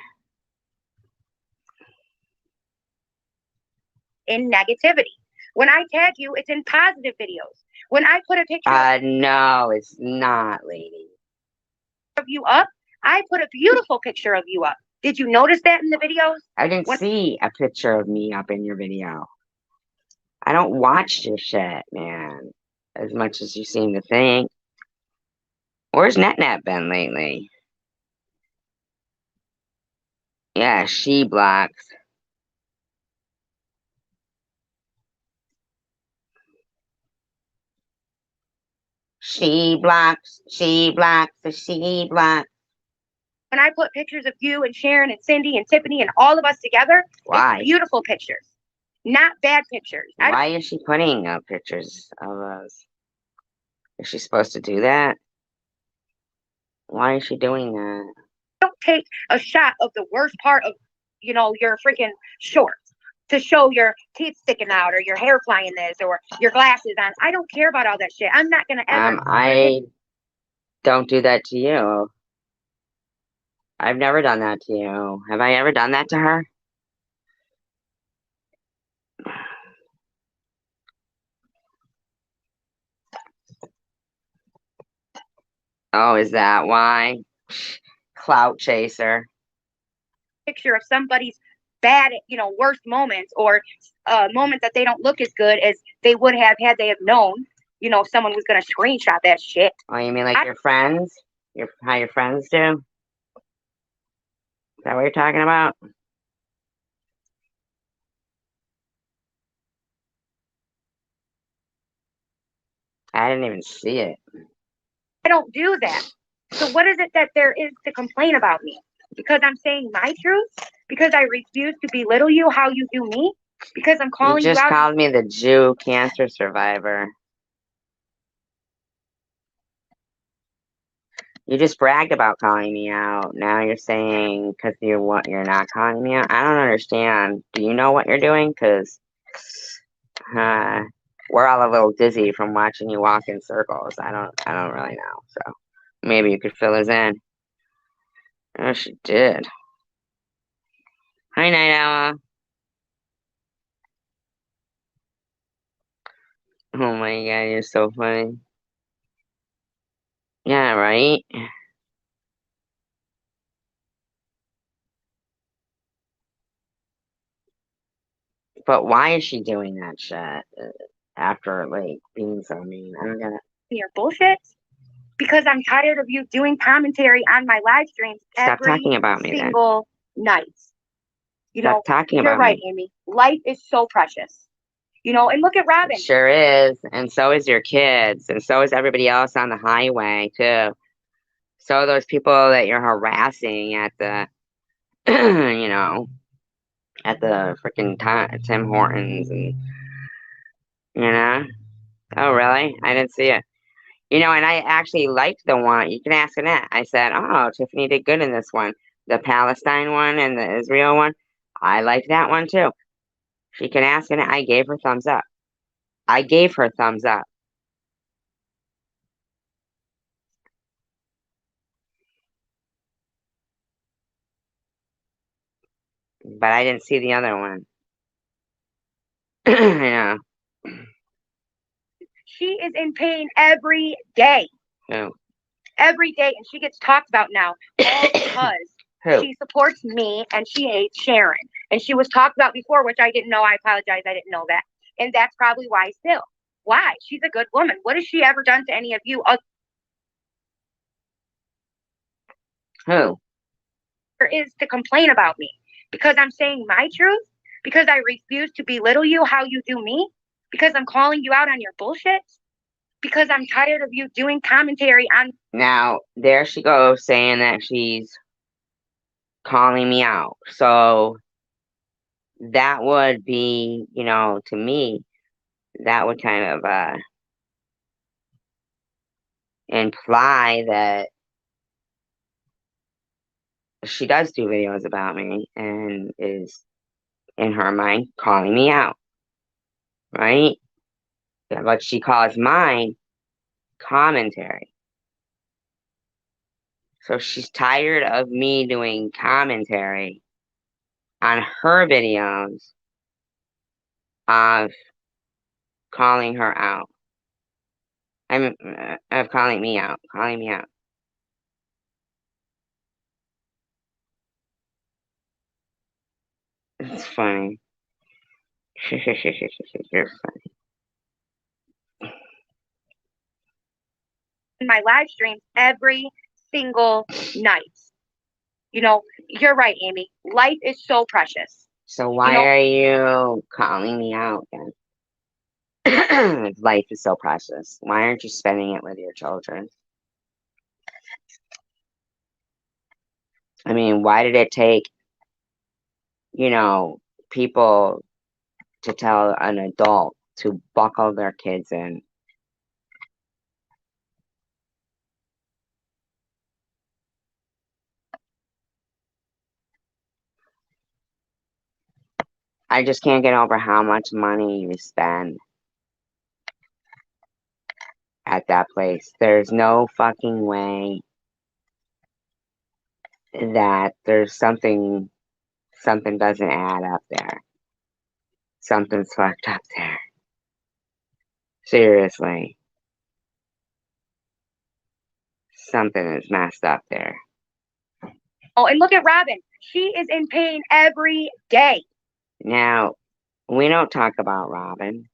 In negativity. When I tag you, it's in positive videos. When I put a picture No, it's not, lady. of you up, I put a beautiful picture of you up. Did you notice that in the videos? I didn't see a picture of me up in your video. I don't watch your shit, man, as much as you seem to think. Where's NetNet been lately? Yeah, she blocks. She blocks. She blocks. She blocks. When I put pictures of you and Sharon and Cindy and Tiffany and all of us together, Why? it's beautiful pictures, not bad pictures. Why is she putting up pictures of us? Is she supposed to do that? Why is she doing that? Don't take a shot of the worst part of, your freaking shorts to show your teeth sticking out or your hair flying this or your glasses on. I don't care about all that shit. I'm not gonna ever. I don't do that to you. I've never done that to you. Have I ever done that to her? Oh, is that why? Clout chaser. Picture of somebody's bad, worst moments or moments that they don't look as good as they would have had they have known, someone was gonna screenshot that shit. Oh, you mean like your friends? How your friends do? Is that what you're talking about? I didn't even see it. I don't do that. So what is it that there is to complain about me? Because I'm saying my truth? Because I refuse to belittle you how you do me? Because I'm calling you out. You just called me the Jew cancer survivor. You just bragged about calling me out. Now you're saying because you're not calling me out. I don't understand. Do you know what you're doing? Because we're all a little dizzy from watching you walk in circles. I don't really know. So maybe you could fill us in. Oh, she did. Hi, Night Owl. Oh my god, you're so funny. Yeah, right? But why is she doing that shit after, like, being so mean? I don't get it. Your bullshit? Because I'm tired of you doing commentary on my live streams Stop talking about me then. single night. Stop talking about You're right, me. Amy. Life is so precious. And look at Robin. It sure is. And so is your kids. And so is everybody else on the highway, too. So are those people that you're harassing at the, at the freaking Tim Hortons and, Oh, really? I didn't see it. And I actually liked the one. You can ask Annette. I said, oh, Tiffany did good in this one. The Palestine one and the Israel one. I liked that one, too. She can ask Annette. I gave her thumbs up. I gave her thumbs up. But I didn't see the other one. I know. She is in pain every day. Who? Every day, and she gets talked about now all because she supports me and she hates Sharon. And she was talked about before, which I didn't know. I apologize. I didn't know that. And that's probably why still. Why? She's a good woman. What has she ever done to any of you? Who? There is to complain about me because I'm saying my truth, because I refuse to belittle you how you do me, because I'm calling you out on your bullshit. Because I'm tired of you doing commentary on. Now, there she goes saying that she's calling me out. So that would be, to me, that would kind of imply that she does do videos about me and is, in her mind, calling me out, right? But she calls mine commentary. So she's tired of me doing commentary on her videos of calling her out. Of calling me out. It's funny. You're funny. My live streams every single night. You're right, Amy. Life is so precious. So why are you calling me out then? Life is so precious. Why aren't you spending it with your children? I mean, why did it take, people to tell an adult to buckle their kids in? I just can't get over how much money you spend at that place. There's no fucking way that there's something doesn't add up there. Something's fucked up there. Seriously. Something is messed up there. Oh, and look at Robin. She is in pain every day. Now, we don't talk about Robin.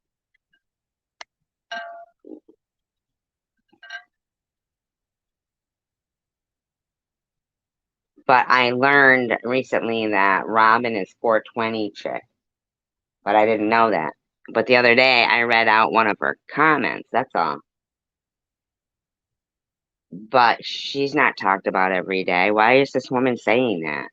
But I learned recently that Robin is 420 chick. But I didn't know that. But the other day, I read out one of her comments. That's all. But she's not talked about every day. Why is this woman saying that?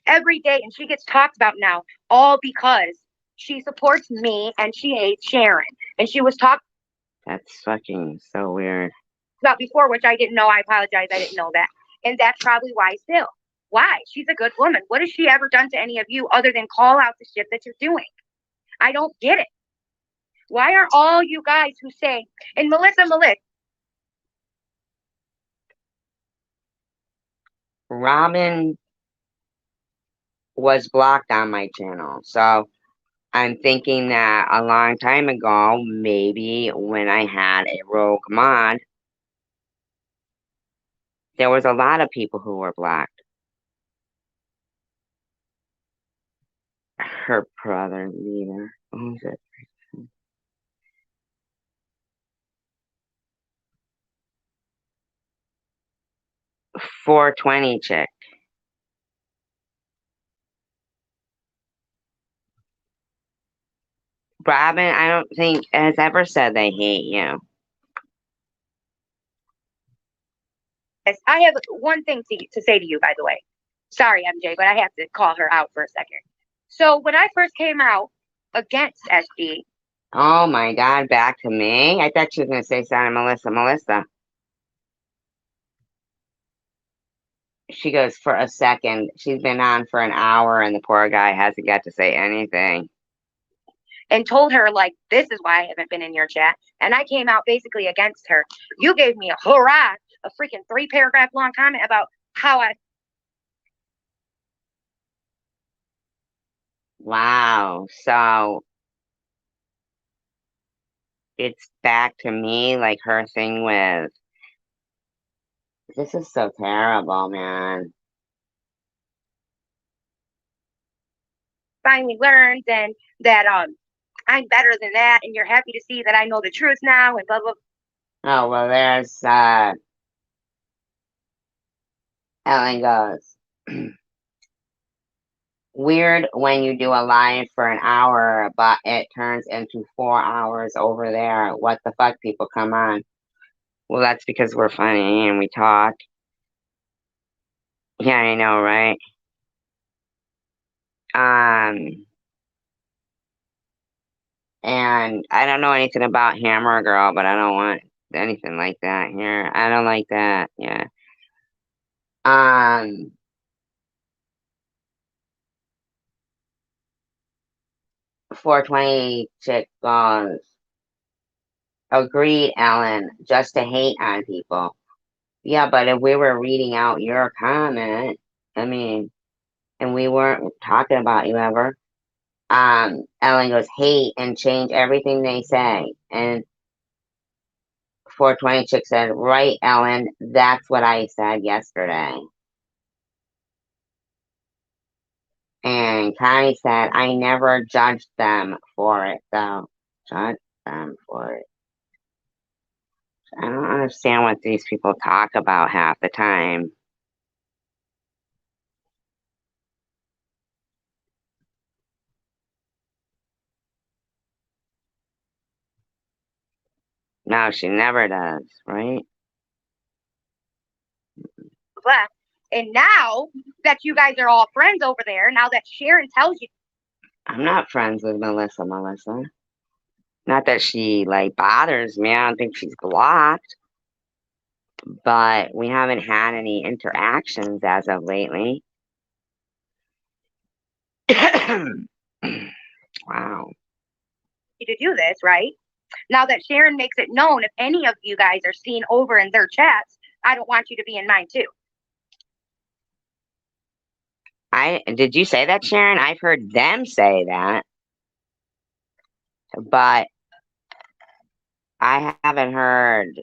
Every day, and she gets talked about now, all because she supports me and she hates Sharon. And she was talked That's fucking so weird. about before, which I didn't know. I apologize. I didn't know that. And that's probably why still. Why? She's a good woman. What has she ever done to any of you other than call out the shit that you're doing? I don't get it. Why are all you guys who say, and Melissa, Robin was blocked on my channel. So I'm thinking that a long time ago, maybe when I had a rogue mod, there was a lot of people who were blocked. Her brother, leader. Who's it? 420 chick. Robin, I don't think has ever said they hate you. I have one thing to say to you, by the way. Sorry, MJ, but I have to call her out for a second. So when I first came out against SD. Oh my God, back to me? I thought she was going to say something, Melissa. She goes, for a second. She's been on for an hour and the poor guy hasn't got to say anything. And told her, like, this is why I haven't been in your chat. And I came out basically against her. You gave me a hurrah, a freaking 3-paragraph long comment about how I. Wow. So it's back to me, like her thing with, this is so terrible, man. Finally learned and that I'm better than that, and you're happy to see that I know the truth now, and blah blah. Oh well, there's Ellen goes. weird when you do a live for an hour, but it turns into 4 hours over there. What the fuck, people? Come on. Well, that's because we're funny and we talk. Yeah, I know, right? Um, and I don't know anything about Hammer Girl, but I don't want anything like that here. I don't like that. Yeah. Um, 420 chick goes, agreed, Ellen, just to hate on people. Yeah, but if we were reading out your comment, I mean, and we weren't talking about you ever, Ellen goes, hate and change everything they say. And 420 chick said, right, Ellen, that's what I said yesterday. And Connie said, I never judged them for it, though. Judge them for it. I don't understand what these people talk about half the time. No, she never does, right? left. And now that you guys are all friends over there, now that Sharon tells you, I'm not friends with Melissa. Not that she, like, bothers me. I don't think she's blocked. But we haven't had any interactions as of lately. Wow. to do this, right? Now that Sharon makes it known, if any of you guys are seen over in their chats, I don't want you to be in mine too. Did you say that, Sharon? I've heard them say that, but I haven't heard.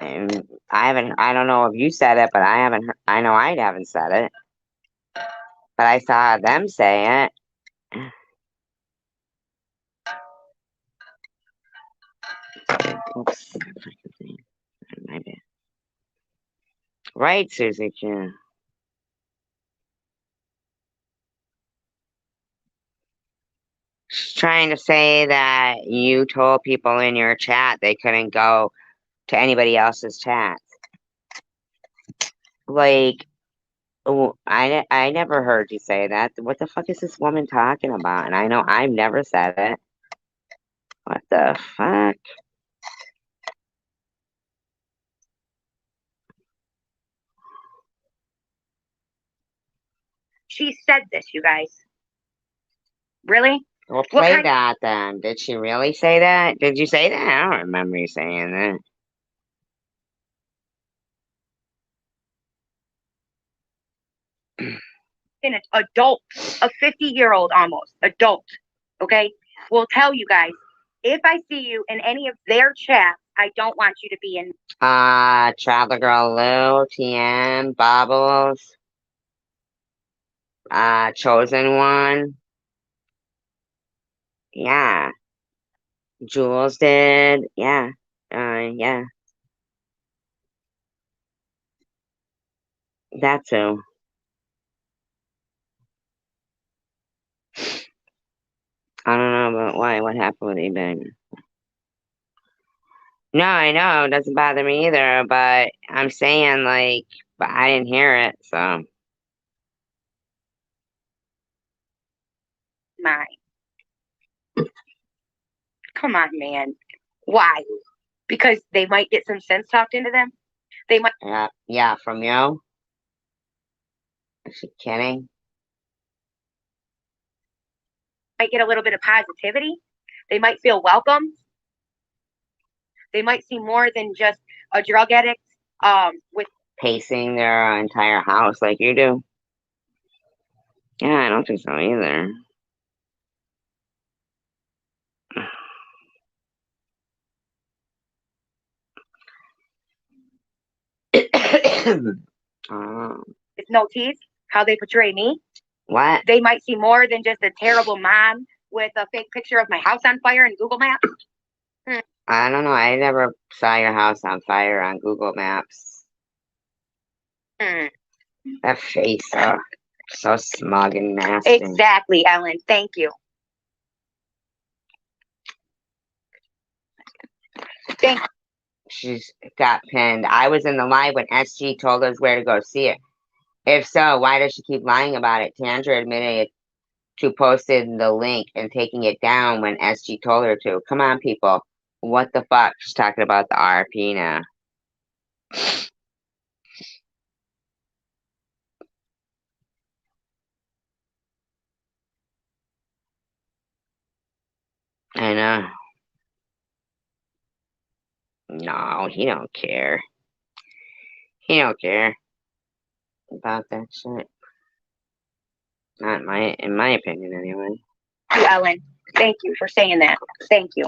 I don't know if you said it, but I haven't. I know I haven't said it, but I saw them say it. Oops, my bad. Right, Susie Q. She's trying to say that you told people in your chat they couldn't go to anybody else's chat. Like, oh, I never heard you say that. What the fuck is this woman talking about? And I know I've never said it. What the fuck? She said this, you guys. Really? Well, play that then. Did she really say that? Did you say that? I don't remember you saying that. An adult, a 50-year-old almost adult, okay, will tell you guys, if I see you in any of their chats, I don't want you to be in. Traveler Girl Lou, TM, Bobbles, Chosen One. Yeah. Jules did. Yeah. Yeah. That too. I don't know, but why? What happened with eBay? No, I know. It doesn't bother me either, but I'm saying, like, but I didn't hear it, so. Mine. Come on, man. Why? Because they might get some sense talked into them. They might. Yeah, from you? Is she kidding? Might get a little bit of positivity. They might feel welcome. They might see more than just a drug addict with Pacing their entire house like you do. Yeah, I don't think so either. with no teeth, how they portray me. What? They might see more than just a terrible mom with a fake picture of my house on fire in Google Maps. I don't know. I never saw your house on fire on Google Maps. That face. So smug and nasty. Exactly, Ellen. Thank you. Thank you. She's got pinned. I was in the live when SG told us where to go see it. If so, why does she keep lying about it? Tandra admitted to posting the link and taking it down when SG told her to. Come on, people. What the fuck? She's talking about the RP now. I know. No, he don't care. He don't care about that shit. Not in my opinion, anyway. Ellen. Thank you for saying that. Thank you.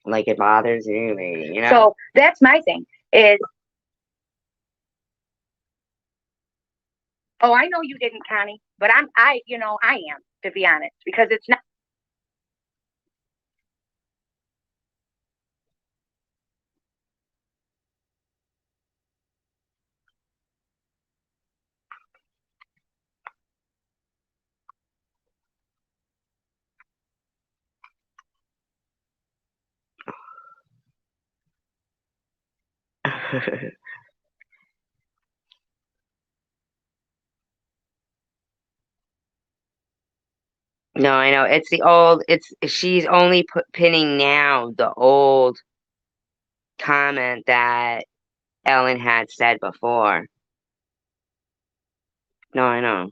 Like it bothers you, maybe, you know? So that's my thing is, oh, I know you didn't, Connie, but I am, to be honest, because it's not. No, I know. She's only pinning now the old comment that Ellen had said before. No, I know.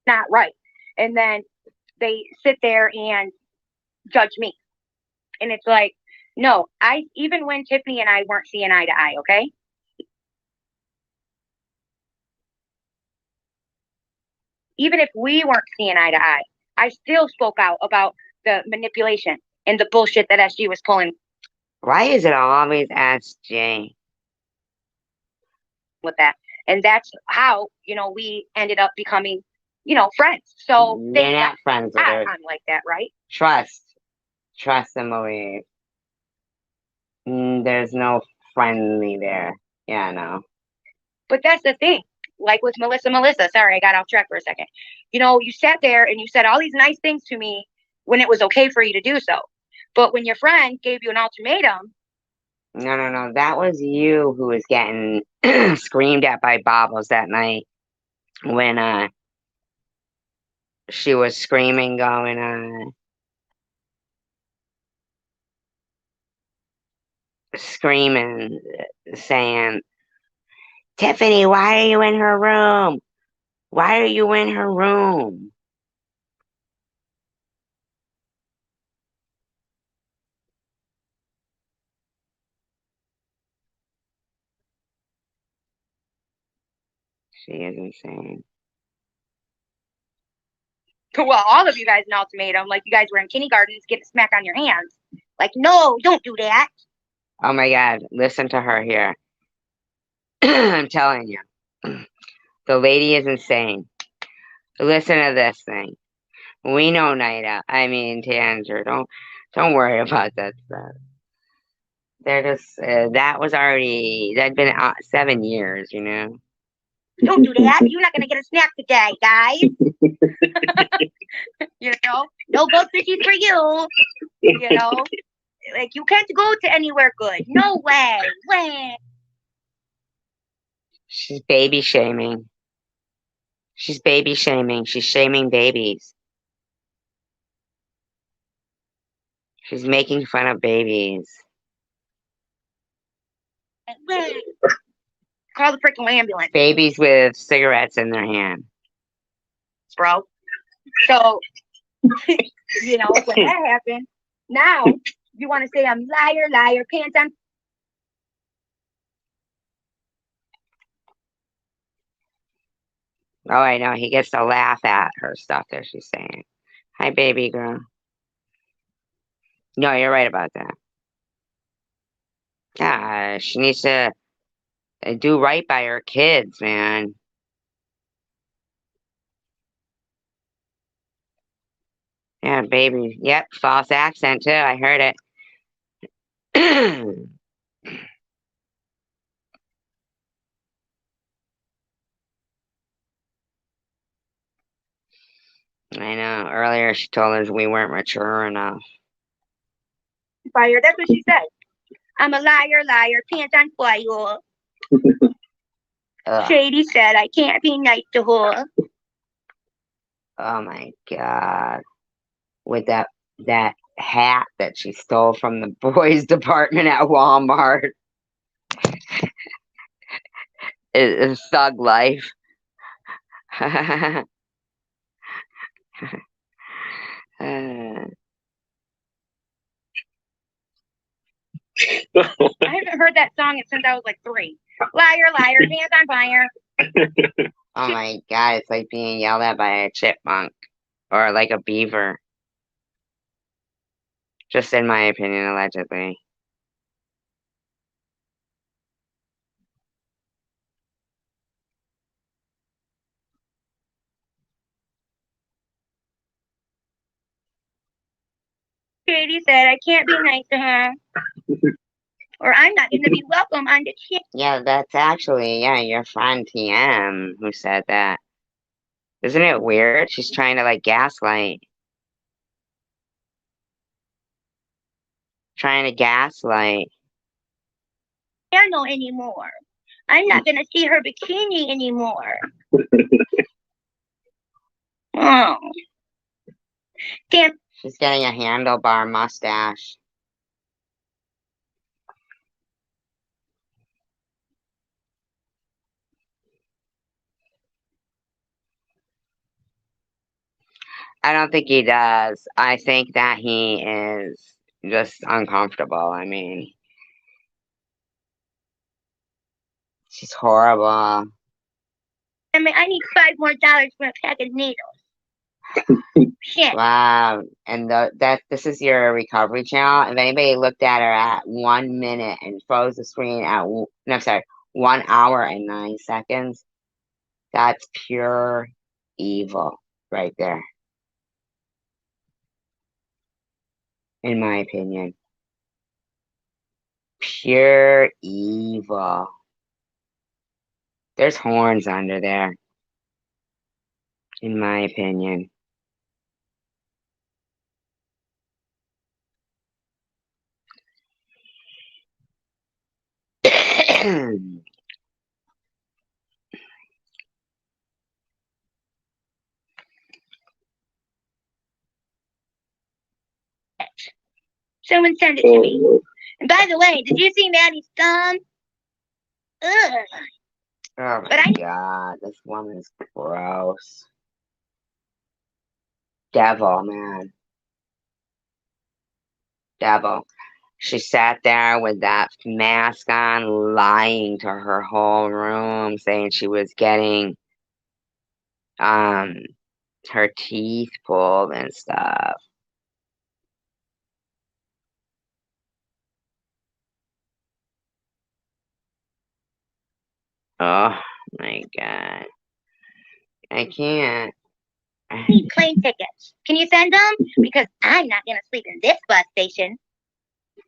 Not right. And then they sit there and judge me. And it's like, no, even when Tiffany and I weren't seeing eye to eye, okay? Even if we weren't seeing eye to eye, I still spoke out about the manipulation and the bullshit that SG was pulling. Why is it always SJ? With that. And that's how, we ended up becoming, friends. So You're not friends with her. I'm like that, right? Trust and believe. There's no friendly there. Yeah, no. But that's the thing. Like with Melissa, sorry, I got off track for a second. You sat there and you said all these nice things to me when it was okay for you to do so. But when your friend gave you an ultimatum. No. That was you who was getting screamed at by Bobbles that night when she was screaming, going screaming, saying, Tiffany, why are you in her room? Why are you in her room? She is insane. Well, all of you guys an ultimatum, like you guys were in kindergarten, getting a smack on your hands. Like, no, don't do that. Oh my God, listen to her here. I'm telling you, the lady is insane. Listen to this thing. We know Nida. I mean, Tanger. Don't worry about that stuff. They're just that'd been 7 years, you know. Don't do that. You're not gonna get a snack today, guys. No gold fishies for you. Like you can't go to anywhere good. No way. Way. She's baby shaming. She's baby shaming. She's shaming babies. She's making fun of babies. Call the freaking ambulance. Babies with cigarettes in their hand. Bro. So, when that happened, now you want to say I'm liar, pants on. Oh, I know. He gets to laugh at her stuff that she's saying. Hi, baby girl. No, you're right about that. Yeah, she needs to do right by her kids, man. Yeah, baby. Yep, false accent too. I heard it. I know. Earlier she told us we weren't mature enough. Fire, that's what she said. I'm a liar, pants on fire. Shady said I can't be nice to her. Oh my god. With that hat that she stole from the boys department at Walmart. It's thug life. uh, I haven't heard that song since I was like 3. Liar, pants on fire. oh my god, it's like being yelled at by a chipmunk or like a beaver. Just in my opinion, allegedly. Katie said I can't be nice to her. Or I'm not going to be welcome on the ship. Yeah, that's actually, your friend TM who said that. Isn't it weird? She's trying to like gaslight. Trying to gaslight. Piano anymore. I'm not going to see her bikini anymore. Oh. Damn. She's getting a handlebar mustache. I don't think he does. I think that he is just uncomfortable. I mean, she's horrible. I mean, I need $5 more for a pack of needles. Shit. Wow. And this is your recovery channel. If anybody looked at her at 1 minute and froze the screen at, no, I'm sorry, 1 hour and 9 seconds, that's pure evil right there. In my opinion. Pure evil. There's horns under there. In my opinion. Someone send it to me. And by the way, did you see Maddie's thumb? Ugh. Oh my god, this woman is gross. Devil, man. Devil. She sat there with that mask on, lying to her whole room, saying she was getting her teeth pulled and stuff. Oh my god. I can't. Need plane tickets. Can you send them? Because I'm not gonna sleep in this bus station.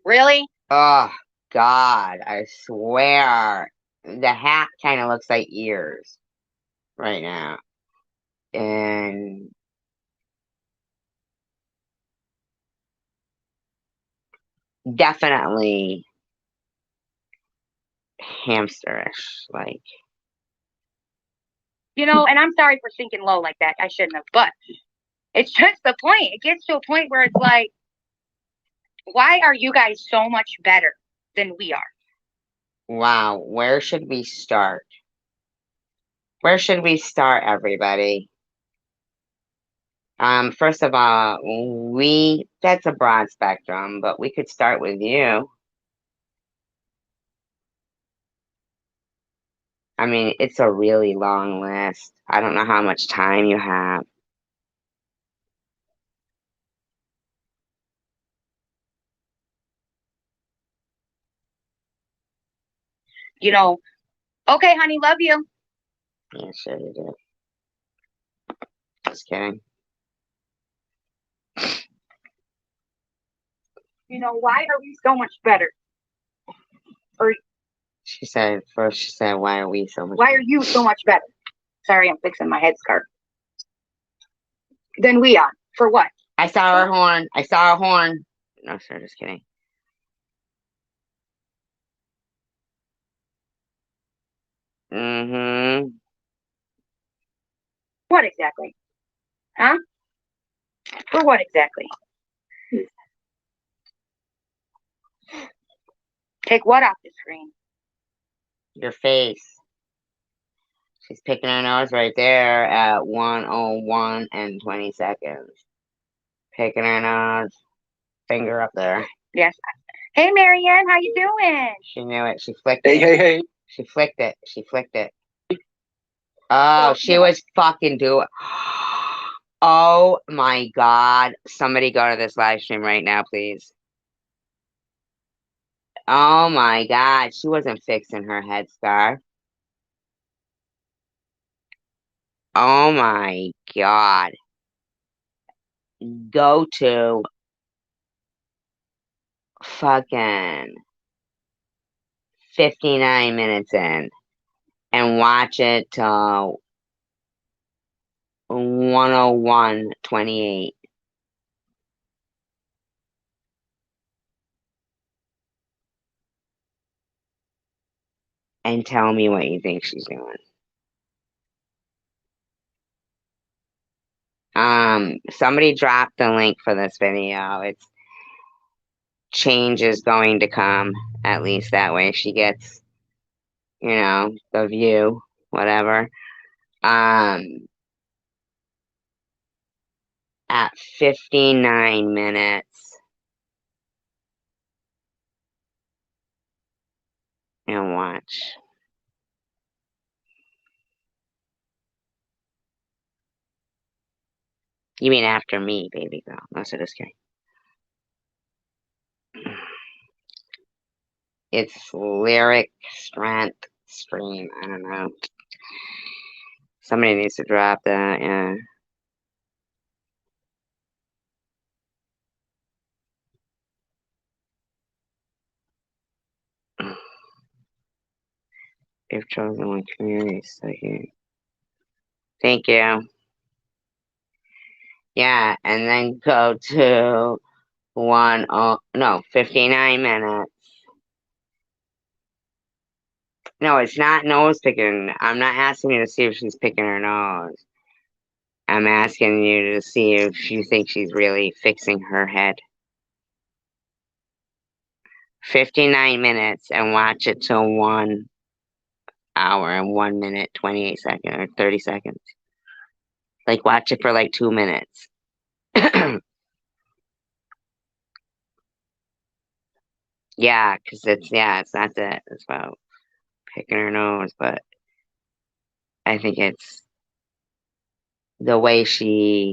Really? Oh god, I swear. The hat kind of looks like ears right now. And definitely hamsterish, like. You know, and I'm sorry for sinking low like that. I shouldn't have, but it's just the point. It gets to a point where it's like, why are you guys so much better than we are? Wow, where should we start? Where should we start, everybody? First of all, that's a broad spectrum, but we could start with you. I mean, it's a really long list. I don't know how much time you have. You know, okay, honey, love you. Yeah, sure you do. Just kidding. You know, why are we so much better? She said, why are we so much Why are you so much better? Sorry, I'm fixing my headscarf. Than we are. For what? I saw her horn. I saw her horn. No, sir, just kidding. Mm-hmm. What exactly? Huh? For what exactly? Take what off the screen? Your face. She's picking her nose right there at 1:01 and 20 seconds. Picking her nose. Finger up there. Yes. Hey, Marianne, how you doing? She knew it. She flicked it. Hey. She flicked it. She flicked it. Oh, she was fucking doing. Oh my God. Somebody go to this live stream right now, please. Oh my God. She wasn't fixing her headscarf. Oh my God. Go to fucking 59 minutes in and watch it till 1:01:28. And tell me what you think she's doing. Somebody dropped the link for this video. It's change is going to come, at least that way she gets, the view, whatever. At 59 minutes. And watch. You mean after me, baby girl. No, so just kidding. It's lyric strength stream. I don't know. Somebody needs to drop that, yeah. If chosen one community second. Thank you. Yeah, and then go to 59 minutes. No, it's not nose picking. I'm not asking you to see if she's picking her nose. I'm asking you to see if you think she's really fixing her head. 59 minutes and watch it till 1 hour and 1 minute, 28 seconds or 30 seconds. Like, watch it for like 2 minutes. Yeah, because it's not that. It's about picking her nose, but I think it's the way she